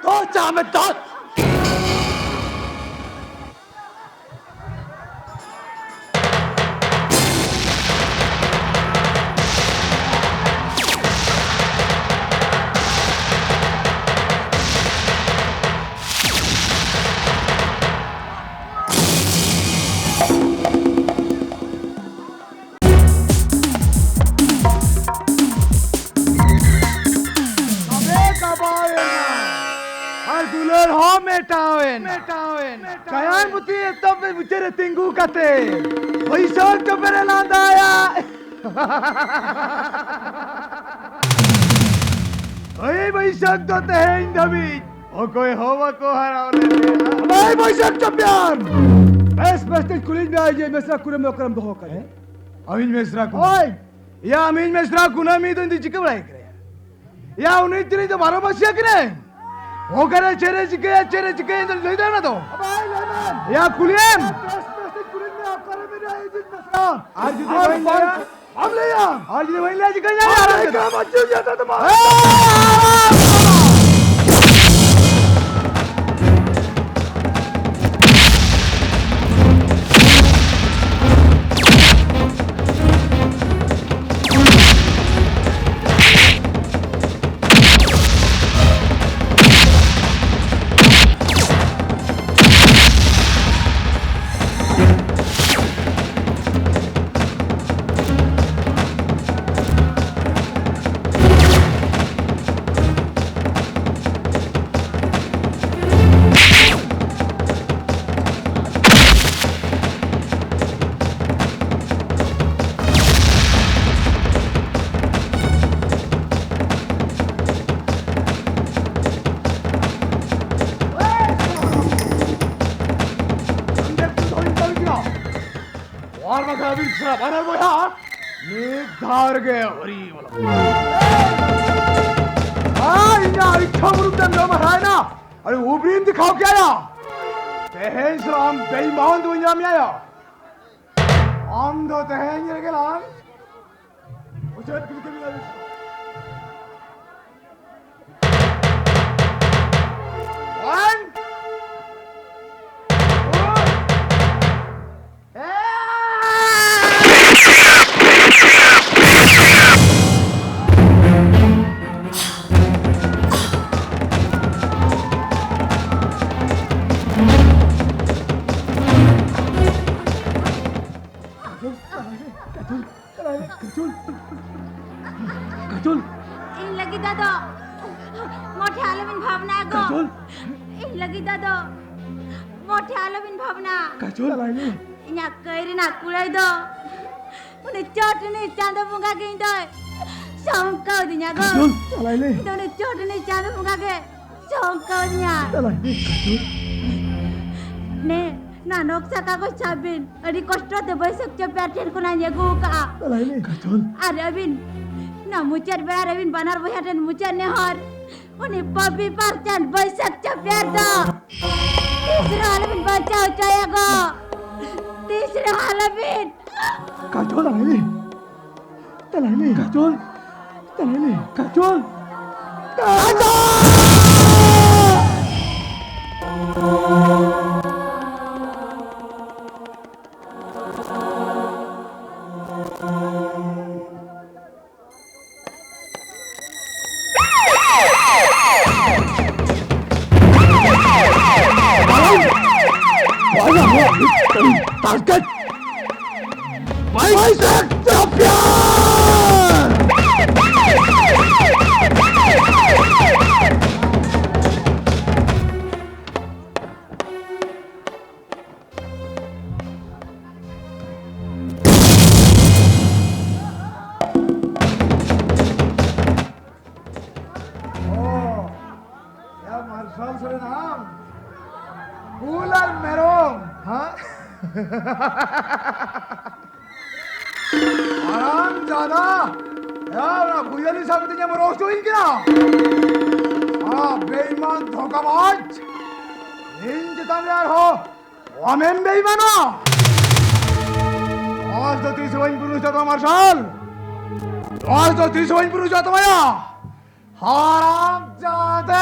तो चाहे तो Kayan muti tap bicara tinggu kate. Paisa to pere landa ya. Oi paisa to te indami. O koi hawa ko harawle. Mai paisa champion. Best kulit में आइए mesra कुरे में करम दो करे. अमीन mesra को. ओए या अमीन mesra को ना मी तो इंदी चिके बड़ाई करे. या उन्हें तेरी तो बारह बसिया करे. वो करे चेरे चिके इंदर ले देना तो या कुलियम आज जी हम ले या आज जी वहीं ले जी कहीं जा रहा है क्या बच्चे जाता तुम्हारा निर्धार गए हरी वाला हाँ इन्हें इच्छा मुरुद्दम जो महाराज ना अरे ऊपरीन दिखाओ क्या या तेहें सलाम बेईमान दुनिया में आया हम दो तेहें ये के लाम उसे किसके भी नहीं One, काजोल इन लगी दादा मोठे आलमीन भावना गो काजोल इन लगी दादा मोठे आलमीन भावना काजोल इन्या कैरी ना कुड़ाई दो उन्हें चोटने चांद मुंगा के इंदो शौंका दिन्या गो उन्हें चोटने चांद मुंगा के शौंका दिन्या ने ना नोक्सा का को चाबिन अरे कष्ट दे बैसक चे पैठेन को ना येगो का काजोल अरे अबिन ना मुचर बेड़ा रबिन बानर बहाटन मुचर ने हर उन्हें पपी परचन बैसक चे पैर दो तीसरा हालबिन बचाओ चाहेगो तीसरा हालबिन काजोल तलाइले काजोल काजोल ताकत बैसक चैंपियन या मार्शल सुरेनाम कूलर मेरोम हाँ आराम ज्यादा यार ना बुझली सकती है मरोज तो इनके ना हाँ बेईमान धोखाबाज इन जितने यार हो हमें बेईमान हो आज तो 30 वहीं पुरुष जाता मार्शल आज तो 30 वहीं पुरुष जाता माया आराम ज्यादा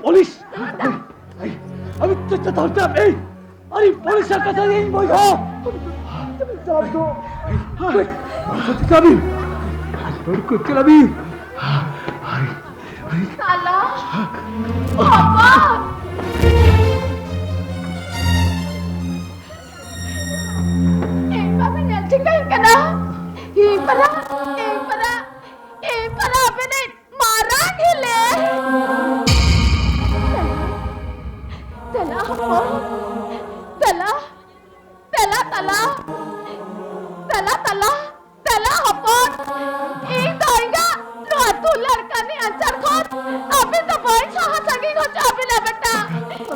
Polis! Abi tetap Ari polis yang kata ini boy. Sabi. और कुछ चला भी Salah. Apa? Bapak nyacing dah kena. Pada apa ni marah ni le? Tala apa? Tala apa? Ini enggak. Lu lड़का ने अंचर खोद अभी तो बॉय चाह सकी हो चाबी ना बेटा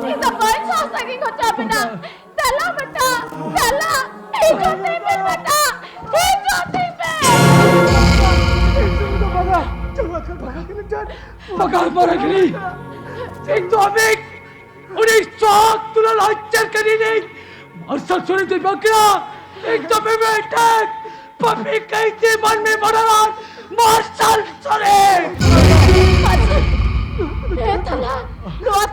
ये तो बॉय चाह सकी हो चाबी ना चला बेटा चला ये जोती पे बेटा ये जोती पे पगार पर अगली एक तो अभी उन्हें शौक तुला लाचर करी नहीं और सब सुनी तो बकरा एक तो पे बैठा पपी कैसे मन में बड़ा मार्शल सुने ये तला लोहा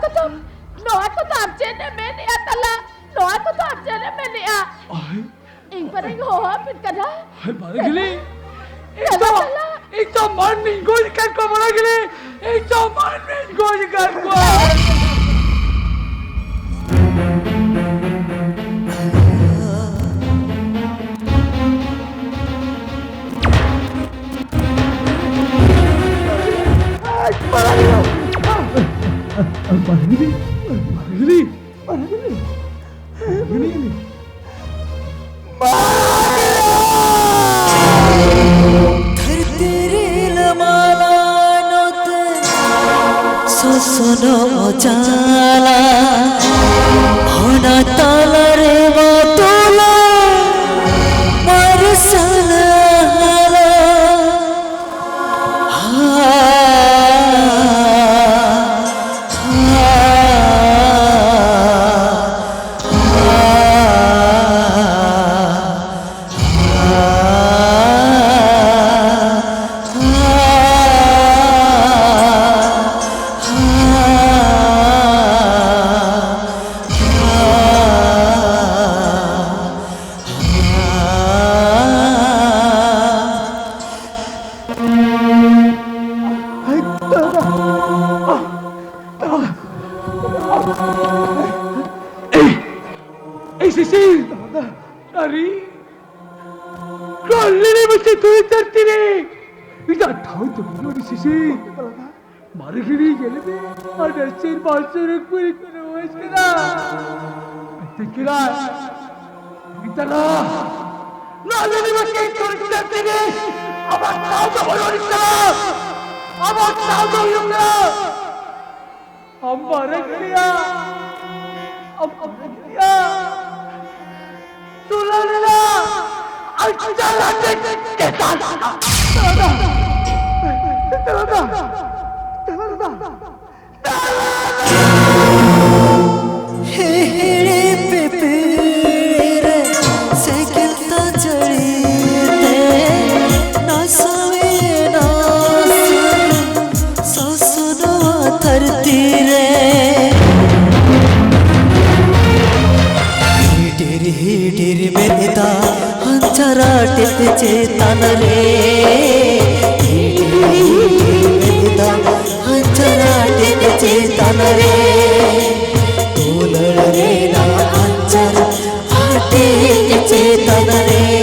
तो आप जेने में नहीं आता ला लोहा तो आप जेने में नहीं आ इन पर एक हो फिर करना है मारे गली एक तो मन नहीं गोल कर को मारे गली एक तो मन नहीं गोल कर को सोनो जाला होना ताला रे वो तोला मरसल हाला चेतन रे चेतन रे तोलड़ रे ना अंचर आटे चेतन रे